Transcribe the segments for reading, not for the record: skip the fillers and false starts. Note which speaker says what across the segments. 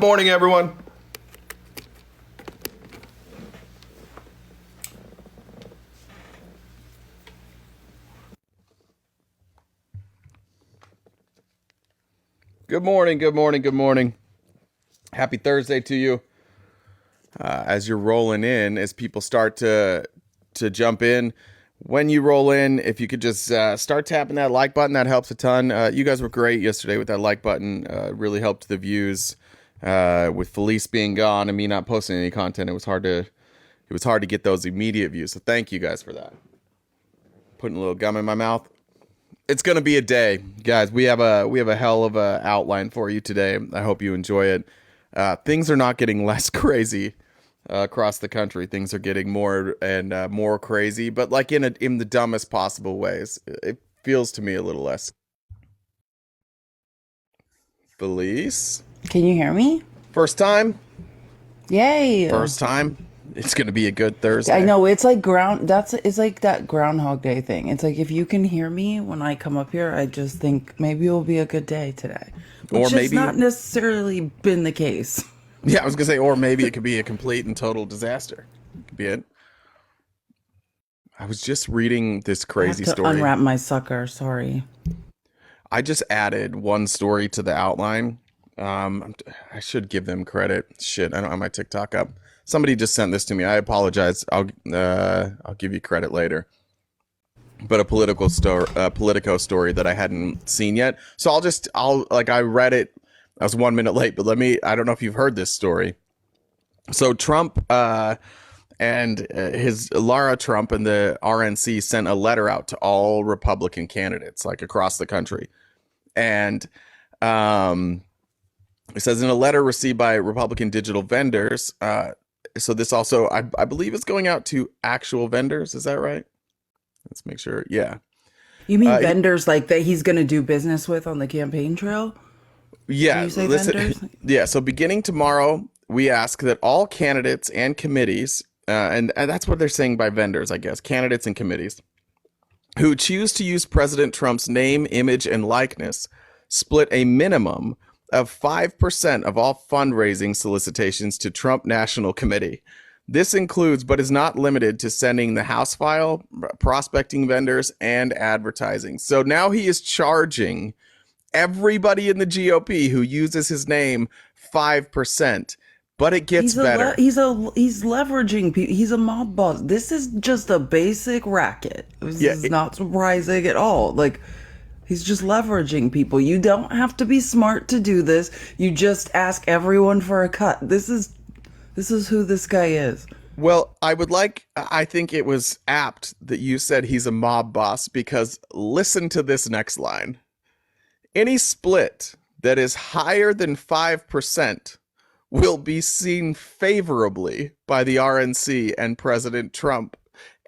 Speaker 1: Good morning, everyone. Good morning, good morning, good morning. Happy Thursday to you. As you're rolling in, as people start to jump in, when you roll in, if you could just start tapping that like button, that helps a ton. You guys were great yesterday with that like button. Really helped the views. With Felice being gone and me not posting any content, it was hard to get those immediate views. So thank you guys for that. Putting a little gum in my mouth. It's gonna be a day, guys. We have a hell of a outline for you today. I hope you enjoy it. Things are not getting less crazy across the country. Things are getting more and more crazy, but like in the dumbest possible ways. It feels to me a little less. Felice,
Speaker 2: Can you hear me?
Speaker 1: first time.
Speaker 2: Yay.
Speaker 1: First time. It's gonna be a good Thursday.
Speaker 2: I know it's like it's like that Groundhog Day thing. It's like if you can hear me when I come up here, I just think maybe it'll be a good day today. Which
Speaker 1: Or
Speaker 2: has
Speaker 1: maybe,
Speaker 2: not necessarily been the case.
Speaker 1: yeah, I was gonna say, or maybe it could be a complete and total disaster. Could be it. I was just reading this
Speaker 2: I have
Speaker 1: crazy
Speaker 2: to
Speaker 1: story.
Speaker 2: unwrap my sucker, sorry.
Speaker 1: I just added one story to the outline. I should give them credit. Shit, I don't have my TikTok up. Somebody just sent this to me. I apologize. I'll give you credit later. But a Politico story that I hadn't seen yet. So I read it. I was 1 minute late, but I don't know if you've heard this story. So Trump and his Lara Trump and the RNC sent a letter out to all Republican candidates, like across the country. And it says in a letter received by Republican digital vendors. So this also, I believe, is going out to actual vendors. Is that right? Let's make sure. Yeah.
Speaker 2: You mean
Speaker 1: Uh,
Speaker 2: vendors like that he's gonna do business with on the campaign trail? Do
Speaker 1: Yeah,
Speaker 2: you say
Speaker 1: listen.
Speaker 2: vendors?
Speaker 1: Yeah, so beginning tomorrow, we ask that all candidates and committees, and that's what they're saying by vendors, I guess, candidates and committees, who choose to use President Trump's name, image, and likeness, split a minimum of 5% of all fundraising solicitations to Trump National Committee. This includes, but is not limited to, sending the House file, prospecting vendors, and advertising. So now he is charging everybody in the GOP who uses his name 5%. But it gets better.
Speaker 2: He's leveraging people. He's a mob boss. This is just a basic racket. This
Speaker 1: Yeah,
Speaker 2: is not surprising at all. Like he's just leveraging people. You don't have to be smart to do this. You just ask everyone for a cut. This is who this guy is.
Speaker 1: well, I think it was apt that you said he's a mob boss, because listen to this next line. Any split that is higher than 5% will be seen favorably by the RNC and President Trump,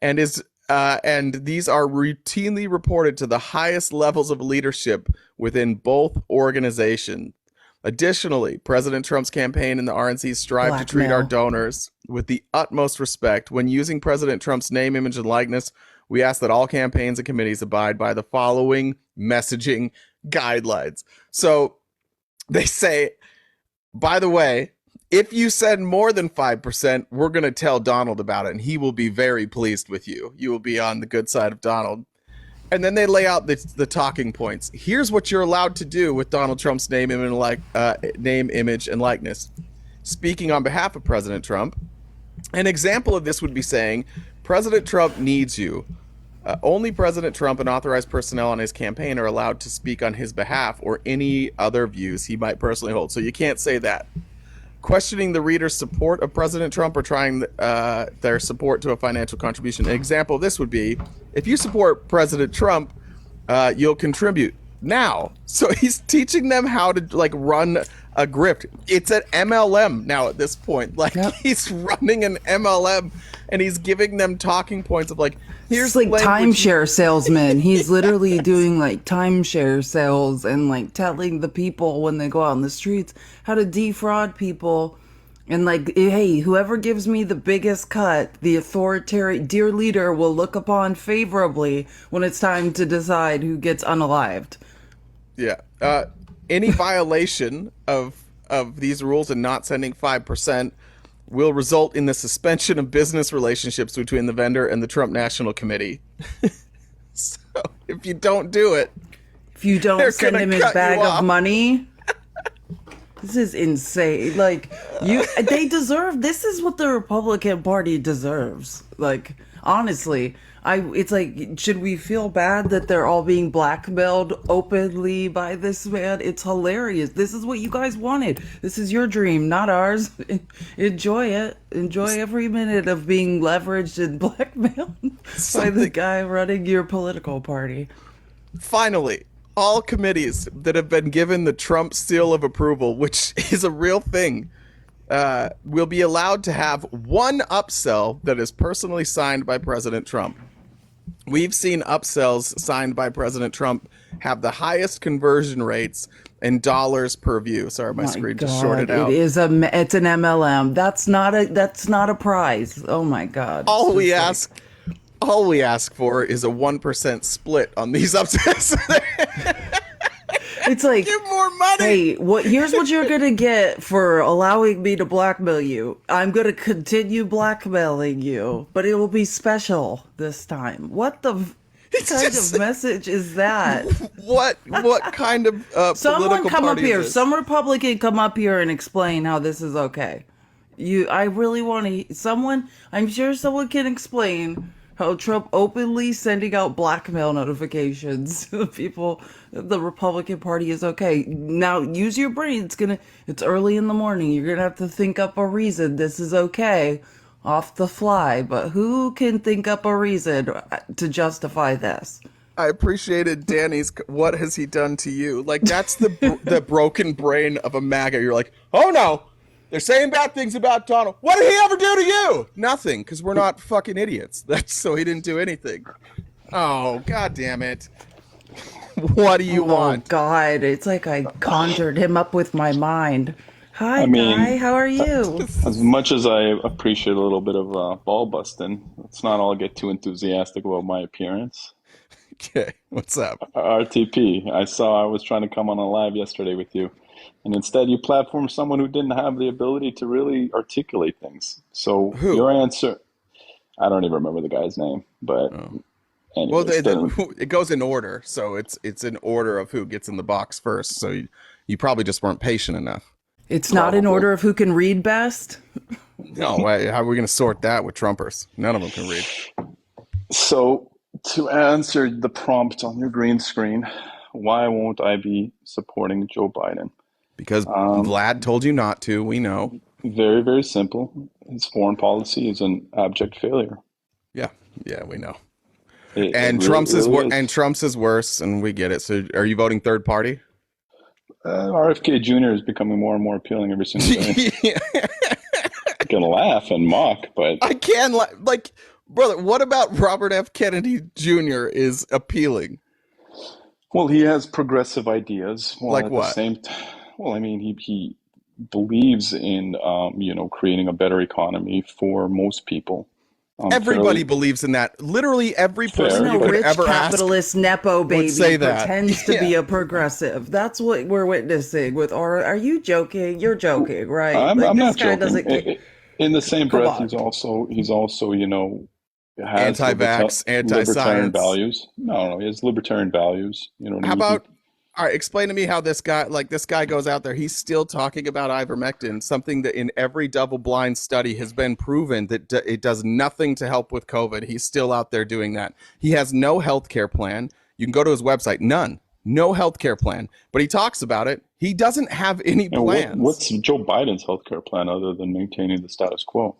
Speaker 1: and these are routinely reported to the highest levels of leadership within both organizations. Additionally, President Trump's campaign and the RNC strive to treat our
Speaker 2: Blackmail.
Speaker 1: donors with the utmost respect. When using President Trump's name, image, and likeness, we ask that all campaigns and committees abide by the following messaging guidelines. So they say, by the way, if you send more than 5%, we're going to tell Donald about it, and he will be very pleased with you. You will be on the good side of Donald. And then they lay out the talking points. Here's what you're allowed to do with Donald Trump's name, image, and likeness. Speaking on behalf of President Trump, an example of this would be saying, President Trump needs you. Only President Trump and authorized personnel on his campaign are allowed to speak on his behalf or any other views he might personally hold. So you can't say that. Questioning the reader's support of President Trump or trying their support to a financial contribution. An example of this would be, if you support President Trump, you'll contribute now. So he's teaching them how to like run a grift. It's an MLM now at this point. Like
Speaker 2: Yep.
Speaker 1: he's running an MLM and he's giving them talking points of like, here's
Speaker 2: He's like
Speaker 1: language-
Speaker 2: timeshare salesman. He's literally doing like timeshare sales and like telling the people when they go out on the streets how to defraud people. And like, hey, whoever gives me the biggest cut, the authoritarian dear leader will look upon favorably when it's time to decide who gets unalived.
Speaker 1: Yeah. Any violation of of these rules and not sending 5% will result in the suspension of business relationships between the vendor and the Trump National Committee. So if you don't do it,
Speaker 2: If you
Speaker 1: they're
Speaker 2: don't send
Speaker 1: gonna
Speaker 2: him his
Speaker 1: cut you
Speaker 2: bag of
Speaker 1: off.
Speaker 2: money, this is insane. Like they deserve. This is what the Republican Party deserves. Like honestly, it's like, should we feel bad that they're all being blackmailed openly by this man? It's hilarious. This is what you guys wanted. This is your dream, not ours. Enjoy it. Enjoy every minute of being leveraged and blackmailed by the
Speaker 1: Something
Speaker 2: guy running your political party.
Speaker 1: Finally, all committees that have been given the Trump seal of approval, which is a real thing, will be allowed to have one upsell that is personally signed by President Trump. We've seen upsells signed by President Trump have the highest conversion rates in dollars per view. Sorry, my screen just shorted out.
Speaker 2: It's an MLM. That's not a prize. Oh my God.
Speaker 1: All we ask for is a 1% split on these upsets.
Speaker 2: It's like,
Speaker 1: Give more money.
Speaker 2: hey, here's what you're gonna get for allowing me to blackmail you. I'm gonna continue blackmailing you, but it will be special this time. What the kind of message is that?
Speaker 1: What kind of
Speaker 2: Someone
Speaker 1: political
Speaker 2: come up
Speaker 1: party
Speaker 2: here.
Speaker 1: is this?
Speaker 2: Some Republican come up here and explain how this is okay. I really want to. Someone. I'm sure someone can explain how Trump openly sending out blackmail notifications to the people. The Republican Party is okay. Now use your brain. It's early in the morning. You're gonna have to think up a reason this is okay off the fly. But who can think up a reason to justify this?
Speaker 1: I appreciated Danny's. What has he done to you? Like that's the broken brain of a MAGA. You're like, oh no, they're saying bad things about Donald. What did he ever do to you? Nothing, because we're not fucking idiots. So he didn't do anything. Oh God damn it! What do you want?
Speaker 2: Oh God, it's like I conjured him up with my mind. Hi,
Speaker 3: I mean,
Speaker 2: Guy. How are you?
Speaker 3: as much as I appreciate a little bit of ball busting, let's not all get too enthusiastic about my appearance.
Speaker 1: Okay, what's up?
Speaker 3: RTP, I was trying to come on a live yesterday with you, and instead you platformed someone who didn't have the ability to really articulate things. So
Speaker 1: Who?
Speaker 3: your answer, I don't even remember the guy's name, but
Speaker 1: Well,
Speaker 3: anyways,
Speaker 1: it goes in order, so it's in order of who gets in the box first. So you probably just weren't patient enough.
Speaker 2: It's not in order of who can read best.
Speaker 1: No way. How are we going to sort that with Trumpers? None of them can read.
Speaker 3: So to answer the prompt on your green screen, why won't I be supporting Joe Biden?
Speaker 1: Because Vlad told you not to. We know.
Speaker 3: Very, very simple. His foreign policy is an abject failure.
Speaker 1: Yeah, we know.
Speaker 3: It
Speaker 1: Trump's
Speaker 3: really is.
Speaker 1: and Trump's is worse, and we get it. So, are you voting third party?
Speaker 3: RFK Jr. is becoming more and more appealing every single day. I'm gonna laugh and mock, but
Speaker 1: I can like, brother. What about Robert F. Kennedy Jr. is appealing?
Speaker 3: well, he has progressive ideas. While
Speaker 1: Like
Speaker 3: at
Speaker 1: what?
Speaker 3: the same well, I mean, he believes in creating a better economy for most people.
Speaker 1: Everybody
Speaker 3: Fairly
Speaker 1: believes in that. Literally every
Speaker 3: fair,
Speaker 1: person you
Speaker 2: No,
Speaker 1: could
Speaker 3: but
Speaker 2: rich
Speaker 1: ever ask.
Speaker 2: capitalist nepo baby
Speaker 1: say that.
Speaker 2: pretends to be
Speaker 1: Yeah.
Speaker 2: a progressive. That's what we're witnessing with. Or are you joking? You're joking, right?
Speaker 3: I'm
Speaker 2: Like
Speaker 3: not
Speaker 2: this guy
Speaker 3: joking.
Speaker 2: doesn't get.
Speaker 3: In the same
Speaker 2: Come
Speaker 3: breath,
Speaker 2: on.
Speaker 3: he's also has
Speaker 1: Anti-vax,
Speaker 3: libertarian
Speaker 1: anti-science.
Speaker 3: values. No, he has libertarian values. You know what I
Speaker 1: How
Speaker 3: mean?
Speaker 1: about, all right, explain to me how this guy goes out there. He's still talking about ivermectin, something that in every double-blind study has been proven that it does nothing to help with COVID. He's still out there doing that. He has no health care plan. You can go to his website. None. No health care plan. But he talks about it. He doesn't have any
Speaker 3: And
Speaker 1: plans.
Speaker 3: what's Joe Biden's healthcare plan other than maintaining the status quo,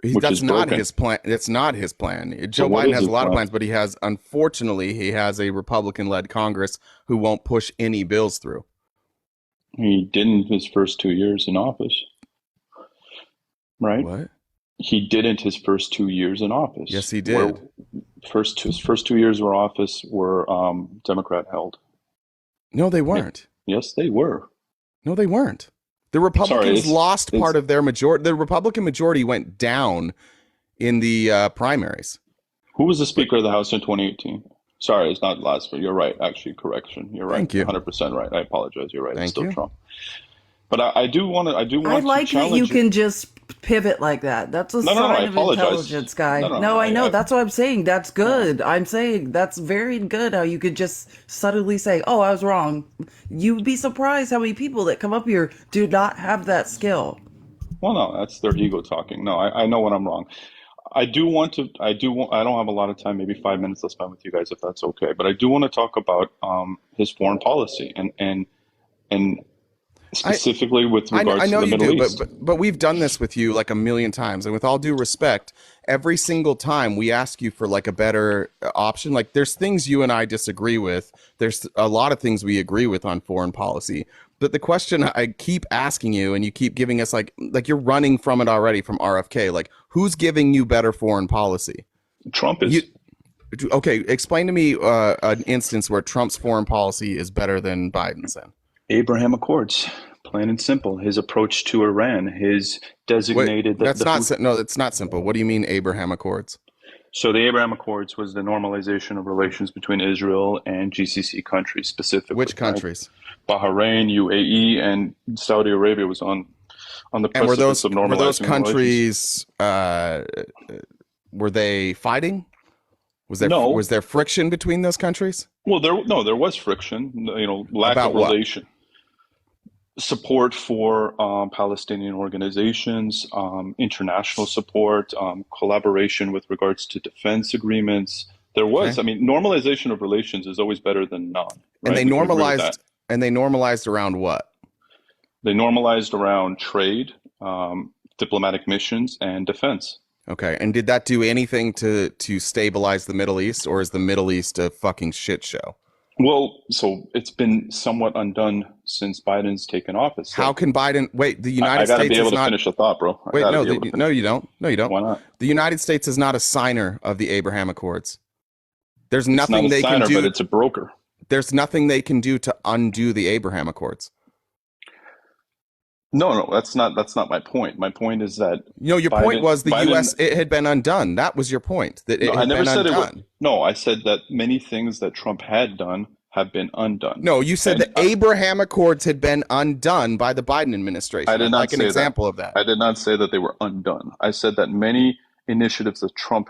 Speaker 3: which
Speaker 1: That's
Speaker 3: is
Speaker 1: not
Speaker 3: broken?
Speaker 1: his plan. That's not his plan. Joe
Speaker 3: what
Speaker 1: Biden
Speaker 3: is
Speaker 1: has a
Speaker 3: his
Speaker 1: lot of
Speaker 3: plan?
Speaker 1: plans, but unfortunately, he has a Republican-led Congress who won't push any bills through.
Speaker 3: He didn't his first 2 years in office, right?
Speaker 1: What?
Speaker 3: He didn't his first 2 years in office.
Speaker 1: Yes, he did.
Speaker 3: His first 2 years of office were Democrat held.
Speaker 1: No, they weren't.
Speaker 3: Yes, they were.
Speaker 1: No, they weren't. The Republicans
Speaker 3: it's-
Speaker 1: lost part
Speaker 3: it's-
Speaker 1: of their majority. The Republican majority went down in the primaries.
Speaker 3: Who was the Speaker of the House in 2018? Sorry, it's not last, but you're right. Actually, correction. You're right.
Speaker 1: Thank you.
Speaker 3: 100% right. I apologize. You're right.
Speaker 1: Thank
Speaker 3: It's still
Speaker 1: you.
Speaker 3: Trump. But I do want to. I do
Speaker 2: I
Speaker 3: want to
Speaker 2: like that you
Speaker 3: challenge you.
Speaker 2: can just pivot like that. That's a
Speaker 3: No. I
Speaker 2: sign of
Speaker 3: apologize.
Speaker 2: intelligence, guy.
Speaker 3: No.
Speaker 2: No, I know. That's what I'm saying. That's
Speaker 3: Yeah.
Speaker 2: good. I'm saying that's very good how you could just subtly say, "Oh, I was wrong." You'd be surprised how many people that come up here do not have that skill.
Speaker 3: Well, no, that's their ego talking. No, I know when I'm wrong. I do want to. I do. I don't have a lot of time. Maybe 5 minutes to spend with you guys, if that's okay. But I do want to talk about his foreign policy and
Speaker 1: I
Speaker 3: specifically with
Speaker 1: I
Speaker 3: regards to
Speaker 1: know
Speaker 3: the
Speaker 1: you
Speaker 3: Middle
Speaker 1: do,
Speaker 3: East.
Speaker 1: but we've done this with you like a million times, and with all due respect, every single time we ask you for like a better option. Like there's things you and I disagree with. There's a lot of things we agree with on foreign policy. But the question I keep asking you, and you keep giving us like you're running from it already from RFK. Like who's giving you better foreign policy?
Speaker 3: Trump
Speaker 1: You
Speaker 3: is
Speaker 1: okay? Explain to me an instance where Trump's foreign policy is better than Biden's. Then
Speaker 3: Abraham Accords, plain and simple. His approach to Iran, his
Speaker 1: wait,
Speaker 3: designated
Speaker 1: that's
Speaker 3: the
Speaker 1: not no, it's not simple. What do you mean Abraham Accords?
Speaker 3: So the Abraham Accords was the normalization of relations between Israel and GCC countries specifically,
Speaker 1: Which
Speaker 3: right?
Speaker 1: countries?
Speaker 3: Bahrain, UAE, and Saudi Arabia was on the
Speaker 1: And
Speaker 3: precipice of
Speaker 1: were those
Speaker 3: normalizing relations.
Speaker 1: countries were they fighting? Was
Speaker 3: No,
Speaker 1: there friction between those countries?
Speaker 3: well, there was friction, lack
Speaker 1: About
Speaker 3: of
Speaker 1: what?
Speaker 3: relation, support for Palestinian organizations, international support, collaboration with regards to defense agreements. There was,
Speaker 1: Okay.
Speaker 3: I mean, normalization of relations is always better than none,
Speaker 1: And
Speaker 3: right? We can agree with that.
Speaker 1: they normalized around what?
Speaker 3: They normalized around trade, diplomatic missions, and defense.
Speaker 1: Okay. And did that do anything to stabilize the Middle East, or is the Middle East a fucking shit show?
Speaker 3: Well, so it's been somewhat undone since Biden's taken office.
Speaker 1: How
Speaker 3: So
Speaker 1: can Biden wait, the
Speaker 3: I
Speaker 1: United
Speaker 3: got to be
Speaker 1: States
Speaker 3: able
Speaker 1: is
Speaker 3: to
Speaker 1: not
Speaker 3: finish the thought, bro. I
Speaker 1: wait,
Speaker 3: got to
Speaker 1: no,
Speaker 3: be able to
Speaker 1: no,
Speaker 3: finish.
Speaker 1: you don't. No, you don't.
Speaker 3: Why not?
Speaker 1: The United States is not a signer of the Abraham Accords. There's
Speaker 3: It's not
Speaker 1: nothing
Speaker 3: a
Speaker 1: they can
Speaker 3: signer, but
Speaker 1: do.
Speaker 3: it's a broker.
Speaker 1: There's nothing they can do to undo the Abraham Accords.
Speaker 3: No, that's not my point. My point is that
Speaker 1: You know, your point
Speaker 3: Biden
Speaker 1: was the
Speaker 3: Biden
Speaker 1: U.S. it had been undone. That was your point, that
Speaker 3: no,
Speaker 1: it
Speaker 3: I
Speaker 1: had
Speaker 3: never
Speaker 1: been
Speaker 3: said it was.
Speaker 1: undone.
Speaker 3: No, I said that many things that Trump had done have been undone.
Speaker 1: No, you said
Speaker 3: And
Speaker 1: the Abraham Accords had been undone by the Biden
Speaker 3: I
Speaker 1: administration.
Speaker 3: did
Speaker 1: I'd
Speaker 3: not
Speaker 1: like an
Speaker 3: say that.
Speaker 1: example of that.
Speaker 3: I did not say that they were undone. I said that many initiatives that Trump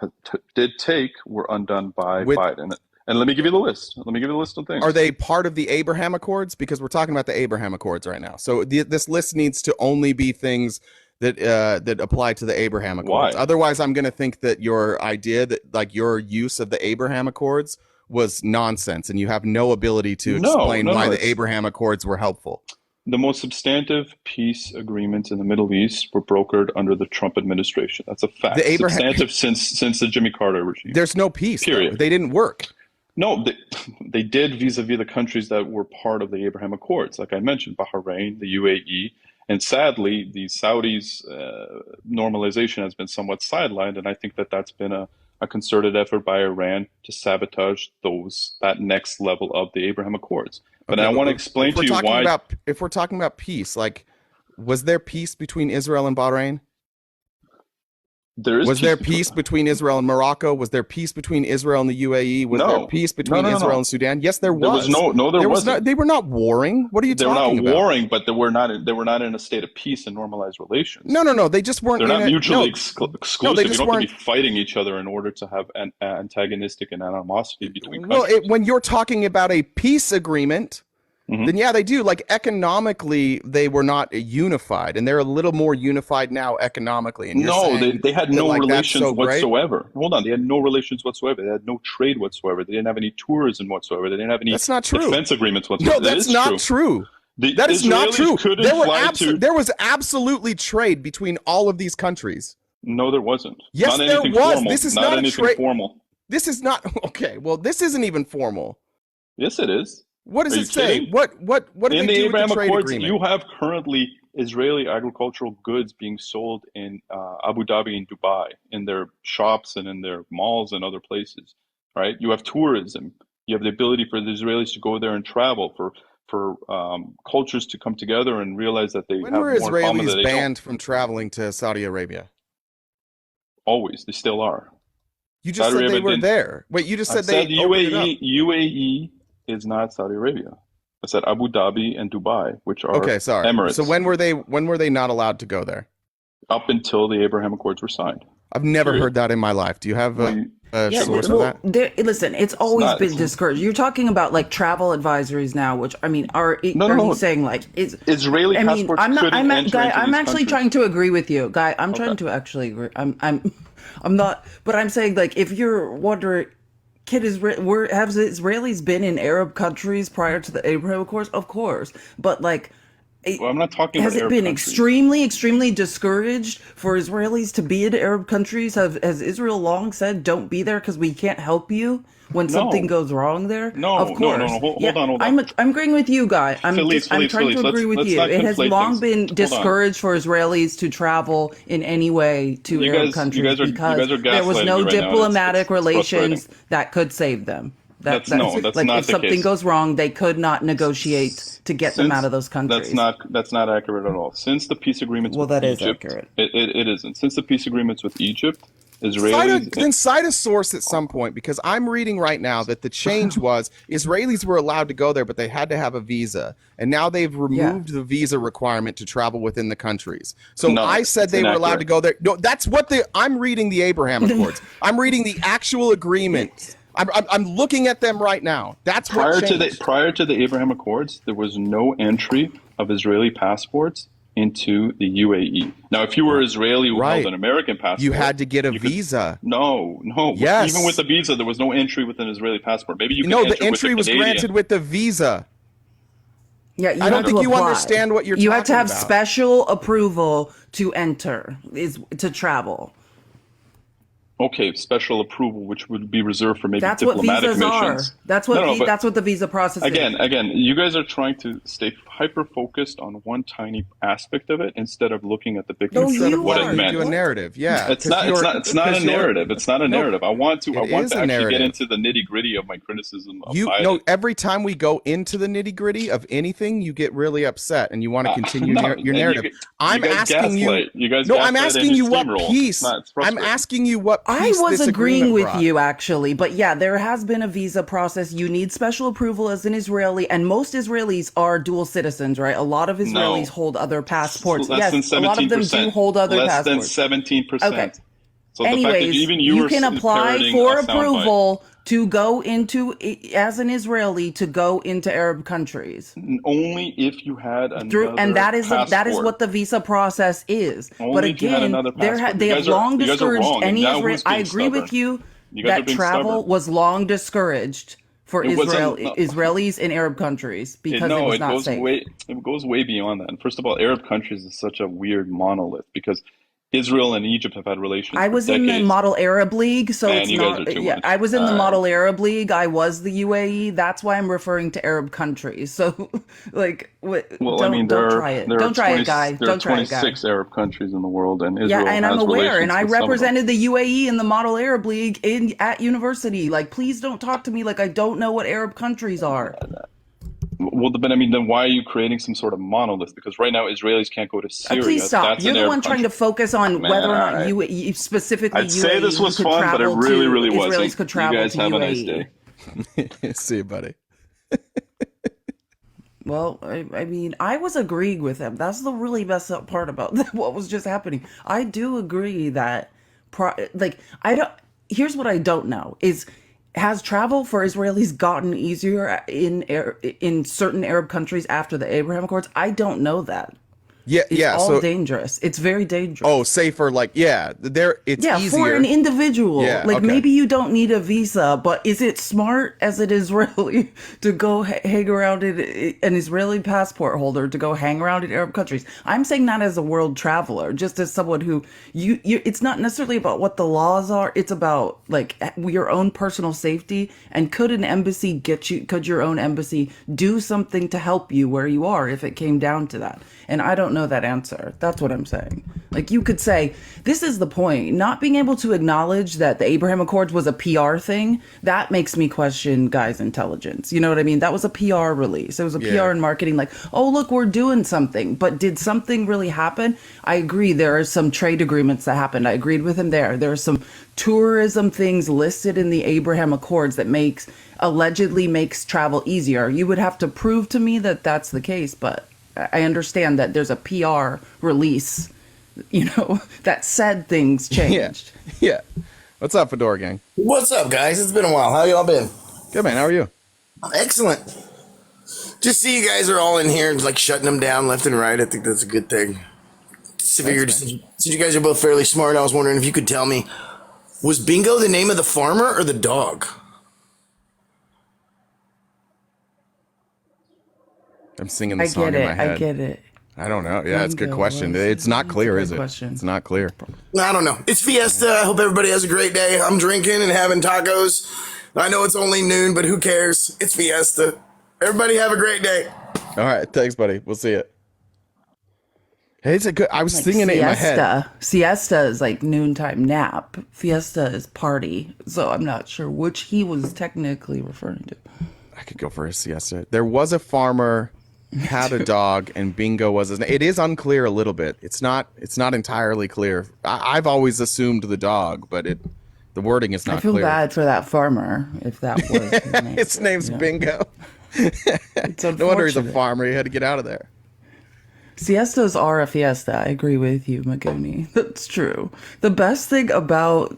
Speaker 3: did take were undone by
Speaker 1: With
Speaker 3: Biden. And let me give you the list. Let me give you the list of
Speaker 1: Are
Speaker 3: things.
Speaker 1: they part of the Abraham Accords? Because we're talking about the Abraham Accords right now. So this list needs to only be things that apply to the Abraham Accords.
Speaker 3: Why?
Speaker 1: Otherwise, I'm going to think that your idea that like your use of the Abraham Accords was nonsense, and you have no ability to
Speaker 3: No,
Speaker 1: explain
Speaker 3: no,
Speaker 1: why
Speaker 3: no.
Speaker 1: the
Speaker 3: It's
Speaker 1: Abraham Accords were helpful.
Speaker 3: the most substantive peace agreements in the Middle East were brokered under the Trump administration. That's a
Speaker 1: The
Speaker 3: fact.
Speaker 1: Abraham
Speaker 3: Substantive since the Jimmy Carter regime.
Speaker 1: There's no peace though.
Speaker 3: Period.
Speaker 1: They didn't work.
Speaker 3: No, they did vis-a-vis the countries that were part of the Abraham Accords, like I mentioned, Bahrain, the UAE, and sadly, the Saudis' normalization has been somewhat sidelined, and I think that that's been a concerted effort by Iran to sabotage that next level of the Abraham Accords. But
Speaker 1: Okay,
Speaker 3: I
Speaker 1: but
Speaker 3: want to explain
Speaker 1: if we're
Speaker 3: to you
Speaker 1: talking
Speaker 3: why
Speaker 1: about peace, like was there peace between Israel and Bahrain?
Speaker 3: there is
Speaker 1: Was
Speaker 3: peace
Speaker 1: there
Speaker 3: between.
Speaker 1: peace between Israel and Morocco? Was there peace between Israel and the UAE? Was there
Speaker 3: No,
Speaker 1: peace
Speaker 3: no,
Speaker 1: between
Speaker 3: no, no,
Speaker 1: Israel
Speaker 3: no.
Speaker 1: and Sudan? Yes, there
Speaker 3: There was
Speaker 1: was.
Speaker 3: no, there
Speaker 1: There was not.
Speaker 3: wasn't.
Speaker 1: They were not warring. What are you
Speaker 3: They were
Speaker 1: talking
Speaker 3: not
Speaker 1: about?
Speaker 3: warring, but they were not in a state of peace and normalized relations.
Speaker 1: No, no, no. They just weren't
Speaker 3: They're
Speaker 1: in
Speaker 3: not
Speaker 1: it.
Speaker 3: mutually
Speaker 1: No. They
Speaker 3: exclusive. You
Speaker 1: just
Speaker 3: don't have to
Speaker 1: weren't.
Speaker 3: be fighting each other in order to have an antagonistic and animosity between
Speaker 1: Well,
Speaker 3: countries.
Speaker 1: when you're talking about a peace agreement, then
Speaker 3: Hmm.
Speaker 1: yeah, they do. Like economically, they were not unified, and they're a little more unified now economically. And you're
Speaker 3: No,
Speaker 1: saying
Speaker 3: they had
Speaker 1: that
Speaker 3: no
Speaker 1: like that's
Speaker 3: relations
Speaker 1: so great.
Speaker 3: whatsoever. Hold on, they had no relations whatsoever. They had no trade whatsoever. They didn't have any tourism whatsoever. They didn't have any
Speaker 1: That's not true.
Speaker 3: defense agreements
Speaker 1: No,
Speaker 3: whatsoever. It
Speaker 1: that's
Speaker 3: is
Speaker 1: not
Speaker 3: true.
Speaker 1: true.
Speaker 3: The
Speaker 1: That is not
Speaker 3: Israelis
Speaker 1: true.
Speaker 3: couldn't fly to.
Speaker 1: There was absolutely trade between all of these countries.
Speaker 3: No, there wasn't.
Speaker 1: Yes,
Speaker 3: Not
Speaker 1: there
Speaker 3: anything
Speaker 1: was.
Speaker 3: formal.
Speaker 1: This is
Speaker 3: Not
Speaker 1: not a
Speaker 3: anything
Speaker 1: trade.
Speaker 3: formal.
Speaker 1: This is not okay. Well, this isn't even formal.
Speaker 3: Yes, it is.
Speaker 1: What does
Speaker 3: Are
Speaker 1: it
Speaker 3: you
Speaker 1: say?
Speaker 3: kidding?
Speaker 1: What do
Speaker 3: In
Speaker 1: they
Speaker 3: the
Speaker 1: do with the
Speaker 3: Abraham
Speaker 1: trade
Speaker 3: Accords,
Speaker 1: agreement?
Speaker 3: you have currently Israeli agricultural goods being sold in Abu Dhabi and Dubai, in their shops and in their malls and other places. Right? You have tourism. You have the ability for the Israelis to go there and travel, for cultures to come together and realize that they
Speaker 1: When
Speaker 3: have
Speaker 1: were
Speaker 3: more in common
Speaker 1: Israelis
Speaker 3: that they don't.
Speaker 1: banned from traveling to Saudi Arabia?
Speaker 3: Always, they still are.
Speaker 1: You just
Speaker 3: Saudi
Speaker 1: said they
Speaker 3: Arabia
Speaker 1: were
Speaker 3: didn't.
Speaker 1: there. Wait, you just
Speaker 3: I
Speaker 1: said
Speaker 3: said
Speaker 1: they opened it up.
Speaker 3: UAE is not Saudi Arabia. I said Abu Dhabi and Dubai, which are
Speaker 1: Okay, sorry. So
Speaker 3: Emirates,
Speaker 1: when were they not allowed to go there?
Speaker 3: up until the Abraham Accords were signed.
Speaker 1: I've never
Speaker 3: Period.
Speaker 1: heard that in my life. Do you have
Speaker 3: Well,
Speaker 1: a
Speaker 2: Yeah,
Speaker 1: source of
Speaker 2: well,
Speaker 1: that?
Speaker 2: listen, it's
Speaker 3: it's
Speaker 2: always
Speaker 3: not.
Speaker 2: been discouraged. You're talking about like travel advisories now, which I mean,
Speaker 3: No, no,
Speaker 2: are you
Speaker 3: no.
Speaker 2: saying like is?
Speaker 3: Israeli
Speaker 2: I mean,
Speaker 3: passports
Speaker 2: I'm not.
Speaker 3: couldn't enter
Speaker 2: Guy.
Speaker 3: into
Speaker 2: I'm
Speaker 3: these
Speaker 2: actually
Speaker 3: countries.
Speaker 2: trying to agree with you, Guy. I'm
Speaker 3: Okay.
Speaker 2: trying to actually agree. I'm not. But I'm saying like if you're wondering, have Israelis been in Arab countries prior to the Abraham Accords? Of course, but like.
Speaker 3: Well, I'm not talking
Speaker 2: Has
Speaker 3: about
Speaker 2: it
Speaker 3: Arab
Speaker 2: been
Speaker 3: countries.
Speaker 2: extremely, extremely discouraged for Israelis to be in Arab countries? Has Israel long said, "Don't be there because we can't help you when something
Speaker 3: No,
Speaker 2: goes wrong there"? Of
Speaker 3: no, no, no,
Speaker 2: course,
Speaker 3: no.
Speaker 2: yeah.
Speaker 3: Hold on.
Speaker 2: I'm agreeing with you, Guy. I'm
Speaker 3: Felice,
Speaker 2: trying to
Speaker 3: Felice.
Speaker 2: agree with
Speaker 3: Let's
Speaker 2: you.
Speaker 3: not
Speaker 2: It has
Speaker 3: conflate
Speaker 2: long
Speaker 3: things.
Speaker 2: been
Speaker 3: Hold on.
Speaker 2: discouraged for Israelis to travel in any way to Arab countries
Speaker 3: You
Speaker 2: because
Speaker 3: guys are
Speaker 2: there was
Speaker 3: gaslighting me
Speaker 2: no
Speaker 3: right now, and
Speaker 2: diplomatic
Speaker 3: it's frustrating.
Speaker 2: relations that could save them.
Speaker 3: That's
Speaker 2: Like
Speaker 3: not
Speaker 2: if
Speaker 3: the
Speaker 2: something
Speaker 3: case.
Speaker 2: goes wrong, they could not negotiate to get them out
Speaker 3: Since
Speaker 2: of those countries.
Speaker 3: that's not accurate at all. Since the peace agreements
Speaker 2: Well,
Speaker 3: with
Speaker 2: that is
Speaker 3: Egypt,
Speaker 2: accurate.
Speaker 3: it isn't. Since the peace agreements with Egypt, Israelis.
Speaker 1: Cite a source at some point because I'm reading right now that the change was Israelis were allowed to go there, but they had to have a visa, and now they've
Speaker 2: Yeah.
Speaker 1: removed the visa requirement to travel within the countries. So
Speaker 3: No,
Speaker 1: I said
Speaker 3: it's
Speaker 1: they were allowed to
Speaker 3: inaccurate.
Speaker 1: go there. No, that's what the I'm reading the Abraham Accords. I'm reading the actual agreement. I'm looking at them right now. That's what changed.
Speaker 3: Prior to the Abraham Accords, there was no entry of Israeli passports into the UAE. Now, if you were Israeli who held
Speaker 1: Right.
Speaker 3: an American
Speaker 1: You
Speaker 3: passport,
Speaker 1: had to get a
Speaker 3: you could.
Speaker 1: visa.
Speaker 3: No. Even with
Speaker 1: Yes.
Speaker 3: the visa, there was no entry with an Israeli passport. Maybe you can
Speaker 1: No, the
Speaker 3: enter with a
Speaker 1: entry was
Speaker 3: Canadian.
Speaker 1: granted with the visa.
Speaker 2: Yeah, you
Speaker 1: I don't
Speaker 2: have
Speaker 1: think
Speaker 2: to
Speaker 1: you
Speaker 2: apply.
Speaker 1: understand what you're
Speaker 2: You have to
Speaker 1: talking
Speaker 2: have
Speaker 1: about.
Speaker 2: special approval to enter, is to travel.
Speaker 3: Okay, special approval, which would be reserved for maybe
Speaker 2: That's what
Speaker 3: diplomatic
Speaker 2: visas are.
Speaker 3: missions. No, but
Speaker 2: That's what the visa process is.
Speaker 3: again, you guys are trying to stay hyper focused on one tiny aspect of it instead of looking at the big
Speaker 2: No,
Speaker 3: picture
Speaker 1: Instead
Speaker 3: of
Speaker 1: of
Speaker 2: you
Speaker 3: what it
Speaker 2: are.
Speaker 1: letting me
Speaker 3: meant.
Speaker 1: do a
Speaker 2: What?
Speaker 1: narrative, yeah,
Speaker 3: It's
Speaker 1: because
Speaker 3: not. It's not a narrative. It's not a
Speaker 1: no,
Speaker 3: narrative. I want
Speaker 1: it
Speaker 3: to
Speaker 1: is a
Speaker 3: actually get
Speaker 1: narrative.
Speaker 3: into the nitty gritty of my criticism of
Speaker 1: You know,
Speaker 3: Biden.
Speaker 1: every time we go into the nitty gritty of anything, you get really upset and you want to continue
Speaker 3: No,
Speaker 1: your
Speaker 3: and
Speaker 1: narrative.
Speaker 3: you
Speaker 1: I'm
Speaker 3: guys
Speaker 1: asking you.
Speaker 3: gaslight. You guys
Speaker 1: No, I'm
Speaker 3: gaslight and
Speaker 1: asking
Speaker 3: you
Speaker 1: you what
Speaker 3: steamroll.
Speaker 1: piece.
Speaker 3: It's
Speaker 1: I'm
Speaker 3: frustrating.
Speaker 1: asking you what
Speaker 2: I
Speaker 1: piece
Speaker 2: was
Speaker 1: this
Speaker 2: agreeing
Speaker 1: agreement
Speaker 2: with
Speaker 1: brought.
Speaker 2: you actually, but yeah, there has been a visa process. You need special approval as an Israeli, and most Israelis are dual citizens, right? A lot of Israelis
Speaker 3: No,
Speaker 2: hold other passports.
Speaker 3: less
Speaker 2: Yes,
Speaker 3: than
Speaker 2: a lot of them do
Speaker 3: 17%.
Speaker 2: hold other
Speaker 3: Less than
Speaker 2: passports. Okay.
Speaker 3: 17%. So the fact that
Speaker 2: Anyways,
Speaker 3: even you
Speaker 2: you
Speaker 3: were
Speaker 2: can apply
Speaker 3: parroting
Speaker 2: for
Speaker 3: a soundbite.
Speaker 2: approval to go into, as an Israeli, to go into Arab countries.
Speaker 3: Only if you had
Speaker 2: And
Speaker 3: another
Speaker 2: that is
Speaker 3: passport.
Speaker 2: what the visa process is. But
Speaker 3: Only if you had
Speaker 2: again,
Speaker 3: another passport.
Speaker 2: they have long
Speaker 3: You guys are
Speaker 2: discouraged
Speaker 3: wrong, and
Speaker 2: any
Speaker 3: now
Speaker 2: Israel.
Speaker 3: who's
Speaker 2: I
Speaker 3: being
Speaker 2: agree with
Speaker 3: stubborn?
Speaker 2: you
Speaker 3: You guys are
Speaker 2: that
Speaker 3: being
Speaker 2: travel
Speaker 3: stubborn.
Speaker 2: was long discouraged for
Speaker 3: It wasn't. No,
Speaker 2: Israelis in Arab countries because it
Speaker 3: no,
Speaker 2: was not safe.
Speaker 3: it goes way beyond that. And first of all, Arab countries is such a weird monolith because Israel and Egypt have had relations
Speaker 2: I
Speaker 3: for
Speaker 2: was in the
Speaker 3: decades.
Speaker 2: Model Arab League, so
Speaker 3: Man,
Speaker 2: it's
Speaker 3: you guys are
Speaker 2: not.
Speaker 3: too
Speaker 2: Yeah,
Speaker 3: much.
Speaker 2: I was in the Model Arab League. I was the UAE. That's why I'm referring to Arab countries. So, like,
Speaker 3: Well, I mean,
Speaker 2: don't try it. Don't try it, guy.
Speaker 3: there are
Speaker 2: Don't try it, guy.
Speaker 3: 26 Arab countries in the world, and
Speaker 2: Yeah,
Speaker 3: Israel
Speaker 2: and I'm
Speaker 3: has
Speaker 2: aware, and
Speaker 3: relations
Speaker 2: I
Speaker 3: with some of them.
Speaker 2: represented the UAE in the Model Arab League at university. Like, please don't talk to me like I don't know what Arab countries are.
Speaker 3: Well, but I mean, then why are you creating some sort of monolith? Because right now, Israelis can't go to
Speaker 2: Please
Speaker 3: Syria.
Speaker 2: stop.
Speaker 3: That's
Speaker 2: You're
Speaker 3: an
Speaker 2: the
Speaker 3: Arab
Speaker 2: one trying
Speaker 3: country.
Speaker 2: to focus on
Speaker 3: Man,
Speaker 2: whether or
Speaker 3: all
Speaker 2: not
Speaker 3: right.
Speaker 2: specifically
Speaker 3: I'd say
Speaker 2: UAE,
Speaker 3: this was
Speaker 2: who could
Speaker 3: fun, but it
Speaker 2: travel
Speaker 3: really,
Speaker 2: to,
Speaker 3: really
Speaker 2: Israelis
Speaker 3: wasn't.
Speaker 2: could
Speaker 3: You
Speaker 2: travel
Speaker 3: guys
Speaker 2: to
Speaker 3: have a
Speaker 2: UAE.
Speaker 3: nice day.
Speaker 1: See you, buddy.
Speaker 2: Well, I mean, I was agreeing with him. That's the really messed up part about what was just happening. I do agree that, I don't. Here's what I don't know is, has travel for Israelis gotten easier in certain Arab countries after the Abraham Accords? I don't know that.
Speaker 1: Yeah,
Speaker 2: It's
Speaker 1: yeah.
Speaker 2: all
Speaker 1: So,
Speaker 2: dangerous. It's very dangerous.
Speaker 1: oh, safer. Like, yeah, there. It's
Speaker 2: Yeah,
Speaker 1: easier.
Speaker 2: for an individual.
Speaker 1: Yeah,
Speaker 2: Like,
Speaker 1: okay.
Speaker 2: maybe you don't need a visa, but is it smart as an Israeli to go hang around an Israeli passport holder to go hang around in Arab countries? I'm saying that as a world traveler, just as someone who it's not necessarily about what the laws are. It's about like your own personal safety. And could your own embassy do something to help you where you are if it came down to that? And I don't don't know that answer. That's what I'm saying. Like, you could say, this is the point. Not being able to acknowledge that the Abraham Accords was a PR thing, that makes me question guys' intelligence. You know what I mean? That was a PR release. It was a PR and marketing, like, oh, look, we're doing something. But did something really happen? I agree. There are some trade agreements that happened. I agreed with him there. There are some tourism things listed in the Abraham Accords that allegedly makes travel easier. You would have to prove to me that that's the case, but I understand that there's a PR release, that said things changed.
Speaker 1: Yeah. What's up, Fedora Gang?
Speaker 4: What's up, guys? It's been a while. How y'all been?
Speaker 1: Good, man. How are you?
Speaker 4: Excellent. Just see you guys are all in here, like shutting them down left and right. I think that's a good thing. Since you guys are both fairly smart, I was wondering if you could tell me, was Bingo the name of the farmer or the dog?
Speaker 1: I'm singing the song in my head.
Speaker 2: I get it.
Speaker 1: I don't know. Yeah, it's a good question. It's not clear, is it?
Speaker 2: Question.
Speaker 1: It's not clear.
Speaker 4: I don't know. It's Fiesta. I hope everybody has a great day. I'm drinking and having tacos. I know it's only noon, but who cares? It's Fiesta. Everybody have a great day.
Speaker 1: All right. Thanks, buddy. We'll see you. Hey, it's a good. I was singing it in my head.
Speaker 2: Siesta is like noontime nap. Fiesta is party. So I'm not sure which he was technically referring to.
Speaker 1: I could go for a siesta. There was a farmer, had a dog, and Bingo was his name. It is unclear a little bit. It's not entirely clear. I've always assumed the dog, but the wording is not clear.
Speaker 2: I feel bad for that farmer if that was his name.
Speaker 1: His name's Bingo.
Speaker 2: It's
Speaker 1: no wonder he's a farmer. He had to get out of there.
Speaker 2: Siestas are a fiesta. I agree with you, Magoni. That's true. The best thing about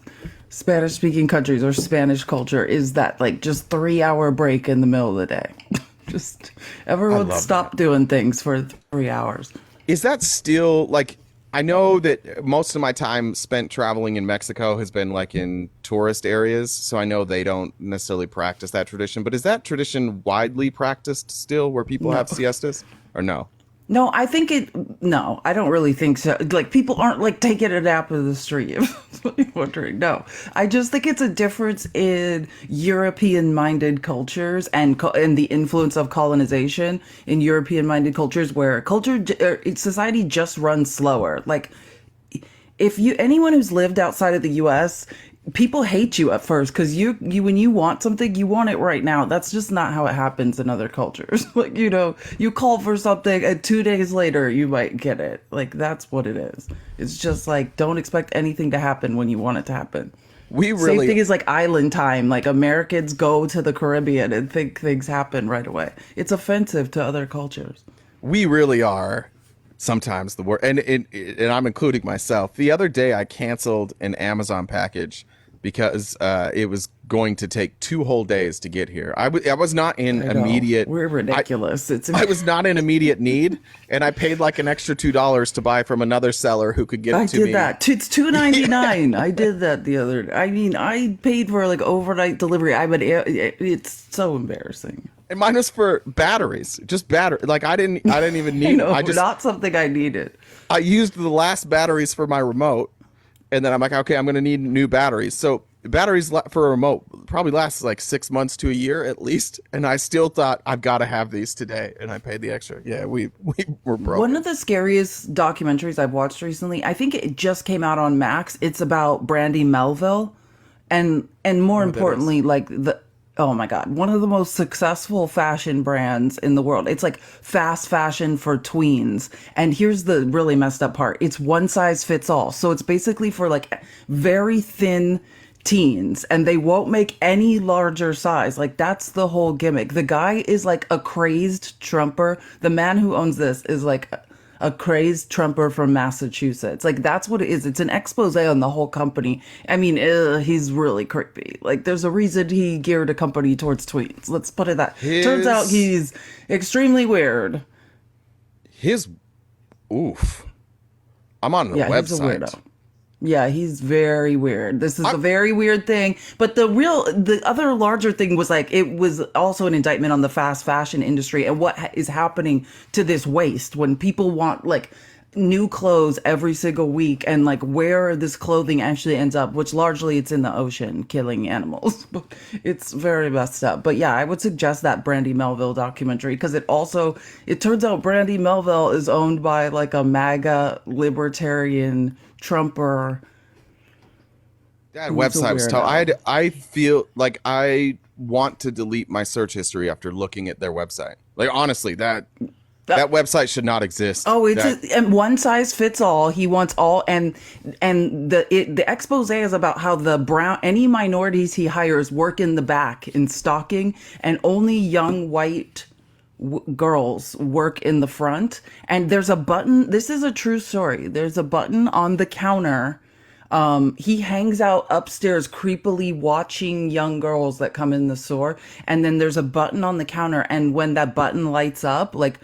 Speaker 2: Spanish-speaking countries or Spanish culture is that, like, just 3-hour break in the middle of the day. Just everyone stop doing things for 3 hours.
Speaker 1: Is that still, like, I know that most of my time spent traveling in Mexico has been like in tourist areas, so I know they don't necessarily practice that tradition. But is that tradition widely practiced still, where people have siestas, or no?
Speaker 2: No, I think no, I don't really think so. Like, people aren't like taking a nap in the street. That's what you're wondering. No, I just think it's a difference in European-minded cultures and the influence of colonization in European-minded cultures, where society just runs slower. Like, if anyone who's lived outside of the U.S., people hate you at first because you when you want something, you want it right now. That's just not how it happens in other cultures. Like, you call for something and 2 days later you might get it. Like, that's what it is. It's just like, don't expect anything to happen when you want it to happen. Same thing is like island time. Like, Americans go to the Caribbean and think things happen right away. It's offensive to other cultures.
Speaker 1: We really are sometimes the word, and I'm including myself. The other day I canceled an Amazon package because it was going to take 2 whole days to get here. I was not in immediate.
Speaker 2: We're ridiculous.
Speaker 1: I was not in immediate need, and I paid like an extra $2 to buy from another seller who could get it to me.
Speaker 2: I did that. It's $2.99. I did that the other day. I mean, I paid for like overnight delivery. It's so embarrassing.
Speaker 1: And mine was for batteries, just battery. Like, I didn't even need.
Speaker 2: Not something I needed.
Speaker 1: I used the last batteries for my remote. And then I'm like, okay, I'm going to need new batteries. So batteries for a remote probably lasts like 6 months to a year at least. And I still thought, I've got to have these today. And I paid the extra. Yeah, we were broke.
Speaker 2: One of the scariest documentaries I've watched recently, I think it just came out on Max. It's about Brandy Melville. And more importantly, like oh my God, one of the most successful fashion brands in the world. It's like fast fashion for tweens. And here's the really messed up part. It's one size fits all. So it's basically for like very thin teens, and they won't make any larger size. Like, that's the whole gimmick. The guy is like a crazed Trumper. The man who owns this is like a crazed Trumper from Massachusetts. Like, that's what it is. It's an expose on the whole company. I mean, he's really creepy. Like, there's a reason he geared a company towards tweens. Let's put it that. Turns out he's extremely weird.
Speaker 1: Oof. I'm on the website.
Speaker 2: He's a weirdo. Yeah, he's very weird. This is a very weird thing. But the other larger thing was like, it was also an indictment on the fast fashion industry and what is happening to this waste when people want like new clothes every single week, and like where this clothing actually ends up, which largely it's in the ocean killing animals. But it's very messed up. But yeah, I would suggest that Brandy Melville documentary, because it turns out Brandy Melville is owned by like a MAGA libertarian Trumper
Speaker 1: That
Speaker 2: who's a
Speaker 1: website was tough.
Speaker 2: weirdo.
Speaker 1: I feel like I want to delete my search history after looking at their website. Like honestly, that website should not exist.
Speaker 2: Oh,
Speaker 1: That
Speaker 2: and one size fits all. He wants all, and the expose is about how the brown any minorities he hires work in the back in stocking, and only young white girls work in the front. And there's a button. This is a true story. There's a button on the counter. He hangs out upstairs creepily watching young girls that come in the store. And then there's a button on the counter. And when that button lights up, like,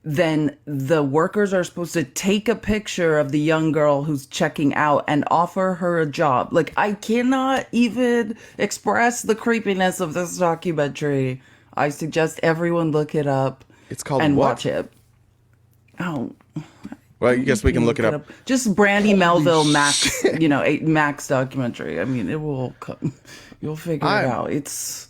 Speaker 2: then the workers are supposed to take a picture of the young girl who's checking out and offer her a job. Like, I cannot even express the creepiness of this documentary. I suggest everyone look it up
Speaker 1: it's called
Speaker 2: and
Speaker 1: what?
Speaker 2: watch it. Oh,
Speaker 1: Well, I guess we can look it up.
Speaker 2: just Brandy Melville Max, a Max documentary. I mean, it will come. You'll figure it out. It's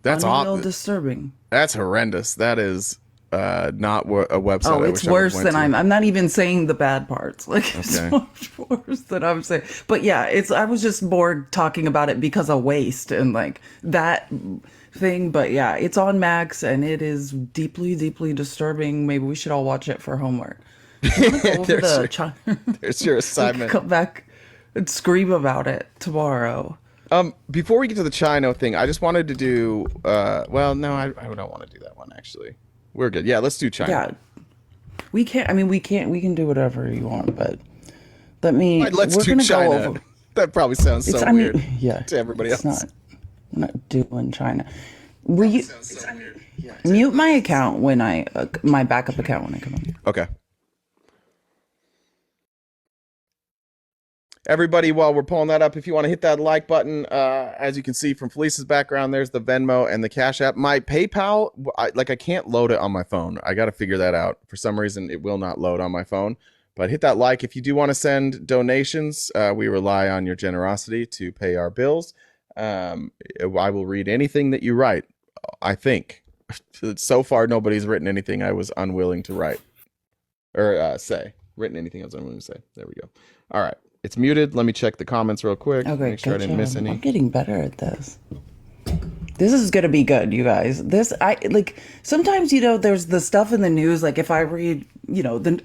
Speaker 1: That's
Speaker 2: unreal
Speaker 1: awful.
Speaker 2: disturbing.
Speaker 1: That's horrendous. That is not a website.
Speaker 2: Oh,
Speaker 1: I
Speaker 2: it's
Speaker 1: wish I
Speaker 2: worse
Speaker 1: went
Speaker 2: than
Speaker 1: to.
Speaker 2: I'm not even saying the bad parts. Like, it's
Speaker 1: Okay.
Speaker 2: much worse than I'm saying. But yeah, I was just more talking about it because of waste and like that thing. But yeah, it's on Max and it is deeply, deeply disturbing. Maybe we should all watch it for homework. I'm gonna go over
Speaker 1: There's your assignment.
Speaker 2: come back and scream about it tomorrow.
Speaker 1: Before we get to the Chino thing, I just wanted to do. Well, no, I don't want to do that one actually. We're good. Yeah, let's do China.
Speaker 2: Yeah, we can't. I mean, we can't. We can do whatever you want, but let me.
Speaker 1: All right, let's
Speaker 2: we're
Speaker 1: do
Speaker 2: gonna
Speaker 1: China.
Speaker 2: go over.
Speaker 1: That probably sounds so
Speaker 2: I mean,
Speaker 1: weird
Speaker 2: yeah,
Speaker 1: to everybody
Speaker 2: it's
Speaker 1: else.
Speaker 2: not. I'm not doing China. Will you mute my account when my backup account when I come on?
Speaker 1: Okay. Everybody, while we're pulling that up, if you want to hit that like button, as you can see from Felice's background, there's the Venmo and the Cash App. My PayPal, I can't load it on my phone. I got to figure that out. For some reason, it will not load on my phone. But hit that like if you do want to send donations. We rely on your generosity to pay our bills. I will read anything that you write. I think so far nobody's written anything I was unwilling to write or say. Written anything I was unwilling to say. There we go. All right. It's muted. Let me check the comments real quick.
Speaker 2: Okay,
Speaker 1: Make sure I didn't miss any.
Speaker 2: I'm getting better at this. This is gonna be good, you guys. I like sometimes there's the stuff in the news. Like if I read,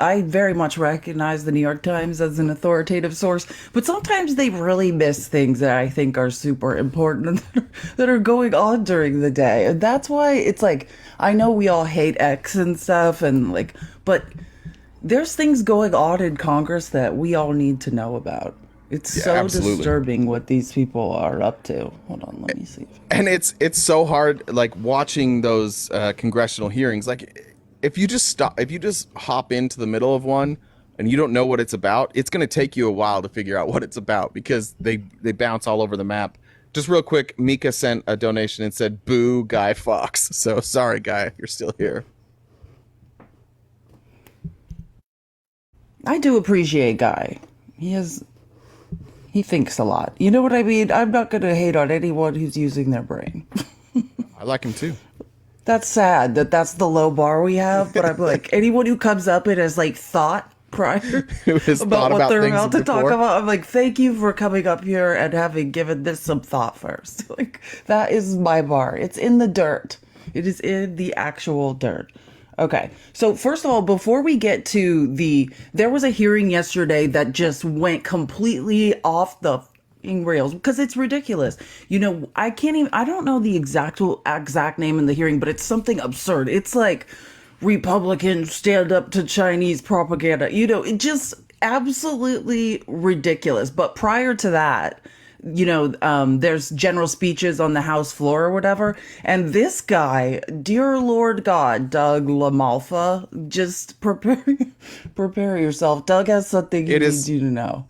Speaker 2: I very much recognize the New York Times as an authoritative source, but sometimes they really miss things that I think are super important and that are going on during the day, and that's why it's like I know we all hate X and stuff, and like, but there's things going on in Congress that we all need to know about. It's so
Speaker 1: absolutely.
Speaker 2: disturbing what these people are up to. Hold on, let me see.
Speaker 1: And it's so hard, like watching those congressional hearings. Like if you just hop into the middle of one and you don't know what it's about, it's going to take you a while to figure out what it's about because they bounce all over the map. Just real quick, Mika sent a donation and said, "Boo, Guy Fawkes." So sorry, Guy, you're still here.
Speaker 2: I do appreciate Guy. He thinks a lot. You know what I mean? I'm not going to hate on anyone who's using their brain.
Speaker 1: I like him too.
Speaker 2: That's sad that that's the low bar we have, but I'm like, anyone who comes up and has like thought prior
Speaker 1: Who has
Speaker 2: about
Speaker 1: thought
Speaker 2: what
Speaker 1: about
Speaker 2: they're
Speaker 1: things
Speaker 2: about to talk
Speaker 1: before.
Speaker 2: about, I'm like, thank you for coming up here and having given this some thought first. Like, that is my bar. It's in the dirt. It is in the actual dirt. Okay. So first of all, before we get to there was a hearing yesterday that just went completely off the f***ing rails because it's ridiculous. I don't know the exact name in the hearing, but it's something absurd. It's like Republicans stand up to Chinese propaganda. It just absolutely ridiculous. But prior to that, there's general speeches on the House floor or whatever. And this guy, dear Lord God, Doug LaMalfa, just prepare yourself. Doug has something he needs you to know.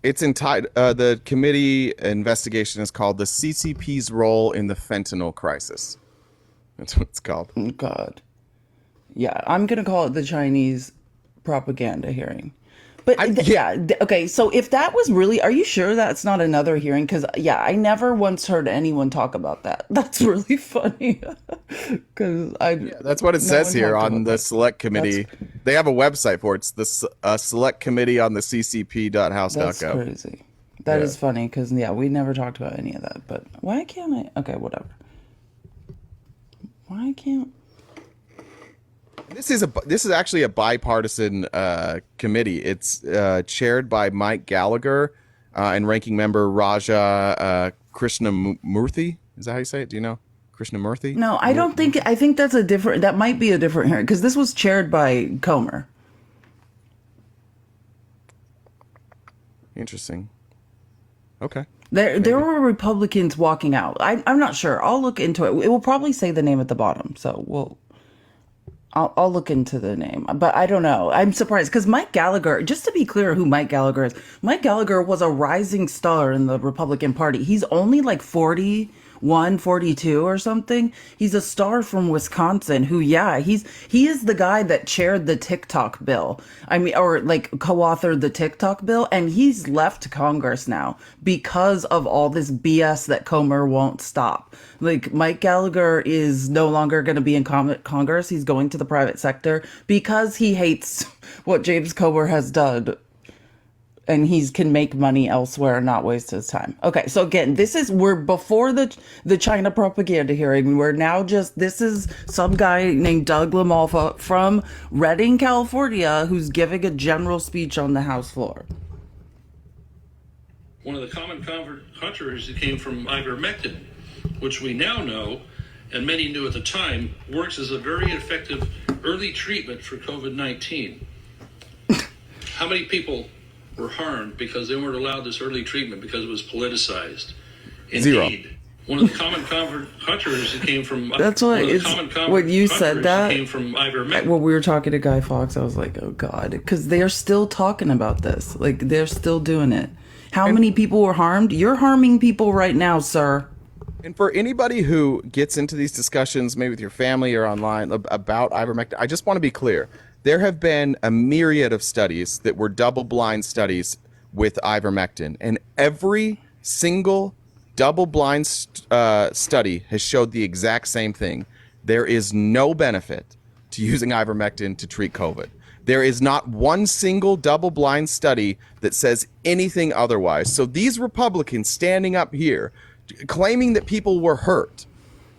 Speaker 1: It's entitled, the committee investigation is called the CCP's role in the fentanyl crisis. That's what it's called.
Speaker 2: God. Yeah, I'm going to call it the Chinese propaganda hearing. But
Speaker 1: yeah.
Speaker 2: okay, so if that was really, are you sure that's not another hearing? Because I never once heard anyone talk about that. That's really funny. Because
Speaker 1: That's what it
Speaker 2: no
Speaker 1: says
Speaker 2: one
Speaker 1: here
Speaker 2: talked
Speaker 1: on
Speaker 2: about
Speaker 1: the
Speaker 2: that.
Speaker 1: select committee. They have a website for it. It's the select committee on the ccp.house.gov.
Speaker 2: That's crazy. That
Speaker 1: Yeah.
Speaker 2: is funny because we never talked about any of that. But why can't I? Okay, whatever. Why can't?
Speaker 1: This is actually a bipartisan committee. It's chaired by Mike Gallagher and ranking member Raja Krishnamurthy. Is that how you say it? Do you know Krishnamurthy?
Speaker 2: No, I don't think. I think that's a different. That might be a different hearing because this was chaired by Comer.
Speaker 1: Interesting. Okay.
Speaker 2: There were Republicans walking out. I'm not sure. I'll look into it. It will probably say the name at the bottom, so I'll look into the name, but I don't know. I'm surprised because Mike Gallagher, just to be clear who Mike Gallagher is, Mike Gallagher was a rising star in the Republican Party. He's only like 41, 42 or something. He's a star from Wisconsin who, he is the guy that chaired the TikTok bill. I mean, or like co-authored the TikTok bill, and he's left Congress now because of all this BS that Comer won't stop. Like, Mike Gallagher is no longer going to be in Congress. He's going to the private sector because he hates what James Comer has done. And he can make money elsewhere and not waste his time. Okay, so again, we're before the China propaganda hearing. We're now this is some guy named Doug LaMalfa from Redding, California, who's giving a general speech on the House floor.
Speaker 5: One of the common controversies came from ivermectin, which we now know, and many knew at the time, works as a very effective early treatment for COVID-19. How many people were harmed because they weren't allowed this early treatment because it was politicized? Indeed.
Speaker 1: Zero.
Speaker 5: One of the common controversies came from.
Speaker 2: That's what when you said that.
Speaker 5: Came from ivermectin.
Speaker 2: When we were talking to Guy Fawkes, I was like, oh God, because they're still talking about this. Like, they're still doing it. How many people were harmed? You're harming people right now, sir.
Speaker 1: And for anybody who gets into these discussions, maybe with your family or online, about ivermectin, I just want to be clear. There have been a myriad of studies that were double-blind studies with ivermectin, and every single double-blind study has showed the exact same thing. There is no benefit to using ivermectin to treat COVID. There is not one single double-blind study that says anything otherwise. So these Republicans standing up here claiming that people were hurt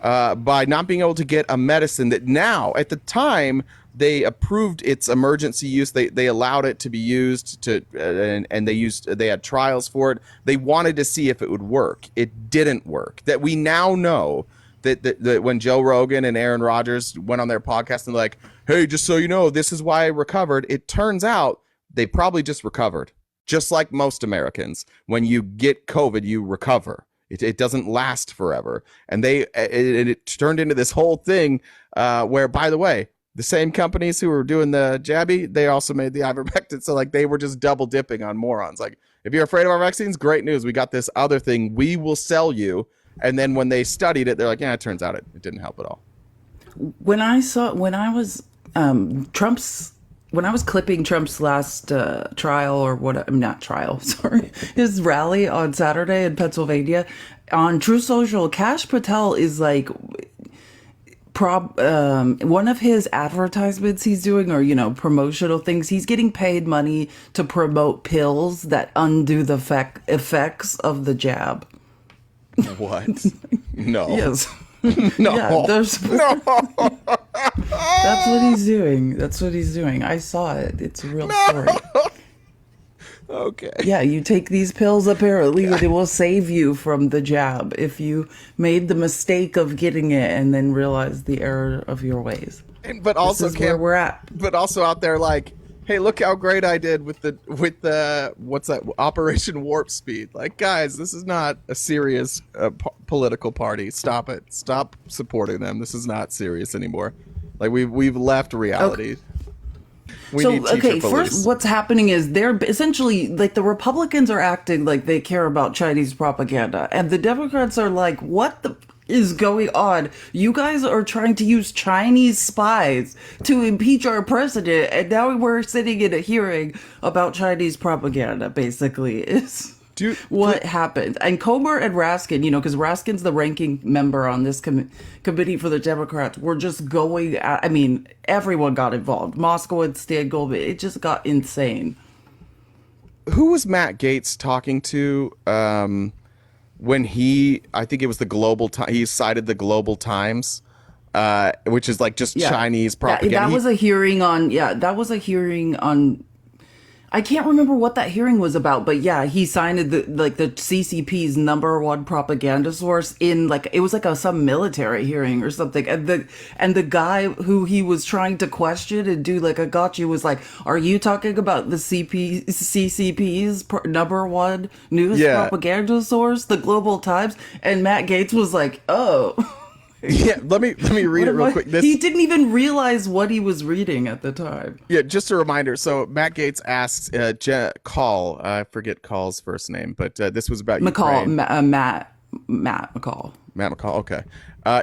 Speaker 1: by not being able to get a medicine that now, at the time, they approved its emergency use. They allowed it to be used and they had trials for it. They wanted to see if it would work. It didn't work. That we now know that when Joe Rogan and Aaron Rodgers went on their podcast and like, hey, just so you know, this is why I recovered. It turns out they probably just recovered, just like most Americans. When you get COVID, you recover. It doesn't last forever. And it turned into this whole thing where, by the way, the same companies who were doing the jabby, they also made the ivermectin. So like they were just double dipping on morons. Like, if you're afraid of our vaccines, great news. We got this other thing we will sell you. And then when they studied it, they're like, yeah, it turns out it didn't help at all. When
Speaker 2: I was clipping Trump's last trial or what, not trial, sorry, his rally on Saturday in Pennsylvania, on True Social, Kash Patel is like, one of his advertisements he's doing, or promotional things, he's getting paid money to promote pills that undo the effects of the jab.
Speaker 1: What? No.
Speaker 2: Yes.
Speaker 1: No.
Speaker 2: Yeah,
Speaker 1: no.
Speaker 2: That's what he's doing. That's what he's doing. I saw it. It's a real story.
Speaker 1: Okay.
Speaker 2: Yeah, you take these pills, apparently, it will save you from the jab if you made the mistake of getting it and then realized the error of your ways.
Speaker 1: But also,
Speaker 2: this is where we're at.
Speaker 1: But also out there, like, hey, look how great I did with the what's that, Operation Warp Speed. Like, guys, this is not a serious political party. Stop it. Stop supporting them. This is not serious anymore. Like, we've left reality.
Speaker 2: Okay. First, what's happening is they're essentially like, the Republicans are acting like they care about Chinese propaganda, and the Democrats are like, what the. is going on? You guys are trying to use Chinese spies to impeach our president, and now we're sitting in a hearing about Chinese propaganda, basically, is what happened. And Comer and Raskin, because Raskin's the ranking member on this committee for the Democrats, were just going at, everyone got involved. Moskowitz, Stan Goldman, it just got insane.
Speaker 1: Who was Matt Gaetz talking to when I think it was the Global Times, he cited the Global Times, which is like just Chinese propaganda.
Speaker 2: That was a hearing on, I can't remember what that hearing was about, but yeah, he signed the CCP's #1 propaganda source in it was some military hearing or something. And the guy who he was trying to question and do a gotcha was like, "Are you talking about the CCP's #1 news propaganda source, the Global Times?" And Matt Gaetz was like, "Oh."
Speaker 1: Yeah, let me read it real quick.
Speaker 2: He didn't even realize what he was reading at the time.
Speaker 1: Yeah, just a reminder. So Matt Gaetz asks Call, I forget Call's first name, but this was about Ukraine.
Speaker 2: Matt McCall.
Speaker 1: Matt McCall, okay.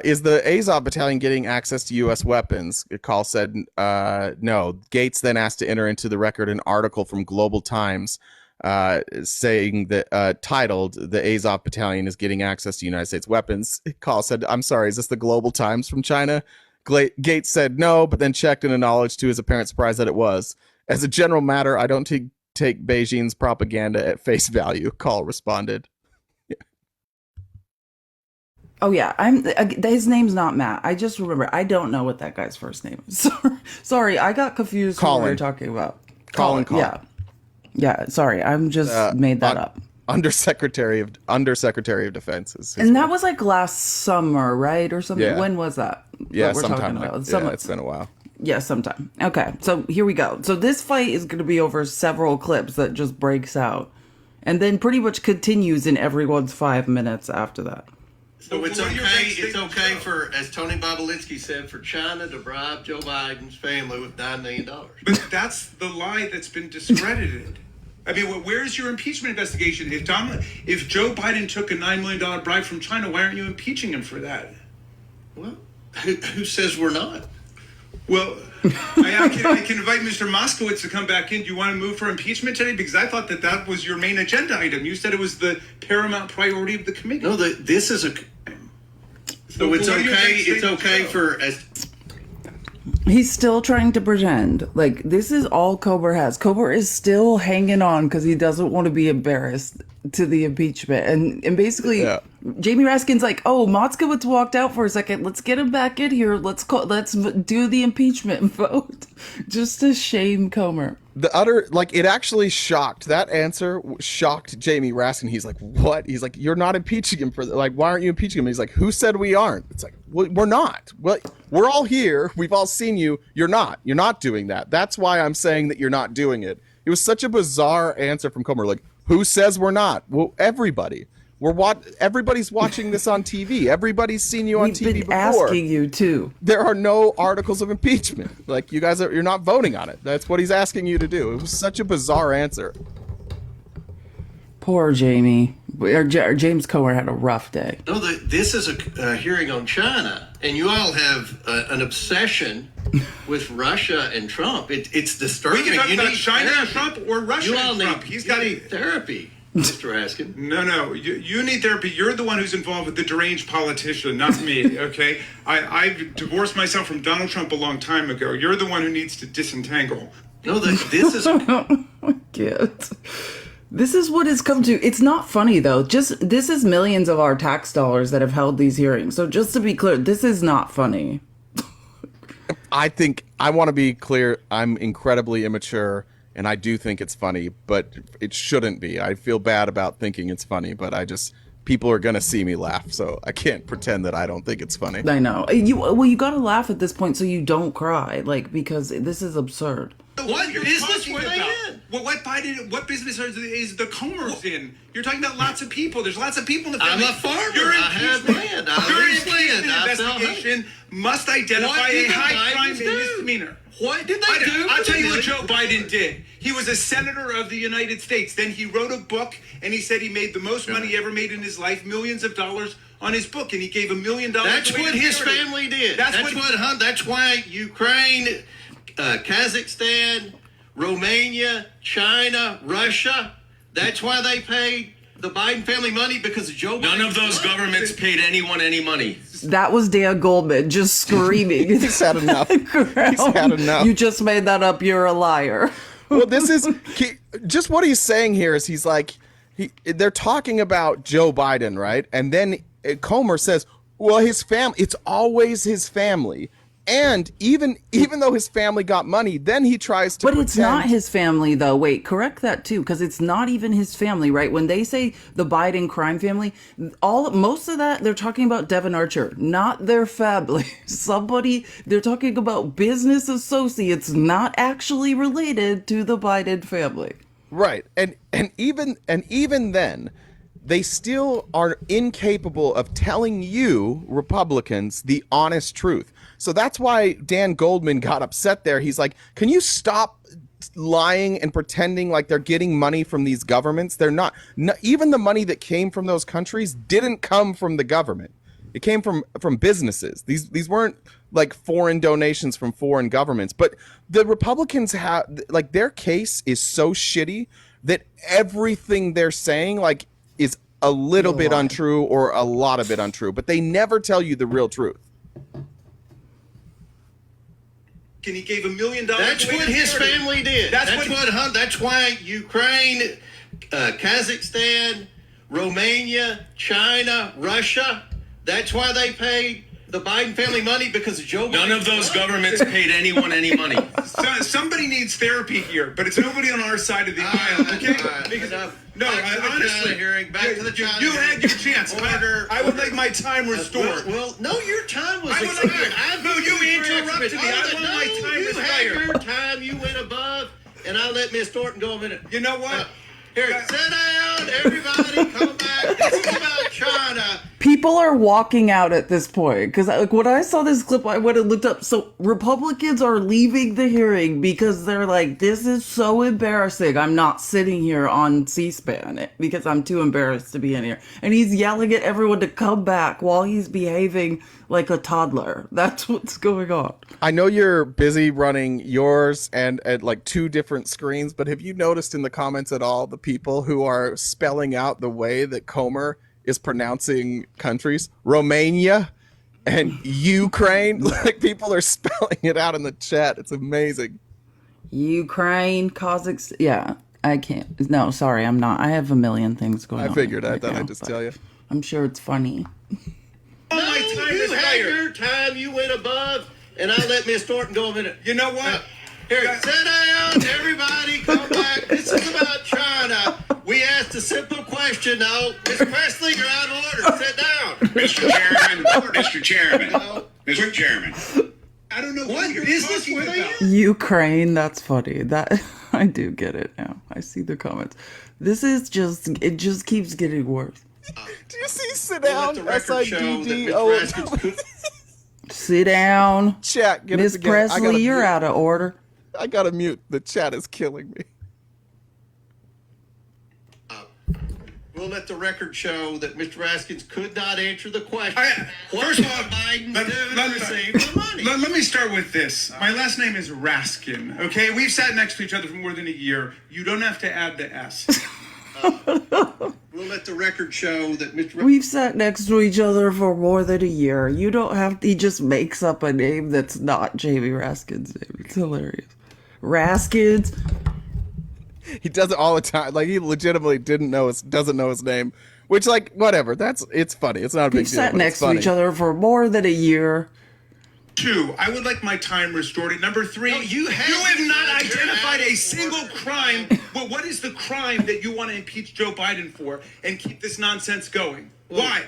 Speaker 1: Is the Azov battalion getting access to U.S. weapons? Call said no. Gaetz then asked to enter into the record an article from Global Times saying that titled "The Azov Battalion is getting access to United States weapons." Call said, "I'm sorry, is this the Global Times from China?" Gaetz said no, but then checked and acknowledged to his apparent surprise that it was. "As a general matter, I don't take Beijing's propaganda at face value," Call responded.
Speaker 2: Oh yeah, his name's not Matt. I just remember, I don't know what that guy's first name is. Sorry, I got confused
Speaker 1: Colin.
Speaker 2: what we were talking about.
Speaker 1: Colin.
Speaker 2: Yeah, sorry, I'm just made that up.
Speaker 1: Undersecretary of Defense.
Speaker 2: And that was last summer, right? Or something?
Speaker 1: Yeah.
Speaker 2: When was that?
Speaker 1: Yeah, sometime. It's been a while.
Speaker 2: Yeah, sometime. Okay, so here we go. So this fight is going to be over several clips that just breaks out. And then pretty much continues in everyone's 5 minutes after that.
Speaker 6: So it's okay for, as Tony Bobulinski said, for China to bribe Joe Biden's family with $9 million.
Speaker 7: But that's the lie that's been discredited. Where's your impeachment investigation? If Joe Biden took a $9 million bribe from China, why aren't you impeaching him for that?
Speaker 6: Well, who says we're not?
Speaker 7: Well, I can invite Mr. Moskowitz to come back in. Do you want to move for impeachment today? Because I thought that was your main agenda item. You said it was the paramount priority of the committee.
Speaker 6: No, this is a... So it's okay for...
Speaker 2: He's still trying to pretend. This is all Comer has. Comer is still hanging on because he doesn't want to be embarrassed to the impeachment. And basically, Jamie Raskin's like, "Oh, Moskowitz walked out for a second. Let's get him back in here. Let's do the impeachment vote." Just to shame Comer.
Speaker 1: It actually that answer shocked Jamie Raskin. He's like, "What?" He's like, "You're not impeaching him for why aren't you impeaching him?" He's like, "Who said we aren't?" It's like, we're not. Well, we're all here. We've all seen you. You're not doing that. That's why I'm saying that you're not doing it. It was such a bizarre answer from Comer. Who says we're not? Well, everybody. Everybody's watching this on TV. Everybody's seen you on TV before. We've been
Speaker 2: asking you too.
Speaker 1: There are no articles of impeachment. You're not voting on it. That's what he's asking you to do. It was such a bizarre answer.
Speaker 2: Poor Jamie. James Comer had a rough day.
Speaker 6: No, this is a hearing on China, and you all have an obsession with Russia and Trump. It's disturbing.
Speaker 7: We can talk about China and Trump or Russia and Trump.
Speaker 6: He's got therapy. Mr. Raskin.
Speaker 7: No, you need therapy. You're the one who's involved with the deranged politician, not me, okay? I've divorced myself from Donald Trump a long time ago. You're the one who needs to disentangle.
Speaker 6: No, this is...
Speaker 2: I can't. This is what it's come to. It's not funny, though. This is millions of our tax dollars that have held these hearings. So just to be clear, this is not funny.
Speaker 1: I want to be clear. I'm incredibly immature. And I do think it's funny, but it shouldn't be. I feel bad about thinking it's funny, but people are going to see me laugh, so I can't pretend that I don't think it's funny.
Speaker 2: I know. You got to laugh at this point so you don't cry, because this is absurd.
Speaker 6: What is this? What are they in?
Speaker 7: Well, what business is the Comers in? You're talking about lots of people. There's lots of people in the family.
Speaker 6: I'm a farmer.
Speaker 7: Your
Speaker 6: I have land.
Speaker 7: Your
Speaker 6: lease land.
Speaker 7: investigation must identify a high crime and misdemeanor.
Speaker 6: What did they do?
Speaker 7: I'll tell you what Joe Biden did. He was a senator of the United States. Then he wrote a book, and he said he made the most money he ever made in his life, millions of dollars on his book, and he gave $1 million.
Speaker 6: That's what his family did. That's why Ukraine, Kazakhstan, Romania, China, Russia. That's why they paid the Biden family money, because of Joe Biden.
Speaker 8: None of those governments paid anyone any money.
Speaker 2: That was Dan Goldman just screaming.
Speaker 1: He's had enough. He's had enough.
Speaker 2: You just made that up. You're a liar.
Speaker 1: Well, this is just what he's saying here is he's like, they're talking about Joe Biden, right? And then Comer says, well, his family, it's always his family. And even though his family got money, then he tries to.
Speaker 2: But it's not his family, though. Wait, correct that too, because it's not even his family, right? When they say the Biden crime family, most of that they're talking about Devin Archer, not their family. They're talking about business associates, not actually related to the Biden family.
Speaker 1: Right, and even then, they still are incapable of telling you Republicans the honest truth. So that's why Dan Goldman got upset there. He's like, can you stop lying and pretending like they're getting money from these governments? They're not. Even the money that came from those countries didn't come from the government. It came from businesses. These weren't like foreign donations from foreign governments. But the Republicans have, like, their case is so shitty that everything they're saying, like, is a little bit untrue or a lot of it untrue. But they never tell you the real truth.
Speaker 7: And he gave $1 million.
Speaker 6: That's what his family did. That's why Ukraine, Kazakhstan, Romania, China, Russia. That's why they paid the Biden family money, because of Joe Biden.
Speaker 8: None of those governments paid anyone any money.
Speaker 7: Somebody needs therapy here, but it's nobody on our side of the aisle, okay? Honestly,
Speaker 6: back to the China.
Speaker 7: You had your chance. I would like my time restored.
Speaker 6: Well, no, your time was
Speaker 7: expired. No, you interrupted me. I want my time restored.
Speaker 6: You had your time. You went above, and I let Miss Thornton go a minute.
Speaker 7: You know what?
Speaker 6: Here, sit down, everybody, come back. This is about China.
Speaker 2: People are walking out at this point because, like, when I saw this clip, I went and looked up. So Republicans are leaving the hearing because they're like, "This is so embarrassing. I'm not sitting here on C-SPAN because I'm too embarrassed to be in here." And he's yelling at everyone to come back while he's behaving like a toddler. That's what's going on.
Speaker 1: I know you're busy running yours and at like 2 different screens, but have you noticed in the comments at all the people who are spelling out the way that Comer is pronouncing countries? Romania and Ukraine. Like, people are spelling it out in the chat. It's amazing.
Speaker 2: Ukraine, Kazakhstan. Yeah, I can't. No, sorry, I'm not. I have a million things going on.
Speaker 1: I figured. I thought I'd just tell you.
Speaker 2: I'm sure it's funny.
Speaker 6: No, you had your time. You went above, and I let Miss Thornton go a minute.
Speaker 7: You know what?
Speaker 6: Here, sit down, everybody, come back. This is about China. We asked a simple question now. Miss Presley, you're out of order. Sit down.
Speaker 9: Mr. Chairman, Mr. Chairman, Mr. Chairman.
Speaker 7: I don't know
Speaker 6: what
Speaker 7: you're
Speaker 6: business
Speaker 7: talking
Speaker 6: were they
Speaker 7: about.
Speaker 6: in?
Speaker 2: Ukraine, that's funny. That I do get it now. I see the comments. This is it just keeps getting worse.
Speaker 1: Do you see sit down?
Speaker 6: S-I-D-D-O.
Speaker 2: Sit down.
Speaker 1: Chat, get
Speaker 2: Miss Presley, you're out of order.
Speaker 1: I gotta mute. The chat is killing me.
Speaker 6: We'll let the record show that Mr. Raskins could not answer the question.
Speaker 7: First of all,
Speaker 6: Biden receive the money?
Speaker 7: Let me start with this. My last name is Raskin, okay? We've sat next to each other for more than a year. You don't have to add the S.
Speaker 6: We'll let the record show that Mr.
Speaker 2: We've sat next to each other for more than a year. You don't have to. He just makes up a name that's not Jamie Raskin's name. It's hilarious. Raskins.
Speaker 1: He does it all the time. Like, he legitimately doesn't know his name. Which, like, whatever. It's funny. It's not a big deal.
Speaker 2: We've sat next to each other for more than a year.
Speaker 7: 2, I would like my time restored. And number 3, you have not identified a single crime. Well, what is the crime that you want to impeach Joe Biden for and keep this nonsense going? Why?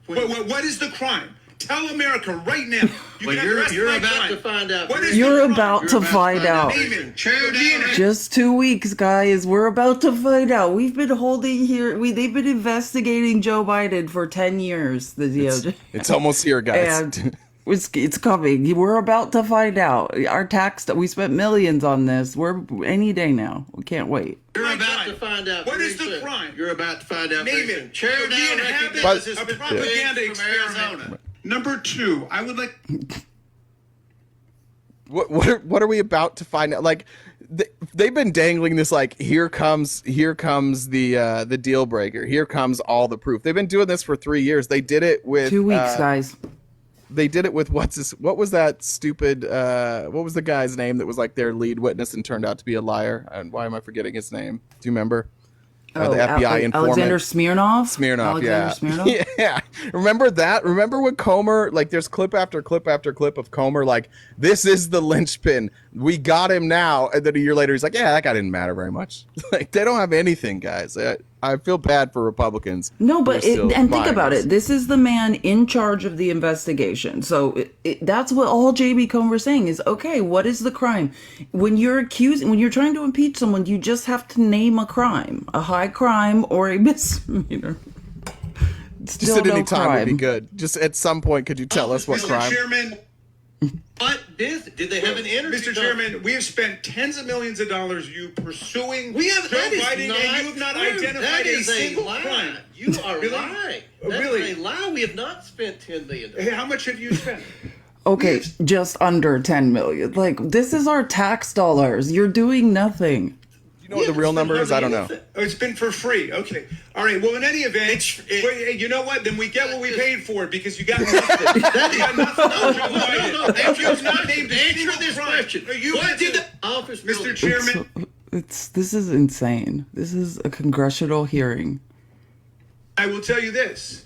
Speaker 7: What is the crime? Tell America right now.
Speaker 6: Well, you're about to find out.
Speaker 7: What is
Speaker 2: You're
Speaker 7: the crime?
Speaker 2: about to find out.
Speaker 6: Chair down.
Speaker 2: Just 2 weeks, guys. We're about to find out. We've been holding here. They've been investigating Joe Biden for 10 years. The DOJ.
Speaker 1: It's almost here, guys.
Speaker 2: And it's coming. We're about to find out. Our tax. We spent millions on this. We're any day now. We can't wait.
Speaker 6: You're about to find out.
Speaker 7: What is
Speaker 6: very
Speaker 7: the
Speaker 6: soon.
Speaker 7: crime?
Speaker 6: You're about to find out.
Speaker 7: Name
Speaker 6: very
Speaker 7: it.
Speaker 6: soon. Chair
Speaker 7: We
Speaker 6: down.
Speaker 7: inhabit
Speaker 6: recognizes
Speaker 7: a
Speaker 6: Mr.
Speaker 7: propaganda
Speaker 6: Biggs from
Speaker 7: experiment.
Speaker 6: Arizona.
Speaker 7: Number 2, I would like.
Speaker 1: What are we about to find out? Like, they've been dangling this, like, here comes the deal breaker. Here comes all the proof. They've been doing this for 3 years. They did it with
Speaker 2: 2 weeks, guys.
Speaker 1: They did it with what was that stupid? What was the guy's name that was like their lead witness and turned out to be a liar? And why am I forgetting his name? Do you remember? The FBI informant.
Speaker 2: Alexander Smirnov?
Speaker 1: Smirnov,
Speaker 2: Alexander
Speaker 1: yeah. Yeah. Remember that? Remember when Comer, like, there's clip after clip after clip of Comer, like, this is the linchpin. We got him now. And then a year later, he's like, yeah, that guy didn't matter very much. Like, they don't have anything, guys. I feel bad for Republicans.
Speaker 2: No, but and think about
Speaker 1: this.
Speaker 2: it. This is the man in charge of the investigation. So that's what all J.B. Comer's saying is, okay, what is the crime? When you're trying to impeach someone, you just have to name a crime, a high crime or a misdemeanor.
Speaker 1: Just at any time would be good. Just at some point, could you tell us what
Speaker 7: Mr.
Speaker 1: crime?
Speaker 7: Chairman,
Speaker 6: What business? Did they have an interview?
Speaker 7: Mr. Chairman, we have spent tens of millions of dollars pursuing
Speaker 6: We have
Speaker 7: Joe
Speaker 6: that is
Speaker 7: Biden,
Speaker 6: not
Speaker 7: and you have not
Speaker 6: true.
Speaker 7: identified
Speaker 6: That
Speaker 7: a
Speaker 6: is
Speaker 7: single
Speaker 6: lie.
Speaker 7: crime.
Speaker 6: You are
Speaker 7: Really?
Speaker 6: lying.
Speaker 7: Oh,
Speaker 6: That's
Speaker 7: really?
Speaker 6: a lie. We have not spent $10 million.
Speaker 7: Hey, how much have you spent?
Speaker 2: Okay, just under 10 million. Like, this is our tax dollars. You're doing nothing.
Speaker 1: You know what the real number is? I don't know.
Speaker 7: Oh, it's been for free. Okay. All right. Well, in any event, hey, you know what? Then we get what we paid for because you got nothing. You got nothing on Joe Biden.
Speaker 6: No. Answer this question. What did the office
Speaker 7: Mr. Chairman?
Speaker 2: This is insane. This is a congressional hearing.
Speaker 7: I will tell you this.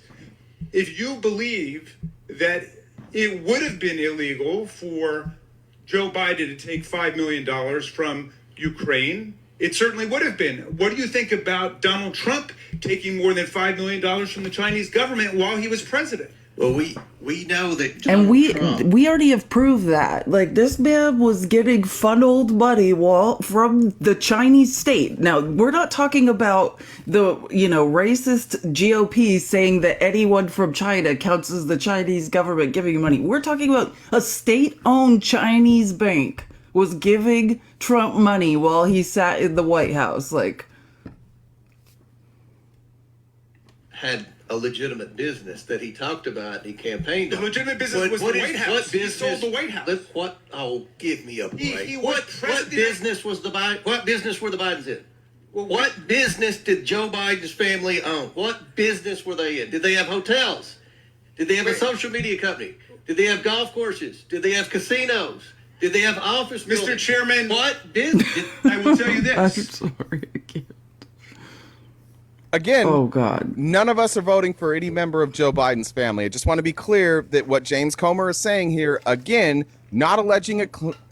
Speaker 7: If you believe that it would have been illegal for Joe Biden to take $5 million from Ukraine, it certainly would have been. What do you think about Donald Trump taking more than $5 million from the Chinese government while he was president?
Speaker 6: Well, we know that
Speaker 2: And
Speaker 6: Trump,
Speaker 2: we already have proved that. Like, this man was getting funneled money from the Chinese state. Now, we're not talking about the, racist GOP saying that anyone from China counts as the Chinese government giving money. We're talking about a state-owned Chinese bank was giving Trump money while he sat in the White House. Like,
Speaker 6: had a legitimate business that he talked about and he campaiged on.
Speaker 7: The legitimate business was the White House.
Speaker 6: What
Speaker 7: He
Speaker 6: business?
Speaker 7: sold the White House.
Speaker 6: Give me a break.
Speaker 7: He was
Speaker 6: What
Speaker 7: president.
Speaker 6: business was what business were the Bidens in? What business did Joe Biden's family own? What business were they in? Did they have hotels? Did they have a social media company? Did they have golf courses? Did they have casinos? Did they have office buildings?
Speaker 7: Mr. Chairman,
Speaker 6: What business?
Speaker 7: I will tell you
Speaker 2: I'm
Speaker 7: this.
Speaker 2: sorry. I can't.
Speaker 1: Again,
Speaker 2: Oh, God.
Speaker 1: none of us are voting for any member of Joe Biden's family. I just want to be clear that what James Comer is saying here, again, not alleging a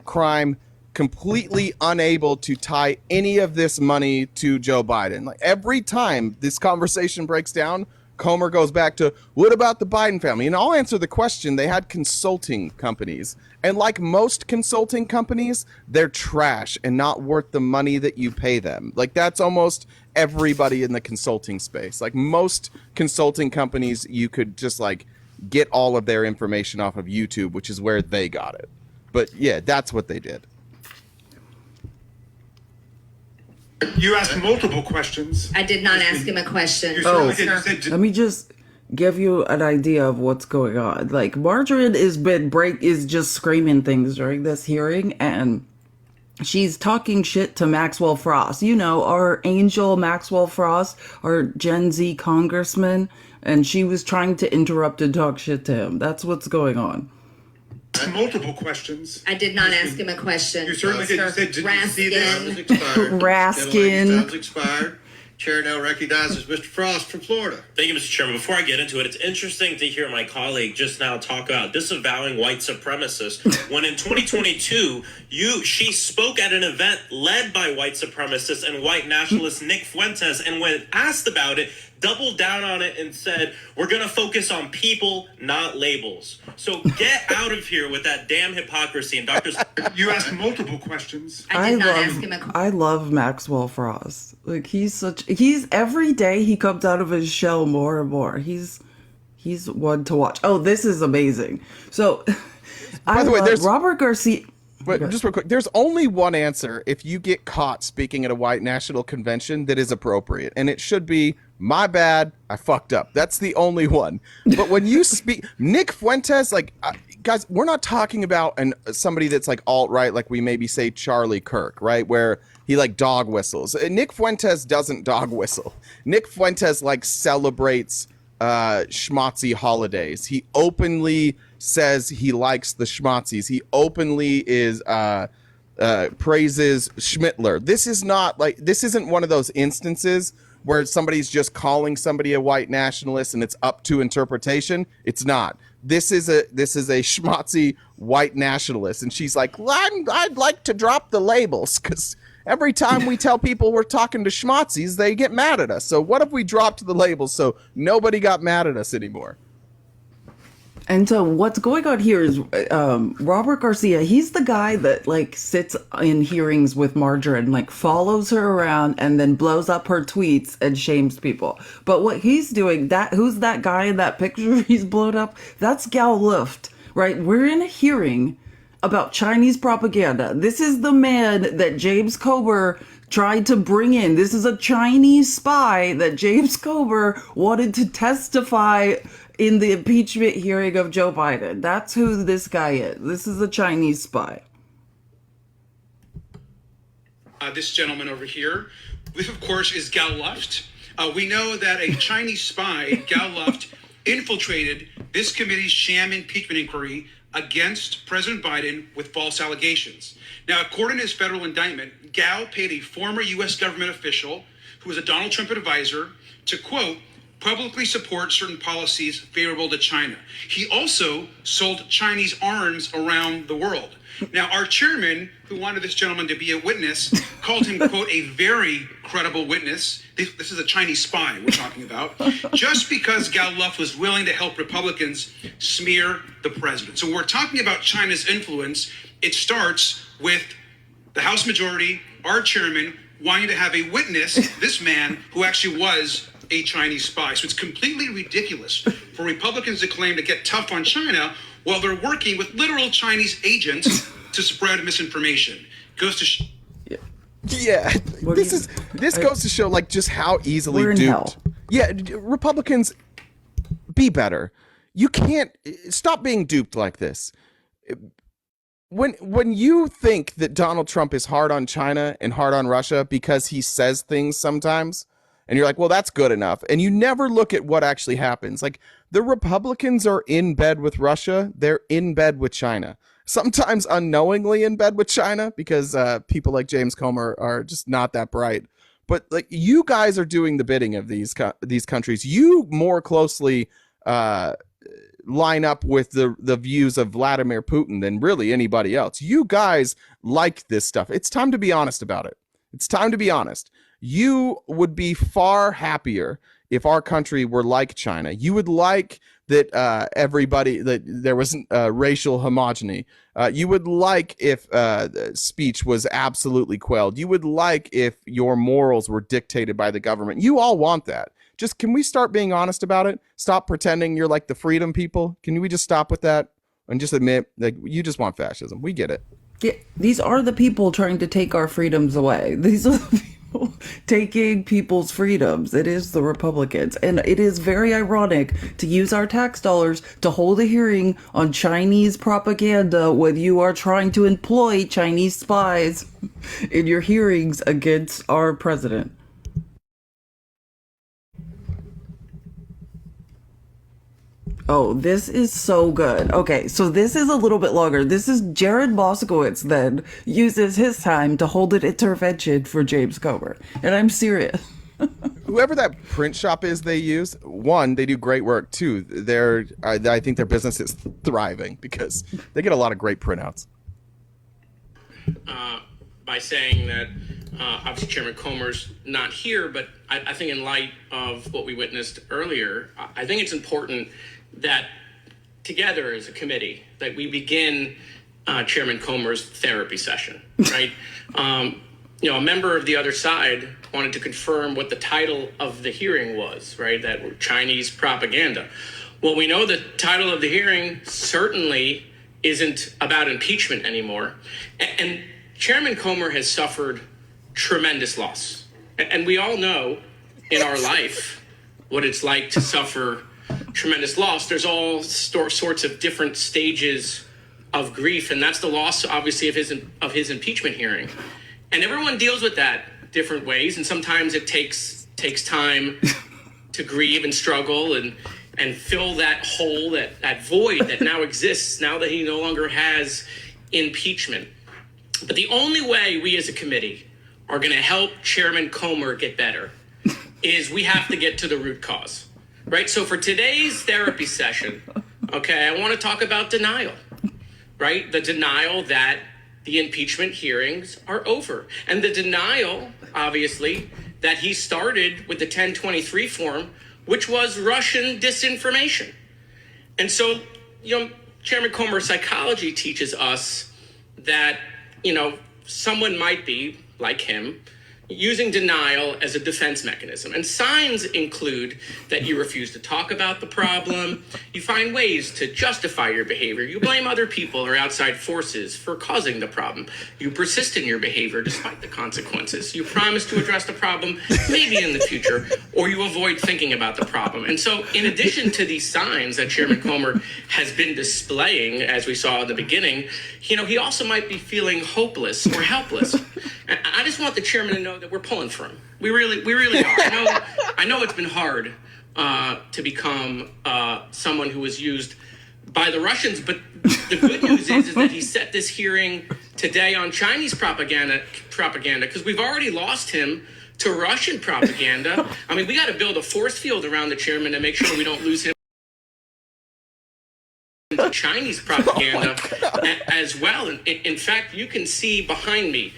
Speaker 1: crime, completely unable to tie any of this money to Joe Biden. Like, every time this conversation breaks down, Comer goes back to, what about the Biden family? And I'll answer the question. They had consulting companies. And like most consulting companies, they're trash and not worth the money that you pay them. Like, that's almost everybody in the consulting space. Like, most consulting companies, you could just, like, get all of their information off of YouTube, which is where they got it. But yeah, that's what they did.
Speaker 7: You asked multiple questions.
Speaker 10: I did not ask him a question.
Speaker 7: You
Speaker 2: Oh,
Speaker 7: certainly did. You said
Speaker 2: let me just give you an idea of what's going on. Like, Marjorie is just screaming things during this hearing, and she's talking shit to Maxwell Frost. Our angel Maxwell Frost, our Gen Z congressman, and she was trying to interrupt and talk shit to him. That's what's going on.
Speaker 7: multiple questions.
Speaker 10: I did not ask him a question.
Speaker 7: You certainly did. You said, did you see this?
Speaker 2: Raskin.
Speaker 6: Time's expired. Chair now recognizes Mr. Frost from Florida.
Speaker 11: Thank you, Mr. Chairman. Before I get into it, it's interesting to hear my colleague just now talk about disavowing white supremacists when in 2022, she spoke at an event led by white supremacist and white nationalist Nick Fuentes, and when asked about it, doubled down on it and said, we're going to focus on people, not labels. So get out of here with that damn hypocrisy. And Dr.
Speaker 7: You asked multiple questions.
Speaker 10: I did not ask him a question.
Speaker 2: I love Maxwell Frost. Like he's every day he comes out of his shell more and more. He's one to watch. Oh, this is amazing. So
Speaker 1: By the way, there's
Speaker 2: Robert Garcia.
Speaker 1: But just real quick, there's only one answer if you get caught speaking at a white national convention that is appropriate, and it should be, my bad, I fucked up. That's the only one. But when you speak, Nick Fuentes, like, guys, we're not talking about somebody that's like alt-right, like we maybe say Charlie Kirk, right, where he like dog whistles. Nick Fuentes doesn't dog whistle. Nick Fuentes like celebrates schmatzy holidays. He openly says he likes the schmatzies. He openly is praises Schmittler. This isn't one of those instances where somebody's just calling somebody a white nationalist and it's up to interpretation. It's not. This is a schmatzy white nationalist, and she's like, I'd like to drop the labels because every time we tell people we're talking to schmatzies, they get mad at us. So what if we dropped the labels so nobody got mad at us anymore?
Speaker 2: And so what's going on here is Robert Garcia, he's the guy that like sits in hearings with Margarine, like follows her around and then blows up her tweets and shames people. But what he's doing, who's that guy in that picture he's blown up? That's Gal Luft, right? We're in a hearing about Chinese propaganda. This is the man that James Comer tried to bring in. This is a Chinese spy that James Comer wanted to testify in the impeachment hearing of Joe Biden. That's who this guy is. This is a Chinese spy.
Speaker 7: This gentleman over here, this of course is Gal Luft. We know that a Chinese spy, Gal Luft, infiltrated this committee's sham impeachment inquiry against President Biden with false allegations. Now, according to his federal indictment, Gal paid a former U.S. government official who was a Donald Trump advisor to, quote, publicly support certain policies favorable to China. He also sold Chinese arms around the world. Now, our chairman, who wanted this gentleman to be a witness, called him, quote, a very credible witness. This is a Chinese spy we're talking about, just because Gal Luft was willing to help Republicans smear the president. So we're talking about China's influence. It starts with the House majority, our chairman, wanting to have a witness, this man who actually was a Chinese spy. So it's completely ridiculous for Republicans to claim to get tough on China while they're working with literal Chinese agents to spread misinformation. Goes to
Speaker 1: yeah, this goes to show like just how easily
Speaker 2: we're in
Speaker 1: duped.
Speaker 2: hell.
Speaker 1: Yeah, Republicans, be better. You can't stop being duped like this. When you think that Donald Trump is hard on China and hard on Russia because he says things sometimes, and you're like, well, that's good enough. And you never look at what actually happens. Like, the Republicans are in bed with Russia. They're in bed with China. Sometimes unknowingly in bed with China because people like James Comer are just not that bright. But like, you guys are doing the bidding of these countries. You more closely line up with the views of Vladimir Putin than really anybody else. You guys like this stuff. It's time to be honest about it. It's time to be honest. You would be far happier if our country were like China. You would like that that there was racial homogeny. You would like if speech was absolutely quelled. You would like if your morals were dictated by the government. You all want that. Just can we start being honest about it? Stop pretending you're like the freedom people. Can we just stop with that and just admit that you just want fascism? We get it.
Speaker 2: Yeah, these are the people trying to take our freedoms away. These are the people taking people's freedoms. It is the Republicans. And it is very ironic to use our tax dollars to hold a hearing on Chinese propaganda when you are trying to employ Chinese spies in your hearings against our president. Oh, this is so good. Okay, so this is a little bit longer. This is Jared Moskowitz then uses his time to hold an intervention for James Comer. And I'm serious.
Speaker 1: Whoever that print shop is they use, one, they do great work. Two, I think their business is thriving because they get a lot of great printouts.
Speaker 12: by saying that obviously Chairman Comer's not here, but I think in light of what we witnessed earlier, I think it's important that together as a committee that we begin Chairman Comer's therapy session, right? A member of the other side wanted to confirm what the title of the hearing was, right? That were Chinese propaganda. Well, we know the title of the hearing certainly isn't about impeachment anymore. And Chairman Comer has suffered tremendous loss. And we all know in our life what it's like to suffer tremendous loss. There's all sorts of different stages of grief, and that's the loss, obviously, of his impeachment hearing. And everyone deals with that different ways, and sometimes it takes time to grieve and struggle and fill that hole, that void that now exists now that he no longer has impeachment. But the only way we as a committee are going to help Chairman Comer get better is we have to get to the root cause, right? So for today's therapy session, okay, I want to talk about denial, right? The denial that the impeachment hearings are over. And the denial, obviously, that he started with the 1023 form, which was Russian disinformation. And so, Chairman Comer's psychology teaches us that, someone might be, like him, using denial as a defense mechanism. And signs include that you refuse to talk about the problem, you find ways to justify your behavior, you blame other people or outside forces for causing the problem, you persist in your behavior despite the consequences, you promise to address the problem maybe in the future, or you avoid thinking about the problem. And so in addition to these signs that Chairman Comer has been displaying, as we saw in the beginning, he also might be feeling hopeless or helpless. And I just want the chairman to know that we're pulling for him. We really are. I know it's been hard to become someone who was used by the Russians, but the good news is that he set this hearing today on Chinese propaganda because we've already lost him to Russian propaganda. I mean, we got to build a force field around the chairman to make sure we don't lose him to Chinese propaganda as well. In fact, you can see behind me,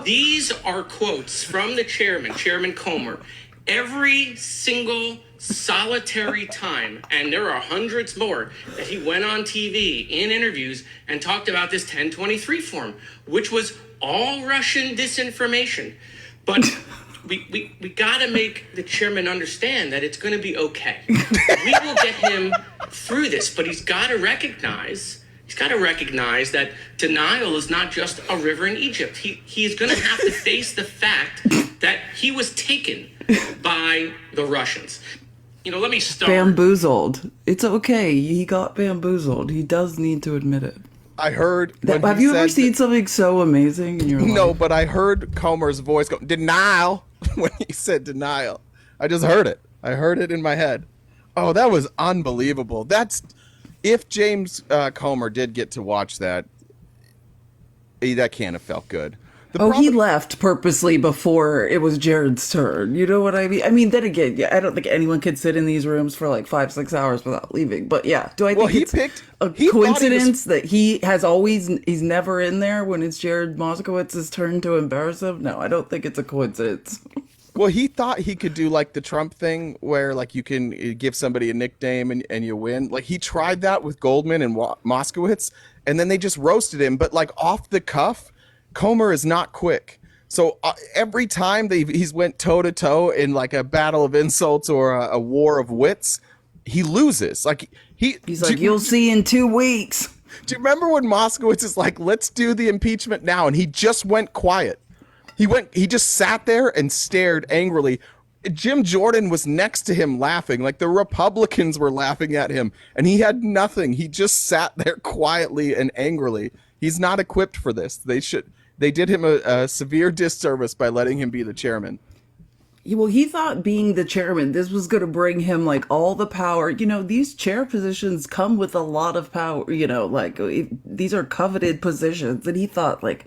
Speaker 12: these are quotes from the Chairman Comer, every single solitary time, and there are hundreds more, that he went on TV in interviews and talked about this 1023 form, which was all Russian disinformation. But we got to make the chairman understand that it's going to be okay. We will get him through this, but he's got to recognize that denial is not just a river in Egypt. He is going to have to face the fact that he was taken by the Russians. Let me start.
Speaker 2: Bamboozled. It's okay. He got bamboozled. He does need to admit it.
Speaker 1: I heard.
Speaker 2: Have you ever seen something so amazing in your life?
Speaker 1: No, but I heard Comer's voice go, denial, when he said denial. I just heard it. I heard it in my head. Oh, that was unbelievable. If James Comer did get to watch that, that can't have felt good.
Speaker 2: He left purposely before it was Jared's turn. You know what I mean? I mean, then again, yeah, I don't think anyone could sit in these rooms for like 5-6 hours without leaving. But yeah, do I think it's a coincidence that he's never in there when it's Jared Moskowitz's turn to embarrass him? No, I don't think it's a coincidence.
Speaker 1: Well, he thought he could do like the Trump thing where like you can give somebody a nickname and you win. Like he tried that with Goldman and Moskowitz, and then they just roasted him. But like off the cuff, Comer is not quick. So every time he's went toe to toe in like a battle of insults or a war of wits, he loses. Like he's like,
Speaker 2: you'll see in 2 weeks.
Speaker 1: Do you remember when Moskowitz is like, let's do the impeachment now? And he just went quiet. He just sat there and stared angrily. Jim Jordan was next to him laughing, like the Republicans were laughing at him, and he had nothing. He just sat there quietly and angrily. He's not equipped for this. They did him a severe disservice by letting him be the chairman.
Speaker 2: Well, he thought being the chairman, this was going to bring him like all the power. These chair positions come with a lot of power, like these are coveted positions. And he thought like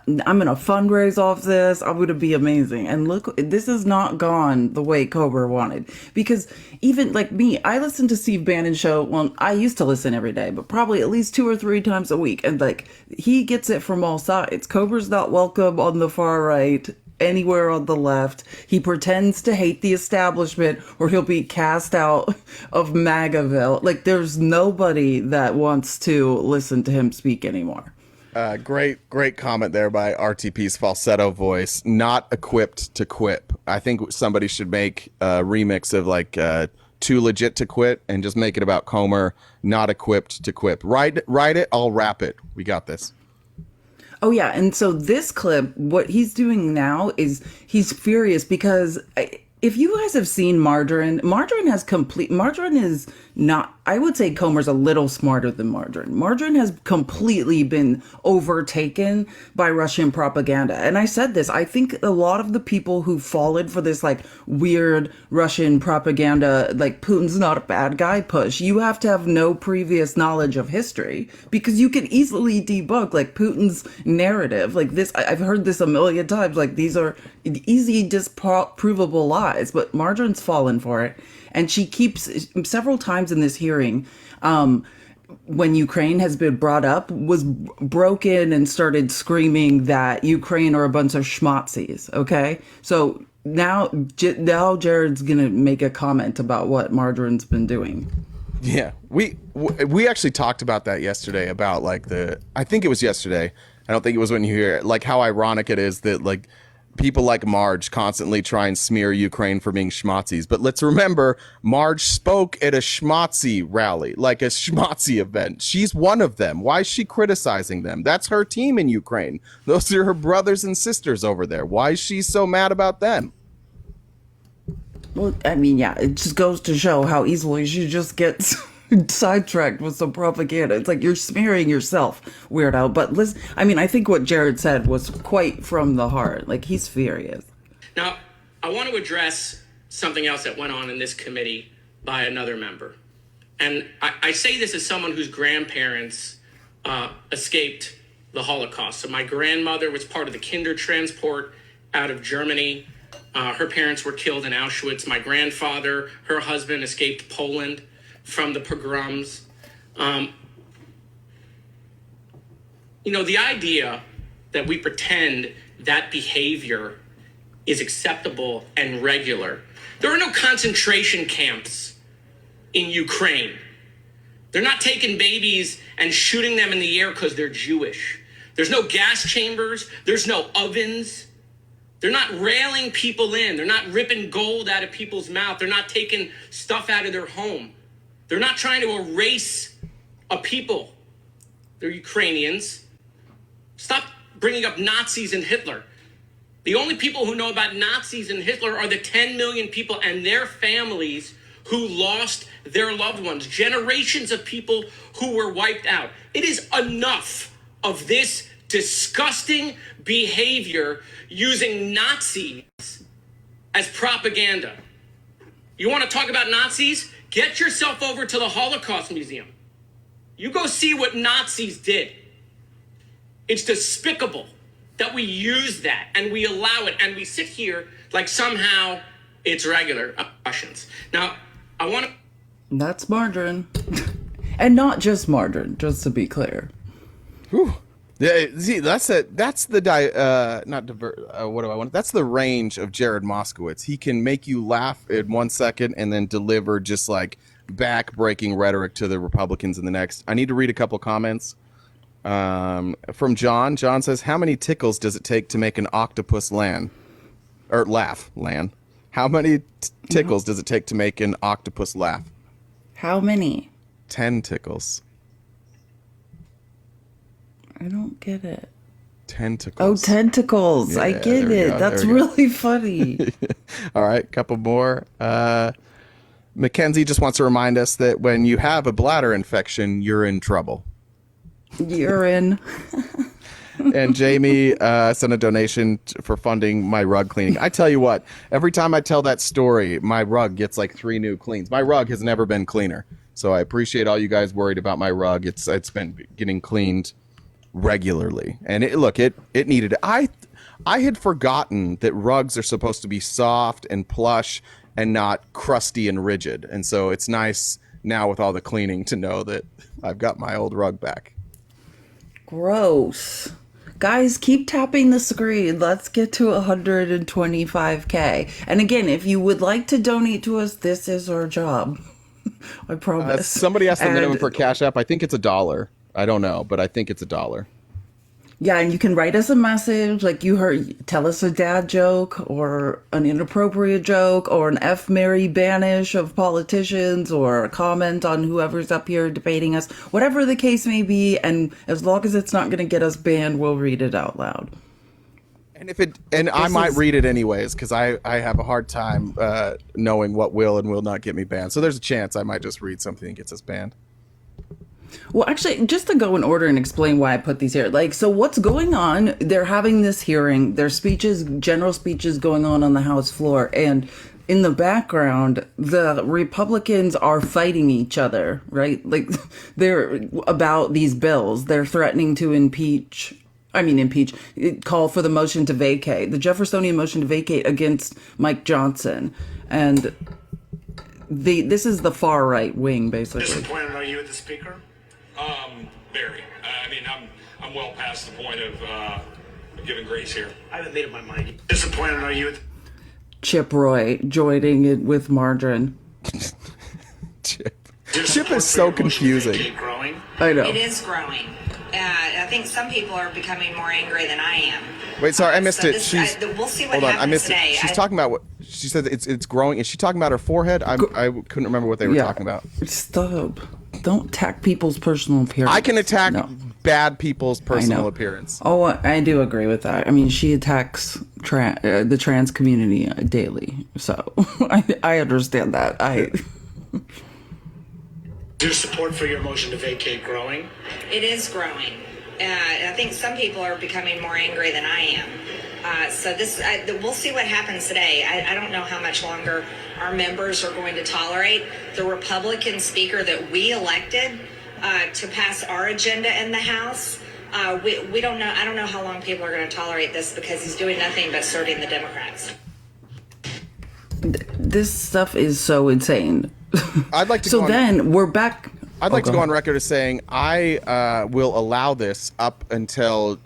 Speaker 2: I'm gonna fundraise off this. I'm gonna be amazing. And look, this has not gone the way Cobra wanted. Because even like me, I listen to Steve Bannon's show. Well, I used to listen every day, but probably at least 2 or 3 times a week. And like he gets it from all sides. Cobra's not welcome on the far right, anywhere on the left. He pretends to hate the establishment or he'll be cast out of MAGAville. Like there's nobody that wants to listen to him speak anymore.
Speaker 1: Great comment there by RTP's falsetto voice. Not equipped to quip. I think somebody should make a remix of like Too Legit to Quit and just make it about Comer. Not equipped to quip. Write it. I'll rap it. We got this.
Speaker 2: Oh yeah, and so this clip, what he's doing now is he's furious because if you guys have seen Margarine is not, I would say Comer's a little smarter than Margarine. Margarine has completely been overtaken by Russian propaganda. And I said this, I think a lot of the people who fallen for this like weird Russian propaganda, like Putin's not a bad guy push, you have to have no previous knowledge of history because you can easily debunk like Putin's narrative. Like this, I've heard this a million times, like these are easy disprovable lies, but Margarine's fallen for it. And she keeps several times in this hearing, when Ukraine has been brought up, was broken and started screaming that Ukraine are a bunch of schmozzies. Okay, so now Jared's gonna make a comment about what Margarine's been doing.
Speaker 1: Yeah, we actually talked about that yesterday. About like I think it was yesterday. I don't think it was when you hear it. Like how ironic it is that like people like Marge constantly try and smear Ukraine for being schmozzies. But let's remember, Marge spoke at a schmozzi rally, like a schmozzi event. She's one of them. Why is she criticizing them? That's her team in Ukraine. Those are her brothers and sisters over there. Why is she so mad about them?
Speaker 2: Well, I mean, yeah, it just goes to show how easily she just gets sidetracked with some propaganda. It's like you're smearing yourself, weirdo. But listen, I mean, I think what Jared said was quite from the heart. Like he's furious.
Speaker 12: Now, I want to address something else that went on in this committee by another member. And I say this as someone whose grandparents escaped the Holocaust. So my grandmother was part of the Kindertransport out of Germany. Her parents were killed in Auschwitz. My grandfather, her husband, escaped Poland from the pogroms. The idea that we pretend that behavior is acceptable and regular. There are no concentration camps in Ukraine. They're not taking babies and shooting them in the air because they're Jewish. There's no gas chambers. There's no ovens. They're not railing people in. They're not ripping gold out of people's mouth. They're not taking stuff out of their home. They're not trying to erase a people. They're Ukrainians. Stop bringing up Nazis and Hitler. The only people who know about Nazis and Hitler are the 10 million people and their families who lost their loved ones. Generations of people who were wiped out. It is enough of this disgusting behavior using Nazis as propaganda. You want to talk about Nazis? Get yourself over to the Holocaust Museum. You go see what Nazis did. It's despicable that we use that and we allow it and we sit here like somehow it's regular Russians. Now, I want to...
Speaker 2: That's Margarine. And not just Margarine, just to be clear.
Speaker 1: Whew. Yeah, see, that's the That's the range of Jared Moskowitz. He can make you laugh in 1 second and then deliver just like back-breaking rhetoric to the Republicans in the next. I need to read a couple comments from John. John says, "How many tickles does it take to make an octopus laugh? How many tickles does it take to make an octopus laugh?
Speaker 2: How many?
Speaker 1: 10 tickles."
Speaker 2: I don't get it.
Speaker 1: Tentacles.
Speaker 2: Oh, tentacles.
Speaker 1: Yeah,
Speaker 2: I get it. That's really funny.
Speaker 1: All right, couple more. Mackenzie just wants to remind us that when you have a bladder infection, you're in trouble.
Speaker 2: Urine.
Speaker 1: And Jamie sent a donation for funding my rug cleaning. I tell you what, every time I tell that story, my rug gets like 3 new cleans. My rug has never been cleaner. So I appreciate all you guys worried about my rug. It's been getting cleaned regularly. And it needed it. I had forgotten that rugs are supposed to be soft and plush and not crusty and rigid. And so it's nice now with all the cleaning to know that I've got my old rug back.
Speaker 2: Gross. Guys, keep tapping the screen. Let's get to 125K. And again, if you would like to donate to us, this is our job. I promise.
Speaker 1: Somebody asked the minimum for Cash App. I think it's $1. I don't know, but I think it's $1.
Speaker 2: Yeah, and you can write us a message like you heard. Tell us a dad joke or an inappropriate joke or an F. Mary banish of politicians or a comment on whoever's up here debating us. Whatever the case may be, and as long as it's not going to get us banned, we'll read it out loud.
Speaker 1: And I might read it anyways because I have a hard time knowing what will and will not get me banned. So there's a chance I might just read something that gets us banned.
Speaker 2: Well, actually, just to go in order and explain why I put these here. Like, so what's going on? They're having this hearing. There's speeches, general speeches going on the House floor. And in the background, the Republicans are fighting each other, right? Like, they're about these bills. They're threatening to call for the motion to vacate, the Jeffersonian motion to vacate against Mike Johnson. And this is the far right wing, basically.
Speaker 13: Disappointed are you with the speaker?
Speaker 14: Very. I mean, I'm well past the point of giving grace here.
Speaker 13: I haven't made up my mind. Disappointed are you with...
Speaker 2: Chip Roy joining it with margarine.
Speaker 1: Chip is so confusing.
Speaker 2: I know.
Speaker 10: It is growing. I think some people are becoming more angry than I am.
Speaker 1: Wait, sorry, I missed it.
Speaker 10: We'll see what
Speaker 1: hold on,
Speaker 10: happens
Speaker 1: I missed
Speaker 10: today.
Speaker 1: it. She's talking about what she said. It's growing. Is she talking about her forehead? I couldn't remember what they were talking about.
Speaker 2: Stop! Don't attack people's personal appearance.
Speaker 1: I can attack bad people's personal appearance.
Speaker 2: Oh, I do agree with that. I mean, she attacks the trans community daily, so I understand that.
Speaker 13: Your support for your motion to vacate growing?
Speaker 10: It is growing. I think some people are becoming more angry than I am. We'll see what happens today. I don't know how much longer our members are going to tolerate the Republican speaker that we elected to pass our agenda in the House. We don't know. I don't know how long people are going to tolerate this because he's doing nothing but serving the Democrats.
Speaker 2: This stuff is so insane.
Speaker 1: I'd like to.
Speaker 2: So then we're back.
Speaker 1: I'd like to go on record as saying I will allow this up until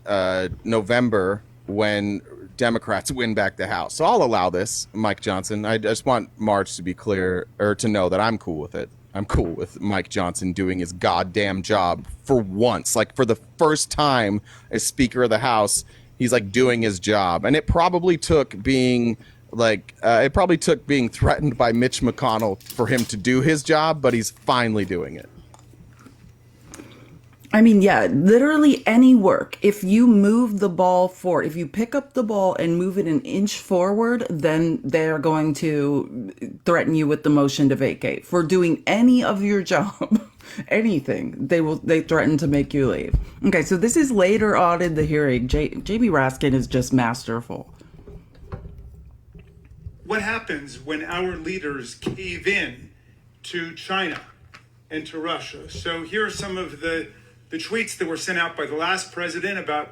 Speaker 1: November when Democrats win back the House. So I'll allow this, Mike Johnson. I just want Marge to be clear or to know that I'm cool with it. I'm cool with Mike Johnson doing his goddamn job for once. Like for the first time as Speaker of the House, he's like doing his job. And it probably took being threatened by Mitch McConnell for him to do his job, but he's finally doing it.
Speaker 2: I mean, yeah, literally any work. If you move the ball forward, if you pick up the ball and move it an inch forward, then they're going to threaten you with the motion to vacate. For doing any of your job, anything, they threaten to make you leave. Okay, so this is later on in the hearing. J.B. Raskin is just masterful.
Speaker 7: What happens when our leaders cave in to China and to Russia? So here are some of the tweets that were sent out by the last president about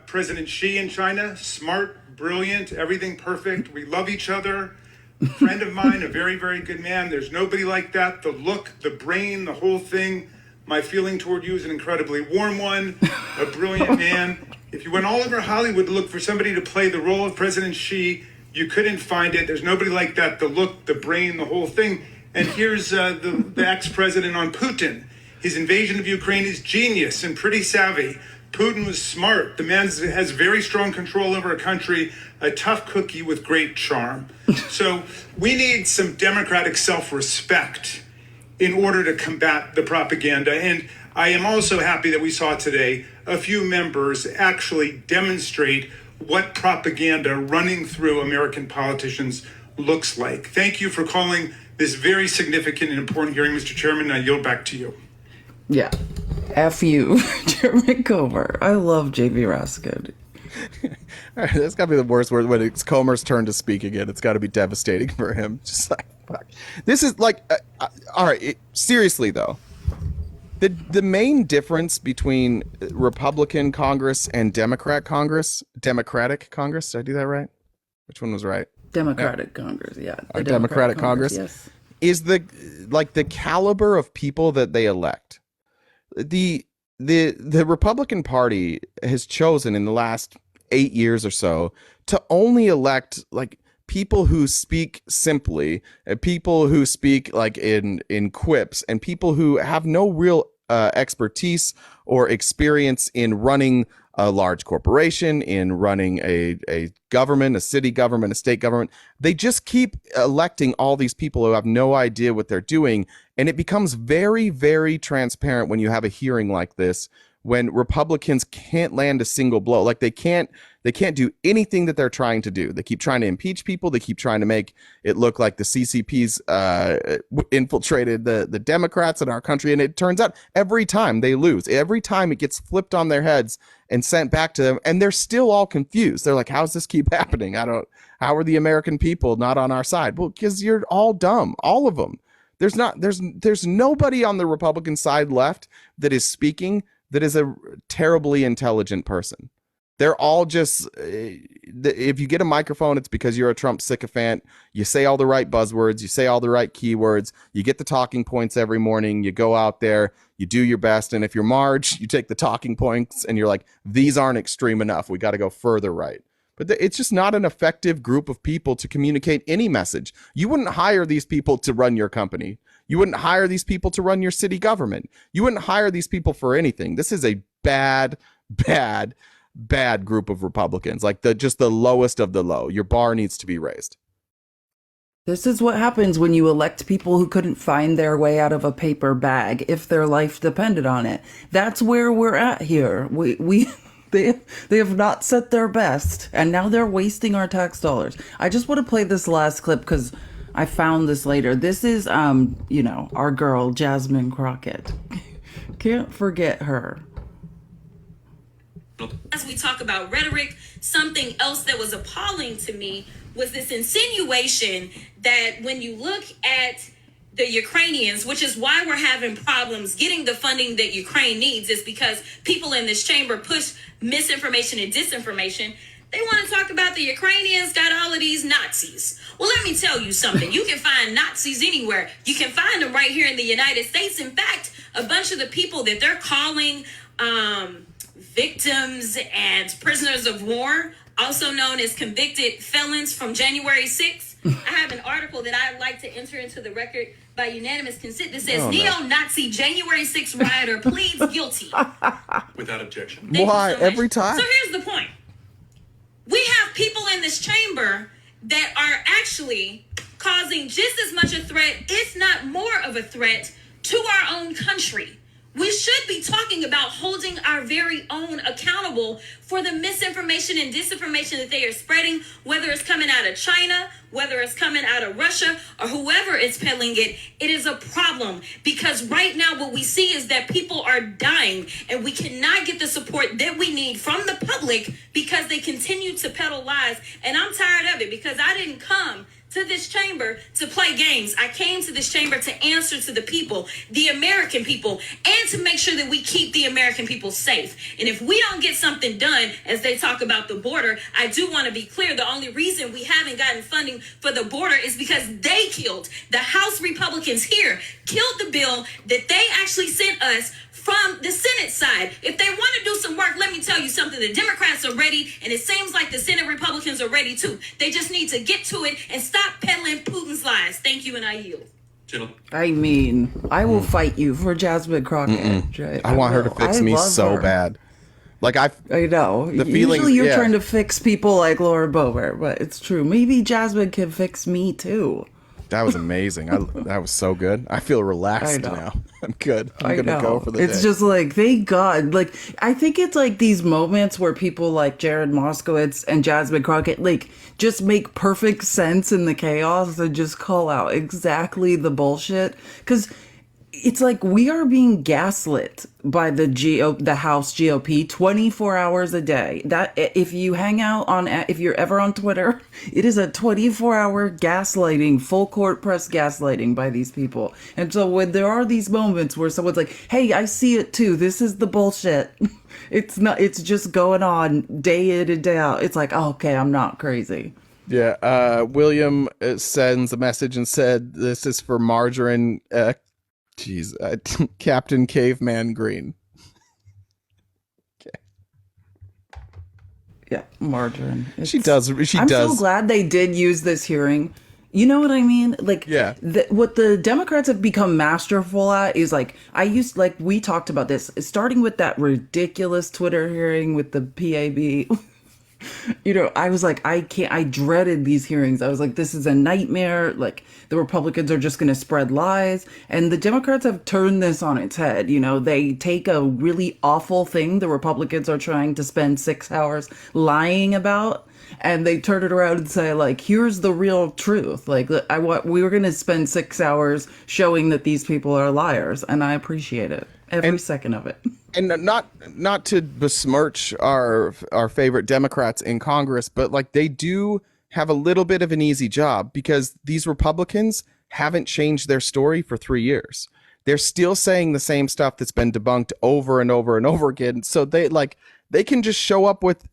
Speaker 7: President Xi in China. Smart, brilliant, everything perfect. We love each other. A friend of mine, a very, very good man. There's nobody like that. The look, the brain, the whole thing. My feeling toward you is an incredibly warm one. A brilliant man. If you went all over Hollywood to look for somebody to play the role of President Xi, you couldn't find it. There's nobody like that. The look, the brain, the whole thing. And here's the ex-president on Putin. His invasion of Ukraine is genius and pretty savvy. Putin was smart. The man has very strong control over a country, a tough cookie with great charm. So we need some democratic self-respect in order to combat the propaganda. And I am also happy that we saw today a few members actually demonstrate what propaganda running through American politicians looks like. Thank you for calling this very significant and important hearing, Mr. Chairman. I yield back to you.
Speaker 2: Yeah. F you, Chairman Comer. I love J.B. Raskin.
Speaker 1: All right, that's got to be the worst word when it's Comer's turn to speak again. It's got to be devastating for him. Just like, fuck. This is like, all right, seriously though. The main difference between Republican Congress and Democratic Congress, did I do that right? Which one was right?
Speaker 2: Democratic Congress, yeah.
Speaker 1: Our Democratic Congress,
Speaker 2: yes.
Speaker 1: is the caliber of people that they elect. The Republican Party has chosen in the last 8 years or so to only elect like people who speak simply, people who speak like in quips, and people who have no real expertise or experience in running a large corporation, in running a government, a city government, a state government. They just keep electing all these people who have no idea what they're doing. And it becomes very, very transparent when you have a hearing like this, when Republicans can't land a single blow. Like they can't do anything that they're trying to do. They keep trying to impeach people. They keep trying to make it look like the CCP's infiltrated the Democrats in our country. And it turns out every time they lose, every time it gets flipped on their heads and sent back to them. And they're still all confused. They're like, how's this keep happening? How are the American people not on our side? Well, because you're all dumb, all of them. There's nobody on the Republican side left that is speaking that is a terribly intelligent person. They're all just, if you get a microphone, it's because you're a Trump sycophant. You say all the right buzzwords, you say all the right keywords, you get the talking points every morning, you go out there, you do your best. And if you're Marge, you take the talking points and you're like, these aren't extreme enough. We got to go further right. But it's just not an effective group of people to communicate any message. You wouldn't hire these people to run your company. You wouldn't hire these people to run your city government. You wouldn't hire these people for anything. This is a bad group of Republicans, like just the lowest of the low. Your bar needs to be raised.
Speaker 2: This is what happens when you elect people who couldn't find their way out of a paper bag if their life depended on it. That's where we're at here. They have not set their best, and now they're wasting our tax dollars. I just want to play this last clip because I found this later. This is, our girl, Jasmine Crockett. Can't forget her.
Speaker 15: As we talk about rhetoric, something else that was appalling to me was this insinuation that when you look at the Ukrainians, which is why we're having problems getting the funding that Ukraine needs, is because people in this chamber push misinformation and disinformation. They want to talk about the Ukrainians got all of these Nazis. Well, let me tell you something. You can find Nazis anywhere. You can find them right here in the United States. In fact, a bunch of the people that they're calling victims and prisoners of war, also known as convicted felons from January 6th. I have an article that I'd like to enter into the record by unanimous consent that says neo-Nazi January 6th rioter pleads guilty.
Speaker 14: Without objection.
Speaker 1: Why? Every time?
Speaker 15: So here's the point. We have people in this chamber that are actually causing just as much a threat, if not more of a threat, to our own country. We should be talking about holding our very own accountable for the misinformation and disinformation that they are spreading, whether it's coming out of China, whether it's coming out of Russia, or whoever is peddling it. It is a problem because right now what we see is that people are dying and we cannot get the support that we need from the public because they continue to peddle lies. And I'm tired of it because I didn't come to this chamber to play games. I came to this chamber to answer to the people, the American people, and to make sure that we keep the American people safe. And if we don't get something done, as they talk about the border, I do want to be clear. The only reason we haven't gotten funding for the border is because they killed, the House Republicans here, killed the bill that they actually sent us from the Senate side. If they want to do some work, let me tell you something. The Democrats are ready, and it seems like the Senate Republicans are ready too. They just need to get to it and stop peddling Putin's lies. Thank you, and I yield.
Speaker 2: I mean, I will fight you for Jasmine Crockett.
Speaker 1: I want her to fix me so bad. Like I
Speaker 2: know.
Speaker 1: The feeling.
Speaker 2: Usually you're trying to fix people like Laura Boebert, but it's true. Maybe Jasmine can fix me too.
Speaker 1: That was amazing. That was so good. I feel relaxed now. I'm good. I'm gonna go for the day.
Speaker 2: It's just like, thank God. Like, I think it's like these moments where people like Jared Moskowitz and Jasmine Crockett like just make perfect sense in the chaos and just call out exactly the bullshit. Because it's like we are being gaslit by the House GOP 24 hours a day. That if you hang out on, if you're ever on Twitter, it is a 24-hour gaslighting, full court press gaslighting by these people. And so when there are these moments where someone's like, "Hey, I see it too. This is the bullshit." It's not. It's just going on day in and day out. It's like, oh, okay, I'm not crazy.
Speaker 1: Yeah. William sends a message and said, "This is for Margarine." Captain Caveman Green.
Speaker 2: Yeah, margarine.
Speaker 1: She does.
Speaker 2: I'm so glad they did use this hearing. You know what I mean? Like,
Speaker 1: yeah.
Speaker 2: What the Democrats have become masterful at is like, we talked about this, starting with that ridiculous Twitter hearing with the PAB. You know, I was like, I dreaded these hearings. I was like, this is a nightmare. Like, the Republicans are just going to spread lies. And the Democrats have turned this on its head. You know, they take a really awful thing the Republicans are trying to spend 6 hours lying about, and they turn it around and say, like, here's the real truth. Like, we were going to spend 6 hours showing that these people are liars. And I appreciate it. Every second of it.
Speaker 1: And not to besmirch our favorite Democrats in Congress, but like they do have a little bit of an easy job because these Republicans haven't changed their story for 3 years. They're still saying the same stuff that's been debunked over and over and over again. So they can just show up with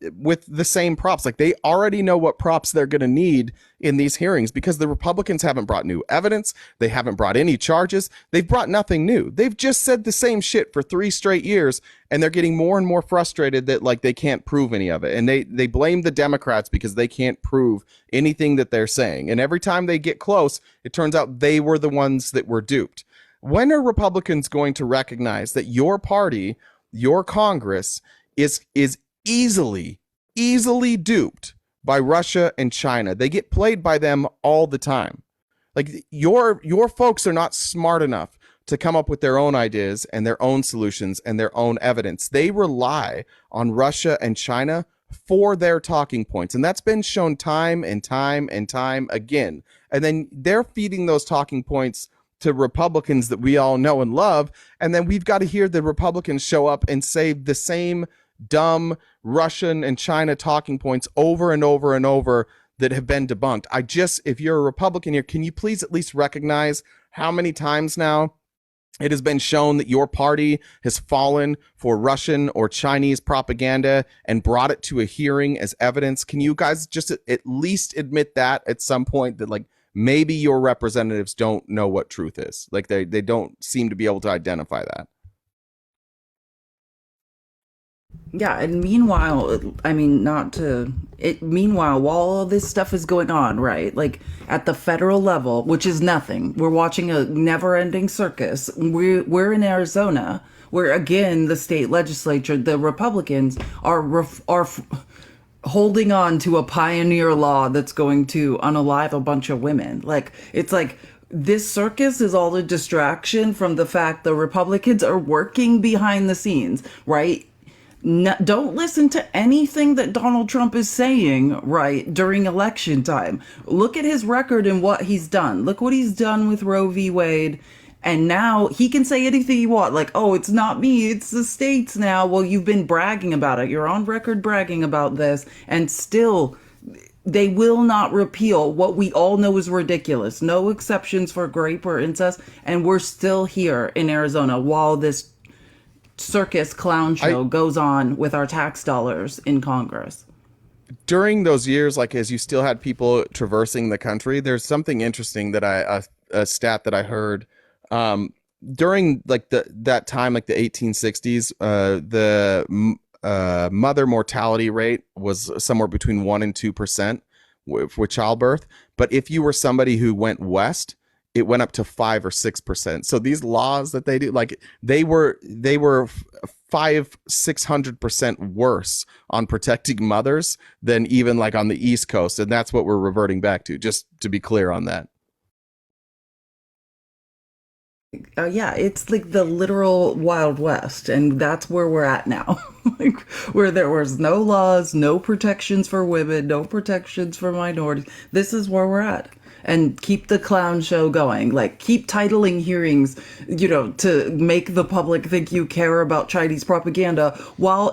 Speaker 1: the same props. Like they already know what props they're going to need in these hearings because the Republicans haven't brought new evidence. They haven't brought any charges. They've brought nothing new. They've just said the same shit for 3 straight years, and they're getting more and more frustrated that like they can't prove any of it. And they blame the Democrats because they can't prove anything that they're saying. And every time they get close, it turns out they were the ones that were duped. When are Republicans going to recognize that your party, your Congress, is easily duped by Russia and China? They get played by them all the time. Like your folks are not smart enough to come up with their own ideas and their own solutions and their own evidence. They rely on Russia and China for their talking points. And that's been shown time and time and time again. And then they're feeding those talking points to Republicans that we all know and love. And then we've got to hear the Republicans show up and say the same dumb Russian and China talking points over and over and over that have been debunked. If you're a Republican here, can you please at least recognize how many times now it has been shown that your party has fallen for Russian or Chinese propaganda and brought it to a hearing as evidence? Can you guys just at least admit that at some point, that like maybe your representatives don't know what truth is? Like they don't seem to be able to identify that.
Speaker 2: Yeah, and meanwhile, meanwhile, while all this stuff is going on, right? Like at the federal level, which is nothing, we're watching a never-ending circus. We're in Arizona, where again, the state legislature, the Republicans are holding on to a pioneer law that's going to unalive a bunch of women. Like it's like this circus is all a distraction from the fact the Republicans are working behind the scenes, right? No, don't listen to anything that Donald Trump is saying, right, during election time. Look at his record and what he's done. Look what he's done with Roe v. Wade. And now he can say anything he wants. Like, oh, it's not me, it's the states now. Well, you've been bragging about it. You're on record bragging about this. And still, they will not repeal what we all know is ridiculous. No exceptions for rape or incest. And we're still here in Arizona while this circus clown show goes on with our tax dollars in Congress.
Speaker 1: During those years, like as you still had people traversing the country, there's something interesting that a stat that I heard during like that time, like the 1860s, the mother mortality rate was somewhere between 1% and 2% with childbirth. But if you were somebody who went west, it went up to 5 or 6%. So these laws that they do, like they were 500-600% worse on protecting mothers than even like on the East Coast. And that's what we're reverting back to, just to be clear on that.
Speaker 2: Yeah, it's like the literal Wild West, and that's where we're at now. Like, where there was no laws, no protections for women, no protections for minorities. This is where we're at. and keep the clown show going. Like, keep titling hearings, to make the public think you care about Chinese propaganda while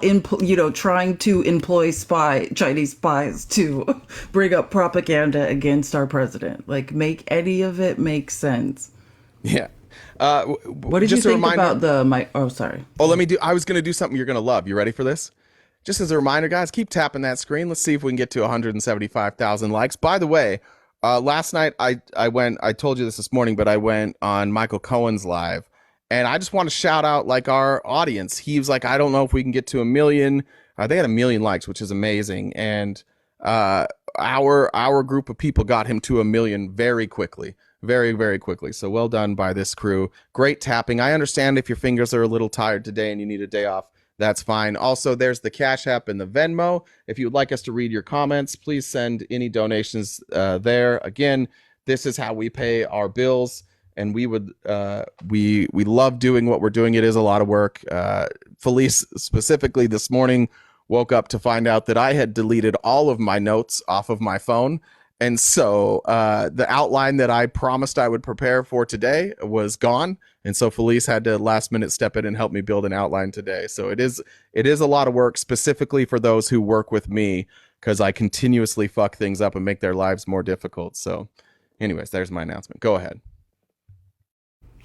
Speaker 2: trying to employ Chinese spies to bring up propaganda against our president. Like, make any of it make sense.
Speaker 1: Yeah.
Speaker 2: What did you think about sorry.
Speaker 1: Oh, I was going to do something you're going to love. You ready for this? Just as a reminder, guys, keep tapping that screen. Let's see if we can get to 175,000 likes. By the way, last night I told you this morning, but I went on Michael Cohen's live, and I just want to shout out like our audience. He was like, I don't know if we can get to 1 million. They had 1 million likes, which is amazing. And our group of people got him to 1 million very quickly. Very, very quickly. So well done by this crew. Great tapping. I understand if your fingers are a little tired today and you need a day off. That's fine. Also, there's the Cash App and the Venmo. If you would like us to read your comments, please send any donations there. Again, this is how we pay our bills, and we love doing what we're doing. It is a lot of work. Felice specifically this morning woke up to find out that I had deleted all of my notes off of my phone. And so the outline that I promised I would prepare for today was gone. And so Felice had to last minute step in and help me build an outline today. So it is a lot of work, specifically for those who work with me, because I continuously fuck things up and make their lives more difficult. So anyways, there's my announcement. Go ahead.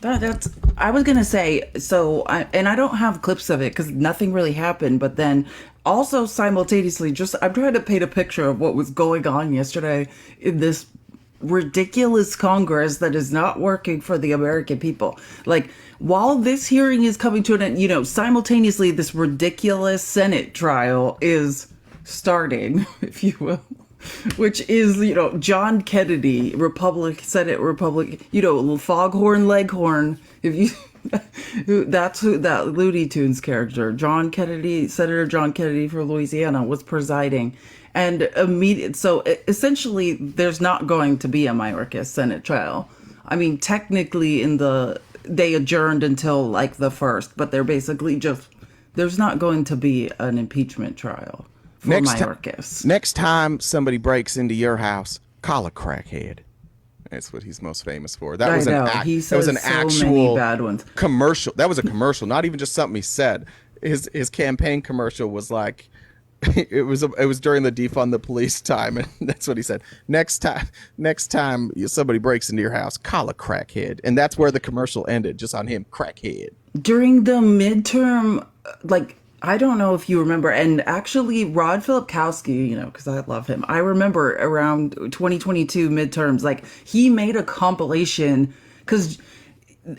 Speaker 2: I was going to say, I don't have clips of it because nothing really happened, but then also simultaneously, I'm trying to paint a picture of what was going on yesterday in this ridiculous Congress that is not working for the American people. Like, while this hearing is coming to an end, simultaneously this ridiculous Senate trial is starting, if you will. Which is, John Kennedy, Senate Republican, Foghorn Leghorn, that's who that Looney Tunes character, Senator John Kennedy for Louisiana, was presiding. And essentially, there's not going to be a Mayorkas Senate trial. I mean, technically they adjourned until like the 1st, but they're basically there's not going to be an impeachment trial.
Speaker 1: Next time somebody breaks into your house, call a crackhead. That's what he's most famous for. That was an actual
Speaker 2: bad ones.
Speaker 1: Commercial. That was a commercial, not even just something he said. His campaign commercial was like, it was during the defund the police time, and that's what he said. Next time somebody breaks into your house, call a crackhead, and that's where the commercial ended, just on him, crackhead.
Speaker 2: During the midterm, I don't know if you remember, and actually Rod Filipkowski, because I love him. I remember around 2022 midterms, he made a compilation because,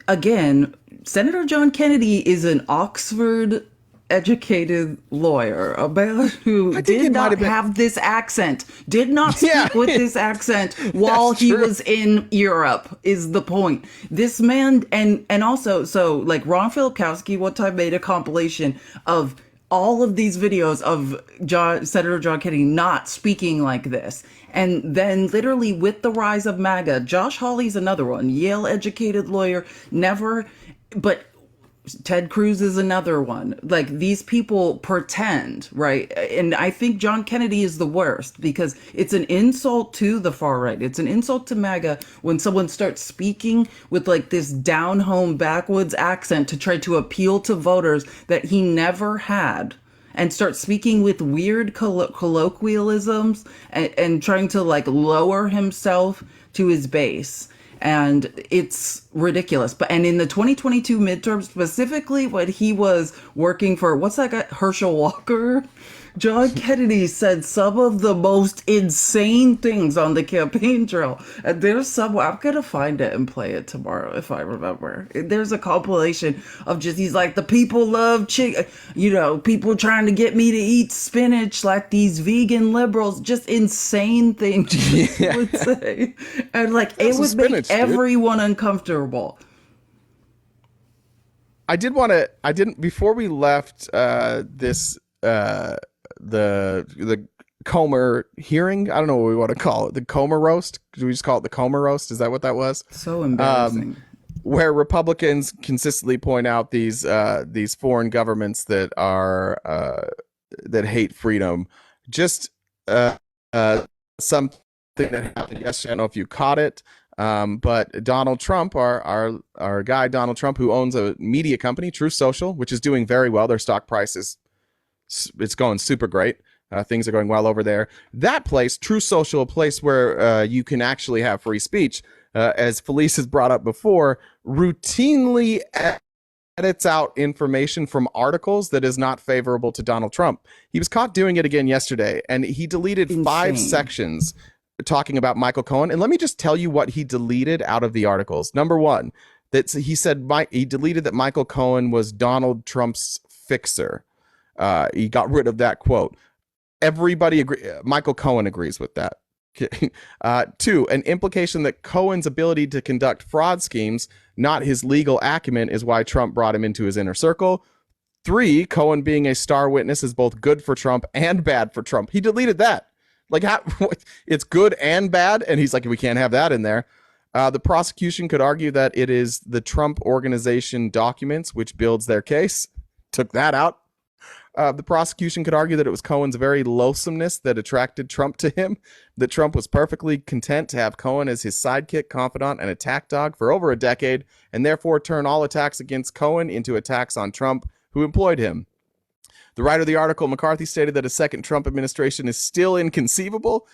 Speaker 2: again, Senator John Kennedy is an Oxford-educated lawyer, a man who did not have this accent, did not speak with this accent while he was in Europe, is the point. This man, and also, Ron Filipkowski one time made a compilation of all of these videos of Senator John Kennedy not speaking like this. And then literally with the rise of MAGA, Josh Hawley's another one, Yale-educated lawyer, but Ted Cruz is another one. These people pretend, right? And I think John Kennedy is the worst because it's an insult to the far right. It's an insult to MAGA when someone starts speaking with this down home backwoods accent to try to appeal to voters that he never had, and start speaking with weird colloquialisms and trying to lower himself to his base. And it's ridiculous. And in the 2022 midterm, specifically when he was working for, what's that guy, Herschel Walker? John Kennedy said some of the most insane things on the campaign trail. And there's I'm going to find it and play it tomorrow if I remember. There's a compilation of he's like, the people love people trying to get me to eat spinach like these vegan liberals, just insane things he would say. And it would make everyone uncomfortable.
Speaker 1: Before we left the Comer hearing, I don't know what we want to call it, the Comer roast. Do we just call it the Comer roast? Is that what that was?
Speaker 2: So embarrassing.
Speaker 1: Where Republicans consistently point out these foreign governments that are that hate freedom. Just something that happened yesterday. I don't know if you caught it, but Donald Trump, our guy Donald Trump, who owns a media company, True Social, which is doing very well. Their stock price it's going super great. Things are going well over there. That place, True Social, a place where you can actually have free speech, as Felice has brought up before, routinely edits out information from articles that is not favorable to Donald Trump. He was caught doing it again yesterday, and he deleted 5 sections talking about Michael Cohen. And let me just tell you what he deleted out of the articles. Number one, that he said he deleted that Michael Cohen was Donald Trump's fixer. He got rid of that quote. Everybody Michael Cohen agrees with that. 2, an implication that Cohen's ability to conduct fraud schemes, not his legal acumen, is why Trump brought him into his inner circle. 3, Cohen being a star witness is both good for Trump and bad for Trump. He deleted that. Like, it's good and bad, and he's like, we can't have that in there. The prosecution could argue that it is the Trump Organization documents which builds their case. Took that out. The prosecution could argue that it was Cohen's very loathsomeness that attracted Trump to him, that Trump was perfectly content to have Cohen as his sidekick, confidant, and attack dog for over a decade, and therefore turn all attacks against Cohen into attacks on Trump, who employed him. The writer of the article, McCarthy, stated that a second Trump administration is still inconceivable.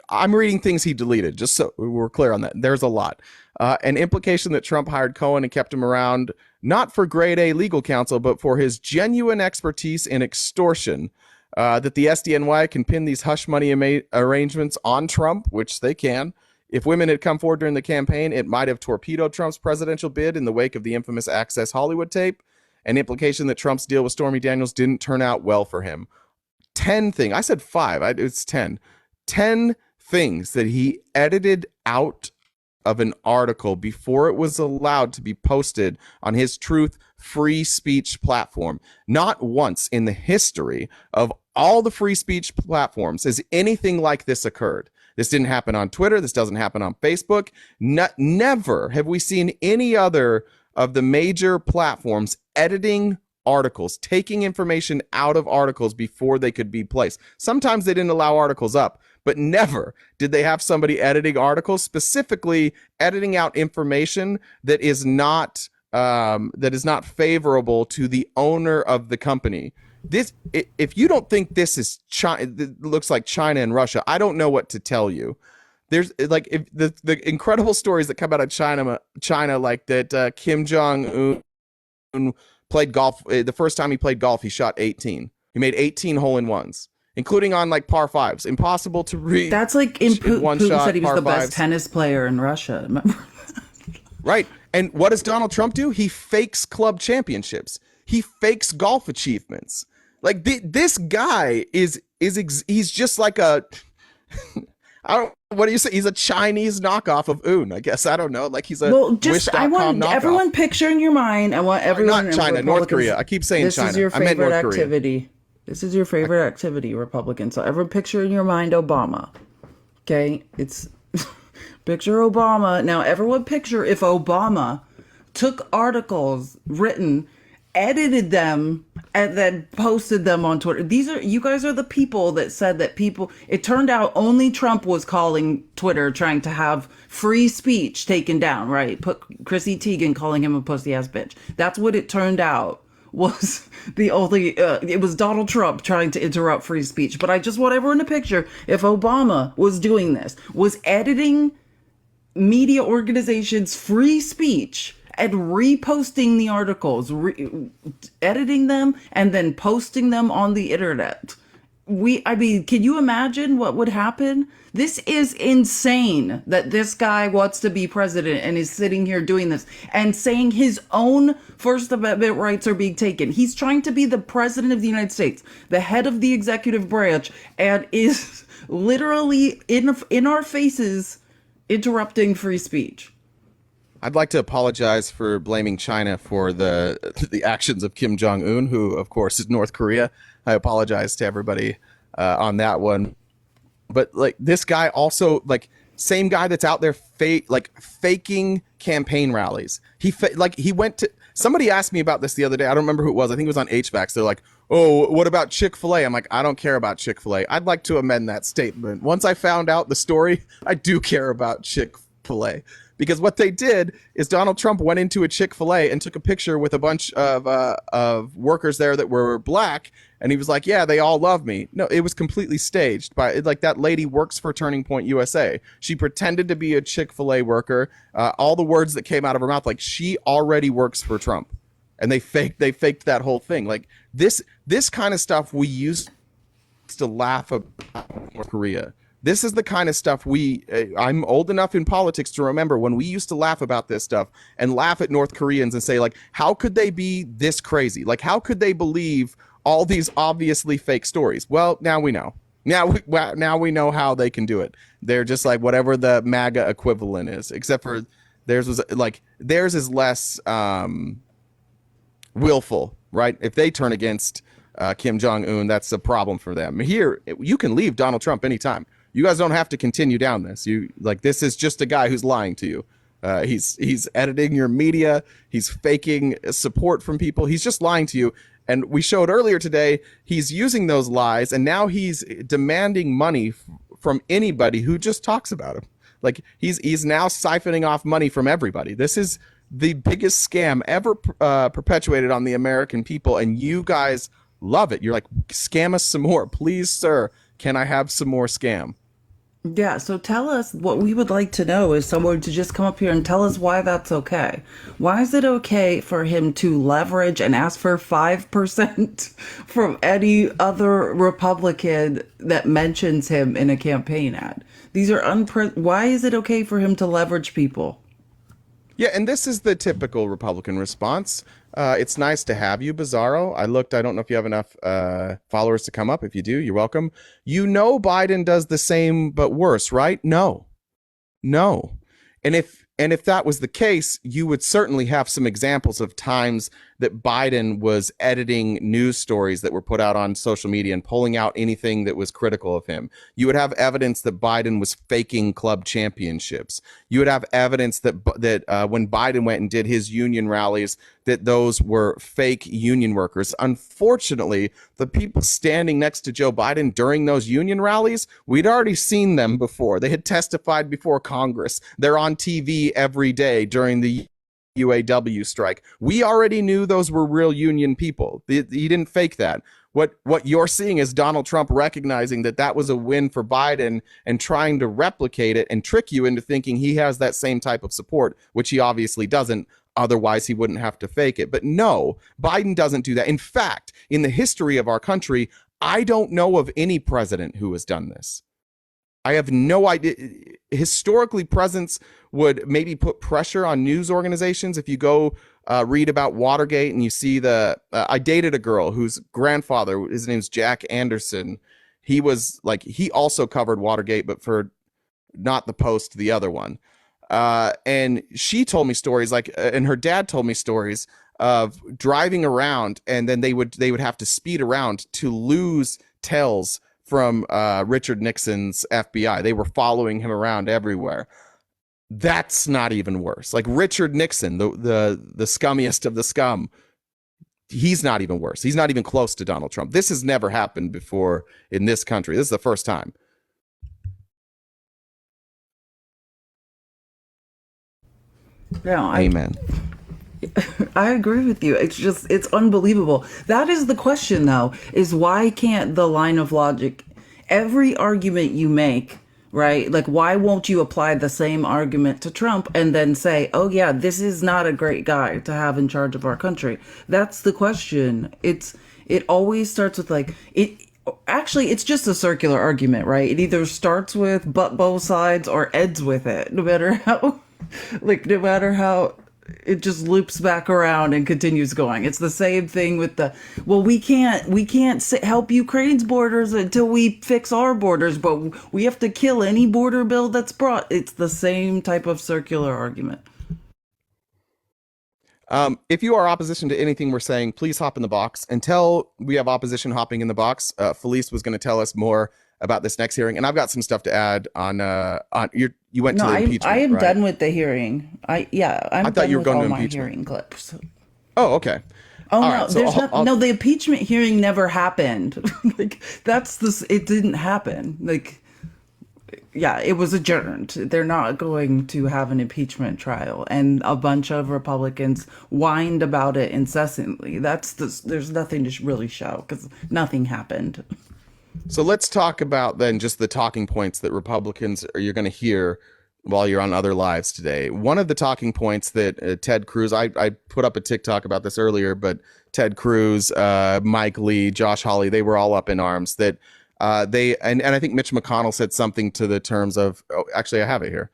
Speaker 1: I'm reading things he deleted, just so we're clear on that. There's a lot. An implication that Trump hired Cohen and kept him around, not for grade A legal counsel, but for his genuine expertise in extortion. That the SDNY can pin these hush money arrangements on Trump, which they can. If women had come forward during the campaign, it might have torpedoed Trump's presidential bid in the wake of the infamous Access Hollywood tape. An implication that Trump's deal with Stormy Daniels didn't turn out well for him. 10 things. I said 5. It's 10. 10 things that he edited out of an article before it was allowed to be posted on his Truth free speech platform. Not once in the history of all the free speech platforms has anything like this occurred. This didn't happen on Twitter. This doesn't happen on Facebook. Never have we seen any other of the major platforms editing articles, taking information out of articles before they could be placed. Sometimes they didn't allow articles up, but never did they have somebody editing articles, specifically editing out information that is not favorable to the owner of the company. This, if you don't think this is China, looks like China and Russia, I don't know what to tell you. There's like, if the incredible stories that come out of China, like that Kim Jong-un played golf. The first time he played golf, he shot 18. He made 18 hole-in-ones, including on like par 5s. Impossible to read.
Speaker 2: That's like in Putin said he was the best tennis player in Russia. Remember?
Speaker 1: Right. And what does Donald Trump do? He fakes club championships. He fakes golf achievements. Like this guy he's just like a what do you say? He's a Chinese knockoff of Un, I guess. I don't know. Like he's a
Speaker 2: I want
Speaker 1: knockoff.
Speaker 2: Everyone picture in your mind. I want everyone.
Speaker 1: Not China, North Korea. I keep saying China.
Speaker 2: This is your
Speaker 1: I meant
Speaker 2: favorite
Speaker 1: North Korea.
Speaker 2: activity. This is your favorite activity, Republican. So everyone picture in your mind Obama. Okay, it's picture Obama. Now everyone picture if Obama took articles written, edited them, and then posted them on Twitter. You guys are the people that said that it turned out only Trump was calling Twitter trying to have free speech taken down, right? Put Chrissy Teigen calling him a pussy ass bitch. That's what it turned out was it was Donald Trump trying to interrupt free speech. But I just want everyone to picture if Obama was doing this, was editing media organizations' free speech and reposting the articles, editing them, and then posting them on the internet. Can you imagine what would happen? This is insane that this guy wants to be president and is sitting here doing this and saying his own First Amendment rights are being taken. He's trying to be the president of the United States, the head of the executive branch, and is literally in our faces interrupting free speech.
Speaker 1: I'd like to apologize for blaming China for the actions of Kim Jong-un, who, of course, is North Korea. I apologize to everybody on that one. But like this guy also, like, same guy that's out there faking campaign rallies. He went to, somebody asked me about this the other day. I don't remember who it was. I think it was on HVACs. They're like, oh, what about Chick-fil-A? I'm like, I don't care about Chick-fil-A. I'd like to amend that statement. Once I found out the story, I do care about Chick-fil-A. Because what they did is Donald Trump went into a Chick-fil-A and took a picture with a bunch of workers there that were black, and he was like, "Yeah, they all love me." No, it was completely staged. By like that lady works for Turning Point USA. She pretended to be a Chick-fil-A worker. All the words that came out of her mouth, like she already works for Trump, and they faked that whole thing. Like this kind of stuff we used to laugh about North Korea. This is the kind of stuff I'm old enough in politics to remember when we used to laugh about this stuff and laugh at North Koreans and say, like, how could they be this crazy? Like, how could they believe all these obviously fake stories? Well, now we know. Now we know how they can do it. They're just like whatever the MAGA equivalent is, except for theirs is less willful, right? If they turn against Kim Jong-un, that's a problem for them. Here, you can leave Donald Trump anytime. You guys don't have to continue down this. This is just a guy who's lying to you. He's editing your media. He's faking support from people. He's just lying to you. And we showed earlier today, he's using those lies, and now he's demanding money from anybody who just talks about him. Like he's now siphoning off money from everybody. This is the biggest scam ever perpetuated on the American people, and you guys love it. You're like, scam us some more, please, sir. Can I have some more scam?
Speaker 2: Yeah, so tell us what we would like to know is someone to just come up here and tell us why that's okay. Why is it okay for him to leverage and ask for 5% from any other Republican that mentions him in a campaign ad? These are why is it okay for him to leverage people?
Speaker 1: Yeah, and this is the typical Republican response. It's nice to have you, Bizarro. I don't know if you have enough followers to come up. If you do, you're welcome. You know Biden does the same, but worse, right? No. And if that was the case, you would certainly have some examples of times that Biden was editing news stories that were put out on social media and pulling out anything that was critical of him. You would have evidence that Biden was faking club championships. You would have evidence that when Biden went and did his union rallies, that those were fake union workers. Unfortunately, the people standing next to Joe Biden during those union rallies, we'd already seen them before. They had testified before Congress. They're on TV every day during the UAW strike. We already knew those were real union people. He didn't fake that. What you're seeing is Donald Trump recognizing that was a win for Biden and trying to replicate it and trick you into thinking he has that same type of support, which he obviously doesn't. Otherwise, he wouldn't have to fake it. But no, Biden doesn't do that. In fact, in the history of our country, I don't know of any president who has done this. I have no idea. Historically, presidents would maybe put pressure on news organizations. If you go read about Watergate and you see I dated a girl whose grandfather, his name's Jack Anderson. He also covered Watergate, but for not the Post, the other one. And she told me stories and her dad told me stories of driving around, and then they would have to speed around to lose tells from Richard Nixon's FBI. They were following him around everywhere. That's not even worse. Like Richard Nixon, the scummiest of the scum, he's not even worse. He's not even close to Donald Trump. This has never happened before in this country. This is the first time.
Speaker 2: Yeah,
Speaker 1: Amen.
Speaker 2: I agree with you. It's unbelievable. That is the question, though, is why can't the line of logic, every argument you make, right? Like, why won't you apply the same argument to Trump and then say, oh, yeah, this is not a great guy to have in charge of our country? That's the question. It always starts with it's just a circular argument, right? It either starts with but both sides or ends with it, no matter how it just loops back around and continues going. It's the same thing with we can't help Ukraine's borders until we fix our borders, but we have to kill any border bill that's brought. It's the same type of circular argument.
Speaker 1: If you are opposition to anything we're saying, please hop in the box. Until we have opposition hopping in the box, Felice was going to tell us more about this next hearing, and I've got some stuff to add on you went to the impeachment.
Speaker 2: I am
Speaker 1: right?
Speaker 2: done with the hearing. I thought
Speaker 1: you were going to
Speaker 2: all my
Speaker 1: impeachment.
Speaker 2: hearing clips.
Speaker 1: Oh, okay.
Speaker 2: Oh
Speaker 1: All
Speaker 2: no,
Speaker 1: right, so
Speaker 2: there's no. The impeachment hearing never happened. Like that's this. It didn't happen. Like yeah, it was adjourned. They're not going to have an impeachment trial, and a bunch of Republicans whined about it incessantly. That's the. There's nothing to really show because nothing happened.
Speaker 1: So let's talk about then just the talking points that Republicans are you're going to hear while you're on Other Lives today. One of the talking points that Ted Cruz, I put up a TikTok about this earlier, but Ted Cruz, Mike Lee, Josh Hawley, they were all up in arms that and I think Mitch McConnell said something to the terms of, oh, actually I have it here.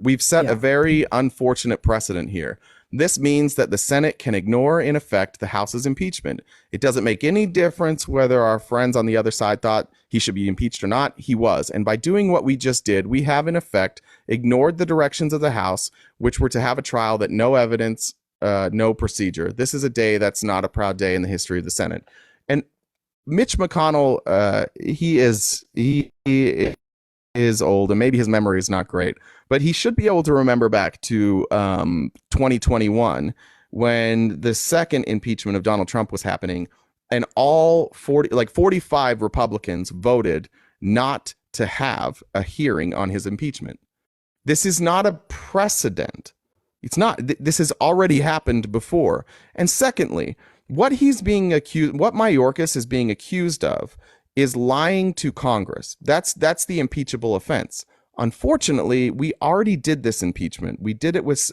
Speaker 1: We've set a very unfortunate precedent here. This means that the Senate can ignore, in effect, the House's impeachment. It doesn't make any difference whether our friends on the other side thought he should be impeached or not. He was. And by doing what we just did, we have, in effect, ignored the directions of the House, which were to have a trial that no evidence, no procedure. This is a day that's not a proud day in the history of the Senate. And Mitch McConnell, he is old and maybe his memory is not great, but he should be able to remember back to 2021 when the second impeachment of Donald Trump was happening and all 45 Republicans voted not to have a hearing on his impeachment. This is not a precedent. It's not. This has already happened before. And secondly, what Mayorkas is being accused of is lying to Congress. That's the impeachable offense. Unfortunately, we already did this impeachment. We did it with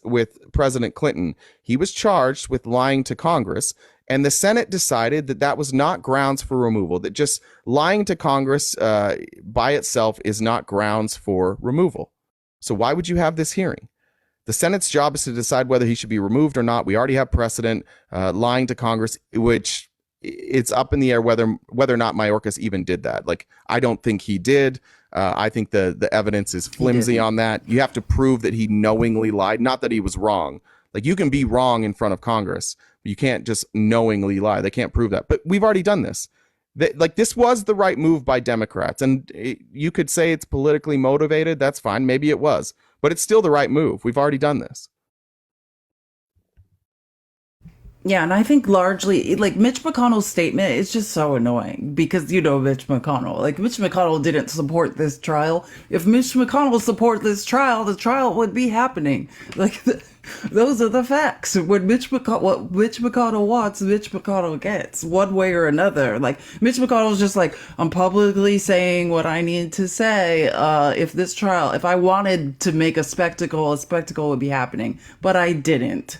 Speaker 1: President Clinton. He was charged with lying to Congress, and the Senate decided that that was not grounds for removal, that just lying to Congress by itself is not grounds for removal. So why would you have this hearing? The Senate's job is to decide whether he should be removed or not. We already have precedent lying to Congress, which it's up in the air whether or not Mayorkas even did that. Like, I don't think he did. I think the evidence is flimsy on that. You have to prove that he knowingly lied, not that he was wrong. Like, you can be wrong in front of Congress, but you can't just knowingly lie. They can't prove that. But we've already done this. This was the right move by Democrats, and you could say it's politically motivated. That's fine. Maybe it was, but it's still the right move. We've already done this.
Speaker 2: Yeah, and I think largely, like, Mitch McConnell's statement is just so annoying because, you know, Mitch McConnell. Like, Mitch McConnell didn't support this trial. If Mitch McConnell supported this trial, the trial would be happening. Like, those are the facts. What Mitch McConnell wants, Mitch McConnell gets, one way or another. Like, Mitch McConnell's just like, I'm publicly saying what I need to say. If I wanted to make a spectacle would be happening. But I didn't.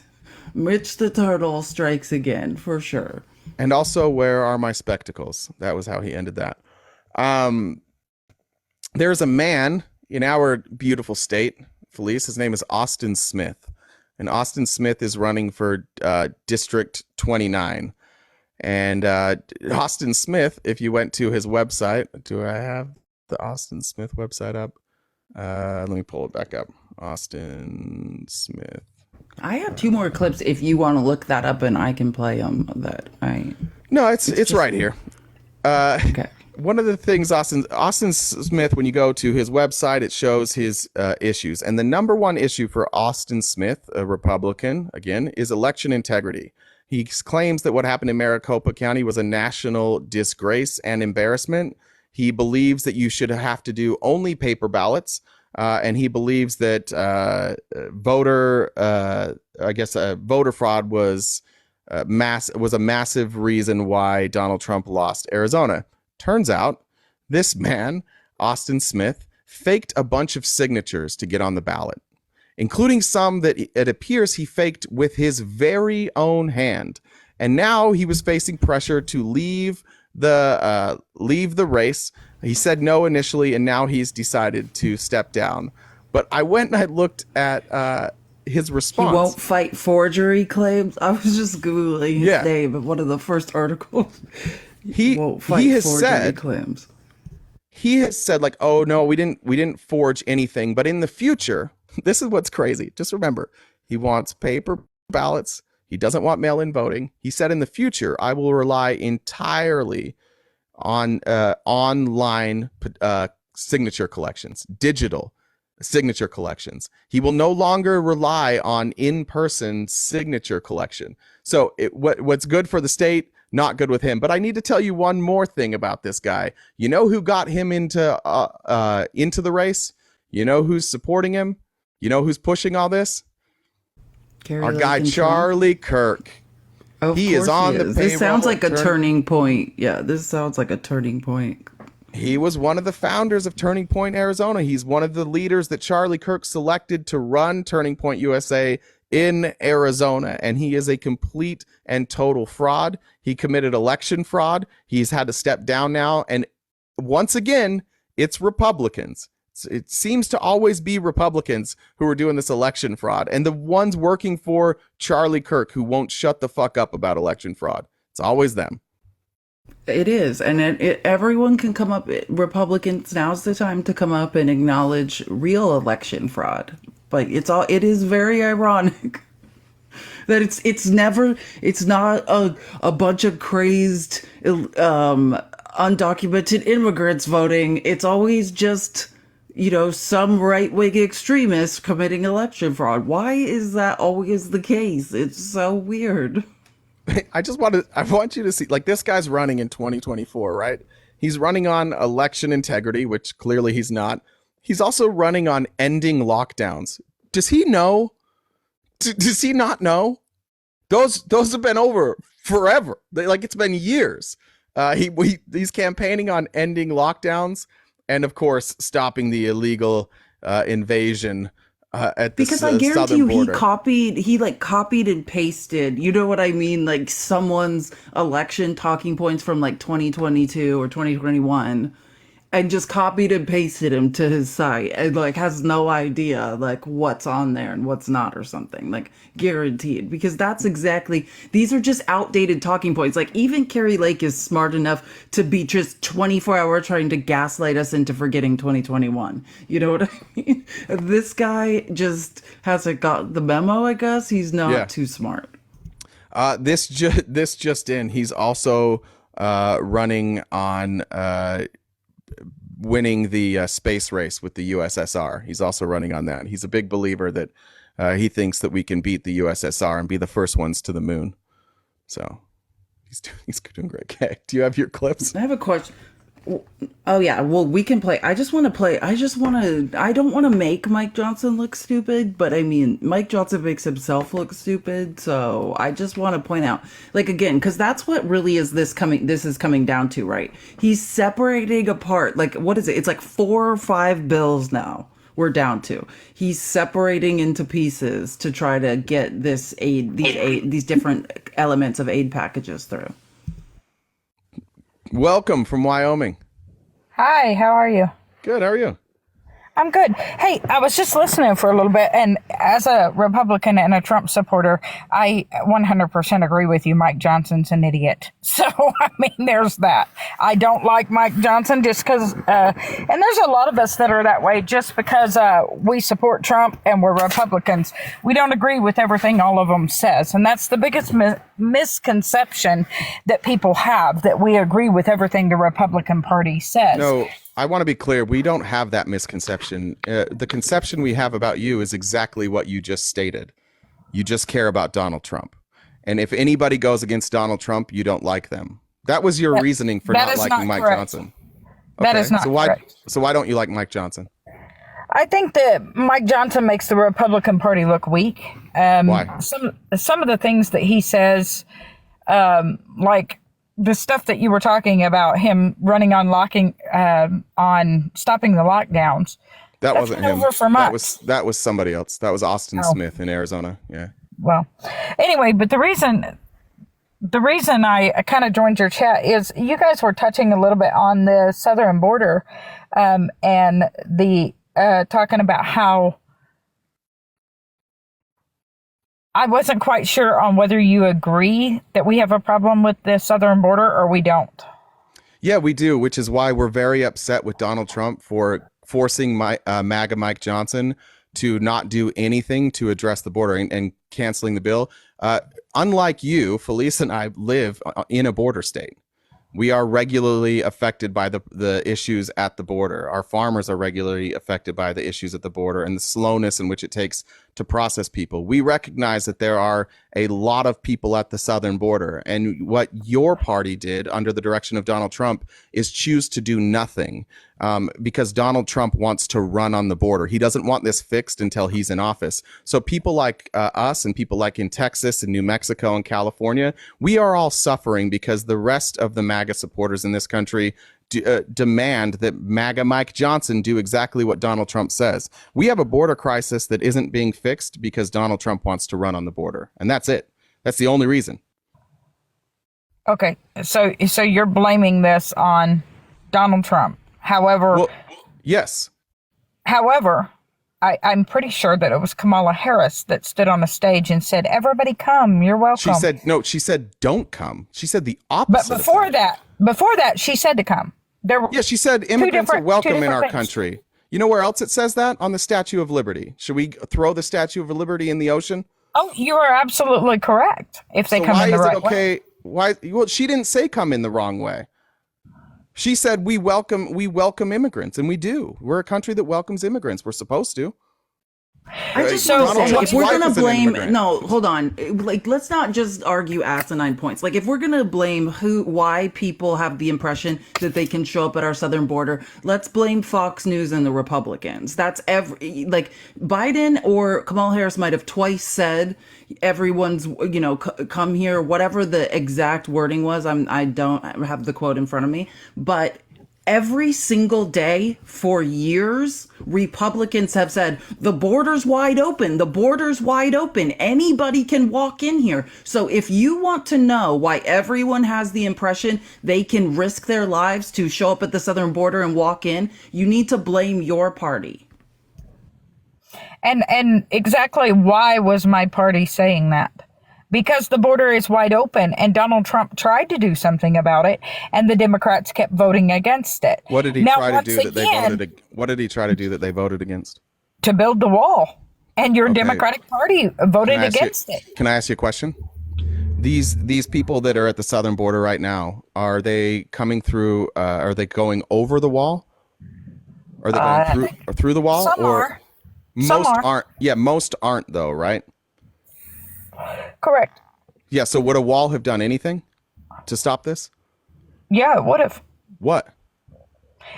Speaker 2: Mitch the Turtle strikes again, for sure.
Speaker 1: And also, where are my spectacles? That was how he ended that. There's a man in our beautiful state, Felice. His name is Austin Smith. And Austin Smith is running for District 29. And Austin Smith, if you went to his website, do I have the Austin Smith website up? Let me pull it back up. Austin Smith.
Speaker 2: I have two more clips if you want to look that up and I can play them.
Speaker 1: No, it's right here.
Speaker 2: Okay.
Speaker 1: One of the things Austin Smith, when you go to his website, it shows his issues. And the number one issue for Austin Smith, a Republican, again, is election integrity. He claims that what happened in Maricopa County was a national disgrace and embarrassment. He believes that you should have to do only paper ballots. And he believes that voter fraud was a massive reason why Donald Trump lost Arizona. Turns out this man, Austin Smith, faked a bunch of signatures to get on the ballot, including some that it appears he faked with his very own hand. And now he was facing pressure to leave the race. He said no initially, and now he's decided to step down. But I went and I looked at his response.
Speaker 2: He won't fight forgery claims. I was just Googling his name in one of the first articles.
Speaker 1: He has said claims. He has said, like, oh no, we didn't forge anything. But in the future, this is what's crazy. Just remember, he wants paper ballots. He doesn't want mail-in voting. He said, in the future, I will rely entirely on online signature collections, digital. signature collections. He will no longer rely on in-person signature collection. So what's good for the state, not good with him. But I need to tell you one more thing about this guy. You know who got him into the race? You know who's supporting him? You know who's pushing all this? Our guy Charlie Kirk. He is on the payroll.
Speaker 2: This sounds like a turning point. Yeah, this sounds like a turning point.
Speaker 1: He was one of the founders of Turning Point Arizona. He's one of the leaders that Charlie Kirk selected to run Turning Point USA in Arizona, and he is a complete and total fraud. He committed election fraud. He's had to step down now, and once again, it's Republicans. It seems to always be Republicans who are doing this election fraud, and the ones working for Charlie Kirk who won't shut the fuck up about election fraud. It's always them.
Speaker 2: It is, and everyone can come up. Republicans, now's the time to come up and acknowledge real election fraud. But it is very ironic that it's not a bunch of crazed undocumented immigrants voting. It's always just, some right-wing extremists committing election fraud. Why is that always the case? It's so weird.
Speaker 1: I want you to see, like, this guy's running in 2024, right? He's running on election integrity, which clearly he's not. He's also running on ending lockdowns. Does he know? Does he not know? Those have been over forever. It's been years. He's campaigning on ending lockdowns and, of course, stopping the illegal invasion at the
Speaker 2: because I guarantee
Speaker 1: southern
Speaker 2: you
Speaker 1: border.
Speaker 2: he copied and pasted, you know what I mean, like someone's election talking points from like 2022 or 2021 and just copied and pasted him to his site and like has no idea like what's on there and what's not or something, like guaranteed, because these are just outdated talking points. Like even Carrie Lake is smart enough to be just 24-hour trying to gaslight us into forgetting 2021. You know what I mean? This guy just hasn't got the memo, I guess. He's not too smart.
Speaker 1: This just in, he's also running on winning the space race with the USSR. He's also running on that. He's a big believer that he thinks that we can beat the USSR and be the first ones to the moon. So he's doing great. Okay. Do you have your clips?
Speaker 2: I have a question. Oh yeah, well we can play. I don't want to make Mike Johnson look stupid, but I mean Mike Johnson makes himself look stupid, so I just want to point out, like, again, because that's what really is this is coming down to, right? He's separating apart, like, what is it? It's like 4 or 5 bills now we're down to. He's separating into pieces to try to get these different elements of aid packages through.
Speaker 1: Welcome from Wyoming.
Speaker 16: Hi, how are you?
Speaker 1: Good, how are you?
Speaker 16: I'm good. Hey, I was just listening for a little bit, and as a Republican and a Trump supporter, I 100% agree with you. Mike Johnson's an idiot. So, I mean, there's that. I don't like Mike Johnson just because, and there's a lot of us that are that way just because we support Trump and we're Republicans. We don't agree with everything all of them says, and that's the biggest misconception that people have, that we agree with everything the Republican Party says.
Speaker 1: No. I want to be clear. We don't have that misconception. The conception we have about you is exactly what you just stated. You just care about Donald Trump. And if anybody goes against Donald Trump, you don't like them. That was your reasoning for not liking Mike Johnson. Okay.
Speaker 16: That is not correct.
Speaker 1: So why don't you like Mike Johnson?
Speaker 16: I think that Mike Johnson makes the Republican Party look weak.
Speaker 1: Why?
Speaker 16: Some of the things that he says, like the stuff that you were talking about, him running on on stopping the lockdowns.
Speaker 1: That's wasn't him.
Speaker 16: Over for months.
Speaker 1: That was somebody else. That was Austin Smith in Arizona. Yeah.
Speaker 16: Well, anyway, but the reason I kind of joined your chat is you guys were touching a little bit on the southern border, and the talking about how I wasn't quite sure on whether you agree that we have a problem with the southern border or we don't.
Speaker 1: Yeah, we do, which is why we're very upset with Donald Trump for forcing MAGA Mike Johnson to not do anything to address the border and canceling the bill. Unlike you, Felice and I live in a border state. We are regularly affected by the issues at the border. Our farmers are regularly affected by the issues at the border and the slowness in which it takes to process people. We recognize that there are a lot of people at the southern border. And what your party did under the direction of Donald Trump is choose to do nothing, because Donald Trump wants to run on the border. He doesn't want this fixed until he's in office. So people like us and people like in Texas and New Mexico and California, we are all suffering because the rest of the MAGA supporters in this country demand that MAGA Mike Johnson do exactly what Donald Trump says. We have a border crisis that isn't being fixed because Donald Trump wants to run on the border. And that's it. That's the only reason.
Speaker 16: Okay, so you're blaming this on Donald Trump. However,
Speaker 1: well, yes.
Speaker 16: However, I'm pretty sure that it was Kamala Harris that stood on the stage and said, "Everybody come, you're welcome."
Speaker 1: She said, "Don't come." She said the opposite.
Speaker 16: But before that, she said to come.
Speaker 1: She said immigrants are welcome in our country. You know where else it says that? On the Statue of Liberty. Should we throw the Statue of Liberty in the ocean?
Speaker 16: Oh, you are absolutely correct. If they come in the right way.
Speaker 1: Why? Well, she didn't say come in the wrong way. She said we welcome immigrants, and we do. We're a country that welcomes immigrants. We're supposed to.
Speaker 2: I just want to say, if we're gonna blame, no, hold on, like let's not just argue asinine points. Like if we're gonna blame why people have the impression that they can show up at our southern border, let's blame Fox News and the Republicans. That's like Biden or Kamala Harris might have twice said everyone's, come here, whatever the exact wording was. I don't have the quote in front of me, but every single day for years, Republicans have said, the border's wide open. The border's wide open. Anybody can walk in here. So if you want to know why everyone has the impression they can risk their lives to show up at the southern border and walk in, you need to blame your party.
Speaker 16: And exactly why was my party saying that? Because the border is wide open and Donald Trump tried to do something about it and the Democrats kept voting against it.
Speaker 1: What did he try to do that they voted against?
Speaker 16: To build the wall. And your Democratic Party voted against it.
Speaker 1: Can I ask you a question? These people that are at the southern border right now, are they coming through, are they going over the wall? Are they going through the wall?
Speaker 16: Some are.
Speaker 1: Most aren't. Yeah, most aren't though, right?
Speaker 16: Correct.
Speaker 1: Yeah, so would a wall have done anything to stop this?
Speaker 16: Yeah, it would have.
Speaker 1: What?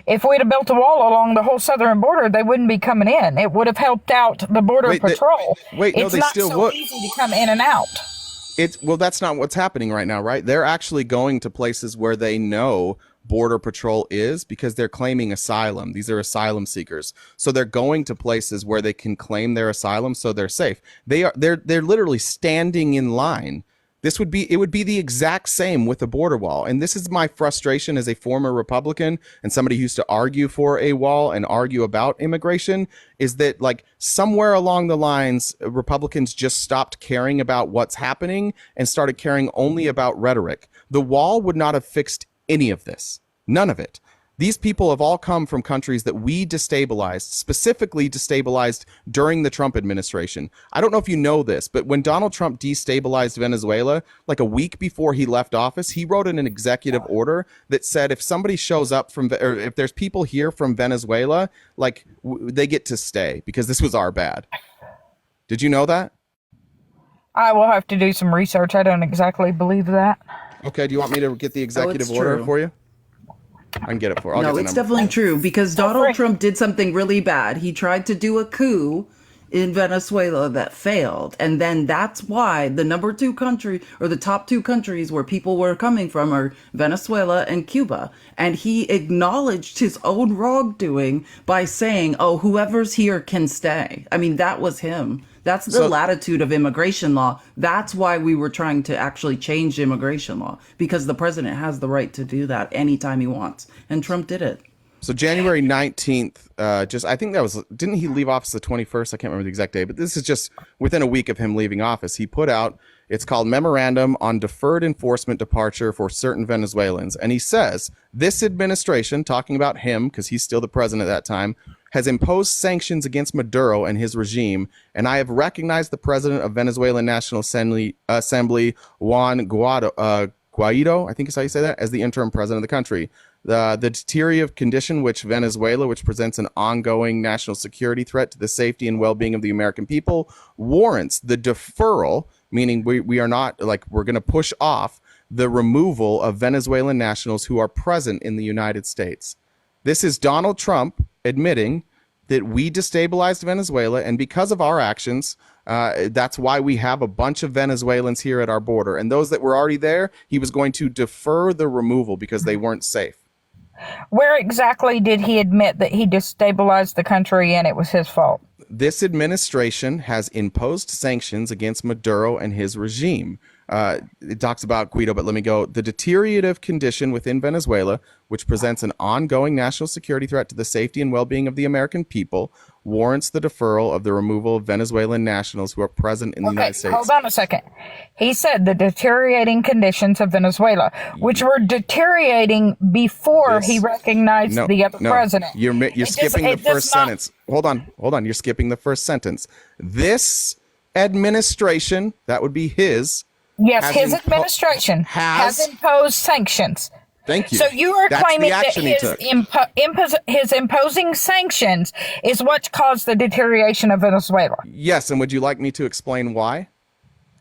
Speaker 16: If we'd have built a wall along the whole southern border, they wouldn't be coming in. It would have helped out the border patrol.
Speaker 1: It's
Speaker 16: not so easy to come in and out.
Speaker 1: Well, that's not what's happening right now, right? They're actually going to places where they know border patrol is because they're claiming asylum. These are asylum seekers. So they're going to places where they can claim their asylum so they're safe. They're literally standing in line. It would be the exact same with a border wall. And this is my frustration as a former Republican and somebody who used to argue for a wall and argue about immigration, is that like somewhere along the lines, Republicans just stopped caring about what's happening and started caring only about rhetoric. The wall would not have fixed any of this. None of it. These people have all come from countries that we destabilized, specifically destabilized during the Trump administration. I don't know if you know this, but when Donald Trump destabilized Venezuela, like a week before he left office, he wrote in an executive order that said if somebody shows up or if there's people here from Venezuela, like they get to stay because this was our bad. Did you know that?
Speaker 16: I will have to do some research. I don't exactly believe that.
Speaker 1: Okay, do you want me to get the executive order for you? I can get it for you.
Speaker 2: No, it's definitely true because Donald Trump did something really bad. He tried to do a coup in Venezuela that failed. And then that's why the number 2 country or the top 2 countries where people were coming from are Venezuela and Cuba. And he acknowledged his own wrongdoing by saying, oh, whoever's here can stay. I mean, that was him. That's the latitude of immigration law. That's why we were trying to actually change immigration law, because the president has the right to do that anytime he wants. And Trump did it.
Speaker 1: So January 19th, I think that was, didn't he leave office the 21st? I can't remember the exact day, but this is just within a week of him leaving office. He put out, it's called Memorandum on Deferred Enforcement Departure for Certain Venezuelans. And he says, this administration, talking about him, because he's still the president at that time, has imposed sanctions against Maduro and his regime, and I have recognized the president of Venezuelan National Assembly, Juan Guaido, Guaido, I think is how you say that, as the interim president of the country. The deteriorative condition which presents an ongoing national security threat to the safety and well-being of the American people, warrants the deferral, meaning we are not, like, we're going to push off the removal of Venezuelan nationals who are present in the United States. This is Donald Trump admitting that we destabilized Venezuela, and because of our actions, that's why we have a bunch of Venezuelans here at our border. And those that were already there, he was going to defer the removal because they weren't safe.
Speaker 16: Where exactly did he admit that he destabilized the country and it was his fault?
Speaker 1: This administration has imposed sanctions against Maduro and his regime. It talks about Guido, but let me go. The deteriorative condition within Venezuela, which presents an ongoing national security threat to the safety and well-being of the American people, warrants the deferral of the removal of Venezuelan nationals who are present in the United States.
Speaker 16: Hold on a second. He said the deteriorating conditions of Venezuela, which were deteriorating before he recognized the other president.
Speaker 1: You're skipping the first sentence. Hold on. You're skipping the first sentence. This administration, that would be his.
Speaker 16: Yes, his administration has imposed sanctions.
Speaker 1: Thank you.
Speaker 16: So you are claiming that his imposing sanctions is what caused the deterioration of Venezuela.
Speaker 1: Yes, and would you like me to explain why?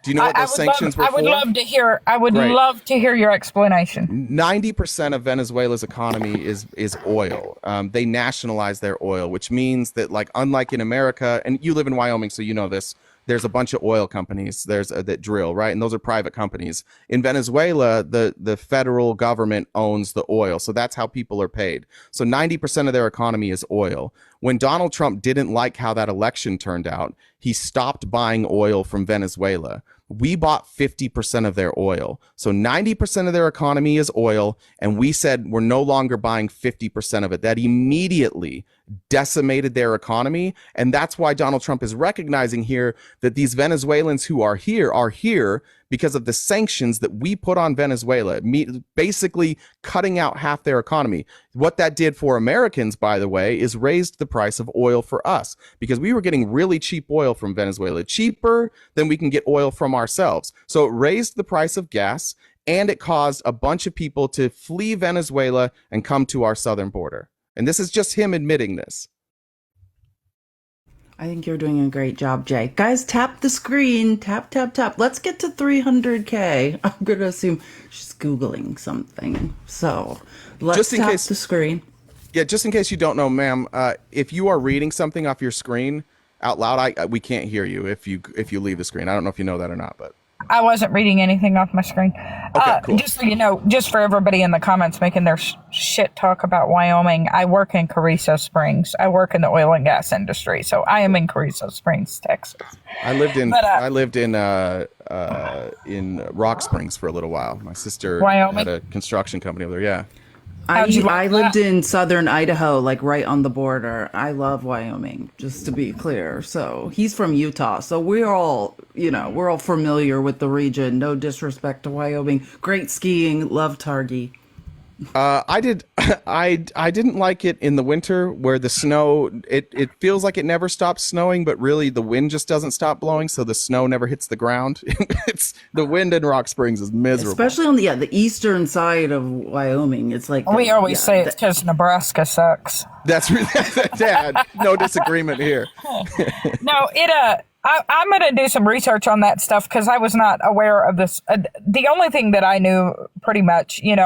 Speaker 1: Do you know what those sanctions were for?
Speaker 16: I would love to hear. I would love to hear your explanation.
Speaker 1: 90% of Venezuela's economy is oil. They nationalize their oil, which means that, like, unlike in America, and you live in Wyoming, so you know this. There's a bunch of oil companies that drill, right? And those are private companies. In Venezuela, the federal government owns the oil. So that's how people are paid. So 90% of their economy is oil. When Donald Trump didn't like how that election turned out, he stopped buying oil from Venezuela. We bought 50% of their oil. So 90% of their economy is oil. And we said we're no longer buying 50% of it. That immediately decimated their economy. And that's why Donald Trump is recognizing here that these Venezuelans who are here because of the sanctions that we put on Venezuela, basically cutting out half their economy. What that did for Americans, by the way, is raised the price of oil for us because we were getting really cheap oil from Venezuela, cheaper than we can get oil from ourselves. So it raised the price of gas, and it caused a bunch of people to flee Venezuela and come to our southern border. And this is just him admitting this.
Speaker 2: I think you're doing a great job, Jay. Guys, tap the screen. Tap, tap, tap. Let's get to 300K. I'm going to assume she's Googling something. So let's tap the screen.
Speaker 1: Yeah, just in case you don't know, ma'am, if you are reading something off your screen out loud, we can't hear you if you leave the screen. I don't know if you know that or not, but
Speaker 16: I wasn't reading anything off my screen.
Speaker 1: Okay, cool.
Speaker 16: Just so you know, just for everybody in the comments making their shit talk about Wyoming, I work in Carrizo Springs. I work in the oil and gas industry, so I am in Carrizo Springs, Texas.
Speaker 1: I lived in Rock Springs for a little while. My sister had a construction company over there. Yeah.
Speaker 2: I lived in southern Idaho, like right on the border. I love Wyoming, just to be clear. So he's from Utah. So we're all familiar with the region. No disrespect to Wyoming. Great skiing. Love Targhee.
Speaker 1: I didn't like it in the winter where the snow, it feels like it never stops snowing, but really the wind just doesn't stop blowing. So the snow never hits the ground. It's the wind in Rock Springs is miserable.
Speaker 2: Especially on the eastern side of Wyoming. It's like,
Speaker 16: we always say it's because Nebraska sucks.
Speaker 1: That's really, Dad, no disagreement here.
Speaker 16: No, I'm going to do some research on that stuff because I was not aware of this. The only thing that I knew pretty much, and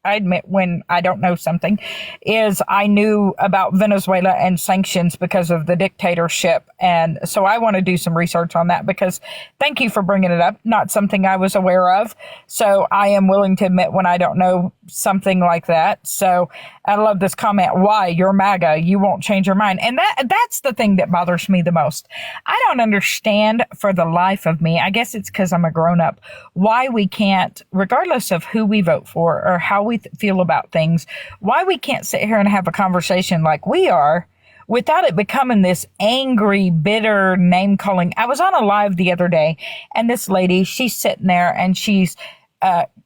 Speaker 16: I admit when I don't know something, is I knew about Venezuela and sanctions because of the dictatorship. And so I want to do some research on that because thank you for bringing it up. Not something I was aware of. So I am willing to admit when I don't know something like that. So I love this comment. Why? You're MAGA. You won't change your mind. And that's the thing that bothers me the most. I don't understand for the life of me. I guess it's because I'm a grown up. Why we can't, regardless of who we vote for or how we feel about things, why we can't sit here and have a conversation like we are without it becoming this angry, bitter name calling. I was on a live the other day and this lady, she's sitting there and she's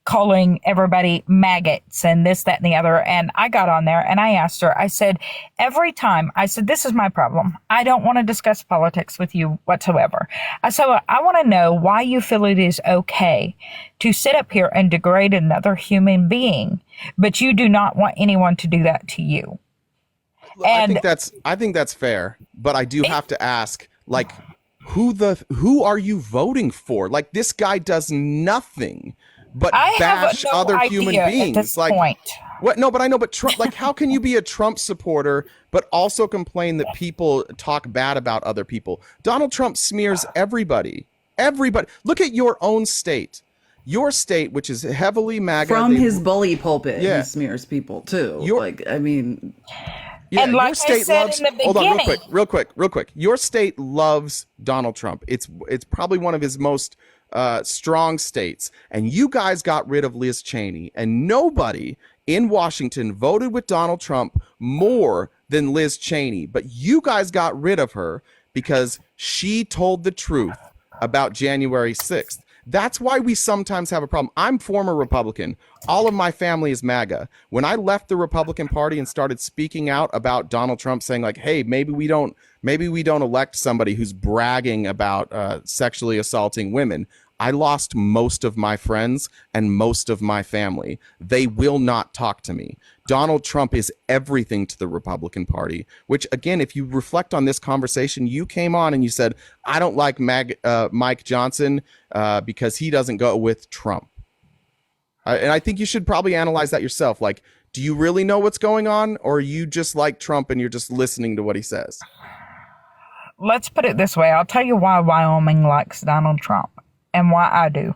Speaker 16: calling everybody maggots and this, that, and the other. And I got on there and I asked her, I said, every time, I said, this is my problem. I don't want to discuss politics with you whatsoever. I said, I want to know why you feel it is okay to sit up here and degrade another human being, but you do not want anyone to do that to you. And
Speaker 1: I think that's fair, but I do have to ask, like, who are you voting for? Like, this guy does nothing but bash other human beings.
Speaker 16: At this
Speaker 1: like,
Speaker 16: point.
Speaker 1: What? No, but I know. But Trump, like, how can you be a Trump supporter but also complain that people talk bad about other people? Donald Trump smears everybody. Everybody. Look at your own state. Your state, which is heavily MAGA.
Speaker 2: From his bully pulpit, he smears people too.
Speaker 16: And like
Speaker 1: your state
Speaker 16: I said
Speaker 1: loves,
Speaker 16: in the beginning,
Speaker 1: hold on, real quick. Your state loves Donald Trump. It's probably one of his most strong states. And you guys got rid of Liz Cheney, and nobody in Washington voted with Donald Trump more than Liz Cheney. But you guys got rid of her because she told the truth about January 6th. That's why we sometimes have a problem. I'm former Republican. All of my family is MAGA. When I left the Republican Party and started speaking out about Donald Trump, saying like, hey, maybe we don't elect somebody who's bragging about sexually assaulting women, I lost most of my friends and most of my family. They will not talk to me. Donald Trump is everything to the Republican Party, which, again, if you reflect on this conversation, you came on and you said, I don't like Mike Johnson because he doesn't go with Trump. And I think you should probably analyze that yourself. Like, do you really know what's going on, or you just like Trump and you're just listening to what he says?
Speaker 16: Let's put it this way. I'll tell you why Wyoming likes Donald Trump and why I do.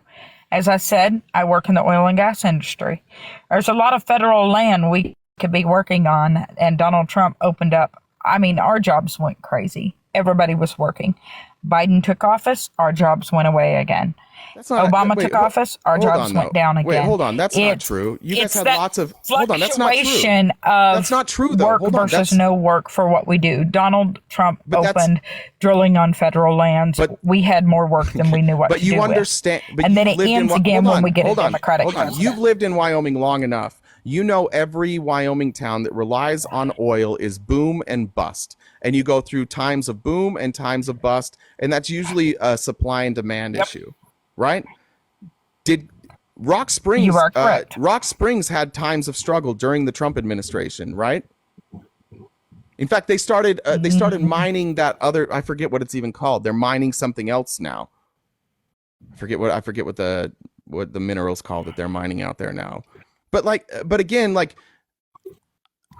Speaker 16: As I said, I work in the oil and gas industry. There's a lot of federal land we could be working on, and Donald Trump opened up. I mean, our jobs went crazy. Everybody was working. Biden took office, our jobs went away again. Obama took office, our jobs went down again.
Speaker 1: Wait, hold on. That's not true. You guys had lots of... Hold on, that's not true. That's not true, though.
Speaker 16: Work
Speaker 1: hold on,
Speaker 16: versus no work for what we do. Donald Trump opened drilling on federal lands. But we had more work than we knew what to do with.
Speaker 1: But you understand...
Speaker 16: And then it ends again when we get a Democratic president.
Speaker 1: You've lived in Wyoming long enough. You know every Wyoming town that relies on oil is boom and bust. And you go through times of boom and times of bust. And that's usually a supply and demand issue. Right? Did Rock Springs?
Speaker 16: You are correct.
Speaker 1: Rock Springs had times of struggle during the Trump administration, right? In fact, they started mining that other. I forget what it's even called. They're mining something else now. I forget what the minerals called that they're mining out there now. But again,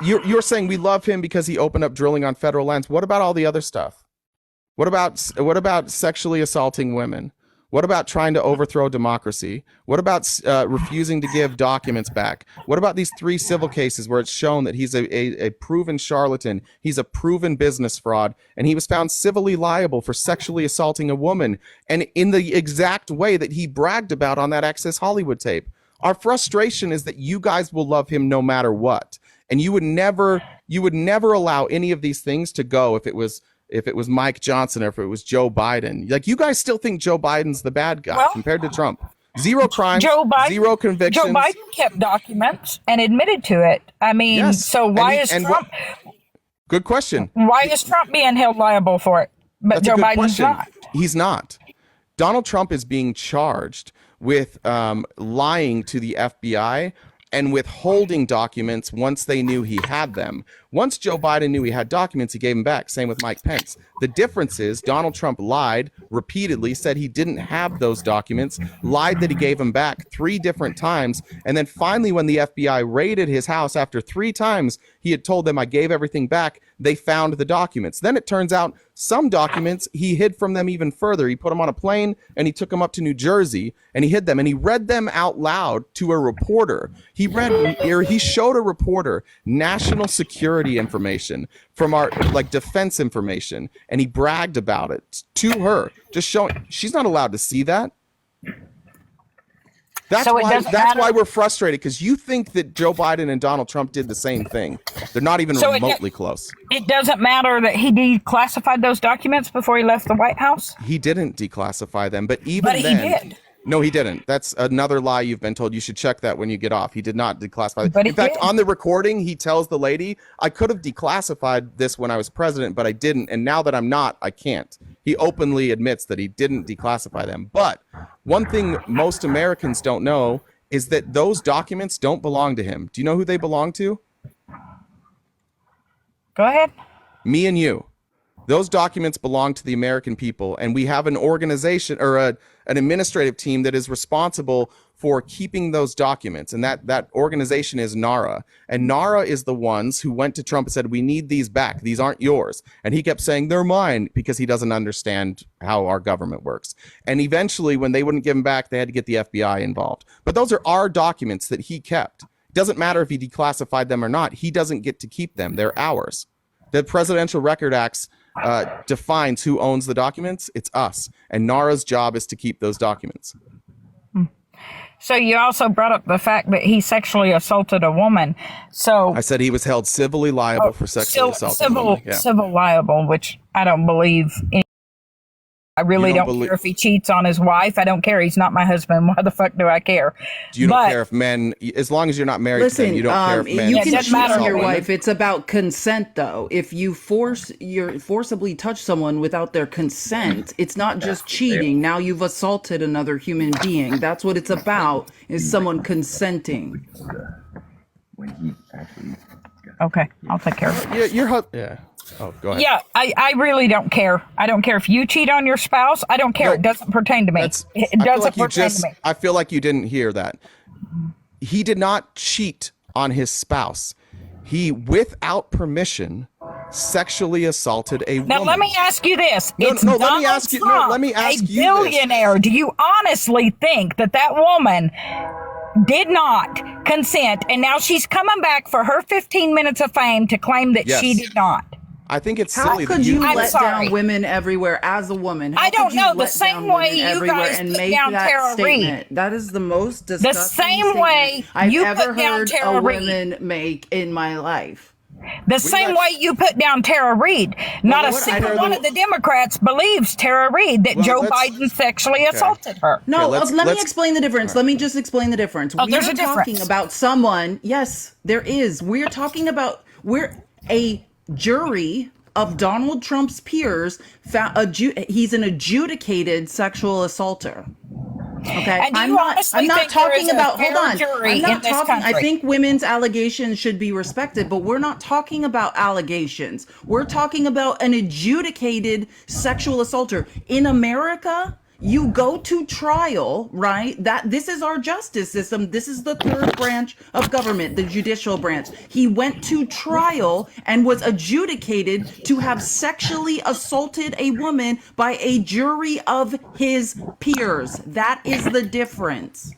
Speaker 1: you're saying we love him because he opened up drilling on federal lands. What about all the other stuff? What about sexually assaulting women? What about trying to overthrow democracy? What about refusing to give documents back? What about these 3 civil cases where it's shown that he's a proven charlatan, he's a proven business fraud, and he was found civilly liable for sexually assaulting a woman, and in the exact way that he bragged about on that Access Hollywood tape? Our frustration is that you guys will love him no matter what, and you would never allow any of these things to go if it was Mike Johnson or if it was Joe Biden. Like, you guys still think Joe Biden's the bad guy compared to Trump. Zero crimes, zero convictions.
Speaker 16: Joe Biden kept documents and admitted to it. I mean,
Speaker 1: yes.
Speaker 16: So why is Trump...
Speaker 1: Good question.
Speaker 16: Why is Trump being held liable for it, but
Speaker 1: That's
Speaker 16: Joe
Speaker 1: a good
Speaker 16: Biden's
Speaker 1: question.
Speaker 16: not?
Speaker 1: He's not. Donald Trump is being charged with lying to the FBI and withholding documents once they knew he had them. Once Joe Biden knew he had documents, he gave them back. Same with Mike Pence. The difference is Donald Trump lied repeatedly, said he didn't have those documents, lied that he gave them back 3 different times. And then finally, when the FBI raided his house after 3 times, he had told them, I gave everything back. They found the documents. Then it turns out some documents he hid from them even further. He put them on a plane and he took them up to New Jersey and he hid them and he read them out loud to a reporter. He showed a reporter national security information from our defense information, and he bragged about it to her, just showing she's not allowed to see that. That's why we're frustrated, because you think that Joe Biden and Donald Trump did the same thing. They're not even remotely close.
Speaker 16: It doesn't matter that he declassified those documents before he left the White House?
Speaker 1: He didn't declassify them, but even then,
Speaker 16: he did.
Speaker 1: No, he didn't. That's another lie you've been told. You should check that when you get off. He did not declassify.
Speaker 16: But
Speaker 1: In fact, on the recording, he tells the lady, I could have declassified this when I was president, but I didn't. And now that I'm not, I can't. He openly admits that he didn't declassify them. But one thing most Americans don't know is that those documents don't belong to him. Do you know who they belong to?
Speaker 16: Go ahead.
Speaker 1: Me and you. Those documents belong to the American people, and we have an organization or an administrative team that is responsible for keeping those documents, and that organization is NARA. And NARA is the ones who went to Trump and said, we need these back. These aren't yours. And he kept saying, they're mine, because he doesn't understand how our government works. And eventually, when they wouldn't give them back, they had to get the FBI involved. But those are our documents that he kept. It doesn't matter if he declassified them or not. He doesn't get to keep them. They're ours. The Presidential Record Acts defines who owns the documents. It's us, and NARA's job is to keep those documents.
Speaker 16: So you also brought up the fact that he sexually assaulted a woman. So
Speaker 1: I said he was held civilly liable for sexually assaulting a woman. Yeah.
Speaker 16: Civil liable, which I don't believe. I really don't care if he cheats on his wife. I don't care. He's not my husband. Why the fuck do I care?
Speaker 1: You don't care if men, as long as you're not married to them, you don't care if men.
Speaker 2: You can cheat on your wife. It's about consent, though. If you forcibly touch someone without their consent, it's not just cheating. Now you've assaulted another human being. That's what it's about, is someone consenting.
Speaker 16: Okay, I'll take care of it.
Speaker 1: Yeah. Oh, go ahead.
Speaker 16: Yeah, I really don't care. I don't care if you cheat on your spouse. I don't care. It doesn't pertain to me. It doesn't pertain to me.
Speaker 1: I feel like you didn't hear that. He did not cheat on his spouse. He, without permission, sexually assaulted a woman.
Speaker 16: Now, let me ask you this.
Speaker 1: Let me ask you
Speaker 16: a billionaire. Do you honestly think that woman did not consent, and now she's coming back for her 15 minutes of fame to claim that she did not?
Speaker 1: I think it's
Speaker 2: How
Speaker 1: silly.
Speaker 2: could you let down women everywhere as a woman?
Speaker 16: I don't know. The same way you guys put down Tara Reid.
Speaker 2: That is the most disgusting
Speaker 16: the same way
Speaker 2: I've
Speaker 16: you
Speaker 2: ever
Speaker 16: put down
Speaker 2: heard
Speaker 16: Tara
Speaker 2: a
Speaker 16: Reid.
Speaker 2: woman make in my life.
Speaker 16: The same way you put down Tara Reid. Not a single one of the Democrats believes Tara Reid that Joe Biden sexually assaulted her.
Speaker 2: No, let me explain the difference. Let me just explain the difference.
Speaker 16: Oh, there's a difference.
Speaker 2: We're talking about someone. Yes, there is. We're talking about a jury of Donald Trump's peers. He's an adjudicated sexual assaulter. Okay,
Speaker 16: And
Speaker 2: I'm not talking about. Hold on.
Speaker 16: I'm
Speaker 2: not talking. I think women's allegations should be respected, but we're not talking about allegations. We're talking about an adjudicated sexual assaulter in America. You go to trial, right? This is our justice system. This is the third branch of government, the judicial branch. He went to trial and was adjudicated to have sexually assaulted a woman by a jury of his peers. That is the difference.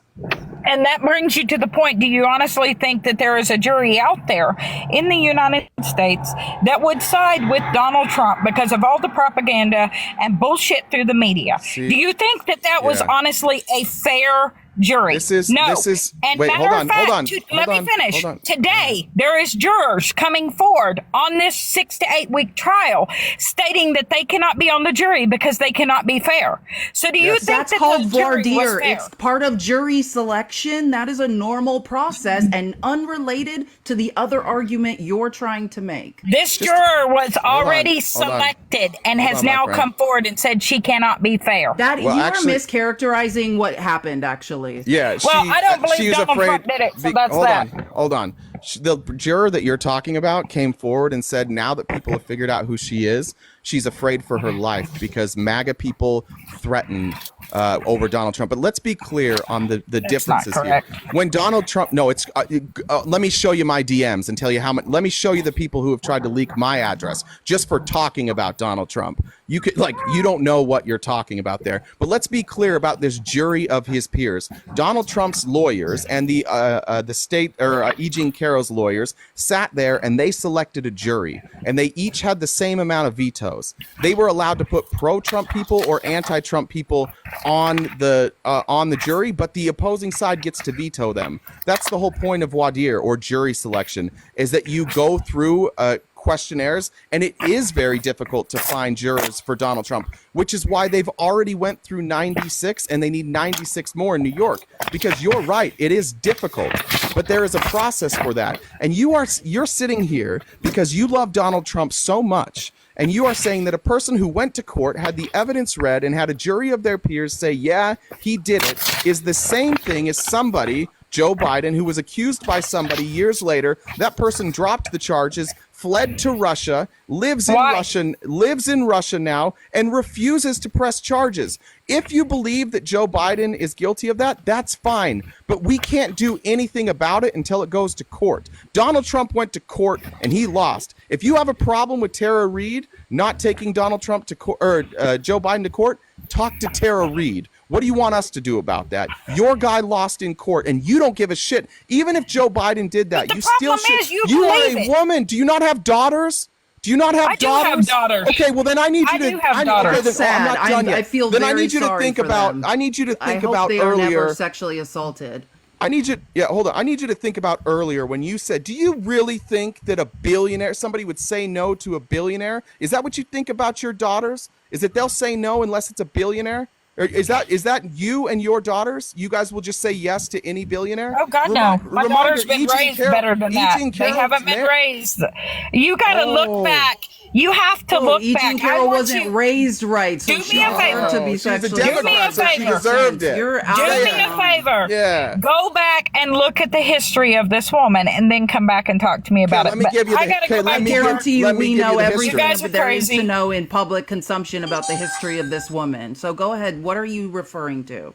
Speaker 16: And that brings you to the point, do you honestly think that there is a jury out there in the United States that would side with Donald Trump because of all the propaganda and bullshit through the media? Do you think that was honestly a fair jury? No. And
Speaker 1: wait,
Speaker 16: matter of fact, let me finish.
Speaker 1: Hold on.
Speaker 16: Today, there is jurors coming forward on this 6 to 8 week trial stating that they cannot be on the jury because they cannot be fair. So do you think
Speaker 2: that's
Speaker 16: that
Speaker 2: called
Speaker 16: the jury
Speaker 2: voir
Speaker 16: was
Speaker 2: dire?
Speaker 16: fair?
Speaker 2: It's part of jury selection. That is a normal process and unrelated to the other argument you're trying to make.
Speaker 16: This juror was already selected and has now come forward and said she cannot be fair.
Speaker 2: You are mischaracterizing what happened, actually.
Speaker 1: Yeah.
Speaker 16: I don't believe Donald Trump did it, so that's that.
Speaker 1: Hold on. The juror that you're talking about came forward and said now that people have figured out who she is, she's afraid for her life because MAGA people threaten over Donald Trump. But let's be clear on the differences here. When Donald Trump, let me show you my DMs and tell you how much. Let me show you the people who have tried to leak my address just for talking about Donald Trump. You could you don't know what you're talking about there. But let's be clear about this jury of his peers. Donald Trump's lawyers and the state or E. Jean Carroll's lawyers sat there and they selected a jury, and they each had the same amount of vetoes. They were allowed to put pro-Trump people or anti-Trump people on the jury, but the opposing side gets to veto them. That's the whole point of voir dire or jury selection, is that you go through a questionnaires, and it is very difficult to find jurors for Donald Trump, which is why they've already went through 96 and they need 96 more in New York, because you're right, it is difficult, but there is a process for that. And you're sitting here because you love Donald Trump so much, and you are saying that a person who went to court, had the evidence read, and had a jury of their peers say, yeah, he did it, is the same thing as somebody, Joe Biden, who was accused by somebody years later. That person dropped the charges, fled to Russia, lives in Russia now, and refuses to press charges. If you believe that Joe Biden is guilty of that, that's fine. But we can't do anything about it until it goes to court. Donald Trump went to court and he lost. If you have a problem with Tara Reade not taking Donald Trump to court, or Joe Biden to court, talk to Tara Reade. What do you want us to do about that? Your guy lost in court, and you don't give a shit. Even if Joe Biden did that, you still should. You are a woman. Do you not have daughters? Do you not have daughters?
Speaker 16: I do have daughters.
Speaker 1: Okay, well then I need you to.
Speaker 16: I do have daughters.
Speaker 1: Okay, then, I'm not done yet.
Speaker 2: I feel
Speaker 1: then
Speaker 2: very
Speaker 1: I need you to
Speaker 2: sorry
Speaker 1: think
Speaker 2: for
Speaker 1: about.
Speaker 2: them.
Speaker 1: I need you to think
Speaker 2: I hope
Speaker 1: about
Speaker 2: they are
Speaker 1: earlier.
Speaker 2: never sexually assaulted.
Speaker 1: I need you. Yeah, hold on. I need you to think about earlier when you said, "Do you really think that a billionaire, somebody would say no to a billionaire?" Is that what you think about your daughters? Is that they'll say no unless it's a billionaire? Or is that you and your daughters? You guys will just say yes to any billionaire?
Speaker 16: Oh God, no! My daughter's been raised better than that. They haven't been raised. You got to look back. You have to look back.
Speaker 2: Eugene Carroll wasn't raised right, so
Speaker 16: do me a favor.
Speaker 2: To be
Speaker 1: She's a
Speaker 2: sexually
Speaker 16: Do me a
Speaker 1: Democrat, so she
Speaker 16: favor.
Speaker 1: deserved it.
Speaker 2: You're out
Speaker 16: Do
Speaker 2: of
Speaker 16: me a favor.
Speaker 1: Yeah.
Speaker 16: Go back and look at the history of this woman, and then come back and talk to me about
Speaker 1: let
Speaker 16: it.
Speaker 1: me
Speaker 16: But
Speaker 1: give you the-
Speaker 16: I gotta
Speaker 1: okay,
Speaker 16: go
Speaker 1: let
Speaker 16: back
Speaker 1: me
Speaker 16: to
Speaker 1: give-
Speaker 16: her.
Speaker 2: guarantee you
Speaker 1: let me
Speaker 2: we
Speaker 1: give
Speaker 2: know
Speaker 1: you the
Speaker 2: everything
Speaker 16: history. You guys are
Speaker 2: that there is
Speaker 16: crazy.
Speaker 2: to know in public consumption about the history of this woman. So go ahead. What are you referring to?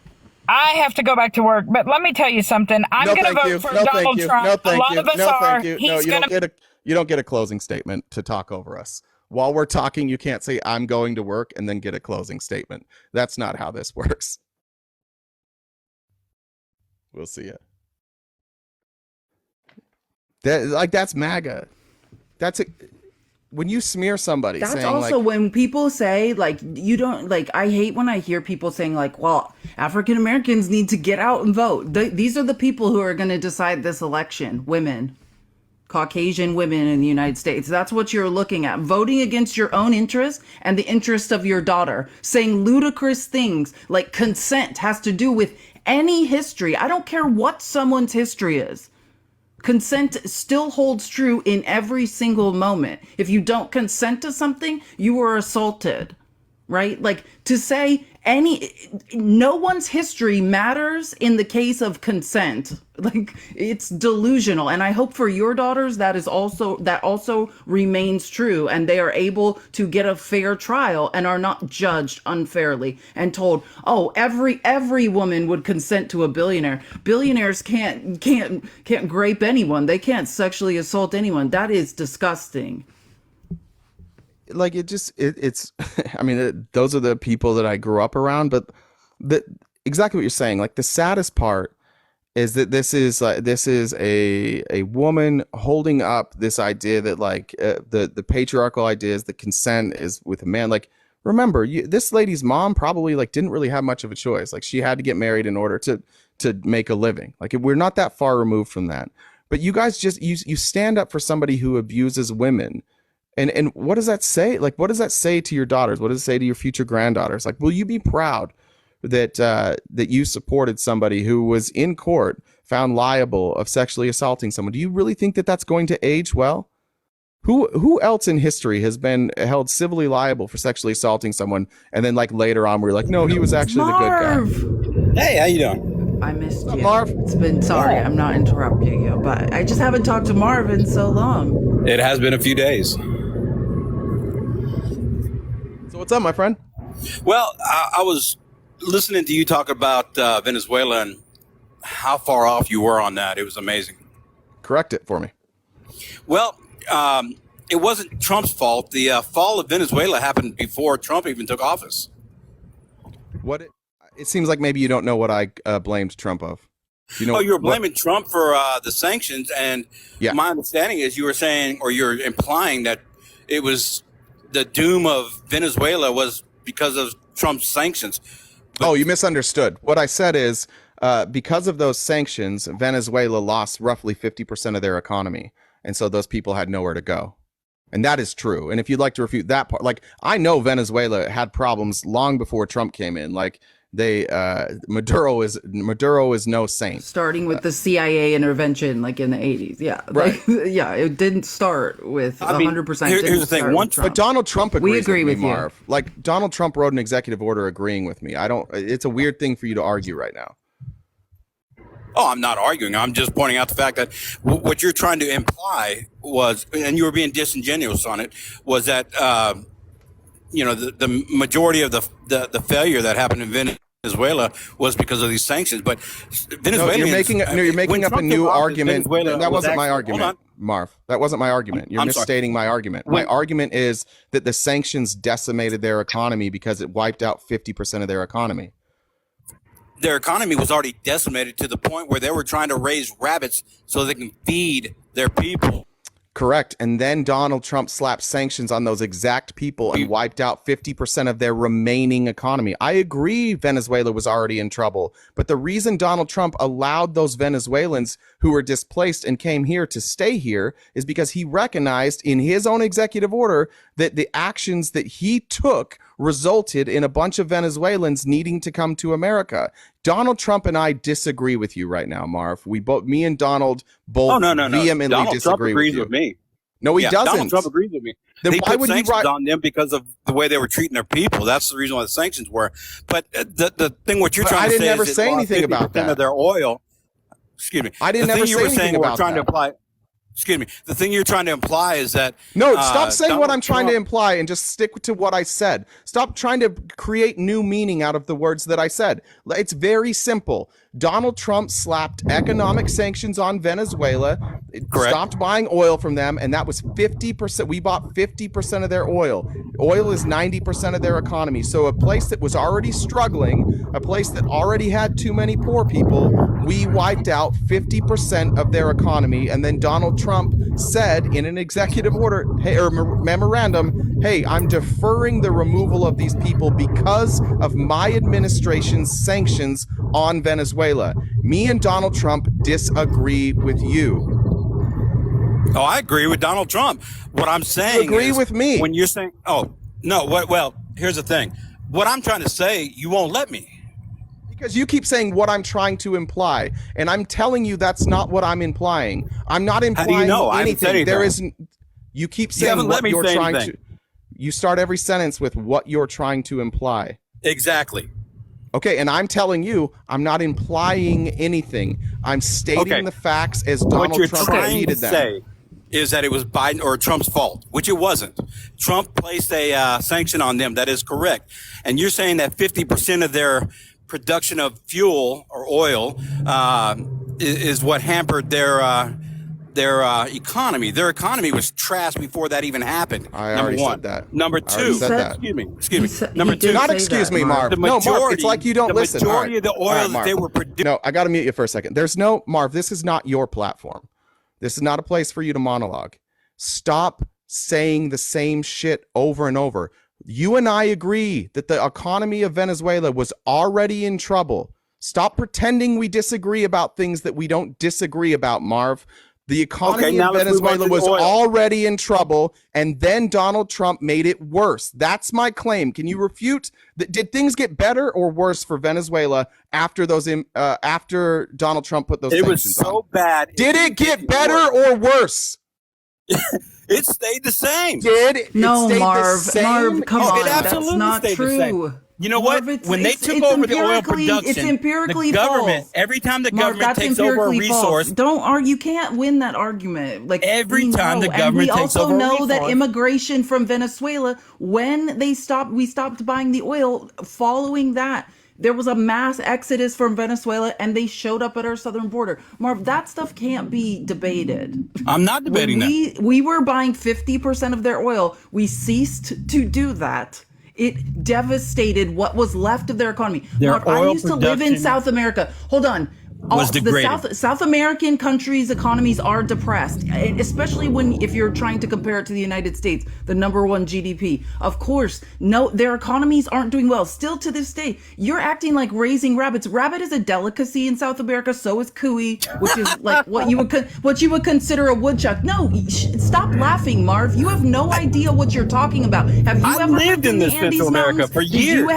Speaker 16: I have to go back to work, but let me tell you something. I'm
Speaker 1: No,
Speaker 16: going to
Speaker 1: thank you.
Speaker 16: vote for
Speaker 1: No, thank
Speaker 16: Donald
Speaker 1: you.
Speaker 16: Trump.
Speaker 1: No, thank
Speaker 16: a lot
Speaker 1: you.
Speaker 16: of us
Speaker 1: No,
Speaker 16: are.
Speaker 1: thank you. No,
Speaker 16: He's
Speaker 1: you
Speaker 16: going
Speaker 1: don't
Speaker 16: to.
Speaker 1: you don't get a closing statement to talk over us. While we're talking, you can't say I'm going to work and then get a closing statement. That's not how this works. We'll see ya. That's MAGA. That's a, when you smear somebody.
Speaker 2: That's
Speaker 1: saying
Speaker 2: also
Speaker 1: like,
Speaker 2: when people say like you don't like. I hate when I hear people saying like, "Well, African Americans need to get out and vote." These are the people who are going to decide this election. Women, Caucasian women in the United States. That's what you're looking at. Voting against your own interest and the interest of your daughter. Saying ludicrous things like consent has to do with any history. I don't care what someone's history is. Consent still holds true in every single moment. If you don't consent to something, you were assaulted, right? Like to say no one's history matters in the case of consent. Like it's delusional. And I hope for your daughters that also remains true and they are able to get a fair trial and are not judged unfairly and told, oh, every woman would consent to a billionaire. Billionaires can't grape anyone. They can't sexually assault anyone. That is disgusting.
Speaker 1: like it's I mean, those are the people that I grew up around, but exactly what you're saying, like the saddest part is that this is a woman holding up this idea that like the patriarchal idea is that consent is with a man. Like, remember, this lady's mom probably like didn't really have much of a choice. Like, she had to get married in order to make a living. Like, we're not that far removed from that. But you guys just you stand up for somebody who abuses women. And what does that say? Like, what does that say to your daughters? What does it say to your future granddaughters? Like, will you be proud that that you supported somebody who was in court found liable of sexually assaulting someone? Do you really think that that's going to age well? Who else in history has been held civilly liable for sexually assaulting someone, and then like later on we're like, no, he was actually the good guy?
Speaker 17: Hey, how you doing?
Speaker 2: I missed you.
Speaker 1: Marv?
Speaker 2: It's been, sorry, I'm not interrupting you, but I just haven't talked to Marv in so long.
Speaker 17: It has been a few days.
Speaker 1: So what's up, my friend?
Speaker 17: Well, I was listening to you talk about Venezuela and how far off you were on that. It was amazing.
Speaker 1: Correct it for me.
Speaker 17: Well, it wasn't Trump's fault. The fall of Venezuela happened before Trump even took office.
Speaker 1: It seems like maybe you don't know what I blamed Trump of. You know,
Speaker 17: you were blaming Trump for the sanctions, and
Speaker 1: yeah.
Speaker 17: My understanding is you were saying, or you're implying that it was the doom of Venezuela was because of Trump's sanctions.
Speaker 1: Oh, you misunderstood. What I said is because of those sanctions, Venezuela lost roughly 50% of their economy. And so those people had nowhere to go. And that is true. And if you'd like to refute that part, like I know Venezuela had problems long before Trump came in. Like they Maduro is no saint.
Speaker 2: Starting with the CIA intervention, like in the 80s. Yeah.
Speaker 1: Right.
Speaker 2: Yeah. It didn't start with 100%.
Speaker 17: Here's the thing.
Speaker 1: But Donald Trump agrees
Speaker 2: we agree with
Speaker 1: me,
Speaker 2: you.
Speaker 1: Marv. Like Donald Trump wrote an executive order agreeing with me. It's a weird thing for you to argue right now.
Speaker 17: Oh, I'm not arguing. I'm just pointing out the fact that what you're trying to imply was, and you were being disingenuous on it, was that the majority of the failure that happened in Venezuela was because of these sanctions. But Venezuela,
Speaker 1: you're making up a new argument. That wasn't my argument,
Speaker 17: hold on.
Speaker 1: Marv. That wasn't my argument. You're misstating my argument. My argument is that the sanctions decimated their economy because it wiped out 50% of their economy.
Speaker 17: Their economy was already decimated to the point where they were trying to raise rabbits so they can feed their people.
Speaker 1: Correct. And then Donald Trump slapped sanctions on those exact people and wiped out 50% of their remaining economy. I agree Venezuela was already in trouble, but the reason Donald Trump allowed those Venezuelans who were displaced and came here to stay here is because he recognized in his own executive order that the actions that he took resulted in a bunch of Venezuelans needing to come to America. Donald Trump and I disagree with you right now, Marv. Me and Donald both vehemently
Speaker 17: Donald
Speaker 1: disagree
Speaker 17: Trump agrees
Speaker 1: with you.
Speaker 17: with me.
Speaker 1: No, he doesn't.
Speaker 17: Donald Trump agrees with me.
Speaker 1: Then
Speaker 17: They
Speaker 1: why
Speaker 17: put
Speaker 1: would he
Speaker 17: sanctions
Speaker 1: write
Speaker 17: on them because of the way they were treating their people. That's the reason why the sanctions were. But the thing what you're
Speaker 1: But
Speaker 17: trying
Speaker 1: I
Speaker 17: to
Speaker 1: didn't
Speaker 17: say
Speaker 1: ever
Speaker 17: is
Speaker 1: say
Speaker 17: that
Speaker 1: anything about
Speaker 17: 50%
Speaker 1: that.
Speaker 17: of their oil. Excuse me.
Speaker 1: I didn't
Speaker 17: the
Speaker 1: ever
Speaker 17: thing you
Speaker 1: say
Speaker 17: were saying
Speaker 1: anything
Speaker 17: about
Speaker 1: about
Speaker 17: trying
Speaker 1: that.
Speaker 17: to apply. Excuse me. The thing you're trying to imply is that
Speaker 1: No, stop saying what
Speaker 17: Donald
Speaker 1: I'm trying to
Speaker 17: Trump-
Speaker 1: imply and just stick to what I said. Stop trying to create new meaning out of the words that I said. It's very simple. Donald Trump slapped economic sanctions on Venezuela, stopped buying oil from them, and that was 50%. We bought 50% of their oil. Oil is 90% of their economy. So a place that was already struggling, a place that already had too many poor people, we wiped out 50% of their economy. And then Donald Trump said in an executive order, memorandum, hey, I'm deferring the removal of these people because of my administration's sanctions on Venezuela. Me and Donald Trump disagree with you.
Speaker 17: Oh, I agree with Donald Trump. What I'm saying
Speaker 1: agree
Speaker 17: is
Speaker 1: with me.
Speaker 17: When you're saying, oh, no, well, here's the thing. What I'm trying to say, you won't let me.
Speaker 1: Because you keep saying what I'm trying to imply, and I'm telling you that's not what I'm implying. I'm not implying
Speaker 17: How do you know? I haven't said
Speaker 1: anything. There
Speaker 17: anything.
Speaker 1: is, you keep
Speaker 17: You
Speaker 1: saying
Speaker 17: haven't let
Speaker 1: what
Speaker 17: me
Speaker 1: you're
Speaker 17: say
Speaker 1: trying
Speaker 17: anything.
Speaker 1: to. You start every sentence with what you're trying to imply.
Speaker 17: Exactly.
Speaker 1: Okay, and I'm telling you, I'm not implying anything. I'm stating the facts as
Speaker 17: What
Speaker 1: Donald
Speaker 17: you're
Speaker 1: Trump
Speaker 17: trying to
Speaker 1: repeated them.
Speaker 17: say is that it was Biden or Trump's fault, which it wasn't. Trump placed a sanction on them. That is correct. And you're saying that 50% of their production of fuel or oil is what hampered their economy. Their economy was trashed before that even happened.
Speaker 1: I
Speaker 17: number
Speaker 1: already
Speaker 17: one.
Speaker 1: said that.
Speaker 17: Number
Speaker 1: I already
Speaker 17: two.
Speaker 1: said that.
Speaker 17: Excuse me. Number two.
Speaker 1: Not excuse me, Marv.
Speaker 17: The
Speaker 1: No,
Speaker 17: majority,
Speaker 1: Marv, it's like you don't
Speaker 17: the
Speaker 1: listen. All
Speaker 17: majority
Speaker 1: right.
Speaker 17: of the oil
Speaker 1: All right,
Speaker 17: that
Speaker 1: Marv.
Speaker 17: they were producing.
Speaker 1: No, I got to mute you for a second. Marv, this is not your platform. This is not a place for you to monologue. Stop saying the same shit over and over. You and I agree that the economy of Venezuela was already in trouble. Stop pretending we disagree about things that we don't disagree about, Marv. The economy
Speaker 17: now
Speaker 1: of
Speaker 17: let's move on
Speaker 1: Venezuela
Speaker 17: to the
Speaker 1: was
Speaker 17: oil.
Speaker 1: already in trouble, and then Donald Trump made it worse. That's my claim. Can you refute that? Did things get better or worse for Venezuela after after Donald Trump put those
Speaker 17: It
Speaker 1: sanctions
Speaker 17: was so
Speaker 1: on?
Speaker 17: bad.
Speaker 1: Did it get better or worse?
Speaker 17: It stayed the same.
Speaker 1: Did it
Speaker 2: No,
Speaker 1: stay the
Speaker 2: Marv,
Speaker 1: same?
Speaker 2: Marv, come
Speaker 17: Oh,
Speaker 2: on,
Speaker 17: it absolutely
Speaker 2: that's not
Speaker 17: stayed the same.
Speaker 2: true.
Speaker 17: You know
Speaker 2: Marv,
Speaker 17: what? When they took
Speaker 2: it's
Speaker 17: over the oil
Speaker 2: empirically-
Speaker 17: production,
Speaker 2: it's empirically
Speaker 17: the government,
Speaker 2: false.
Speaker 17: every time the
Speaker 2: Marv,
Speaker 17: government
Speaker 2: that's
Speaker 17: takes over a
Speaker 2: empirically false.
Speaker 17: resource,
Speaker 2: Don't argue. You can't win that argument. Like
Speaker 17: Every
Speaker 2: we
Speaker 17: time
Speaker 2: know.
Speaker 17: the
Speaker 2: And
Speaker 17: government
Speaker 2: we
Speaker 17: takes
Speaker 2: also
Speaker 17: over a
Speaker 2: know that
Speaker 17: resource-
Speaker 2: immigration from Venezuela, when we stopped buying the oil. Following that, there was a mass exodus from Venezuela, and they showed up at our southern border. Marv, that stuff can't be debated.
Speaker 17: I'm not debating that.
Speaker 2: We were buying 50% of their oil. We ceased to do that. It devastated what was left of their economy.
Speaker 17: Their
Speaker 2: Mark, I
Speaker 17: oil
Speaker 2: used to live in
Speaker 17: production-
Speaker 2: South America. Hold on.
Speaker 17: was degrading.
Speaker 2: South American countries' economies are depressed, especially if you're trying to compare it to the United States, the #1 GDP. Of course, no, their economies aren't doing well. Still to this day, you're acting like raising rabbits. Rabbit is a delicacy in South America. So is cuy, which is like what you would consider a woodchuck. No, stop laughing, Marv. You have no idea what you're talking about. Have you ever
Speaker 17: lived in this Central America for years?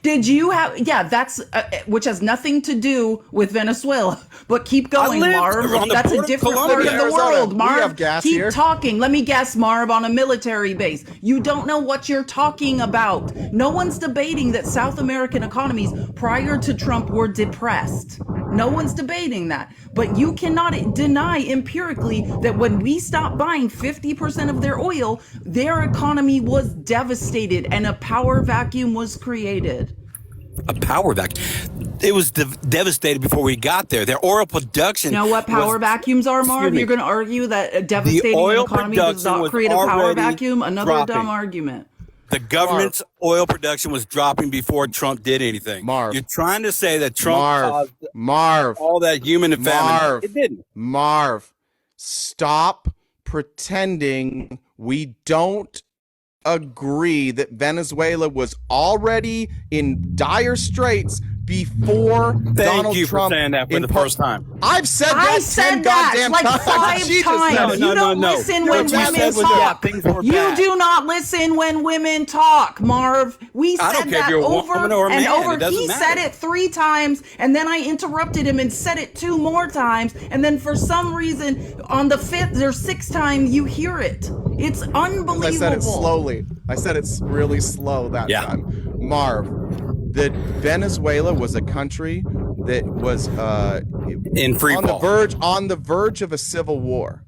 Speaker 2: Did you have? Yeah, that's which has nothing to do with Venezuela. But keep going, Marv. That's a different part of the world, Marv. Keep talking. Let me guess, Marv, on a military base. You don't know what you're talking about. No one's debating that South American economies prior to Trump were depressed. No one's debating that. But you cannot deny empirically that when we stopped buying 50% of their oil, their economy was devastated and a power vacuum was created.
Speaker 17: A power vacuum. It was devastated before we got there. Their oil production.
Speaker 2: You know what power vacuums are, Marv? You're going to argue that a devastating economy does not create a power vacuum? Another dumb argument.
Speaker 17: The government's oil production was dropping before Trump did anything.
Speaker 1: Marv.
Speaker 17: You're trying to say that Trump caused all that human famine. It didn't.
Speaker 1: Marv, stop pretending we don't agree that Venezuela was already in dire straits before Donald
Speaker 17: you
Speaker 1: Trump
Speaker 17: for saying that for the first time.
Speaker 1: I've said that 10 goddamn
Speaker 2: like
Speaker 1: times.
Speaker 2: 5 times. You don't listen when women talk. You do not listen when women talk, Marv. We said that over and over. He said it 3 times, and then I interrupted him and said it 2 more times, and then for some reason on the 5th or 6th time you hear it. It's unbelievable.
Speaker 1: I said it slowly. I said it's really slow that time. Marv, that Venezuela was a country that was
Speaker 17: in free fall.
Speaker 1: On the verge of a civil war.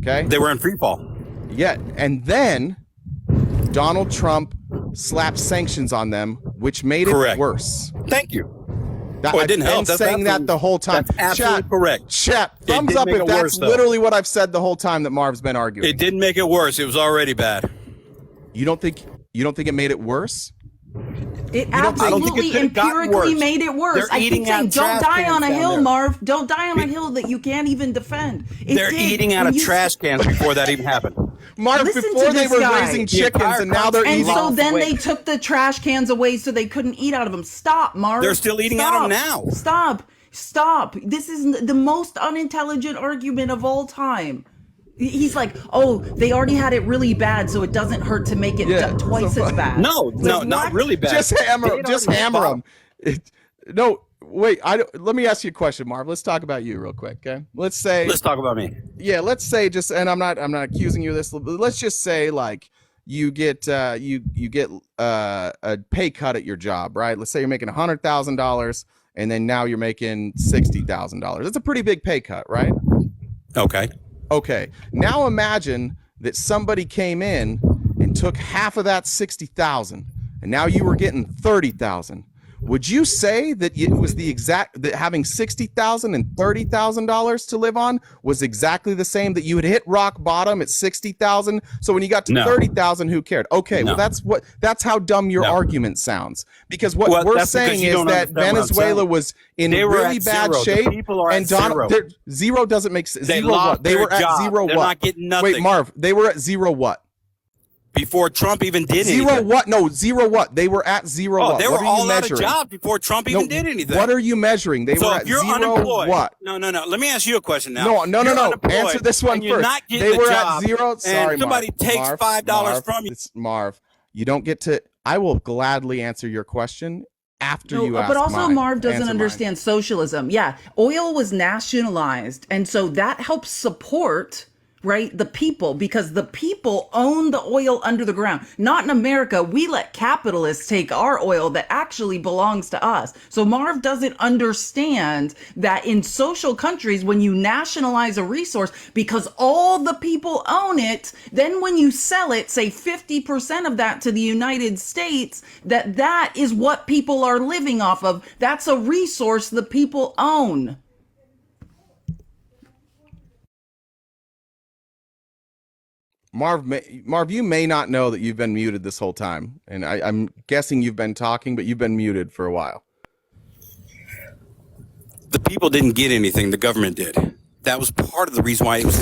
Speaker 1: Okay?
Speaker 17: They were in free fall.
Speaker 1: Yeah, and then Donald Trump slapped sanctions on them, which made it worse.
Speaker 17: Thank you.
Speaker 1: It didn't help. I've been saying that the whole time.
Speaker 17: That's absolutely correct.
Speaker 1: Chat, thumbs up if that's literally what I've said the whole time that Marv's been arguing.
Speaker 17: It didn't make it worse. It was already bad.
Speaker 1: You don't think it made it worse?
Speaker 2: It absolutely empirically made it worse. I keep saying, don't die on a hill, Marv. Don't die on a hill that you can't even defend.
Speaker 17: They're eating out of trash cans before that even happened.
Speaker 1: Marv, before they were raising chickens and now they're eating.
Speaker 2: And so then they took the trash cans away so they couldn't eat out of them. Stop, Marv.
Speaker 17: They're still eating out of them now.
Speaker 2: Stop. This is the most unintelligent argument of all time. He's like, oh, they already had it really bad, so it doesn't hurt to make it twice as bad.
Speaker 17: No, not really bad.
Speaker 1: Just hammer them. No, wait. Let me ask you a question, Marv. Let's talk about you real quick, okay? Let's
Speaker 17: talk about me.
Speaker 1: Yeah, let's say and I'm not accusing you of this. But let's just say like you get a pay cut at your job, right? Let's say you're making $100,000, and then now you're making $60,000. That's a pretty big pay cut, right? Okay, now imagine that somebody came in and took half of that 60,000, and now you were getting 30,000. Would you say that it was that having $60,000 and $30,000 to live on was exactly the same, that you had hit rock bottom at 60,000? So when you got to 30,000, who cared? Okay, well that's how dumb your argument sounds. Because what we're saying is that Venezuela was in really bad shape, and zero doesn't make sense. They were at zero.
Speaker 17: They're not getting nothing.
Speaker 1: Wait, Marv, they were at zero what?
Speaker 17: Before Trump even did anything.
Speaker 1: Zero what? No, zero what? They were at zero what?
Speaker 17: They were all out of jobs before Trump even did anything.
Speaker 1: What are you measuring? They were at zero what?
Speaker 17: No. Let me ask you a question now.
Speaker 1: No. Answer this one first.
Speaker 17: They were at zero. Sorry,
Speaker 1: somebody
Speaker 17: takes $5 from you.
Speaker 1: Marv, you don't get to. I will gladly answer your question after you ask
Speaker 2: But also,
Speaker 1: mine.
Speaker 2: Marv doesn't understand socialism. Yeah, oil was nationalized, and so that helps support the people, because the people own the oil under the ground. Not in America. We let capitalists take our oil that actually belongs to us. So Marv doesn't understand that in social countries, when you nationalize a resource, because all the people own it, then when you sell it, say 50% of that to the United States, that is what people are living off of. That's a resource the people own.
Speaker 1: Marv, you may not know that you've been muted this whole time, and I'm guessing you've been talking, but you've been muted for a while.
Speaker 17: people didn't get anything. The government did. That was part of the reason why it was.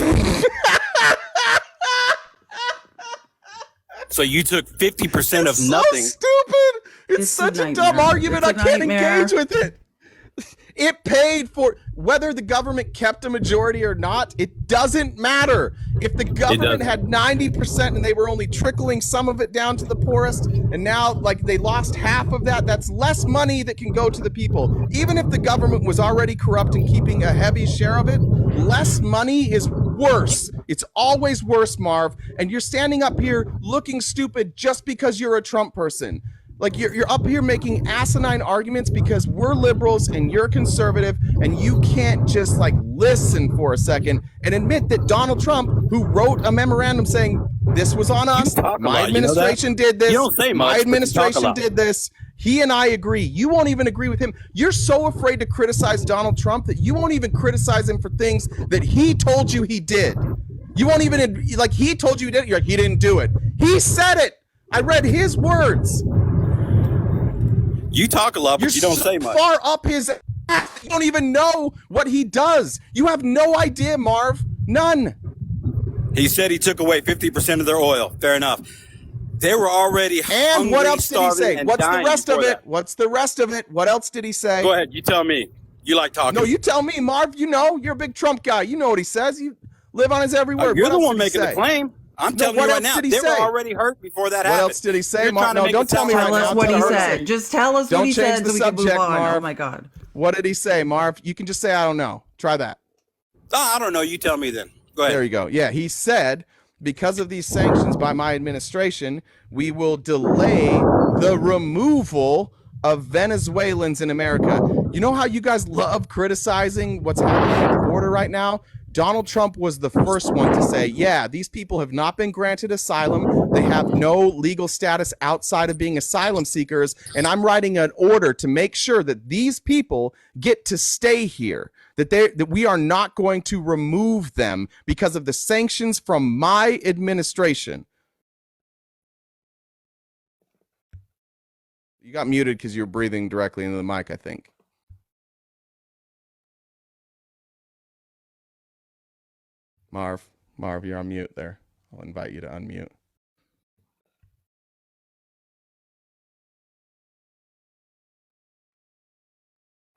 Speaker 17: So you took 50% of nothing.
Speaker 1: So stupid. It's such a dumb argument. I can't engage with it. It paid for whether the government kept a majority or not. It doesn't matter. If the government had 90% and they were only trickling some of it down to the poorest, and now like they lost half of that, that's less money that can go to the people. Even if the government was already corrupt and keeping a heavy share of it, less money is worse. It's always worse, Marv. And you're standing up here looking stupid just because you're a Trump person. Like you're up here making asinine arguments because we're liberals and you're conservative, and you can't just like listen for a second and admit that Donald Trump, who wrote a memorandum saying this was on us, my administration did this, my administration did this. He and I agree. You won't even agree with him. You're so afraid to criticize Donald Trump that you won't even criticize him for things that he told you he did. You won't even, like, he told you he did it. You're like, he didn't do it. He said it. I read his words.
Speaker 17: You talk a lot, but you don't say much.
Speaker 1: Far up his ass. You don't even know what he does. You have no idea, Marv. None.
Speaker 17: He said he took away 50% of their oil. Fair enough. They were already hungry,
Speaker 1: and what else did he say? What's the rest of it?
Speaker 17: That.
Speaker 1: What's the rest of it? What else did he say?
Speaker 17: Go ahead. You tell me. You like talking.
Speaker 1: No, you tell me, Marv. You know, you're a big Trump guy. You know what he says. You live on his every word.
Speaker 17: You're the one making the claim. I'm telling you right now, they were already hurt before that happened.
Speaker 1: What else did he say, Marv? No, don't tell me
Speaker 2: right now. What he said. Just tell us what he said so we can move on.
Speaker 1: Marv.
Speaker 2: Oh, my God.
Speaker 1: What did he say, Marv? You can just say, I don't know. Try that.
Speaker 17: I don't know. You tell me then. Go ahead.
Speaker 1: There you go. Yeah, he said, because of these sanctions by my administration, we will delay the removal of Venezuelans in America. You know how you guys love criticizing what's happening at the border right now? Donald Trump was the first one to say, yeah, these people have not been granted asylum. They have no legal status outside of being asylum seekers. And I'm writing an order to make sure that these people get to stay here, that we are not going to remove them because of the sanctions from my administration. You got muted because you're breathing directly into the mic, I think. Marv, you're on mute there. I'll invite you to unmute.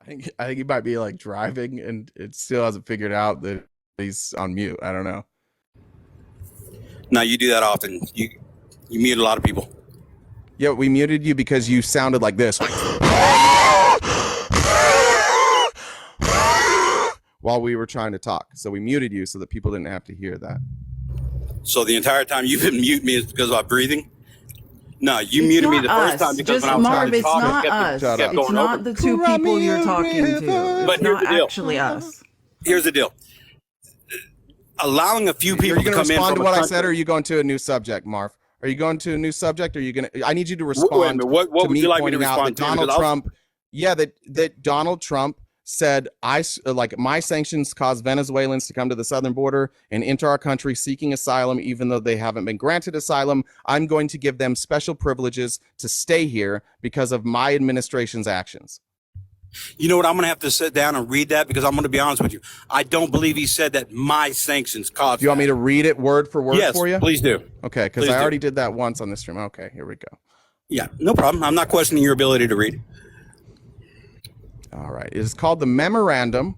Speaker 1: I think he might be like driving and it still hasn't figured out that he's on mute. I don't know.
Speaker 17: No, you do that often. You mute a lot of people.
Speaker 1: Yeah, we muted you because you sounded like this. While we were trying to talk. So we muted you so that people didn't have to hear that.
Speaker 17: So the entire time you've been mute me is because of my breathing? No, you muted me the first time because when I was trying to talk,
Speaker 2: Marv, it's not us. It's not the two people you're talking to.
Speaker 17: But
Speaker 2: it's not actually us.
Speaker 17: Here's the deal. Allowing a few people to come in. Are you going to
Speaker 1: respond to what I said, or are you going to a new subject, Marv? Are you going to a new subject, or are you going to? I need you to respond.
Speaker 17: What would you like me to respond to?
Speaker 1: Donald Trump. Yeah, that Donald Trump said my sanctions cause Venezuelans to come to the southern border and enter our country seeking asylum, even though they haven't been granted asylum. I'm going to give them special privileges to stay here because of my administration's actions.
Speaker 17: You know what? I'm going to have to sit down and read that because I'm going to be honest with you. I don't believe he said that my sanctions caused.
Speaker 1: Do you want me to read it word for word for you?
Speaker 17: Yes, please do.
Speaker 1: Okay, because I already did that once on this stream. Okay, here we go.
Speaker 17: Yeah, no problem. I'm not questioning your ability to read.
Speaker 1: All right. It is called the Memorandum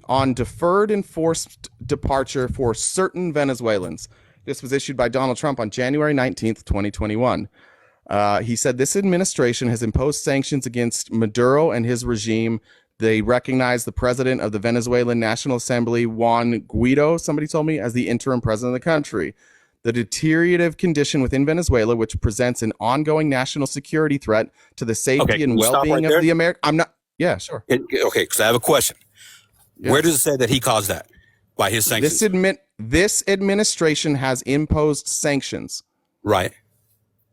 Speaker 1: on Deferred Enforced Departure for Certain Venezuelans. This was issued by Donald Trump on January 19th, 2021. He said this administration has imposed sanctions against Maduro and his regime. They recognize the president of the Venezuelan National Assembly, Juan Guaido, somebody told me, as the interim president of the country. The deteriorative condition within Venezuela, which presents an ongoing national security threat to the safety and well-being of the American. Yeah, sure.
Speaker 17: Okay, because I have a question. Yeah. Where does it say that he caused that by his sanctions?
Speaker 1: This administration has imposed sanctions.
Speaker 17: Right.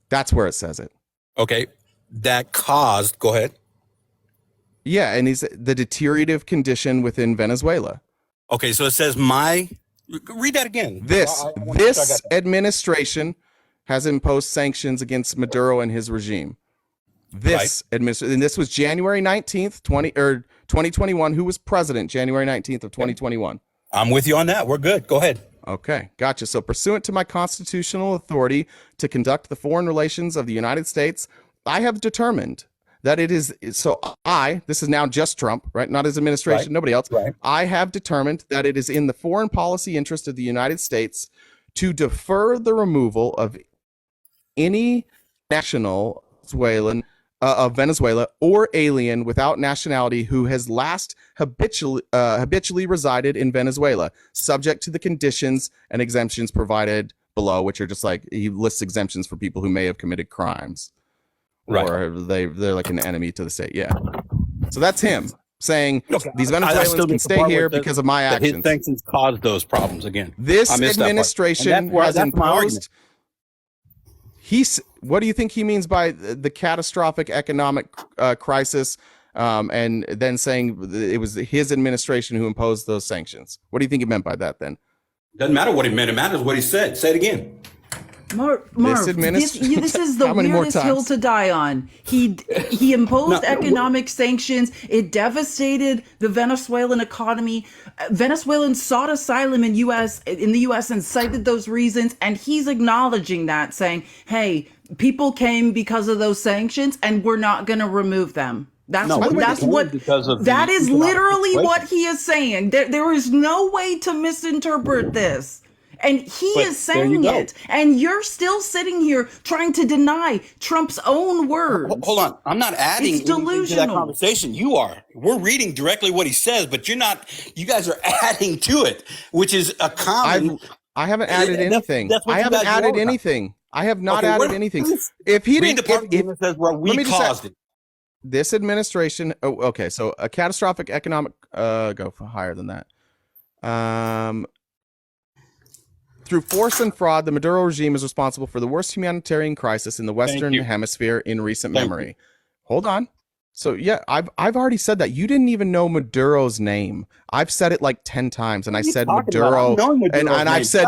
Speaker 1: That's where it says it.
Speaker 17: Okay. That caused, go ahead.
Speaker 1: Yeah, and he's the deteriorative condition within Venezuela.
Speaker 17: Okay, so it says read that again.
Speaker 1: This administration has imposed sanctions against Maduro and his regime. This administration, and this was January 19th, 2021. Who was president January 19th of 2021?
Speaker 17: I'm with you on that. We're good. Go ahead.
Speaker 1: Okay, gotcha. So pursuant to my constitutional authority to conduct the foreign relations of the United States, I have determined that it is, this is now just Trump, right? Not his administration, nobody else.
Speaker 17: Right.
Speaker 1: I have determined that it is in the foreign policy interest of the United States to defer the removal of any national of Venezuela or alien without nationality who has last habitually resided in Venezuela, subject to the conditions and exemptions provided below, which are just like, he lists exemptions for people who may have committed crimes,
Speaker 17: right,
Speaker 1: or they're like an enemy to the state. Yeah. So that's him saying these
Speaker 17: I
Speaker 1: Venezuelans
Speaker 17: still
Speaker 1: can
Speaker 17: get the
Speaker 1: stay
Speaker 17: part
Speaker 1: here
Speaker 17: where it says
Speaker 1: because of my
Speaker 17: that his
Speaker 1: actions.
Speaker 17: sanctions caused those problems again.
Speaker 1: This
Speaker 17: I missed that part. And
Speaker 1: administration has
Speaker 17: that's my argument.
Speaker 1: imposed. What do you think he means by the catastrophic economic crisis, and then saying it was his administration who imposed those sanctions? What do you think he meant by that then?
Speaker 17: Doesn't matter what he meant. It matters what he said. Say it again.
Speaker 2: Marv, this is the
Speaker 1: How many more
Speaker 2: weirdest hill
Speaker 1: times?
Speaker 2: to die on. He imposed economic sanctions. It devastated the Venezuelan economy. Venezuelans sought asylum in the U.S. and cited those reasons, and he's acknowledging that, saying, "Hey, people came because of those sanctions, and we're not going to remove them." That is literally what he is saying. There is no way to misinterpret this. And he is saying it, and you're still sitting here trying to deny Trump's own words.
Speaker 17: Hold on. I'm not adding
Speaker 2: It's
Speaker 17: anything to that
Speaker 2: delusional.
Speaker 17: conversation. You are. We're reading directly what he says, but you're not. You guys are adding to it, which is a common.
Speaker 1: I haven't added anything. I haven't added anything. I have not added anything. If he
Speaker 17: read
Speaker 1: didn't,
Speaker 17: the part that says where we caused it.
Speaker 1: This administration. Oh, okay. So a catastrophic economic. Go for higher than that. Through force and fraud, the Maduro regime is responsible for the worst humanitarian crisis in the Western Hemisphere in recent memory. Hold on. So yeah, I've already said that. You didn't even know Maduro's name. I've said it like 10 times, and I said Maduro, and I've said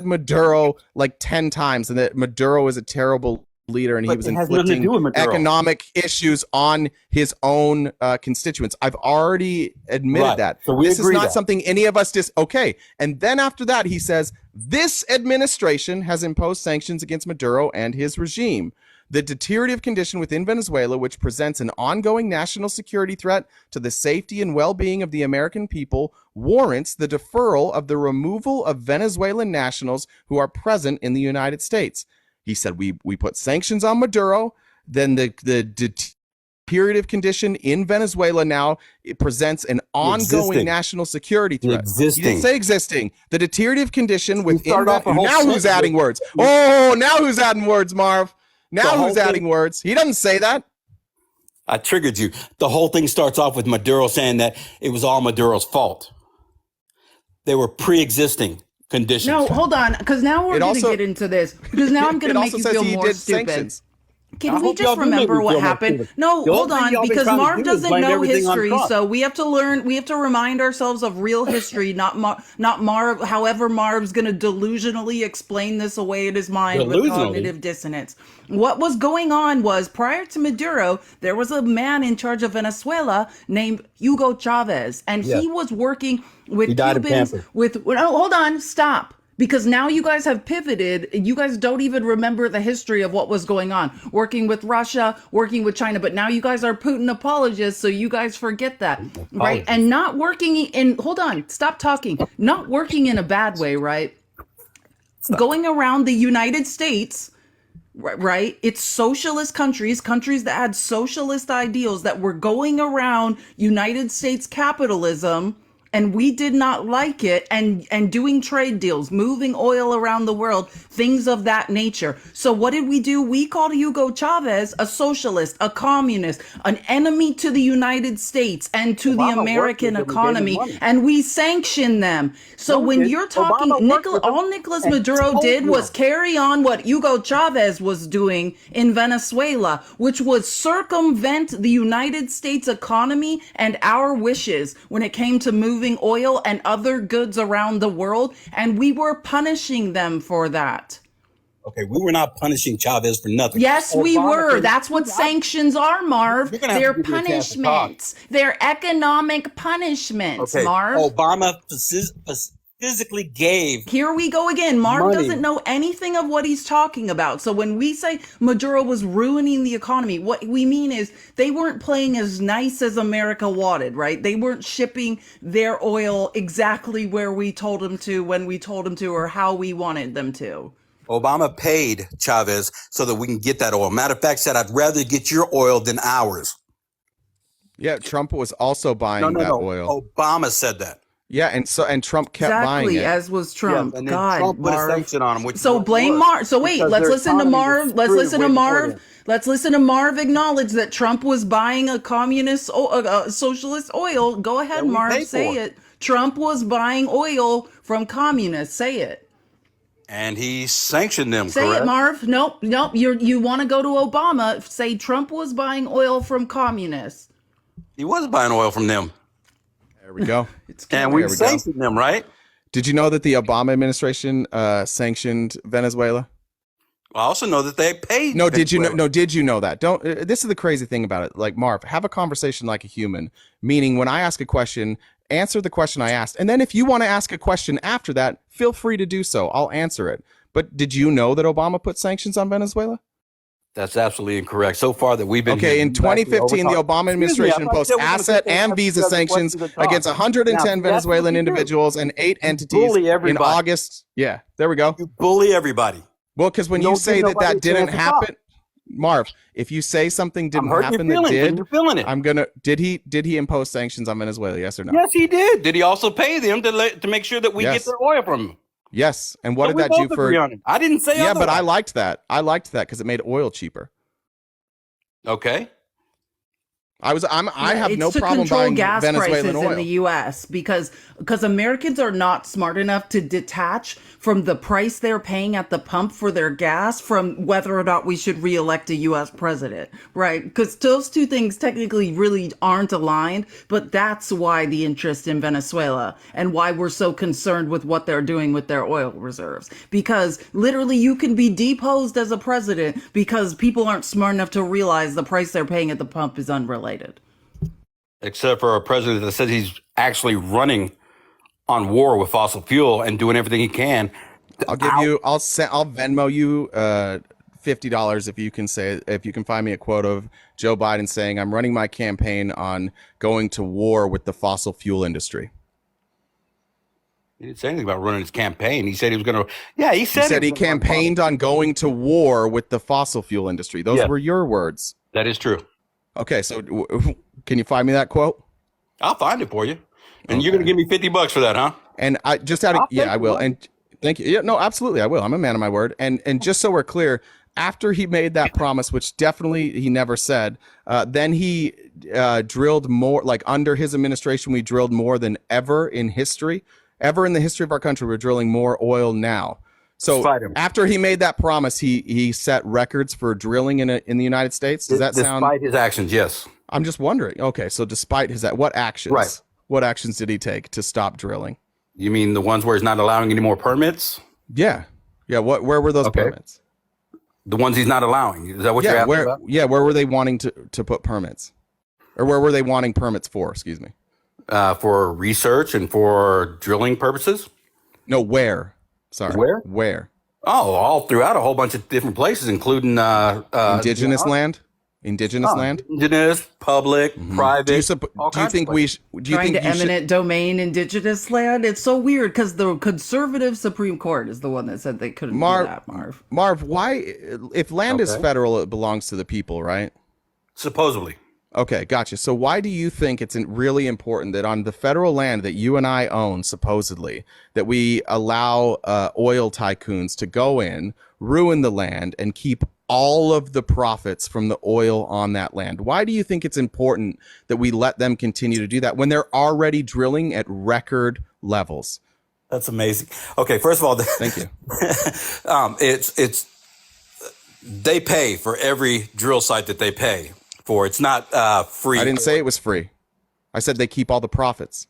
Speaker 1: Maduro like 10 times, and that Maduro is a terrible leader, and he was inflicting economic issues on his own constituents. I've already admitted that.
Speaker 17: So
Speaker 1: this is not something any of us okay. And then after that, he says, this administration has imposed sanctions against Maduro and his regime. The deteriorative condition within Venezuela, which presents an ongoing national security threat to the safety and well-being of the American people, warrants the deferral of the removal of Venezuelan nationals who are present in the United States. He said, we put sanctions on Maduro, then the deteriorative condition in Venezuela now it presents an ongoing national security threat. He didn't say existing. The deteriorative condition within now who's adding words? Oh, now who's adding words, Marv? Now who's adding words? He doesn't say that.
Speaker 17: I triggered you. The whole thing starts off with Maduro saying that it was all Maduro's fault. They were pre-existing conditions.
Speaker 2: No, hold on, because now we're going to get into this. Because now I'm going to make you feel more stupid.
Speaker 1: Sanctions.
Speaker 2: Can we just remember what happened? No, hold on, because Marv doesn't know history, so we have to learn. We have to remind ourselves of real history, not Marv. However, Marv's going to delusionally explain this away in his mind with cognitive dissonance. What was going on was, prior to Maduro, there was a man in charge of Venezuela named Hugo Chavez, and he was working with Cubans. Hold on, stop. Because now you guys have pivoted. You guys don't even remember the history of what was going on. Working with Russia, working with China. But now you guys are Putin apologists, so you guys forget that, right? And not working in, hold on, stop talking. Not working in a bad way, right? Going around the United States, right? It's socialist countries that had socialist ideals that were going around United States capitalism, and we did not like it, and doing trade deals, moving oil around the world, things of that nature. So what did we do? We called Hugo Chavez a socialist, a communist, an enemy to the United States and to the American economy, and we sanctioned them. So when you're talking, all Nicolas Maduro did was carry on what Hugo Chavez was doing in Venezuela, which was circumvent the United States economy and our wishes when it came to moving oil and other goods around the world, and we were punishing them for that.
Speaker 17: Okay, we were not punishing Chavez for nothing.
Speaker 2: Yes, we
Speaker 17: Obama
Speaker 2: were.
Speaker 17: can-
Speaker 2: That's what sanctions are, Marv.
Speaker 17: You're gonna have
Speaker 2: They're
Speaker 17: to give me a chance to talk.
Speaker 2: punishments. They're economic punishments,
Speaker 17: Okay,
Speaker 2: Marv.
Speaker 17: Obama physically gave.
Speaker 2: Here we go again. Marv
Speaker 17: money.
Speaker 2: doesn't know anything of what he's talking about. So when we say Maduro was ruining the economy, what we mean is they weren't playing as nice as America wanted, right? They weren't shipping their oil exactly where we told them to, when we told them to, or how we wanted them to.
Speaker 17: Obama paid Chavez so that we can get that oil. Matter of fact, said I'd rather get your oil than ours.
Speaker 1: Yeah, Trump was also buying that oil.
Speaker 17: Obama said that.
Speaker 1: Yeah, and Trump kept buying
Speaker 2: Exactly,
Speaker 1: it.
Speaker 2: as was Trump.
Speaker 17: Yeah, and then
Speaker 2: God,
Speaker 17: Trump put
Speaker 2: Marv.
Speaker 17: a sanction on him. Which
Speaker 2: So blame Marv. So wait,
Speaker 17: because
Speaker 2: let's
Speaker 17: their
Speaker 2: listen to
Speaker 17: economy
Speaker 2: Marv.
Speaker 17: was
Speaker 2: Let's
Speaker 17: screwed
Speaker 2: listen to
Speaker 17: way before
Speaker 2: Marv.
Speaker 17: then.
Speaker 2: Let's listen to Marv acknowledge that Trump was buying a communist, socialist oil. Go ahead,
Speaker 17: That we
Speaker 2: Marv.
Speaker 17: paid
Speaker 2: Say
Speaker 17: for.
Speaker 2: it. Trump was buying oil from communists. Say it.
Speaker 17: And he sanctioned them,
Speaker 2: Say
Speaker 17: correct?
Speaker 2: it, Marv. Nope. You want to go to Obama. Say Trump was buying oil from communists.
Speaker 17: He was buying oil from them.
Speaker 1: There we go.
Speaker 17: And we sanctioned them, right?
Speaker 1: Did you know that the Obama administration sanctioned Venezuela?
Speaker 17: I also know that they paid.
Speaker 1: No, did you know?
Speaker 17: Venezuela.
Speaker 1: No, did you know that? Don't. This is the crazy thing about it. Like Marv, have a conversation like a human. Meaning, when I ask a question, answer the question I asked, and then if you want to ask a question after that, feel free to do so. I'll answer it. But did you know that Obama put sanctions on Venezuela?
Speaker 17: That's absolutely incorrect. So far that we've been
Speaker 1: Okay, in 2015, the Obama administration imposed asset and visa sanctions against 110 Venezuelan individuals and 8 entities in August. Yeah, there we go.
Speaker 17: You bully everybody.
Speaker 1: Well, because when you say that that didn't happen, Marv, if you say something didn't happen that did,
Speaker 17: you're feeling it.
Speaker 1: I'm gonna. Did he impose sanctions on Venezuela? Yes or no?
Speaker 17: Yes, he did. Did he also pay them to make sure that we get their oil from them?
Speaker 1: Yes. And what
Speaker 17: So
Speaker 1: did
Speaker 17: we
Speaker 1: that
Speaker 17: both
Speaker 1: do for?
Speaker 17: agree on it. I didn't say
Speaker 1: Yeah, but I
Speaker 17: otherwise.
Speaker 1: liked that. I liked that because it made oil cheaper.
Speaker 17: Okay.
Speaker 1: I have
Speaker 2: It's
Speaker 1: no
Speaker 2: to
Speaker 1: problem
Speaker 2: control
Speaker 1: buying
Speaker 2: gas
Speaker 1: Venezuelan
Speaker 2: prices
Speaker 1: oil.
Speaker 2: in the U.S. because Americans are not smart enough to detach from the price they're paying at the pump for their gas from whether or not we should reelect a U.S. president, right? Because those two things technically really aren't aligned, but that's why the interest in Venezuela and why we're so concerned with what they're doing with their oil reserves. Because literally you can be deposed as a president because people aren't smart enough to realize the price they're paying at the pump is unrelated.
Speaker 17: Except for a president that says he's actually running on war with fossil fuel and doing everything he can.
Speaker 1: I'll Venmo you $50 if you can find me a quote of Joe Biden saying, "I'm running my campaign on going to war with the fossil fuel industry."
Speaker 17: He didn't say anything about running his campaign. He said he was going to. Yeah, he said
Speaker 1: he campaigned on going to war with the fossil fuel industry. Those were your words.
Speaker 17: That is true.
Speaker 1: Okay, so can you find me that quote?
Speaker 17: I'll find it for you. And you're going to give me $50 for that, huh?
Speaker 1: And I just I will. And thank you. Yeah, no, absolutely, I will. I'm a man of my word. And just so we're clear, after he made that promise, which definitely he never said, then he drilled more. Like under his administration, we drilled more than ever in history. Ever in the history of our country, we're drilling more oil now. So after he made that promise, he set records for drilling in the United States. Does that sound?
Speaker 17: Despite his actions, yes.
Speaker 1: I'm just wondering. Okay, so despite what actions?
Speaker 17: Right.
Speaker 1: What actions did he take to stop drilling?
Speaker 17: You mean the ones where he's not allowing any more permits?
Speaker 1: Yeah. Where were those permits?
Speaker 17: The ones he's not allowing. Is that what you're asking about?
Speaker 1: Yeah, where were they wanting to put permits? Or where were they wanting permits for? Excuse me.
Speaker 17: For research and for drilling purposes?
Speaker 1: No, where? Sorry.
Speaker 17: Where?
Speaker 1: Where?
Speaker 17: Oh, all throughout a whole bunch of different places, including
Speaker 1: indigenous land. Indigenous land,
Speaker 17: indigenous, public, private.
Speaker 1: Do you think we? Do you
Speaker 2: Trying
Speaker 1: think
Speaker 2: to eminent domain indigenous land? It's so weird because the conservative Supreme Court is the one that said they couldn't do that, Marv.
Speaker 1: Marv, why? If land is federal, it belongs to the people, right?
Speaker 17: Supposedly.
Speaker 1: Okay, gotcha. So why do you think it's really important that on the federal land that you and I own, supposedly, that we allow oil tycoons to go in, ruin the land, and keep all of the profits from the oil on that land? Why do you think it's important that we let them continue to do that when they're already drilling at record levels?
Speaker 17: That's amazing. Okay, first of all,
Speaker 1: thank you.
Speaker 17: It's they pay for every drill site that they pay for. It's not free.
Speaker 1: I didn't say it was free. I said they keep all the profits.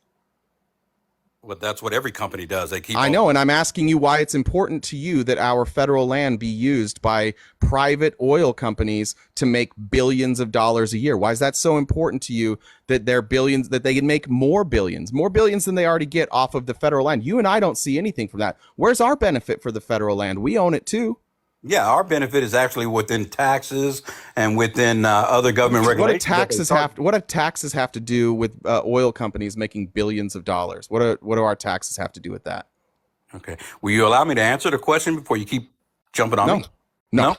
Speaker 17: Well, that's what every company does. They keep.
Speaker 1: I know, and I'm asking you why it's important to you that our federal land be used by private oil companies to make billions of dollars a year. Why is that so important to you that they're billions, that they can make more billions than they already get off of the federal land? You and I don't see anything from that. Where's our benefit for the federal land? We own it too.
Speaker 17: Yeah, our benefit is actually within taxes and within other government regulations.
Speaker 1: What do taxes have to do with oil companies making billions of dollars? What do our taxes have to do with that?
Speaker 17: Okay. Will you allow me to answer the question before you keep jumping on me?
Speaker 1: No.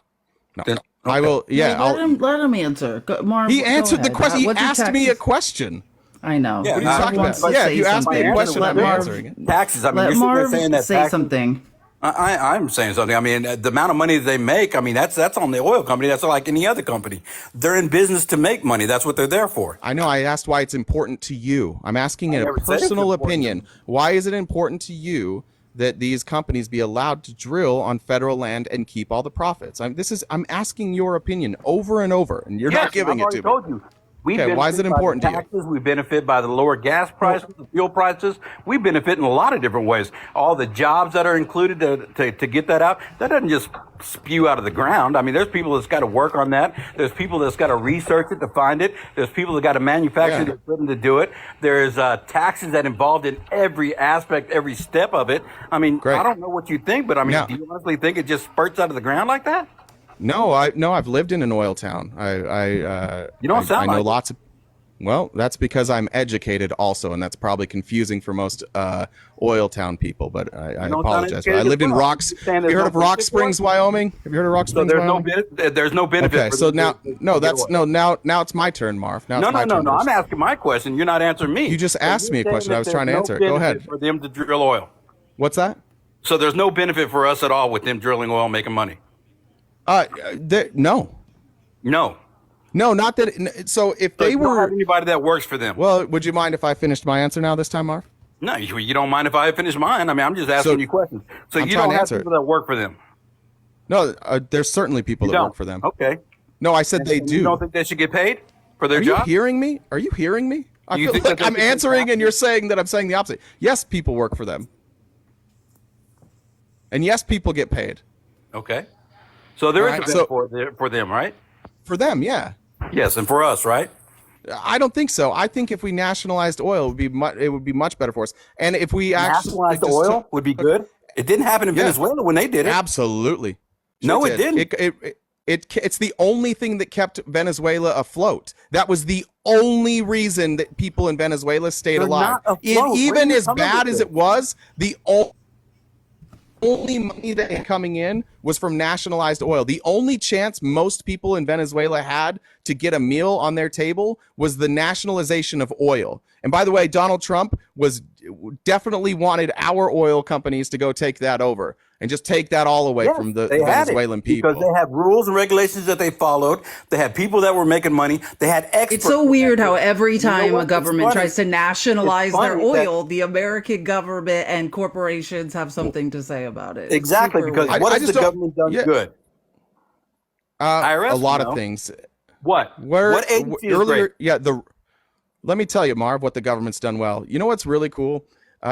Speaker 17: Then,
Speaker 1: I will. Yeah.
Speaker 2: No, let him answer. Marv,
Speaker 1: he answered the
Speaker 2: ahead.
Speaker 1: question. He
Speaker 2: What's your
Speaker 1: asked me a
Speaker 2: taxes?
Speaker 1: question.
Speaker 2: I know.
Speaker 17: Yeah,
Speaker 1: What are you talking about? Yeah, you asked me a question. I'm answering it.
Speaker 17: Taxes. I mean,
Speaker 2: Let
Speaker 17: you're sitting there
Speaker 2: Marv
Speaker 17: saying that
Speaker 2: say
Speaker 17: taxes,
Speaker 2: something.
Speaker 17: I'm saying something. I mean, the amount of money that they make, I mean, that's on the oil company. That's like any other company. They're in business to make money. That's what they're there for.
Speaker 1: I know. I asked why it's important to you. I'm asking a personal opinion. Why is it important to you that these companies be allowed to drill on federal land and keep all the profits? I'm asking your opinion over and over, and you're not giving it to me.
Speaker 17: Told you.
Speaker 1: Okay, why is it important to you?
Speaker 17: We benefit by the lower gas prices, the fuel prices. We benefit in a lot of different ways. All the jobs that are included to get that out, that doesn't just spew out of the ground. I mean, there's people that's got to work on that. There's people that's got to research it to find it. There's people that got to manufacture the equipment to do it. There's taxes that involved in every aspect, every step of it. I mean, I don't know what you think, but I mean, do you honestly think it just spurts out of the ground like that?
Speaker 1: No, I've lived in an oil town.
Speaker 17: You don't sound
Speaker 1: I know
Speaker 17: like
Speaker 1: lots of. Well, that's because I'm educated also, and that's probably confusing for most oil town people. But I apologize. I lived in Rocks. Have you heard of Rock Springs, Wyoming? Have you heard of Rock Springs, Wyoming?
Speaker 17: There's no benefit.
Speaker 1: Okay, so now it's my turn, Marv. Now
Speaker 17: No.
Speaker 1: turn.
Speaker 17: I'm asking my question. You're not answering me.
Speaker 1: You just asked me a question. I was trying to answer it. Go ahead.
Speaker 17: For them to drill oil.
Speaker 1: What's that?
Speaker 17: So there's no benefit for us at all with them drilling oil, making money.
Speaker 1: No. No, not that. So if they were
Speaker 17: anybody that works for them.
Speaker 1: Well, would you mind if I finished my answer now this time, Marv?
Speaker 17: No, you don't mind if I finish mine. I mean, I'm just asking you questions. So you don't have people that work for them.
Speaker 1: No, there's certainly people that work for them.
Speaker 17: Okay.
Speaker 1: No, I said they do.
Speaker 17: You don't think they should get paid for their job?
Speaker 1: Are you hearing me? Are you hearing me? I feel like I'm answering and you're saying that I'm saying the opposite. Yes, people work for them. And yes, people get paid.
Speaker 17: Okay. So there is a benefit for them, right?
Speaker 1: For them, yeah.
Speaker 17: Yes, and for us, right?
Speaker 1: I don't think so. I think if we nationalized oil, it would be much better for us. And if we actually
Speaker 17: nationalized oil would be good. It didn't happen in Venezuela when they did it.
Speaker 1: Absolutely.
Speaker 17: No, it didn't.
Speaker 1: It's the only thing that kept Venezuela afloat. That was the only reason that people in Venezuela stayed alive. Even as bad as it was, the only money that was coming in was from nationalized oil. The only chance most people in Venezuela had to get a meal on their table was the nationalization of oil. And by the way, Donald Trump definitely wanted our oil companies to go take that over and just take that all away from the Venezuelan people.
Speaker 17: Because they have rules and regulations that they followed. They had people that were making money. They had experts.
Speaker 2: It's so weird how every time a government tries to nationalize their oil, the American government and corporations have something to say about it.
Speaker 17: Exactly, because what has the government done good? IRS,
Speaker 1: a lot of things.
Speaker 17: What? What agency is great?
Speaker 1: Let me tell you, Marv, what the government's done well. You know what's really cool?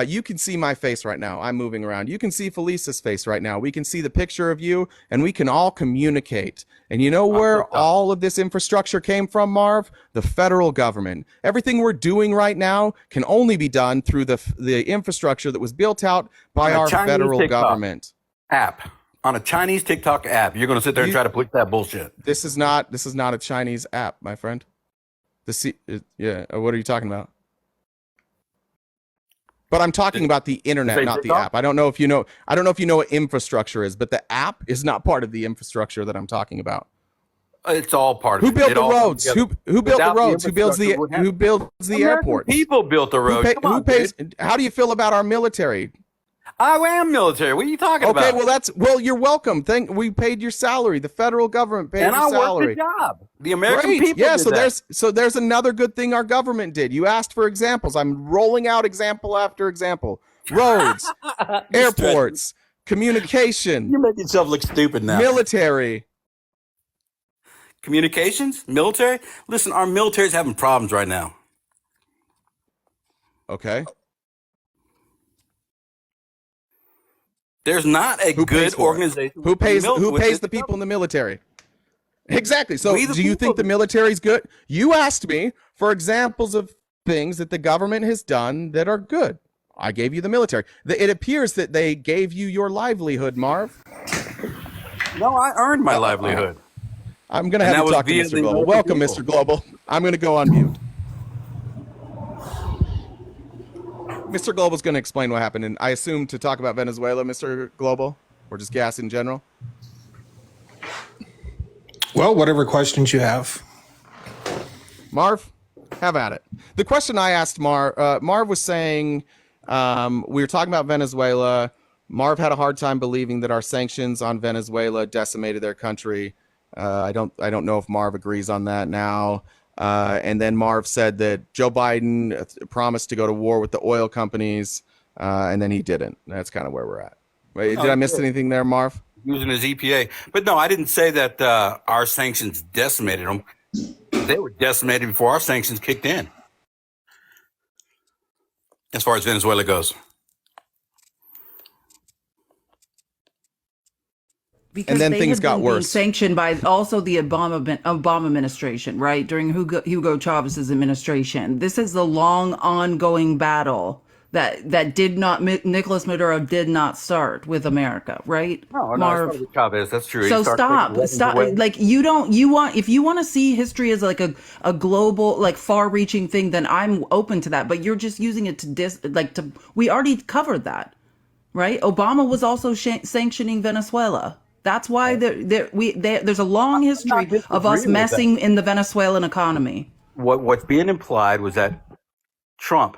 Speaker 1: You can see my face right now. I'm moving around. You can see Felisa's face right now. We can see the picture of you, and we can all communicate. And you know where all of this infrastructure came from, Marv? The federal government. Everything we're doing right now can only be done through the infrastructure that was built out by our federal government.
Speaker 17: On a Chinese TikTok app. You're going to sit there and try to push that bullshit.
Speaker 1: This is not a Chinese app, my friend. What are you talking about? But I'm talking about the internet, not the app. I don't know if you know what infrastructure is, but the app is not part of the infrastructure that I'm talking about.
Speaker 17: It's all part of it.
Speaker 1: Who built the roads? Who built the roads? Who builds the airports?
Speaker 17: People built the roads.
Speaker 1: Who pays? How do you feel about our military?
Speaker 17: I am military. What are you talking about?
Speaker 1: Okay, well, you're welcome. We paid your salary. The federal government paid your salary.
Speaker 17: And I worked the job. The American people did that.
Speaker 1: There's another good thing our government did. You asked for examples. I'm rolling out example after example. Roads, airports, communication.
Speaker 17: You're making yourself look stupid now.
Speaker 1: Military.
Speaker 17: Communications? Military? Listen, our military's having problems right now.
Speaker 1: Okay.
Speaker 17: There's not a good organization.
Speaker 1: Who pays the people in the military? Exactly. So do you think the military's good? You asked me for examples of things that the government has done that are good. I gave you the military. It appears that they gave you your livelihood, Marv.
Speaker 17: No, I earned my livelihood.
Speaker 1: I'm going to have you talk to Mr. Global. Welcome, Mr. Global. I'm going to go on mute. Mr. Global's going to explain what happened, and I assume to talk about Venezuela, Mr. Global, or just gas in general.
Speaker 18: Well, whatever questions you have.
Speaker 1: Marv, have at it. The question I asked Marv was saying we were talking about Venezuela. Marv had a hard time believing that our sanctions on Venezuela decimated their country. I don't know if Marv agrees on that now. And then Marv said that Joe Biden promised to go to war with the oil companies, and then he didn't. That's kind of where we're at. Did I miss anything there, Marv?
Speaker 17: Using his EPA. But no, I didn't say that our sanctions decimated them. They were decimated before our sanctions kicked in, as far as Venezuela goes.
Speaker 2: Because
Speaker 1: and then
Speaker 2: they
Speaker 1: things
Speaker 2: had
Speaker 1: got
Speaker 2: been
Speaker 1: worse.
Speaker 2: Being sanctioned by also the Obama administration, right? During Hugo Chavez's administration. This is the long ongoing battle that did not, Nicolas Maduro did not start with America, right?
Speaker 17: No, it
Speaker 2: Marv?
Speaker 17: started with Chavez. That's true.
Speaker 2: So stop. Like if you want to see history as like a global, like far-reaching thing, then I'm open to that. But you're just using it to we already covered that, right? Obama was also sanctioning Venezuela. That's why there's a long history of us messing in the Venezuelan economy.
Speaker 17: What's being implied was that Trump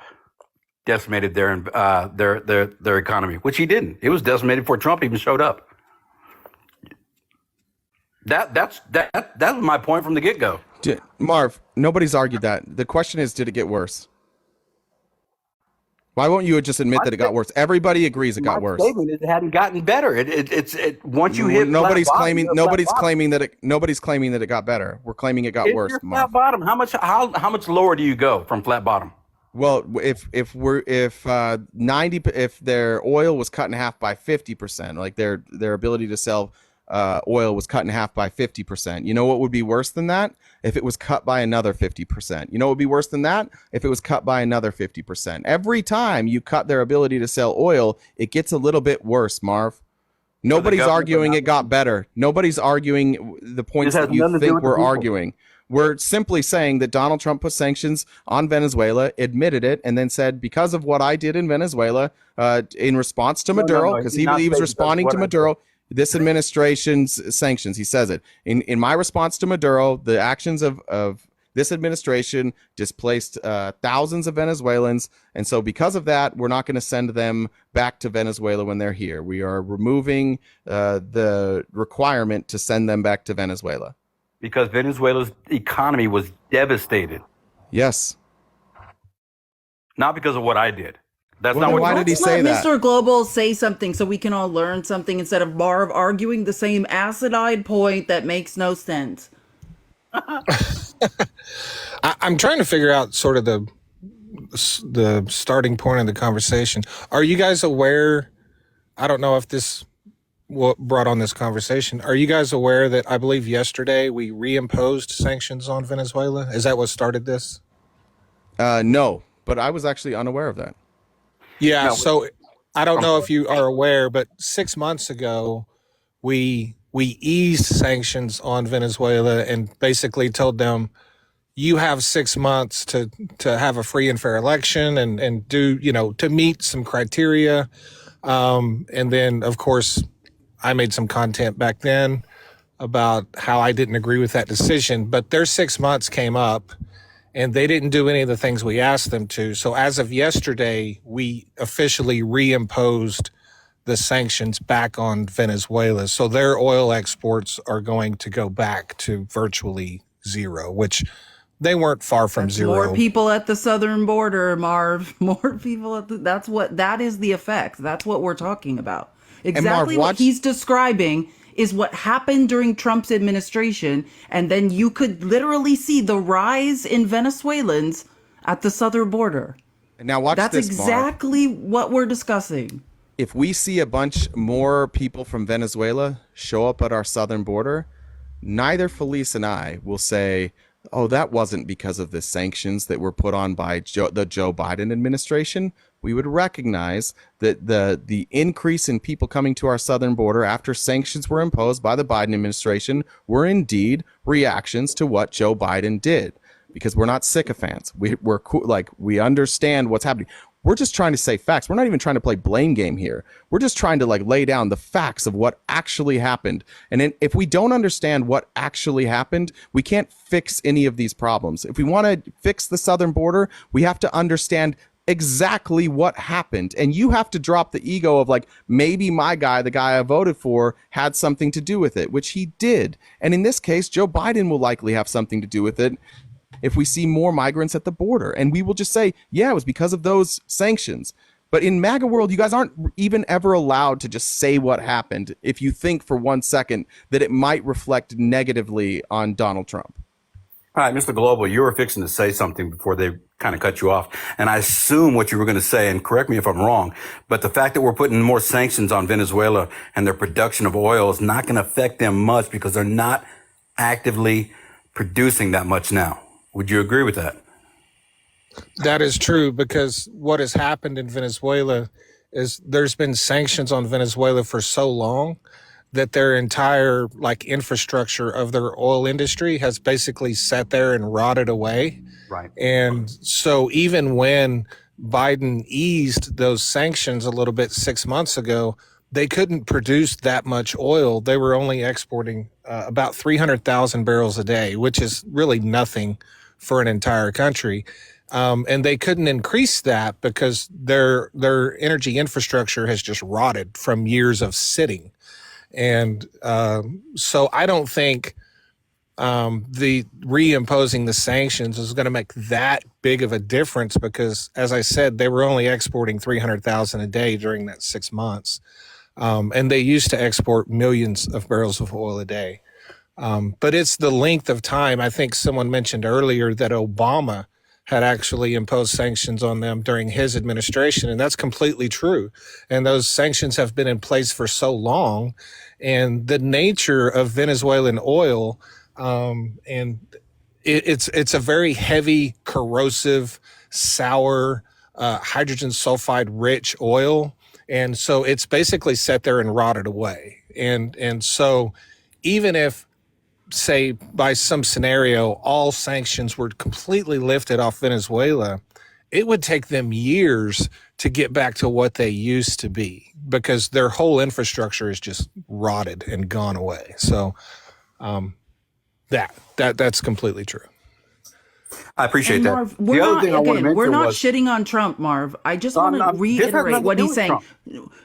Speaker 17: decimated their economy, which he didn't. It was decimated before Trump even showed up. That was my point from the get-go.
Speaker 1: Marv, nobody's argued that. The question is, did it get worse? Why won't you just admit that it got worse? Everybody agrees it got worse.
Speaker 17: Statement is it hadn't gotten better. Once you hit
Speaker 1: nobody's claiming that it got better. We're claiming it got worse.
Speaker 17: Flat bottom. How much lower do you go from flat bottom?
Speaker 1: Well, if their oil was cut in half by 50%, like their ability to sell oil was cut in half by 50%. You know what would be worse than that? If it was cut by another 50%. You know what would be worse than that? If it was cut by another 50%. Every time you cut their ability to sell oil, it gets a little bit worse, Marv. Nobody's arguing it got better. Nobody's arguing the points that you think we're arguing. We're simply saying that Donald Trump put sanctions on Venezuela, admitted it, and then said, because of what I did in Venezuela, in response to Maduro, because he was responding to Maduro, this administration's sanctions, he says it. In my response to Maduro, the actions of this administration displaced thousands of Venezuelans. And so because of that, we're not going to send them back to Venezuela when they're here. We are removing the requirement to send them back to Venezuela.
Speaker 17: Because Venezuela's economy was devastated.
Speaker 1: Yes.
Speaker 17: Not because of what I did. That's
Speaker 1: well,
Speaker 17: not what.
Speaker 1: Why did he say that?
Speaker 2: Mr. Global say something so we can all learn something instead of Marv arguing the same acidine point that makes no sense.
Speaker 18: I'm trying to figure out sort of the starting point of the conversation. Are you guys aware? I don't know if this brought on this conversation. Are you guys aware that I believe yesterday we reimposed sanctions on Venezuela? Is that what started this?
Speaker 1: No, but I was actually unaware of that.
Speaker 18: Yeah, no, so I don't know if you are aware, but 6 months ago, we eased sanctions on Venezuela and basically told them, you have 6 months to have a free and fair election and do, to meet some criteria. And then, of course, I made some content back then about how I didn't agree with that decision, but their 6 months came up. And they didn't do any of the things we asked them to. So as of yesterday, we officially reimposed the sanctions back on Venezuela. So their oil exports are going to go back to virtually zero, which they weren't far from zero.
Speaker 2: More people at the southern border, Marv. More people that is the effect. That's what we're talking about. Exactly Marv, what he's describing is what happened during Trump's administration. And then you could literally see the rise in Venezuelans at the southern border.
Speaker 1: And now watch
Speaker 2: That's
Speaker 1: this,
Speaker 2: exactly
Speaker 1: Marv.
Speaker 2: what we're discussing.
Speaker 1: if we see a bunch more people from Venezuela show up at our southern border, neither Felice and I will say, oh, that wasn't because of the sanctions that were put on by the Joe Biden administration. We would recognize that the increase in people coming to our southern border after sanctions were imposed by the Biden administration were indeed reactions to what Joe Biden did, because we're not sycophants. We're cool, like, we understand what's happening. We're just trying to say facts. We're not even trying to play blame game here. We're just trying to like lay down the facts of what actually happened. And then if we don't understand what actually happened, we can't fix any of these problems. If we want to fix the southern border, we have to understand exactly what happened. And you have to drop the ego of like, maybe my guy, the guy I voted for, had something to do with it, which he did. And in this case, Joe Biden will likely have something to do with it if we see more migrants at the border. And we will just say, yeah, it was because of those sanctions. But in MAGA world, you guys aren't even ever allowed to just say what happened if you think for 1 second that it might reflect negatively on Donald Trump.
Speaker 17: All right, Mr. Global, you were fixing to say something before they kind of cut you off. And I assume what you were going to say, and correct me if I'm wrong, but the fact that we're putting more sanctions on Venezuela and their production of oil is not going to affect them much because they're not actively producing that much now. Would you agree with that?
Speaker 18: That is true, because what has happened in Venezuela is there's been sanctions on Venezuela for so long that their entire like infrastructure of their oil industry has basically sat there and rotted away.
Speaker 17: Right.
Speaker 18: And so even when Biden eased those sanctions a little bit 6 months ago, they couldn't produce that much oil. They were only exporting about 300,000 barrels a day, which is really nothing for an entire country. And they couldn't increase that because their energy infrastructure has just rotted from years of sitting. And so I don't think the reimposing the sanctions is going to make that big of a difference because, as I said, they were only exporting 300,000 a day during that 6 months. And they used to export millions of barrels of oil a day. But it's the length of time. I think someone mentioned earlier that Obama had actually imposed sanctions on them during his administration, and that's completely true. And those sanctions have been in place for so long, and the nature of Venezuelan oil, and it's a very heavy, corrosive, sour, hydrogen sulfide rich oil, and so it's basically sat there and rotted away. And so even if, say, by some scenario, all sanctions were completely lifted off Venezuela, it would take them years to get back to what they used to be because their whole infrastructure is just rotted and gone away. So that's completely true.
Speaker 17: I appreciate
Speaker 2: And
Speaker 17: that.
Speaker 2: Marv,
Speaker 17: We're
Speaker 2: not shitting on Trump, Marv. I just want to reiterate what he's saying.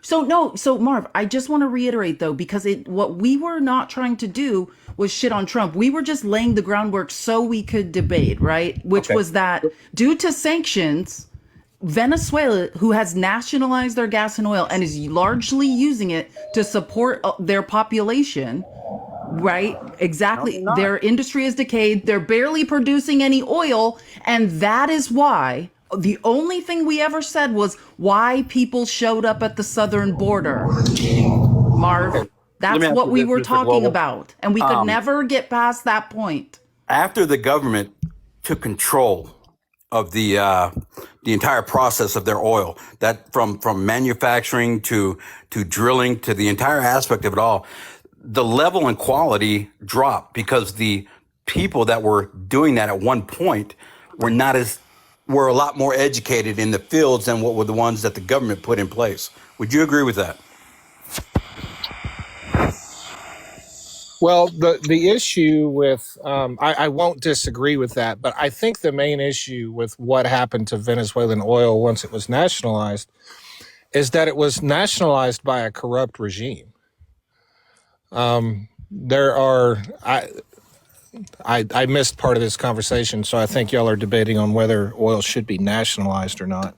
Speaker 2: So Marv, I just want to reiterate though, because what we were not trying to do was shit on Trump. We were just laying the groundwork so we could debate, right? Which was that due to sanctions, Venezuela, who has nationalized their gas and oil and is largely using it to support their population, right? Exactly.
Speaker 17: No,
Speaker 2: their industry is decayed. They're barely producing any oil. And that is why the only thing we ever said was why people showed up at the southern border. Marv, that's what we were talking about. And we could never get past that point.
Speaker 17: After the government took control of the entire process of their oil, that from manufacturing to drilling to the entire aspect of it all, the level and quality dropped because the people that were doing that at one point were a lot more educated in the fields than what were the ones that the government put in place. Would you agree with that?
Speaker 18: Well, the issue with, I won't disagree with that, but I think the main issue with what happened to Venezuelan oil once it was nationalized is that it was nationalized by a corrupt regime. I missed part of this conversation, so I think y'all are debating on whether oil should be nationalized or not.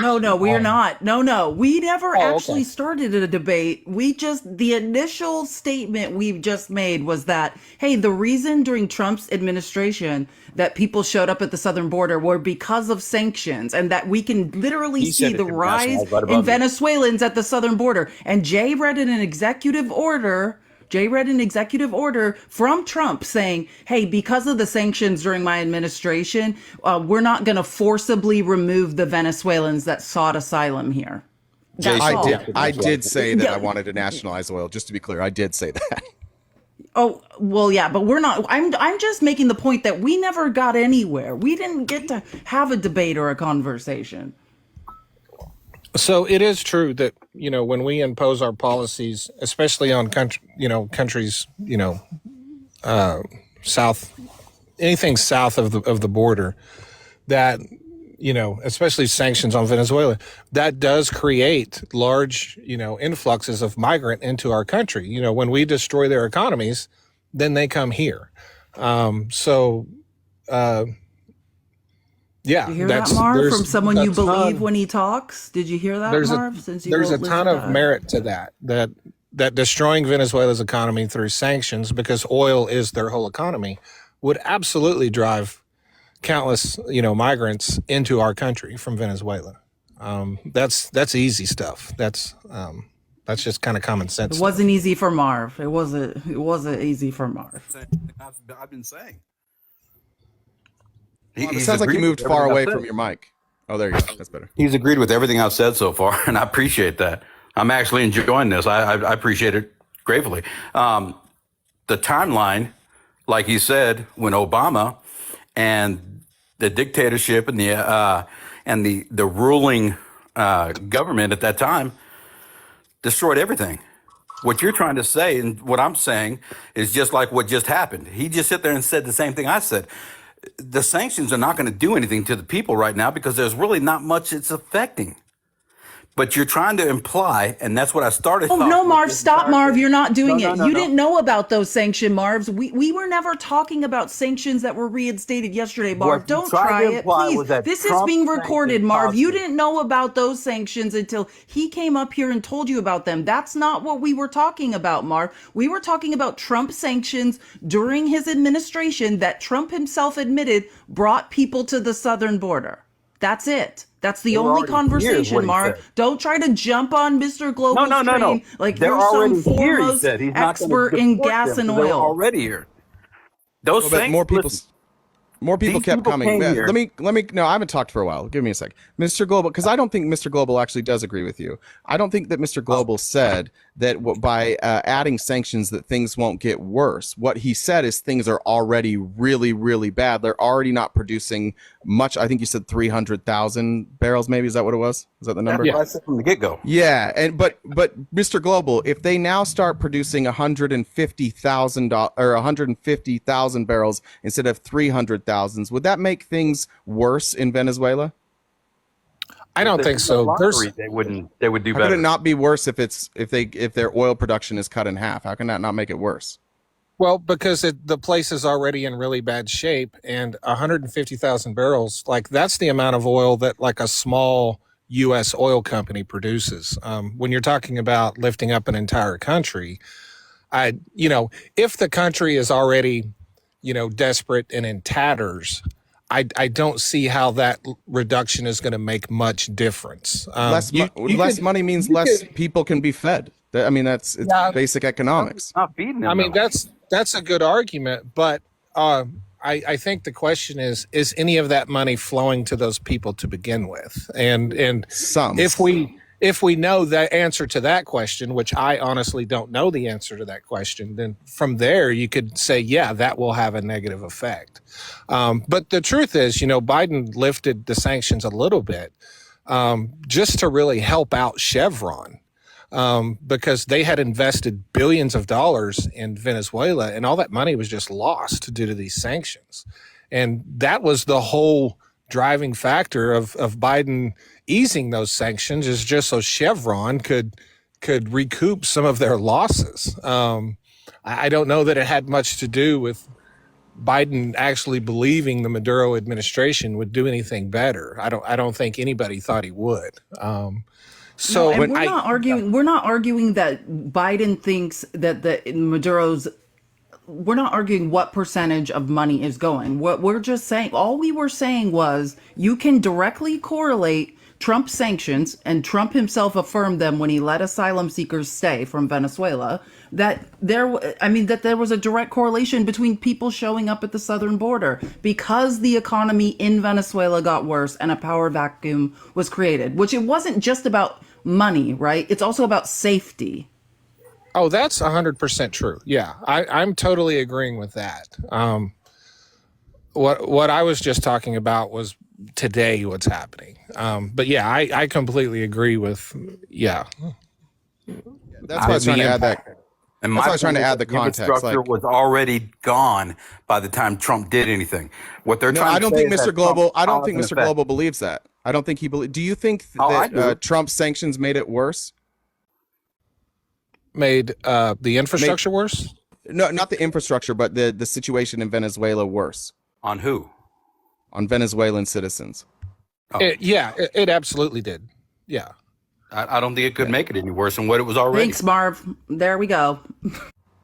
Speaker 2: No, we're not. No. We never actually
Speaker 18: okay.
Speaker 2: started a debate. The initial statement we just made was that, hey, the reason during Trump's administration that people showed up at the southern border were because of sanctions, and that we can literally
Speaker 17: He said
Speaker 2: see
Speaker 17: it
Speaker 2: the
Speaker 17: should be
Speaker 2: rise
Speaker 17: nationalized right
Speaker 2: in
Speaker 17: above you.
Speaker 2: Venezuelans at the southern border. And Jay read in an executive order. From Trump saying, hey, because of the sanctions during my administration, we're not going to forcibly remove the Venezuelans that sought asylum here. That's
Speaker 1: I
Speaker 2: all.
Speaker 1: did say that
Speaker 2: Yeah.
Speaker 1: I wanted to nationalize oil. Just to be clear, I did say that.
Speaker 2: Oh, well, yeah, but we're not. I'm just making the point that we never got anywhere. We didn't get to have a debate or a conversation.
Speaker 18: So it is true that, when we impose our policies, especially on countries, south, anything south of the border, that, especially sanctions on Venezuela, that does create large, influxes of migrant into our country. When we destroy their economies, then they come here. Yeah,
Speaker 2: Did you hear that, Marv, from someone you believe when he talks? Did you hear that, Marv?
Speaker 18: There's a ton of merit to that destroying Venezuela's economy through sanctions, because oil is their whole economy, would absolutely drive countless, migrants into our country from Venezuela. That's easy stuff. That's just kind of common sense.
Speaker 2: It wasn't easy for Marv. It wasn't easy for Marv.
Speaker 17: I've been saying.
Speaker 1: It sounds like you moved far away from your mic. Oh, there you go. That's better.
Speaker 17: He's agreed with everything I've said so far, and I appreciate that. I'm actually enjoying this. I appreciate it gratefully. The timeline, like he said, when Obama and the dictatorship and the ruling government at that time destroyed everything. What you're trying to say and what I'm saying is just like what just happened. He just sit there and said the same thing I said. The sanctions are not going to do anything to the people right now because there's really not much it's affecting. But you're trying to imply, and that's what I started.
Speaker 2: Oh, no, Marv, stop, Marv. You're not doing it. You didn't know about those sanction, Marvs. We were never talking about sanctions that were reinstated yesterday, Marv. Don't try it, please. This is being recorded, Marv. You didn't know about those sanctions until he came up here and told you about them. That's not what we were talking about, Marv. We were talking about Trump sanctions during his administration that Trump himself admitted brought people to the southern border. That's it. That's the only conversation, Marv. Don't try to jump on Mr. Global's train like you're some foremost expert in gas and oil.
Speaker 17: Already here. Those things,
Speaker 1: more people kept coming. Let me. No, I haven't talked for a while. Give me a sec, Mr. Global, because I don't think Mr. Global actually does agree with you. I don't think that Mr. Global said that by adding sanctions that things won't get worse. What he said is things are already really, really bad. They're already not producing much. I think you said 300,000 barrels. Maybe is that what it was? Is that the number?
Speaker 17: Yeah, I said from the get go.
Speaker 1: Yeah, but Mr. Global, if they now start producing 150,000 or 150,000 barrels instead of 300,000, would that make things worse in Venezuela?
Speaker 18: I don't think so.
Speaker 17: They would do
Speaker 1: How
Speaker 17: better.
Speaker 1: could it not be worse if their oil production is cut in half? How can that not make it worse?
Speaker 18: Well, because the place is already in really bad shape, and 150,000 barrels, like that's the amount of oil that like a small U.S. oil company produces. When you're talking about lifting up an entire country, if the country is already, desperate and in tatters, I don't see how that reduction is going to make much difference.
Speaker 1: Less money means less people can be fed. I mean, it's basic economics.
Speaker 17: Not feeding them.
Speaker 18: I mean, that's a good argument, but I think the question is any of that money flowing to those people to begin with? And
Speaker 1: some.
Speaker 18: If we know the answer to that question, which I honestly don't know the answer to that question, then from there you could say, yeah, that will have a negative effect. But the truth is, Biden lifted the sanctions a little bit just to really help out Chevron. Because they had invested billions of dollars in Venezuela, and all that money was just lost due to these sanctions. And that was the whole driving factor of Biden easing those sanctions, is just so Chevron could recoup some of their losses. I don't know that it had much to do with Biden actually believing the Maduro administration would do anything better. I don't think anybody thought he would. So
Speaker 2: and
Speaker 18: when
Speaker 2: we're not arguing. We're not arguing that Biden thinks that the Maduro's. We're not arguing what percentage of money is going. What we're just saying, all we were saying was you can directly correlate Trump sanctions, and Trump himself affirmed them when he let asylum seekers stay from Venezuela, that there was a direct correlation between people showing up at the southern border because the economy in Venezuela got worse and a power vacuum was created, which it wasn't just about money, right? It's also about safety.
Speaker 18: Oh, that's 100% true. Yeah, I'm totally agreeing with that. What I was just talking about was today what's happening. But yeah, I completely agree with, yeah.
Speaker 1: That's why I was trying to add that.
Speaker 17: And
Speaker 1: that's why I was trying to add the context.
Speaker 17: Infrastructure was already gone by the time Trump did anything. What they're trying
Speaker 1: I
Speaker 17: to
Speaker 1: don't
Speaker 17: say
Speaker 1: think
Speaker 17: is
Speaker 1: Mr.
Speaker 17: that
Speaker 1: Global.
Speaker 17: Trump
Speaker 1: I don't think
Speaker 17: caused
Speaker 1: Mr.
Speaker 17: an effect.
Speaker 1: Global believes that. I don't think he believes. Do you think
Speaker 17: I do.
Speaker 1: that Trump's sanctions made it worse?
Speaker 18: Made the infrastructure worse?
Speaker 1: No, not the infrastructure, but the situation in Venezuela worse.
Speaker 17: On who?
Speaker 1: On Venezuelan citizens.
Speaker 18: It absolutely did. Yeah.
Speaker 17: I don't think it could make it any worse than what it was already.
Speaker 2: Thanks, Marv. There we go.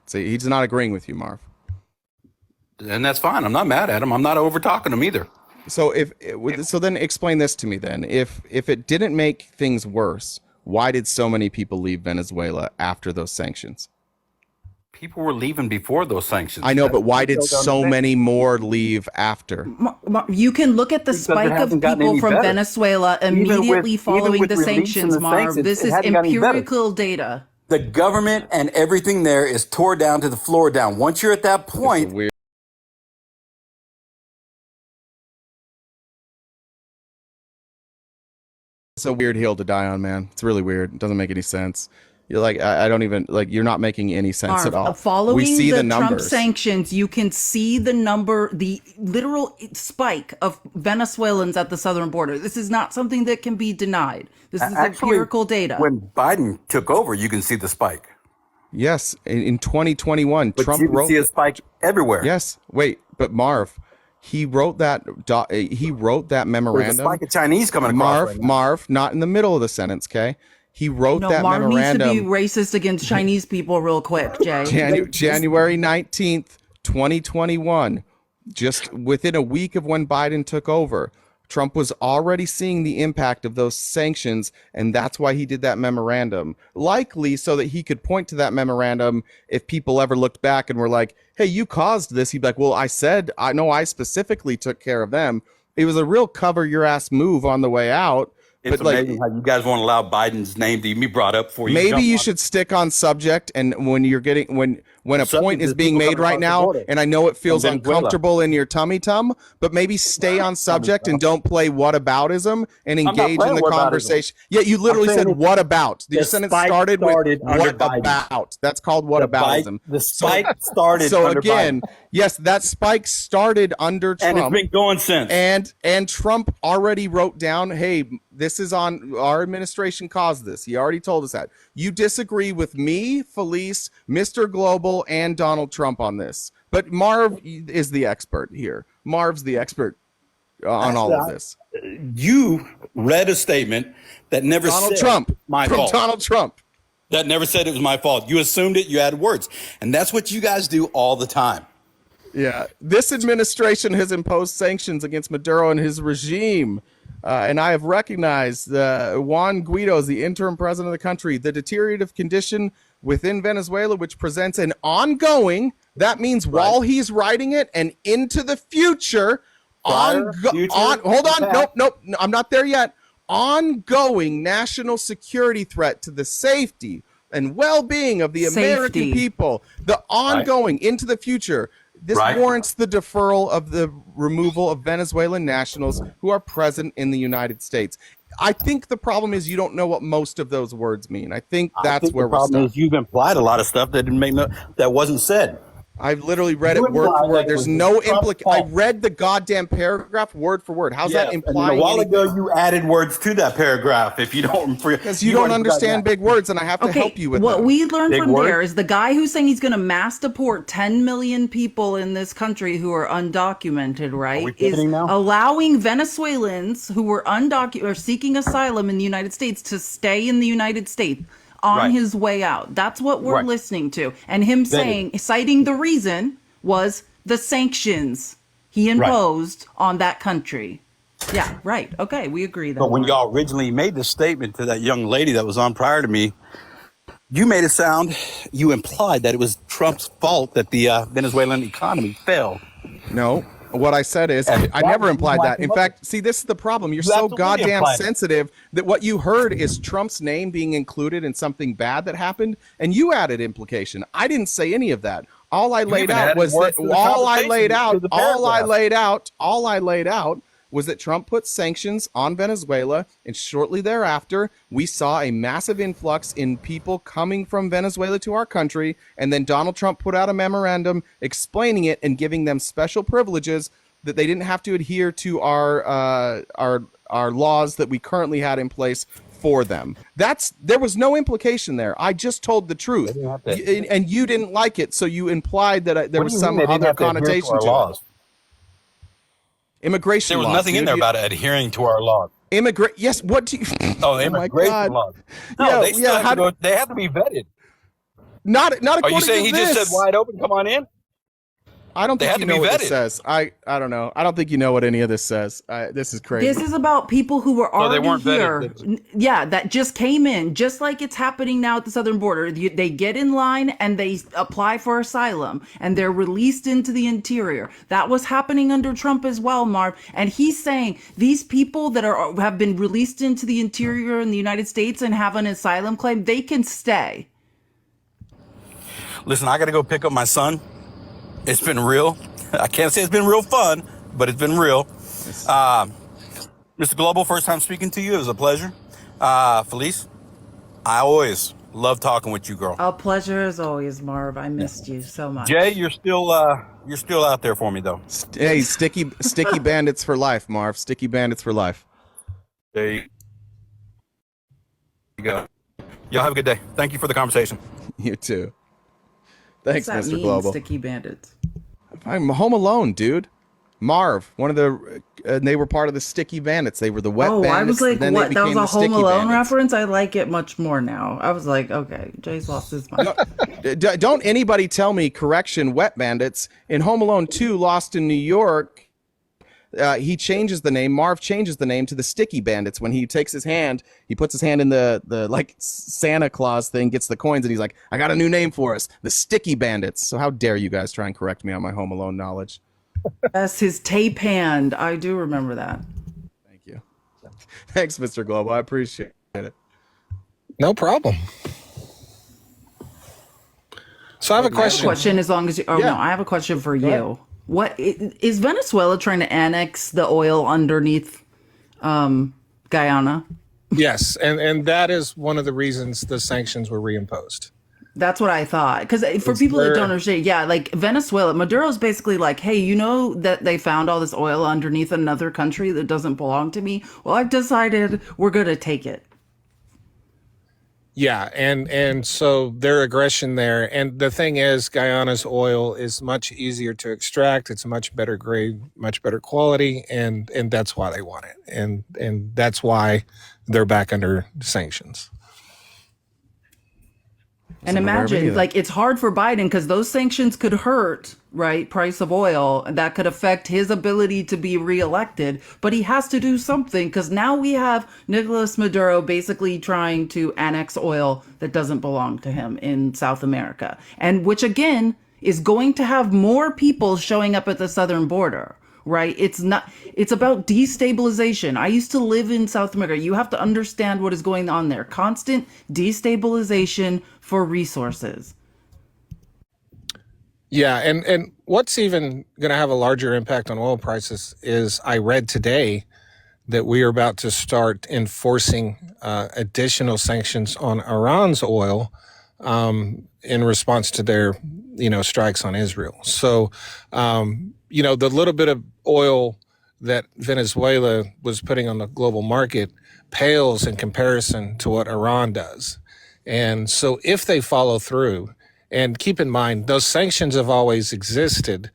Speaker 1: See, he's not agreeing with you, Marv.
Speaker 17: And that's fine. I'm not mad at him. I'm not over talking him either.
Speaker 1: So then explain this to me then. If it didn't make things worse, why did so many people leave Venezuela after those sanctions?
Speaker 17: People were leaving before those sanctions.
Speaker 1: I know, but why did so many more leave after?
Speaker 2: You can look at the spike of people from Venezuela immediately following the sanctions, Marv. This is empirical data.
Speaker 17: The government and everything there is tore down to the floor down. Once you're at that point,
Speaker 1: it's a weird hill to die on, man. It's really weird. It doesn't make any sense. You're like, I don't even like. You're not making any sense
Speaker 2: Marv,
Speaker 1: at all.
Speaker 2: Following
Speaker 1: we see
Speaker 2: the
Speaker 1: the
Speaker 2: Trump
Speaker 1: numbers.
Speaker 2: sanctions, you can see the literal spike of Venezuelans at the southern border. This is not something that can be denied. This is empirical data.
Speaker 17: When Biden took over, you can see the spike.
Speaker 1: Yes, in 2021,
Speaker 17: But
Speaker 1: Trump
Speaker 17: you can
Speaker 1: wrote
Speaker 17: see a spike everywhere.
Speaker 1: Yes, wait, but Marv, he wrote that memorandum.
Speaker 17: There's a spike of Chinese coming across right now.
Speaker 1: Marv, not in the middle of the sentence, okay? He wrote that
Speaker 2: Marv
Speaker 1: memorandum.
Speaker 2: needs to be racist against Chinese people real quick, Jay.
Speaker 1: January 19th, 2021, just within a week of when Biden took over. Trump was already seeing the impact of those sanctions, and that's why he did that memorandum. Likely so that he could point to that memorandum if people ever looked back and were like, hey, you caused this. He'd be like, well, I specifically took care of them. It was a real cover your ass move on the way out.
Speaker 17: It's amazing how you guys won't allow Biden's name to be brought up for you.
Speaker 1: Maybe you should stick on subject, and when you're getting when a point is being made right now, and I know it feels uncomfortable in your tummy but maybe stay on subject and don't play whataboutism and engage in the conversation. Yeah, you literally said what about. Your sentence started with what about. That's called whataboutism.
Speaker 17: The spike started.
Speaker 1: So
Speaker 17: under
Speaker 1: again,
Speaker 17: Biden.
Speaker 1: yes, that spike started under Trump,
Speaker 17: and it's been going since.
Speaker 1: And Trump already wrote down, hey, this is on our administration caused this. He already told us that. You disagree with me, Felice, Mr. Global, and Donald Trump on this. But Marv is the expert here. Marv's the expert on all of this.
Speaker 17: You read a statement that never said
Speaker 1: Trump
Speaker 17: my
Speaker 1: from
Speaker 17: fault.
Speaker 1: Donald Trump.
Speaker 17: That never said it was my fault. You assumed it. You added words. And that's what you guys do all the time.
Speaker 1: Yeah. This administration has imposed sanctions against Maduro and his regime. And I have recognized Juan Guaido as the interim president of the country, the deteriorative condition within Venezuela, which presents an ongoing, that means while he's writing it and into the future, hold on, nope, I'm not there yet. Ongoing national security threat to the safety and well-being of the American people, the ongoing into the future. This warrants the deferral of the removal of Venezuelan nationals who are present in the United States. I think the problem is you don't know what most of those words mean. I think that's where
Speaker 17: the problem is you've implied a lot of stuff that didn't make that wasn't said.
Speaker 1: I've literally read
Speaker 19: You
Speaker 1: it word for
Speaker 19: implied
Speaker 1: word.
Speaker 19: that
Speaker 1: There's
Speaker 19: it was
Speaker 1: no
Speaker 19: Trump's
Speaker 1: implication. I
Speaker 19: fault.
Speaker 1: read the goddamn paragraph word for word. How's that
Speaker 19: Yes, and then
Speaker 1: implying
Speaker 19: a while
Speaker 1: anything?
Speaker 19: ago you added words to that paragraph. If you don't,
Speaker 1: Because you don't
Speaker 19: already forgot
Speaker 1: understand
Speaker 19: that.
Speaker 1: big words, and I have to help you with
Speaker 2: what
Speaker 1: them.
Speaker 2: we learned
Speaker 19: Big
Speaker 2: from
Speaker 19: word?
Speaker 2: there is the guy who's saying he's going to mass deport 10 million people in this country who are undocumented, right, is
Speaker 19: pivoting now?
Speaker 2: allowing Venezuelans who were undocumented or seeking asylum in the United States to stay in the United States on
Speaker 19: Right.
Speaker 2: his way out. That's what we're
Speaker 19: Right.
Speaker 2: listening to. And him
Speaker 19: Then-
Speaker 2: citing the reason was the sanctions he imposed on that country. Yeah, right. Okay, we agree then.
Speaker 19: But when
Speaker 2: Mark.
Speaker 19: y'all originally made this statement to that young lady that was on prior to me, you made it sound, you implied that it was Trump's fault that the Venezuelan economy fell.
Speaker 1: No. What I said is,
Speaker 19: And
Speaker 1: I
Speaker 19: that
Speaker 1: never
Speaker 19: was
Speaker 1: implied
Speaker 19: why
Speaker 1: that. In
Speaker 19: people-
Speaker 1: fact, see, this is the problem. You're
Speaker 19: You
Speaker 1: so
Speaker 19: absolutely
Speaker 1: goddamn
Speaker 19: implied it.
Speaker 1: sensitive that what you heard is Trump's name being included in something bad that happened, and you added implication. I didn't say any of that. All I laid
Speaker 19: even
Speaker 1: out
Speaker 19: added
Speaker 1: was that
Speaker 19: words to the
Speaker 1: all I
Speaker 19: conversation
Speaker 1: laid
Speaker 19: to
Speaker 1: out,
Speaker 19: the
Speaker 1: all I
Speaker 19: paragraph.
Speaker 1: laid out was that Trump put sanctions on Venezuela, and shortly thereafter, we saw a massive influx in people coming from Venezuela to our country, and then Donald Trump put out a memorandum explaining it and giving them special privileges that they didn't have to adhere to our laws that we currently had in place for them. There was no implication there. I just told the truth, and you didn't like it, so you implied that there
Speaker 19: What
Speaker 1: was
Speaker 19: do you mean
Speaker 1: some
Speaker 19: they didn't
Speaker 1: other
Speaker 19: have to adhere to
Speaker 1: connotation
Speaker 19: our
Speaker 1: to
Speaker 19: laws?
Speaker 1: it. Immigration
Speaker 19: There was
Speaker 1: laws,
Speaker 19: nothing in
Speaker 1: dude.
Speaker 19: there about adhering to our laws.
Speaker 1: Yes. What do you?
Speaker 19: Oh,
Speaker 1: my
Speaker 19: immigration
Speaker 1: God.
Speaker 19: laws. No,
Speaker 1: Yeah,
Speaker 19: they still
Speaker 1: yeah,
Speaker 19: have to go. They have to be vetted.
Speaker 1: Not
Speaker 19: Are
Speaker 1: according
Speaker 19: you saying
Speaker 1: to
Speaker 19: he
Speaker 1: this.
Speaker 19: just said wide open? Come on in.
Speaker 1: I don't
Speaker 19: They
Speaker 1: think
Speaker 19: had
Speaker 1: you
Speaker 19: to be
Speaker 1: know what this
Speaker 19: vetted.
Speaker 1: says. I don't know. I don't think you know what any of this says. This is crazy.
Speaker 2: This is about people who were
Speaker 19: So they
Speaker 2: already
Speaker 19: weren't
Speaker 2: here.
Speaker 19: vetted.
Speaker 2: Yeah, that just came in, just like it's happening now at the southern border. They get in line and they apply for asylum and they're released into the interior. That was happening under Trump as well, Marv. And he's saying these people that have been released into the interior in the United States and have an asylum claim, they can stay.
Speaker 19: Listen, I got to go pick up my son. It's been real. I can't say it's been real fun, but it's been real. Mr. Global, first time speaking to you. It was a pleasure. Felice, I always love talking with you, girl.
Speaker 2: A pleasure as always, Marv. I missed you so much.
Speaker 19: Jay, you're still out there for me, though.
Speaker 1: Hey, sticky bandits for life, Marv. Sticky bandits for life.
Speaker 19: There you go. Y'all have a good day. Thank you for the conversation.
Speaker 1: You too. Thanks,
Speaker 2: What's that
Speaker 1: Mr.
Speaker 2: mean,
Speaker 1: Global.
Speaker 2: Sticky bandits?
Speaker 1: I'm Home Alone, dude. Marv, one of the, they were part of the Sticky Bandits. They were the wet bandits.
Speaker 2: I was like,
Speaker 1: then
Speaker 2: what?
Speaker 1: they
Speaker 2: That was
Speaker 1: became
Speaker 2: a
Speaker 1: the
Speaker 2: Home
Speaker 1: Sticky
Speaker 2: Alone
Speaker 1: Bandits.
Speaker 2: reference? I like it much more now. I was like, okay, Jay's lost his mind.
Speaker 1: Don't anybody tell me, correction, Wet Bandits. In Home Alone 2, Lost in New York, he changes the name. Marv changes the name to the Sticky Bandits. When he takes his hand, he puts his hand in the like Santa Claus thing, gets the coins, and he's like, I got a new name for us, the Sticky Bandits. So how dare you guys try and correct me on my Home Alone knowledge?
Speaker 2: That's his tape hand. I do remember that.
Speaker 1: Thank you. Thanks, Mr. Global. I appreciate it.
Speaker 18: No problem. So I have a
Speaker 2: I have a
Speaker 18: question.
Speaker 2: question as long as you, no, I have a question for you. What is Venezuela trying to annex the oil underneath Guyana?
Speaker 18: Yes, and that is one of the reasons the sanctions were reimposed.
Speaker 2: That's what I thought. Because for people that don't understand, like Venezuela, Maduro's basically like, hey, you know that they found all this oil underneath another country that doesn't belong to me? Well, I've decided we're going to take it.
Speaker 18: Yeah, and so their aggression there, and the thing is, Guyana's oil is much easier to extract. It's a much better grade, much better quality, and that's why they want it, and that's why they're back under sanctions.
Speaker 2: And imagine, like, it's hard for Biden because those sanctions could hurt, right? Price of oil, and that could affect his ability to be reelected. But he has to do something because now we have Nicolas Maduro basically trying to annex oil that doesn't belong to him in South America. And which, again, is going to have more people showing up at the southern border. Right? It's about destabilization. I used to live in South America. You have to understand what is going on there. Constant destabilization for resources.
Speaker 18: Yeah, and what's even going to have a larger impact on oil prices is I read today that we are about to start enforcing additional sanctions on Iran's oil in response to their, strikes on Israel. So, the little bit of oil that Venezuela was putting on the global market pales in comparison to what Iran does. And so if they follow through, and keep in mind, those sanctions have always existed,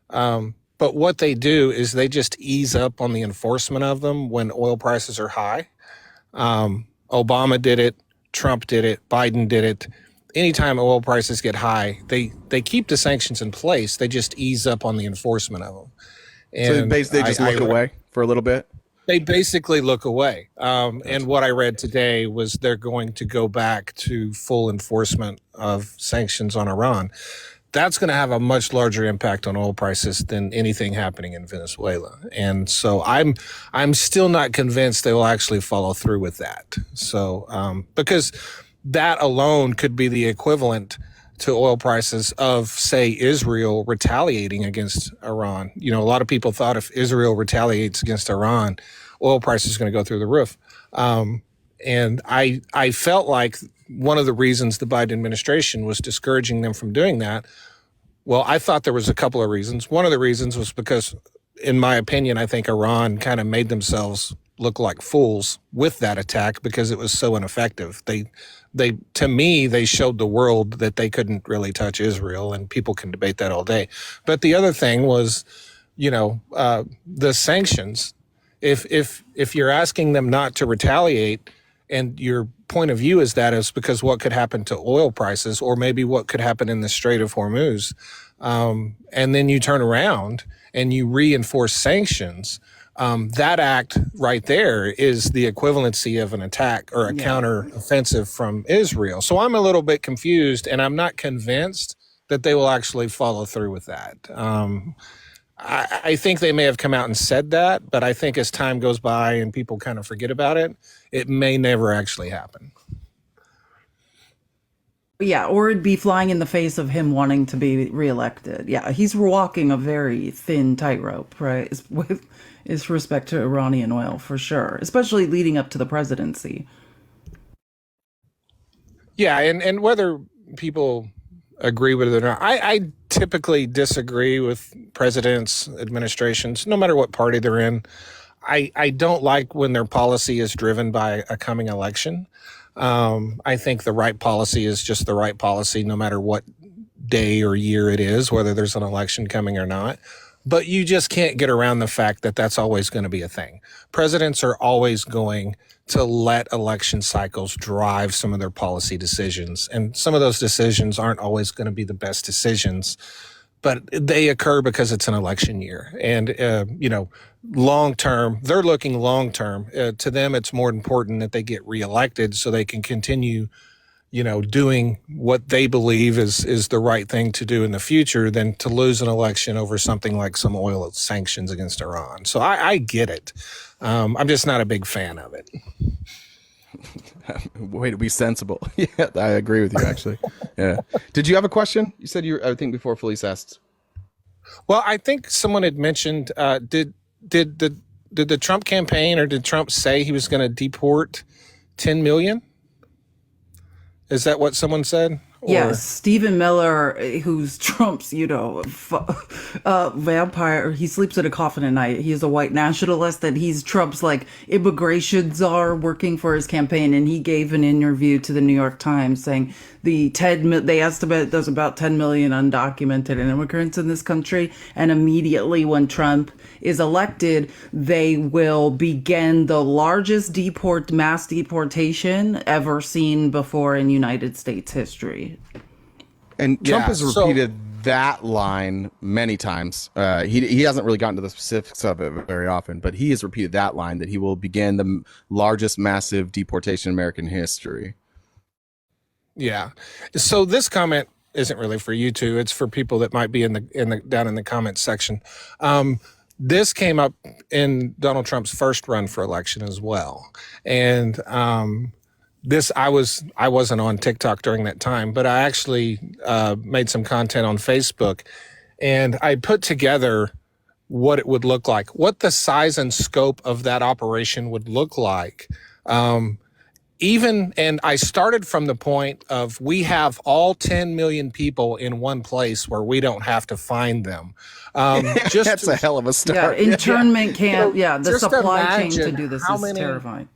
Speaker 18: but what they do is they just ease up on the enforcement of them when oil prices are high. Obama did it, Trump did it, Biden did it. Anytime oil prices get high, they keep the sanctions in place. They just ease up on the enforcement of them. And
Speaker 1: so they just look away for a little bit?
Speaker 18: They basically look away. And what I read today was they're going to go back to full enforcement of sanctions on Iran. That's going to have a much larger impact on oil prices than anything happening in Venezuela. And so I'm still not convinced they will actually follow through with that. So because that alone could be the equivalent to oil prices of, say, Israel retaliating against Iran. A lot of people thought if Israel retaliates against Iran, oil prices are going to go through the roof. And I felt like one of the reasons the Biden administration was discouraging them from doing that, well, I thought there was a couple of reasons. One of the reasons was because, in my opinion, I think Iran kind of made themselves look like fools with that attack because it was so ineffective. To me, they showed the world that they couldn't really touch Israel, and people can debate that all day. But the other thing was, the sanctions. If you're asking them not to retaliate, and your point of view is that is because what could happen to oil prices, or maybe what could happen in the Strait of Hormuz, and then you turn around and you reinforce sanctions, that act right there is the equivalency of an attack or a counter-offensive from Israel. So I'm a little bit confused, and I'm not convinced that they will actually follow through with that. I think they may have come out and said that, but I think as time goes by and people kind of forget about it, it may never actually happen.
Speaker 2: Yeah, or it'd be flying in the face of him wanting to be reelected. Yeah, he's walking a very thin tightrope, right, with his respect to Iranian oil, for sure, especially leading up to the presidency.
Speaker 18: Yeah, and whether people agree with it or not, I typically disagree with presidents, administrations, no matter what party they're in. I don't like when their policy is driven by a coming election. I think the right policy is just the right policy, no matter what day or year it is, whether there's an election coming or not. But you just can't get around the fact that that's always going to be a thing. Presidents are always going to let election cycles drive some of their policy decisions. And some of those decisions aren't always going to be the best decisions, but they occur because it's an election year. And, long term, they're looking long term. To them, it's more important that they get reelected so they can continue, doing what they believe is the right thing to do in the future than to lose an election over something like some oil sanctions against Iran. So I get it. I'm just not a big fan of it.
Speaker 1: Way to be sensible. Yeah, I agree with you, actually. Yeah. Did you have a question? You said I think before Felice asked.
Speaker 18: Well, I think someone had mentioned, did the Trump campaign, or did Trump say he was going to deport 10 million? Is that what someone said?
Speaker 2: Yes, Stephen Miller, who's Trump's, vampire. He sleeps in a coffin at night. He is a white nationalist, and he's Trump's immigration czar working for his campaign. And he gave an interview to the New York Times saying they estimate there's about 10 million undocumented immigrants in this country. And immediately when Trump is elected, they will begin the largest mass deportation ever seen before in United States history.
Speaker 1: And Trump has repeated that line many times. He hasn't really gotten to the specifics of it very often, but he has repeated that line that he will begin the largest massive deportation in American history.
Speaker 18: Yeah. So this comment isn't really for you two. It's for people that might be down in the comments section. This came up in Donald Trump's first run for election as well. And I wasn't on TikTok during that time, but I actually made some content on Facebook, and I put together what it would look like, what the size and scope of that operation would look like and I started from the point of we have all 10 million people in one place where we don't have to find them.
Speaker 1: That's a hell of a start.
Speaker 2: Yeah, internment camp. Yeah, the
Speaker 18: just
Speaker 2: supply chain to
Speaker 18: imagine
Speaker 2: do this
Speaker 18: how
Speaker 2: is
Speaker 18: many-
Speaker 2: terrifying.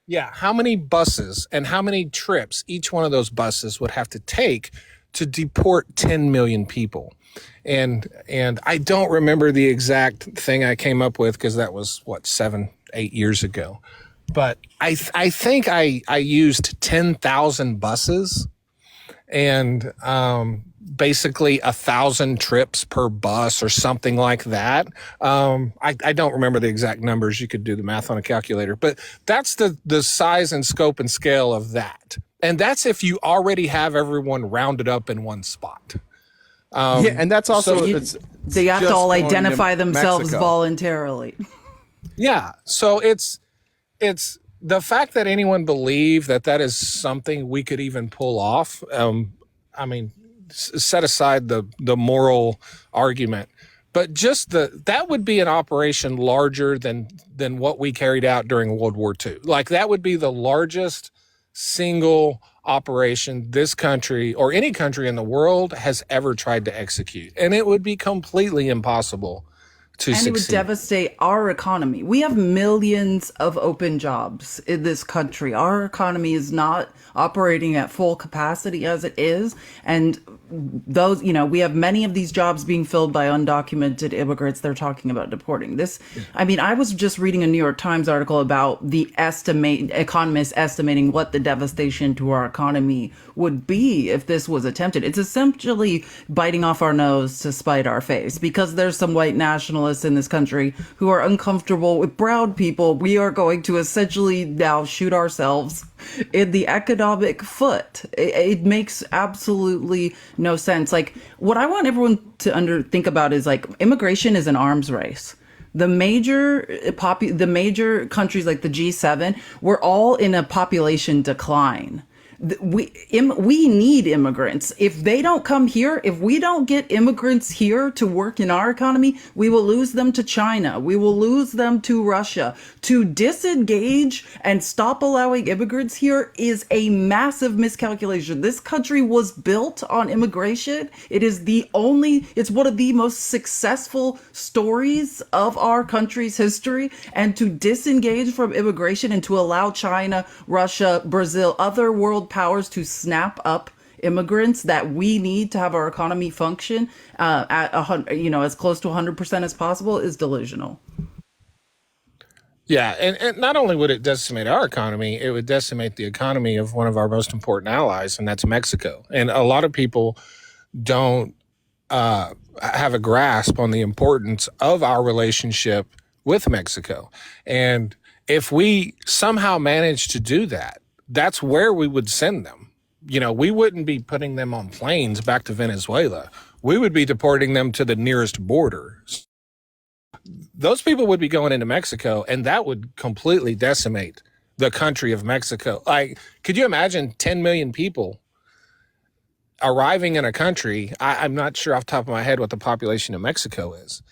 Speaker 18: Yeah, how many buses and how many trips each one of those buses would have to take to deport 10 million people. And I don't remember the exact thing I came up with because that was, 7-8 years ago. But I think I used 10,000 buses and basically 1,000 trips per bus or something like that. I don't remember the exact numbers. You could do the math on a calculator, but that's the size and scope and scale of that. And that's if you already have everyone rounded up in one spot.
Speaker 1: Yeah, and that's also
Speaker 2: they have to all identify themselves
Speaker 1: Mexico.
Speaker 2: voluntarily.
Speaker 18: Yeah, so it's the fact that anyone believe that is something we could even pull off. I mean, set aside the moral argument, but just that would be an operation larger than what we carried out during World War II. Like that would be the largest single operation this country or any country in the world has ever tried to execute, and it would be completely impossible to
Speaker 2: and
Speaker 18: succeed.
Speaker 2: it would devastate our economy. We have millions of open jobs in this country. Our economy is not operating at full capacity as it is. And those, we have many of these jobs being filled by undocumented immigrants they're talking about deporting. I mean, I was just reading a New York Times article about the economists estimating what the devastation to our economy would be if this was attempted. It's essentially biting off our nose to spite our face because there's some white nationalists in this country who are uncomfortable with brown people. We are going to essentially now shoot ourselves in the economic foot. It makes absolutely no sense. Like what I want everyone to think about is like immigration is an arms race. The major countries like the G7, we're all in a population decline. We need immigrants. If they don't come here, if we don't get immigrants here to work in our economy, we will lose them to China. We will lose them to Russia. To disengage and stop allowing immigrants here is a massive miscalculation. This country was built on immigration. It's one of the most successful stories of our country's history. And to disengage from immigration and to allow China, Russia, Brazil, other world powers to snap up immigrants that we need to have our economy function at as close to 100% as possible is delusional.
Speaker 18: Yeah, and not only would it decimate our economy, it would decimate the economy of one of our most important allies, and that's Mexico. And a lot of people don't have a grasp on the importance of our relationship with Mexico. And if we somehow manage to do that, that's where we would send them. We wouldn't be putting them on planes back to Venezuela. We would be deporting them to the nearest border. Those people would be going into Mexico, and that would completely decimate the country of Mexico. Like, could you imagine 10 million people arriving in a country? I'm not sure off the top of my head what the population of Mexico is,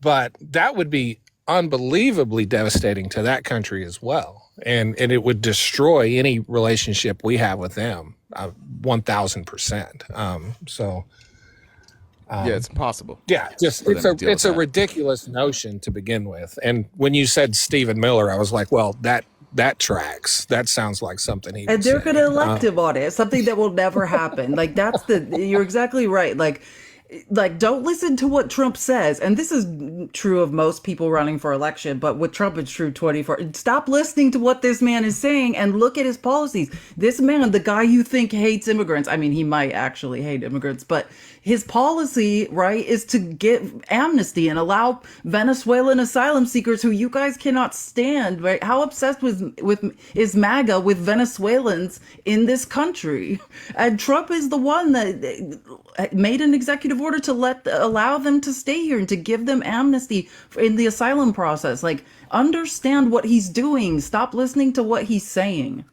Speaker 18: but that would be unbelievably devastating to that country as well. And it would destroy any relationship we have with them 1,000%.
Speaker 1: Yeah, it's impossible.
Speaker 18: Yeah, it's a ridiculous notion to begin with. And when you said Stephen Miller, I was like, well, that tracks. That sounds like something he would
Speaker 2: And they're
Speaker 18: say.
Speaker 2: going to elect him on it. Something that will never happen. Like you're exactly right. Like don't listen to what Trump says. And this is true of most people running for election, but with Trump, it's true 24. Stop listening to what this man is saying and look at his policies. This man, the guy you think hates immigrants, I mean, he might actually hate immigrants, but his policy, right, is to give amnesty and allow Venezuelan asylum seekers who you guys cannot stand, right? How obsessed is MAGA with Venezuelans in this country? And Trump is the one that made an executive order to allow them to stay here and to give them amnesty in the asylum process. Like, understand what he's doing. Stop listening to what he's saying.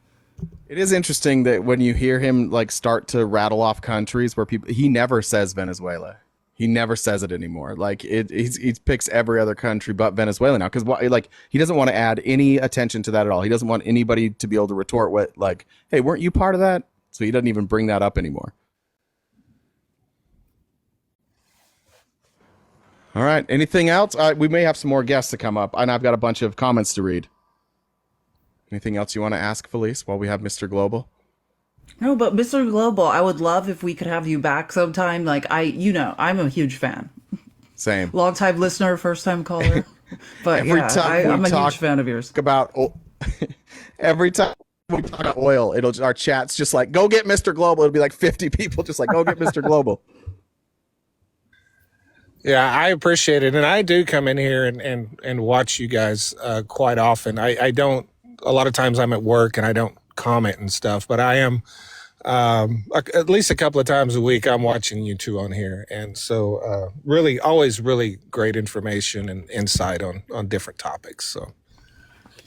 Speaker 1: It is interesting that when you hear him like start to rattle off countries where he never says Venezuela. He never says it anymore. Like he picks every other country but Venezuela now because like he doesn't want to add any attention to that at all. He doesn't want anybody to be able to retort what like, hey, weren't you part of that? So he doesn't even bring that up anymore. All right. Anything else? We may have some more guests to come up, and I've got a bunch of comments to read. Anything else you want to ask, Felice, while we have Mr. Global?
Speaker 2: No, but Mr. Global, I would love if we could have you back sometime. Like I'm a huge fan.
Speaker 1: Same.
Speaker 2: Long time listener, first time caller. But
Speaker 1: every time
Speaker 2: I'm a huge fan of yours.
Speaker 1: Every time we talk about oil, our chat's just like, go get Mr. Global. It'll be like 50 people just like, go get Mr. Global.
Speaker 18: Yeah, I appreciate it. And I do come in here and watch you guys quite often. I don't, a lot of times I'm at work and I don't comment and stuff, but I am at least a couple of times a week I'm watching you two on here. And so really, always really great information and insight on different topics. So.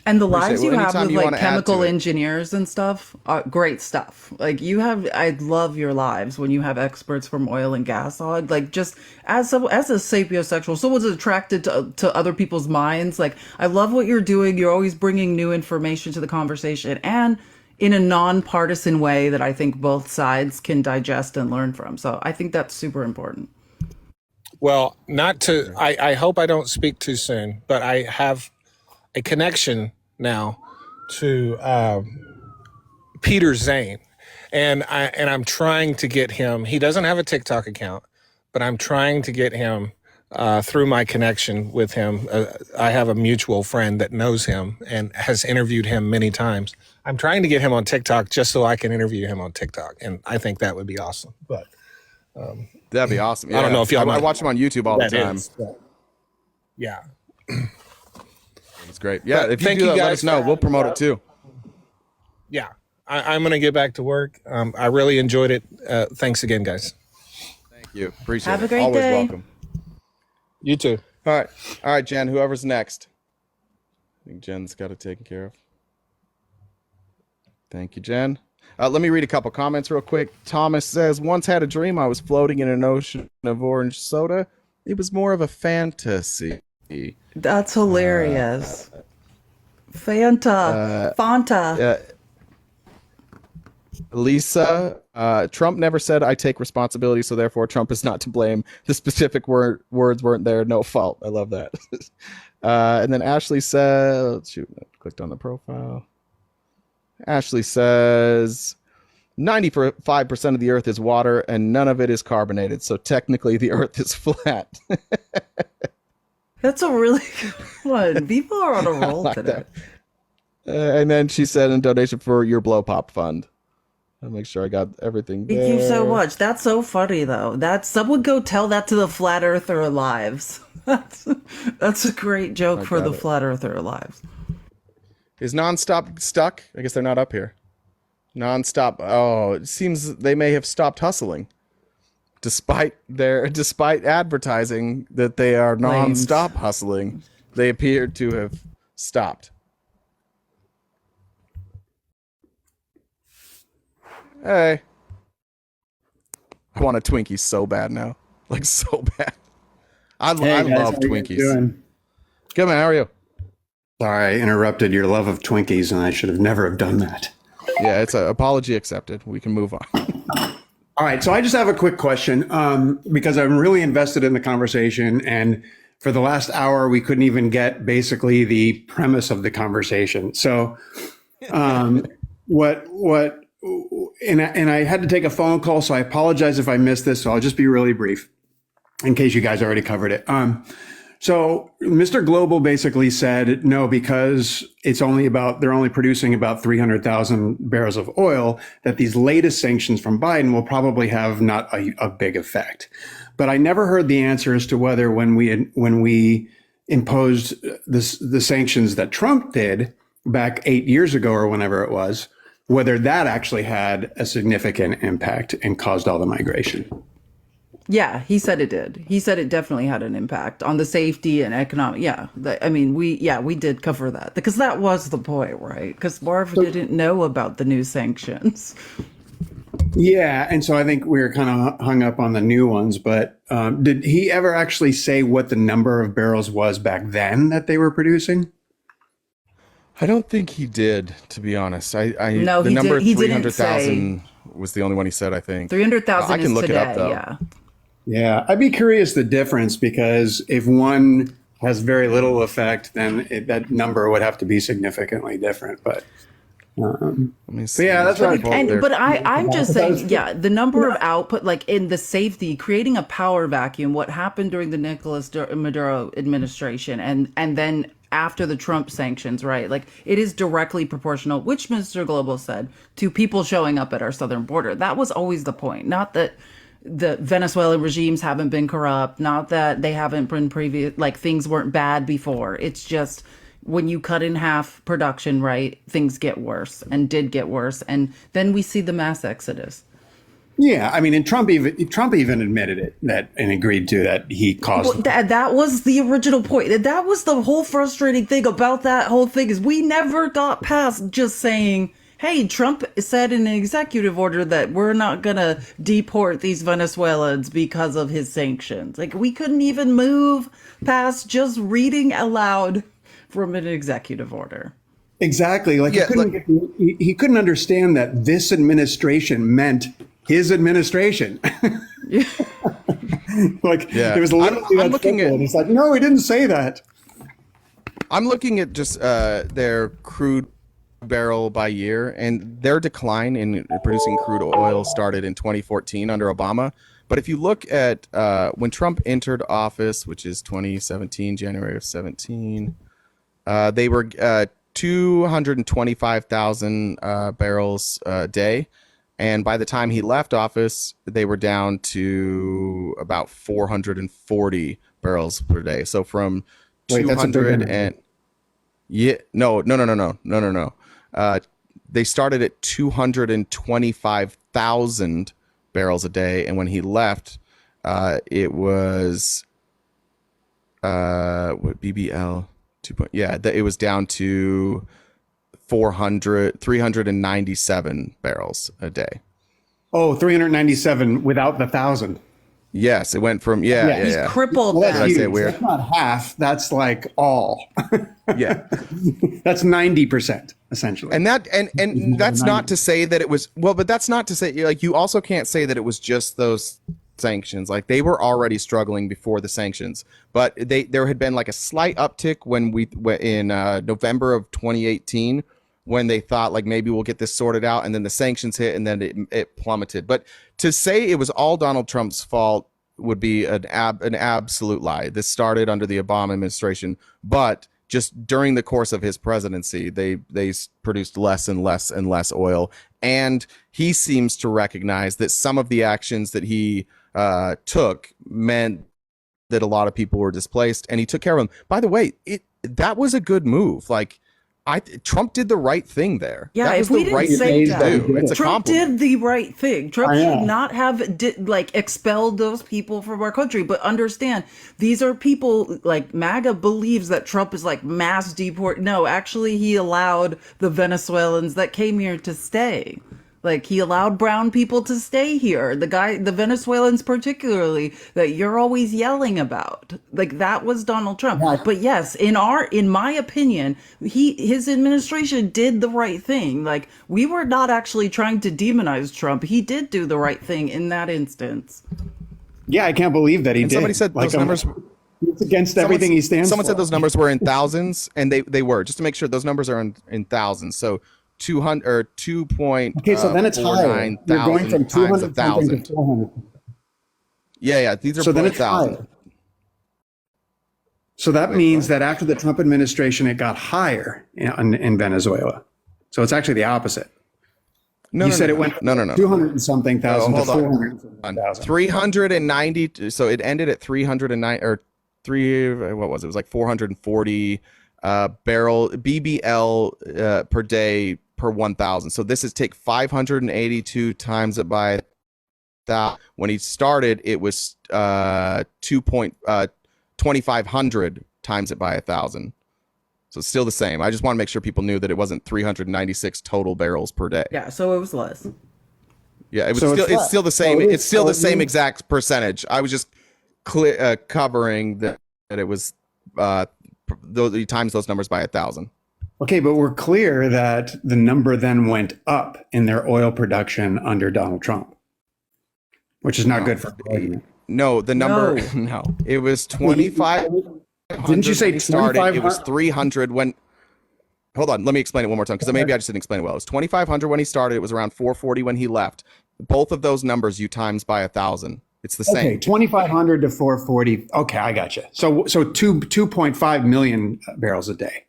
Speaker 2: And the lives you have with like chemical engineers and stuff, great stuff. Like I love your lives when you have experts from oil and gas on. Like just as a sapiosexual, someone's attracted to other people's minds. Like I love what you're doing. You're always bringing new information to the conversation and in a non-partisan way that I think both sides can digest and learn from. So I think that's super important.
Speaker 18: Well, I hope I don't speak too soon, but I have a connection now to Peter Zane, and I'm trying to get him. He doesn't have a TikTok account, but I'm trying to get him through my connection with him. I have a mutual friend that knows him and has interviewed him many times. I'm trying to get him on TikTok just so I can interview him on TikTok, and I think that would be awesome. But
Speaker 1: that'd be awesome. Yeah.
Speaker 18: I don't know if y'all.
Speaker 1: I watch him on YouTube all the time.
Speaker 18: Yeah.
Speaker 1: It's great. Yeah, if you do that, let us know. We'll promote it too.
Speaker 18: Yeah, I'm going to get back to work. I really enjoyed it. Thanks again, guys.
Speaker 1: Thank you. Appreciate it.
Speaker 2: Have a great
Speaker 1: Always
Speaker 2: day.
Speaker 1: welcome.
Speaker 18: You too.
Speaker 1: All right, Jen, whoever's next. I think Jen's got it taken care of. Thank you, Jen. Let me read a couple comments real quick. Thomas says, once had a dream I was floating in an ocean of orange soda. It was more of a fantasy.
Speaker 2: That's hilarious. Fanta.
Speaker 1: Lisa, Trump never said I take responsibility, so therefore Trump is not to blame. The specific words weren't there. No fault. I love that. And then Ashley says, shoot, I clicked on the profile. Ashley says 95% of the earth is water and none of it is carbonated. So technically the earth is flat.
Speaker 2: That's a really good one. People are on a roll today.
Speaker 1: And then she said, in donation for your blow pop fund. I'll make sure I got everything there.
Speaker 2: Thank you so much. That's so funny, though. Someone go tell that to the flat earther lives. That's a great joke for the flat earther lives.
Speaker 1: Is Nonstop stuck? I guess they're not up here. Nonstop. Oh, it seems they may have stopped hustling. Despite advertising that they are non-stop hustling, they appear to have stopped. Hey. I want a Twinkie so bad now. Like, so bad. I love Twinkies. Good, man. How are you?
Speaker 20: Sorry, I interrupted your love of Twinkies, and I should have never have done that.
Speaker 1: Yeah, it's an apology accepted. We can move on.
Speaker 20: All right, so I just have a quick question because I'm really invested in the conversation, and for the last hour, we couldn't even get basically the premise of the conversation. So, and I had to take a phone call, so I apologize if I missed this. So I'll just be really brief, in case you guys already covered it. So Mr. Global basically said no, because they're only producing about 300,000 barrels of oil, that these latest sanctions from Biden will probably have not a big effect. But I never heard the answer as to whether when we imposed the sanctions that Trump did back 8 years ago or whenever it was, whether that actually had a significant impact and caused all the migration.
Speaker 2: Yeah, he said it did. He said it definitely had an impact on the safety and economic. Yeah, we did cover that because that was the point, right? Because Marv didn't know about the new sanctions.
Speaker 20: Yeah, and so I think we were kind of hung up on the new ones, but did he ever actually say what the number of barrels was back then that they were producing?
Speaker 1: I don't think he did, to be honest.
Speaker 2: No,
Speaker 1: The
Speaker 2: he
Speaker 1: number
Speaker 2: did. He didn't say
Speaker 1: 300,000 was the only one he said, I think.
Speaker 2: 300,000
Speaker 1: I can
Speaker 2: is
Speaker 1: look
Speaker 2: today.
Speaker 1: it up though.
Speaker 2: Yeah.
Speaker 20: Yeah, I'd be curious the difference, because if one has very little effect, then that number would have to be significantly different. But yeah, that's right.
Speaker 2: But I'm just saying, yeah, the number of output, like in the safety, creating a power vacuum, what happened during the Nicolas Maduro administration and then after the Trump sanctions, right? Like it is directly proportional, which Mr. Global said, to people showing up at our southern border. That was always the point. Not that the Venezuelan regimes haven't been corrupt, not that they haven't been like things weren't bad before. It's just when you cut in half production, right, things get worse and did get worse. And then we see the mass exodus.
Speaker 20: Yeah, I mean, and Trump even admitted it and agreed to that he caused.
Speaker 2: Well, that was the original point. That was the whole frustrating thing about that whole thing is we never got past just saying, hey, Trump said in an executive order that we're not going to deport these Venezuelans because of his sanctions. Like we couldn't even move past just reading aloud from an executive order.
Speaker 20: Exactly. Like he couldn't understand that this administration meant his administration. It was literally
Speaker 1: I'm looking at,
Speaker 20: and he's like, no, he didn't say that.
Speaker 1: I'm looking at just their crude barrel by year, and their decline in producing crude oil started in 2014 under Obama. But if you look at when Trump entered office, which is 2017, January of 17, they were 225,000 barrels a day. And by the time he left office, they were down to about 440 barrels per day. So from 200 and no. They started at 225,000 barrels a day, and when he left, it was what BBL 2. It was down to 397 barrels a day.
Speaker 20: Oh, 397 without the 1,000.
Speaker 1: Yes, it went from he's
Speaker 2: crippled.
Speaker 20: Well, that's,
Speaker 1: weird.
Speaker 20: That's not half. That's like all.
Speaker 1: Yeah,
Speaker 20: that's 90% essentially.
Speaker 1: And that's not to say that it was but that's not to say like you also can't say that it was just those sanctions. Like they were already struggling before the sanctions, but there had been like a slight uptick when in November of 2018. When they thought like maybe we'll get this sorted out, and then the sanctions hit, and then it plummeted. But to say it was all Donald Trump's fault would be an absolute lie. This started under the Obama administration, but just during the course of his presidency, they produced less and less and less oil. And he seems to recognize that some of the actions that he took meant that a lot of people were displaced, and he took care of them. By the way, that was a good move. Like. Trump did the right thing there.
Speaker 2: Yeah,
Speaker 1: that was
Speaker 2: if we
Speaker 1: the
Speaker 2: didn't
Speaker 1: right
Speaker 2: say
Speaker 1: thing
Speaker 2: that,
Speaker 1: to do. It's a
Speaker 2: Trump
Speaker 1: compliment.
Speaker 2: did the right thing. Trump should not have expelled those people from our country. But understand, these are people like MAGA believes that Trump is like mass deport. No, actually, he allowed the Venezuelans that came here to stay. Like he allowed brown people to stay here. The Venezuelans particularly that you're always yelling about. Like that was Donald Trump. Yeah. But yes, in my opinion, his administration did the right thing. Like we were not actually trying to demonize Trump. He did do the right thing in that instance.
Speaker 20: Yeah, I can't believe that he did.
Speaker 1: Somebody said those numbers.
Speaker 20: It's against everything he stands for.
Speaker 1: Someone said those numbers were in thousands, and they were. Just to make sure, those numbers are in thousands. So 200 or 2.
Speaker 20: Okay, so then it's higher. You're going from 200 something to 400.
Speaker 1: Yeah. These are
Speaker 20: so then it's
Speaker 1: 1,000.
Speaker 20: higher. So that means that after the Trump administration, it got higher in Venezuela. So it's actually the opposite.
Speaker 1: No,
Speaker 20: it went
Speaker 1: no.
Speaker 20: 200 and something thousand to 400 and something thousand.
Speaker 1: 390. So it ended at 309 or 3. What was it? It was like 440 barrel BBL per day per 1,000. So this is take 582 times it by that. When he started, it was 2,500 times it by 1,000. So it's still the same. I just want to make sure people knew that it wasn't 396 total barrels per day.
Speaker 2: Yeah, so it was less.
Speaker 1: Yeah, it was
Speaker 20: So
Speaker 1: still
Speaker 20: it's
Speaker 1: it's still the same.
Speaker 20: so it
Speaker 1: It's
Speaker 20: is-
Speaker 1: still
Speaker 20: so
Speaker 1: the
Speaker 20: it
Speaker 1: same
Speaker 20: means-
Speaker 1: exact percentage. I was just covering that it was those times those numbers by 1,000.
Speaker 20: Okay, but we're clear that the number then went up in their oil production under Donald Trump, which is not good for the argument.
Speaker 1: No, the number no. It was 25.
Speaker 20: Didn't you say
Speaker 1: when he started? It was
Speaker 20: 2,500?
Speaker 1: 300 when. Hold on, let me explain it one more time because maybe I just didn't explain it well. It was 2,500 when he started. It was around 440 when he left. Both of those numbers you times by 1,000. It's the same.
Speaker 20: Okay, 2,500 to 440. Okay, I got you. So 2.5 million barrels a day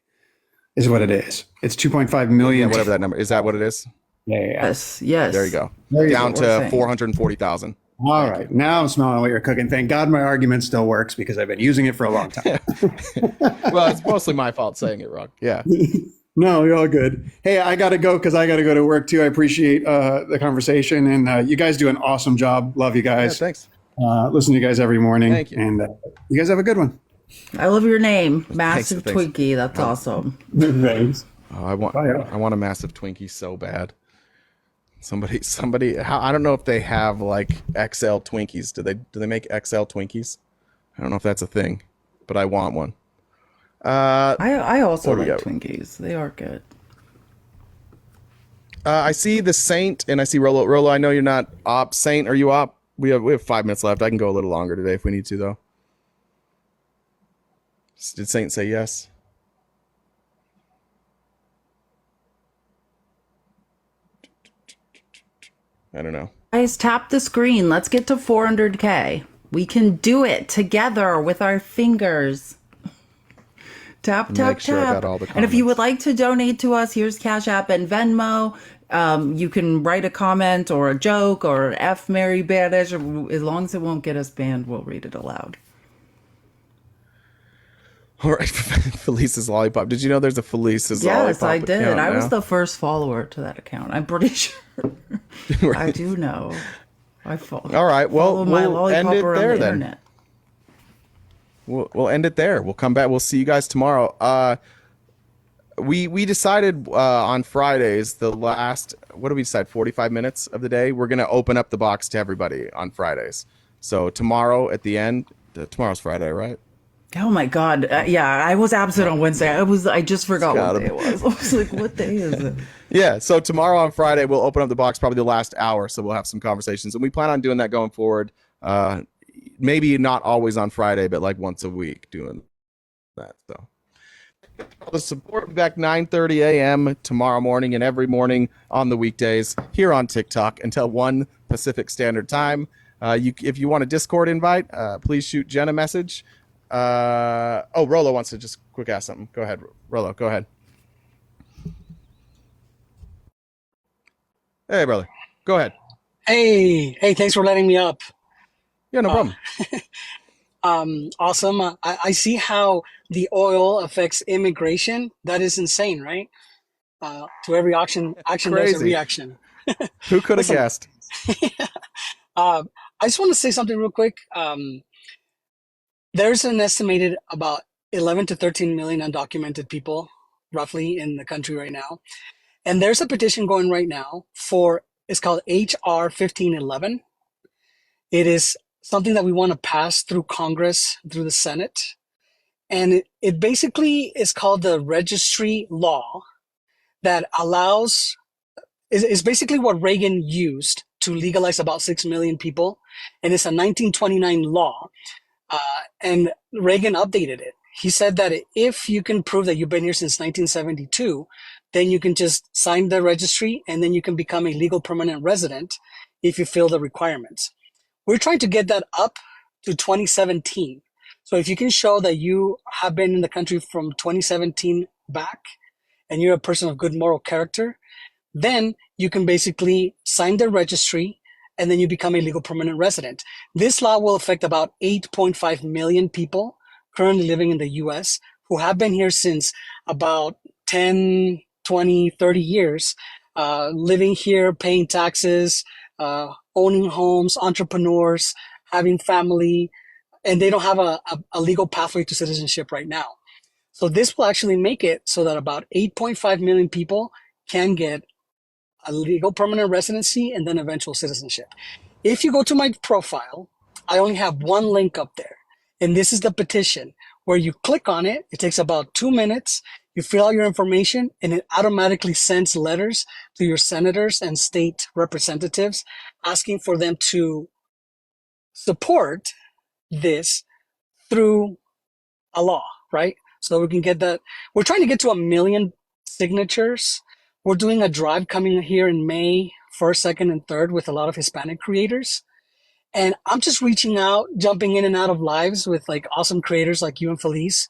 Speaker 20: is what it is. It's 2.5 million.
Speaker 1: Yeah, whatever that number is. That what it is?
Speaker 20: Yeah.
Speaker 2: Yes. Yes.
Speaker 1: There you go.
Speaker 20: There you
Speaker 1: Down
Speaker 20: go.
Speaker 1: to 440,000.
Speaker 20: All right. Now I'm smelling what you're cooking. Thank God my argument still works because I've been using it for a long time.
Speaker 1: Well, it's mostly my fault saying it wrong. Yeah.
Speaker 20: No, you're all good. Hey, I got to go because I got to go to work too. I appreciate the conversation. And you guys do an awesome job. Love you guys.
Speaker 1: Yeah, thanks.
Speaker 20: Listen to you guys every morning.
Speaker 1: Thank you.
Speaker 20: And you guys have a good one.
Speaker 2: I love your name, Massive
Speaker 1: Thanks.
Speaker 2: Twinkie. That's awesome.
Speaker 20: Thanks.
Speaker 1: Oh, I want a massive Twinkie so bad. Somebody. I don't know if they have like XL Twinkies. Do they make XL Twinkies? I don't know if that's a thing, but I want one.
Speaker 2: I also
Speaker 1: what do
Speaker 2: like
Speaker 1: we got?
Speaker 2: Twinkies. They are good.
Speaker 1: I see the Saint and I see Rolo. Rolo, I know you're not op. Saint, are you op? We have 5 minutes left. I can go a little longer today if we need to, though. Did Saint say yes? I don't know.
Speaker 2: Guys, tap the screen. Let's get to 400K. We can do it together with our fingers. Tap, tap,
Speaker 1: Make sure I
Speaker 2: tap.
Speaker 1: got all the
Speaker 2: And if you
Speaker 1: comments.
Speaker 2: would like to donate to us, here's Cash App and Venmo. You can write a comment or a joke or F Mary Badish. As long as it won't get us banned, we'll read it aloud.
Speaker 1: All right, Felice's Lollipop. Did you know there's a Felice's Lollipop?
Speaker 2: Yes, I did.
Speaker 1: account
Speaker 2: I was
Speaker 1: now?
Speaker 2: the first follower to that account. I'm pretty sure. I do know. I follow.
Speaker 1: All right, well,
Speaker 2: follow my
Speaker 1: we'll end
Speaker 2: lollipop
Speaker 1: it
Speaker 2: around
Speaker 1: there
Speaker 2: the
Speaker 1: then.
Speaker 2: internet.
Speaker 1: We'll end it there. We'll come back. We'll see you guys tomorrow. We decided on Fridays, the last, what do we decide, 45 minutes of the day, we're going to open up the box to everybody on Fridays. So tomorrow at the end, tomorrow's Friday, right?
Speaker 2: Oh my God! Yeah, I was absent on Wednesday. I just forgot
Speaker 1: Gotta
Speaker 2: what day it was. I was like, "What day is it?"
Speaker 1: Yeah, so tomorrow on Friday, we'll open up the box probably the last hour. So we'll have some conversations. And we plan on doing that going forward. Maybe not always on Friday, but like once a week doing that. So the support will be back 9:30 a.m. tomorrow morning and every morning on the weekdays here on TikTok until 1 Pacific Standard Time. If you want a Discord invite, please shoot Jen a message. Rolo wants to just quick ask something. Go ahead, Rolo. Go ahead. Hey, brother. Go ahead.
Speaker 21: Hey, thanks for letting me up.
Speaker 1: Yeah, no problem.
Speaker 21: Awesome. I see how the oil affects immigration. That is insane, right? To every action there's a
Speaker 1: Crazy.
Speaker 21: reaction.
Speaker 1: Who could have
Speaker 21: Listen.
Speaker 1: guessed?
Speaker 21: I just want to say something real quick. There's an estimated about 11 to 13 million undocumented people roughly in the country right now. And there's a petition going right now it's called HR 1511. It is something that we want to pass through Congress, through the Senate. And it basically is called the registry law that is basically what Reagan used to legalize about 6 million people. And it's a 1929 law. And Reagan updated it. He said that if you can prove that you've been here since 1972, then you can just sign the registry and then you can become a legal permanent resident if you fill the requirements. We're trying to get that up to 2017. So if you can show that you have been in the country from 2017 back and you're a person of good moral character, then you can basically sign the registry and then you become a legal permanent resident. This law will affect about 8.5 million people currently living in the US who have been here since about 10, 20, 30 years, living here, paying taxes, owning homes, entrepreneurs, having family, and they don't have a legal pathway to citizenship right now. So this will actually make it so that about 8.5 million people can get a legal permanent residency, and then eventual citizenship. If you go to my profile, I only have one link up there. And this is the petition where you click on it. It takes about 2 minutes. You fill out your information and it automatically sends letters to your senators and state representatives asking for them to support this through a law, right? So we can get that. We're trying to get to 1 million signatures. We're doing a drive coming here in May 1st, 2nd, and 3rd with a lot of Hispanic creators. And I'm just reaching out, jumping in and out of lives with like awesome creators like you and Felice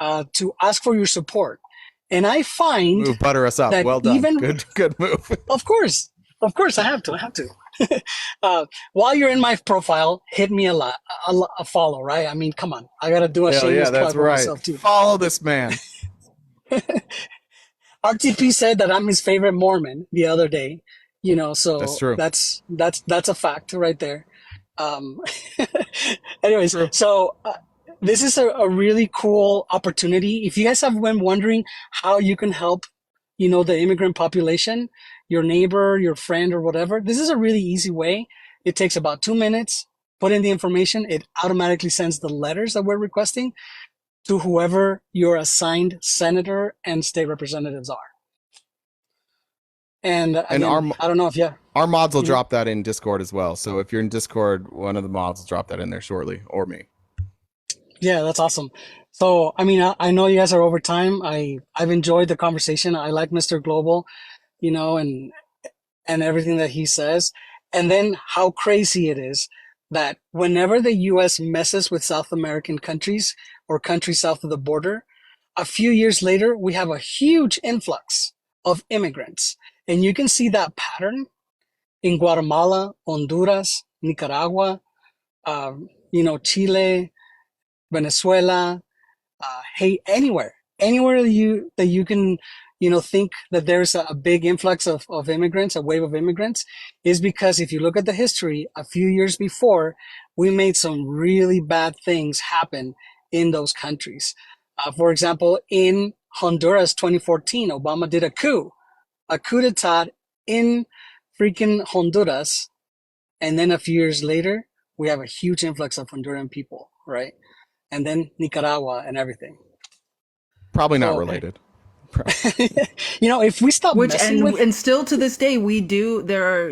Speaker 21: to ask for your support. And I find
Speaker 1: Move, butter us up.
Speaker 21: that
Speaker 1: Well done.
Speaker 21: even
Speaker 1: Good move.
Speaker 21: of course, I have to. While you're in my profile, hit me a follow, right? I mean, come on, I gotta do a
Speaker 1: Hell
Speaker 21: shameless
Speaker 1: yeah, that's
Speaker 21: plug for
Speaker 1: right.
Speaker 21: myself too.
Speaker 1: Follow this man.
Speaker 21: RTP said that I'm his favorite Mormon the other day, so
Speaker 1: That's true.
Speaker 21: that's a fact right there. Um, anyways, so this is a really cool opportunity. If you guys have been wondering how you can help, the immigrant population, your neighbor, your friend, or whatever, this is a really easy way. It takes about 2 minutes. Put in the information. It automatically sends the letters that we're requesting to whoever your assigned senator and state representatives are. And again, I don't know if
Speaker 1: our mods will
Speaker 21: Mhm.
Speaker 1: drop that in Discord as well. So if you're in Discord, one of the mods will drop that in there shortly, or me.
Speaker 21: Yeah, that's awesome. So, I mean, I know you guys are over time. I've enjoyed the conversation. I like Mr. Global, and everything that he says. And then how crazy it is that whenever the US messes with South American countries or countries south of the border, a few years later, we have a huge influx of immigrants. And you can see that pattern in Guatemala, Honduras, Nicaragua, Chile, Venezuela, anywhere that you can, think that there's a big influx of immigrants, a wave of immigrants, is because if you look at the history, a few years before, we made some really bad things happen in those countries. For example, in Honduras, 2014, Obama did a coup d'etat in freaking Honduras. And then a few years later, we have a huge influx of Honduran people, right? And then Nicaragua and everything.
Speaker 1: Probably not related.
Speaker 21: If we stop messing with,
Speaker 2: and still to this day there are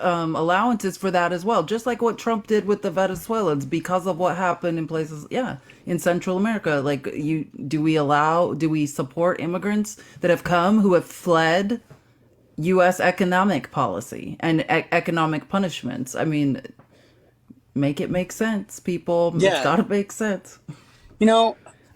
Speaker 2: allowances for that as well, just like what Trump did with the Venezuelans because of what happened in places in Central America. Like, do we support immigrants that have come who have fled U.S. economic policy and economic punishments? I mean, make it make sense, people.
Speaker 21: Yeah.
Speaker 2: It's gotta make sense.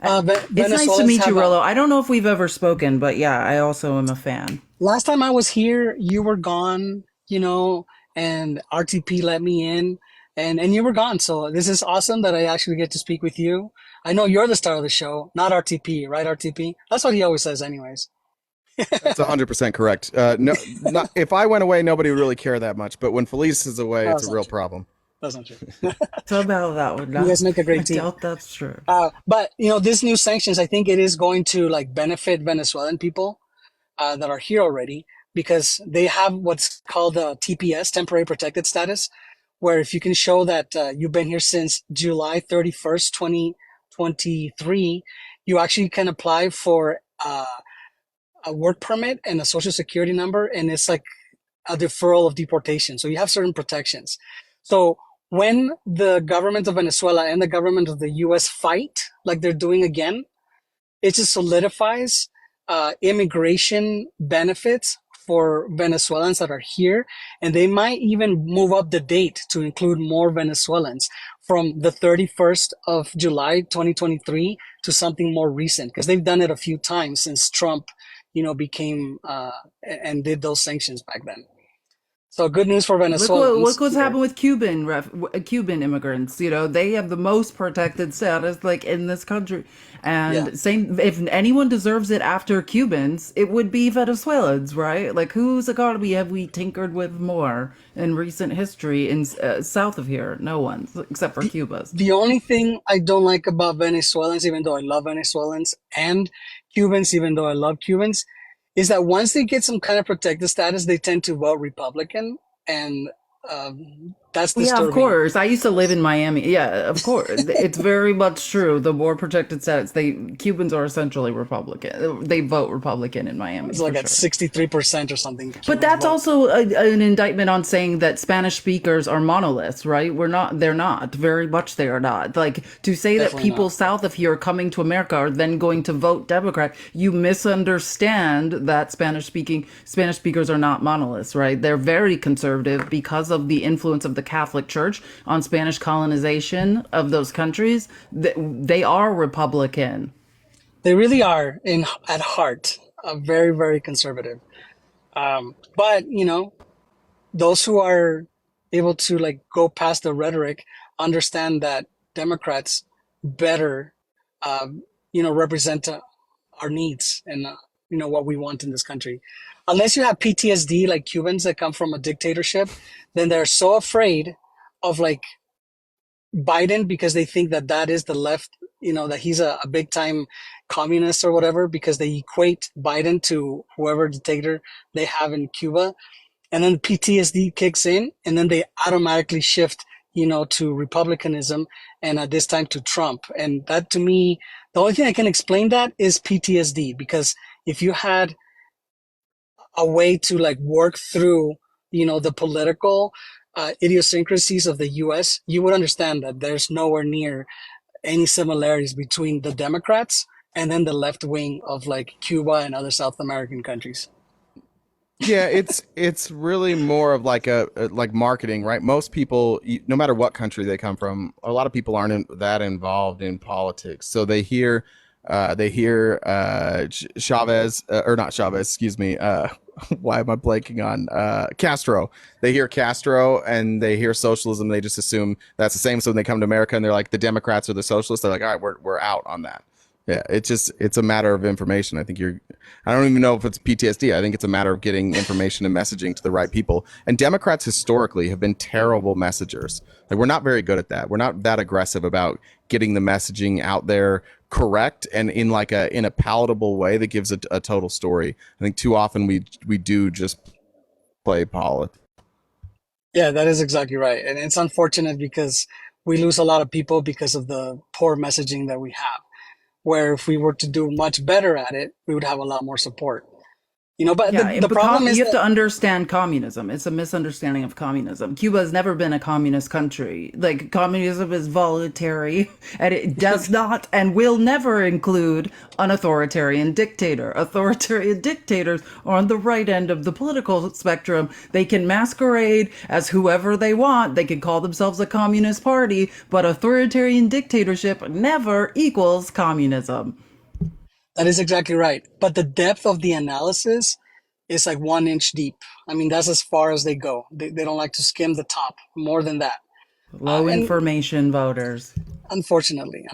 Speaker 21: It's
Speaker 2: nice to meet you, Rollo. I don't know if we've ever spoken, but yeah, I also am a fan.
Speaker 21: Last time I was here, you were gone, and RTP let me in, and you were gone. So this is awesome that I actually get to speak with you. I know you're the star of the show, not RTP, right, RTP? That's what he always says anyways.
Speaker 1: That's 100% correct. No, if I went away, nobody would really care that much. But when Felice is away, it's a real problem.
Speaker 21: That's not true.
Speaker 2: Tell about that one.
Speaker 21: You guys make a great team.
Speaker 2: I doubt that's true.
Speaker 21: But this new sanctions, I think it is going to benefit Venezuelan people that are here already, because they have what's called the TPS, temporary protected status, where if you can show that you've been here since July 31st, 2023, you actually can apply for a work permit and a social security number, and it's like a deferral of deportation. So you have certain protections. So when the government of Venezuela and the government of the US fight, like they're doing again, it just solidifies immigration benefits for Venezuelans that are here. And they might even move up the date to include more Venezuelans from the 31st of July, 2023 to something more recent, because they've done it a few times since Trump, became and did those sanctions back then. So good news for Venezuelans.
Speaker 2: Look what's happened with Cuban immigrants. They have the most protected status, like, in this country. And same, if anyone deserves it after Cubans, it would be Venezuelans, right? Like, whose economy have we tinkered with more in recent history in south of here? No one, except for Cuba's.
Speaker 21: The only thing I don't like about Venezuelans, even though I love Venezuelans, and Cubans, even though I love Cubans, is that once they get some kind of protected status, they tend to vote Republican, and that's
Speaker 2: Yeah, of
Speaker 21: disturbing.
Speaker 2: course. I used to live in Miami. Yeah, of course. It's very much true. The more protected status, Cubans are essentially Republican. They vote Republican in Miami
Speaker 21: It's
Speaker 2: for
Speaker 21: like at
Speaker 2: sure.
Speaker 21: 63% or something.
Speaker 2: But
Speaker 21: Cubans
Speaker 2: that's
Speaker 21: vote.
Speaker 2: also an indictment on saying that Spanish speakers are monoliths, right? We're not, they're not. Very much they are not. Like, to say that
Speaker 21: Definitely
Speaker 2: people
Speaker 21: not.
Speaker 2: south of here coming to America are then going to vote Democrat, you misunderstand that Spanish speakers are not monoliths, right? They're very conservative because of the influence of the Catholic Church on Spanish colonization of those countries. They are Republican.
Speaker 21: They really are at heart very, very conservative. But those who are able to like go past the rhetoric understand that Democrats better, represent our needs and what we want in this country. Unless you have PTSD like Cubans that come from a dictatorship, then they're so afraid of like Biden because they think that that is the left, that he's a big time communist or whatever, because they equate Biden to whoever dictator they have in Cuba. And then PTSD kicks in, and then they automatically shift, to republicanism, and at this time to Trump. And that, to me, the only thing I can explain that is PTSD, because if you had a way to like work through, the political idiosyncrasies of the U.S., you would understand that there's nowhere near any similarities between the Democrats and then the left wing of like Cuba and other South American countries.
Speaker 1: Yeah, it's really more of like like marketing, right? Most people, no matter what country they come from, a lot of people aren't that involved in politics. So they hear Chavez, or not Chavez, excuse me. Why am I blanking on Castro? They hear Castro and they hear socialism. They just assume that's the same. So when they come to America and they're like the Democrats or the socialists, they're like, all right, we're out on that. Yeah, it's a matter of information. I don't even know if it's PTSD. I think it's a matter of getting information and messaging to the right people. And Democrats historically have been terrible messengers. Like, we're not very good at that. We're not that aggressive about getting the messaging out there correct and in a palatable way that gives a total story. I think too often we do just play politics.
Speaker 21: Yeah, that is exactly right. And it's unfortunate because we lose a lot of people because of the poor messaging that we have. Where if we were to do much better at it, we would have a lot more support. But
Speaker 2: Yeah,
Speaker 21: the problem
Speaker 2: you
Speaker 21: is
Speaker 2: have
Speaker 21: that
Speaker 2: to understand communism. It's a misunderstanding of communism. Cuba has never been a communist country. Like, communism is voluntary, and it does not and will never include an authoritarian dictator. Authoritarian dictators are on the right end of the political spectrum. They can masquerade as whoever they want. They can call themselves a communist party, but authoritarian dictatorship never equals communism.
Speaker 21: that is exactly right. But the depth of the analysis is like 1 inch deep. I mean, that's as far as they go. They don't like to skim the top more than that.
Speaker 2: Low
Speaker 21: And
Speaker 2: information voters.
Speaker 21: unfortunately.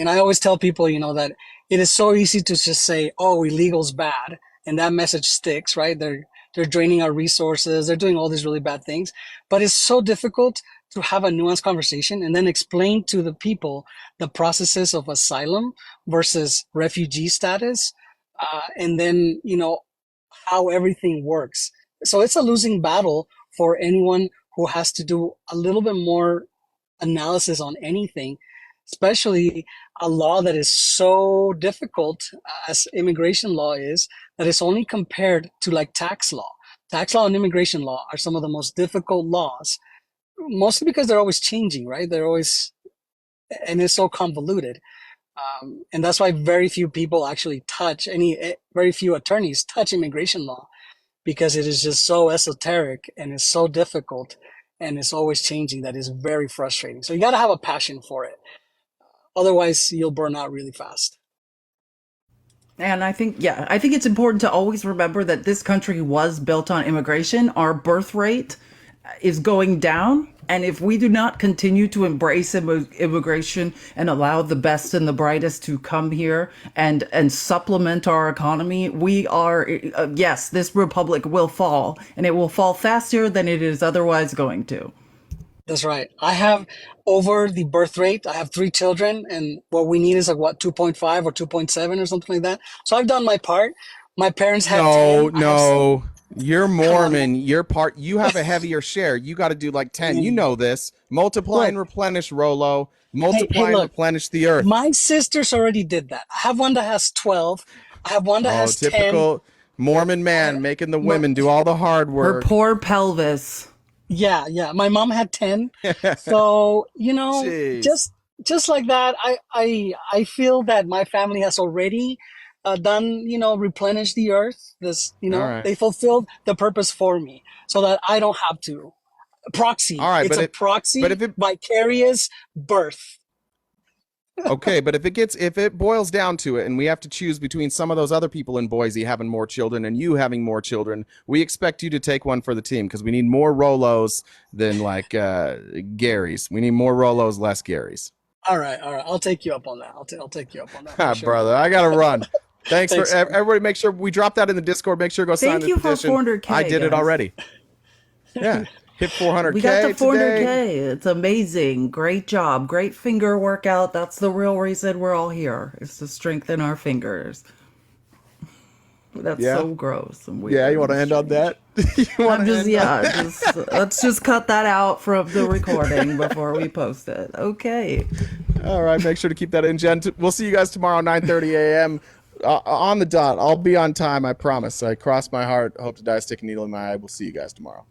Speaker 21: And I always tell people, that it is so easy to just say, "Oh, illegal's bad," and that message sticks, right? They're draining our resources. They're doing all these really bad things, but it's so difficult to have a nuanced conversation and then explain to the people the processes of asylum versus refugee status, and then how everything works. So it's a losing battle for anyone who has to do a little bit more analysis on anything, especially a law that is so difficult as immigration law is, that it's only compared to like tax law. Tax law and immigration law are some of the most difficult laws, mostly because they're always changing, right? They're always, and it's so convoluted. And that's why very few people actually very few attorneys touch immigration law, because it is just so esoteric and it's so difficult and it's always changing that is very frustrating. So you got to have a passion for it. Otherwise, you'll burn out really fast.
Speaker 2: And I think it's important to always remember that this country was built on immigration. Our birth rate is going down. And if we do not continue to embrace immigration and allow the best and the brightest to come here and supplement our economy, we are, yes, this republic will fall, and it will fall faster than it is otherwise going to.
Speaker 21: That's right. I have over the birth rate. I have 3 children, and what we need is like 2.5 or 2.7 or something like that. So I've done my part. My parents had
Speaker 1: No,
Speaker 21: 10. I have 6.
Speaker 1: no. You're
Speaker 21: Come on,
Speaker 1: Mormon. You have a heavier share. You got to do like 10. You
Speaker 21: man.
Speaker 1: know this. Multiply and
Speaker 21: Look,
Speaker 1: replenish, Rolo.
Speaker 21: hey,
Speaker 1: Multiply and
Speaker 21: look.
Speaker 1: replenish the earth.
Speaker 21: My sisters already did that. I have one that has 12. I have one that
Speaker 1: Oh,
Speaker 21: has 10.
Speaker 1: typical Mormon man making the
Speaker 21: My,
Speaker 1: women do all the hard
Speaker 2: Her
Speaker 1: work.
Speaker 2: poor pelvis.
Speaker 21: yeah. My mom had 10. So,
Speaker 1: Jeez.
Speaker 21: just like that, I feel that my family has already done, replenished the earth.
Speaker 1: All right.
Speaker 21: They fulfilled the purpose for me so that I don't have to.
Speaker 1: All
Speaker 21: Proxy.
Speaker 1: right,
Speaker 21: It's a
Speaker 1: but
Speaker 21: proxy
Speaker 1: if it
Speaker 21: vicarious birth.
Speaker 1: okay, but if it boils down to it and we have to choose between some of those other people in Boise having more children and you having more children, we expect you to take one for the team because we need more Rolos than like Garys. We need more Rolos, less Garys.
Speaker 21: All right. I'll take you up on that. I'll take you up on that for
Speaker 1: Ah,
Speaker 21: sure.
Speaker 1: brother, I gotta run. Thanks for
Speaker 21: Thanks, man.
Speaker 1: everybody. Make sure we drop that in the Discord. Make sure to go sign
Speaker 2: Thank
Speaker 1: the
Speaker 2: you for
Speaker 1: petition.
Speaker 2: 400K,
Speaker 1: I did it
Speaker 2: guys.
Speaker 1: already. Yeah, hit
Speaker 2: We got the
Speaker 1: 400K today.
Speaker 2: 400K. It's amazing. Great job. Great finger workout. That's the real reason we're all here, is to strengthen our fingers. That's
Speaker 1: Yeah.
Speaker 2: so gross and weird.
Speaker 1: Yeah, you want to end on that?
Speaker 2: Let's just cut that out from the recording before we post it. Okay.
Speaker 1: All right, make sure to keep that in, Jen. We'll see you guys tomorrow, 9:30 a.m. On the dot. I'll be on time, I promise. I cross my heart. Hope to die, stick a needle in my eye. We'll see you guys tomorrow.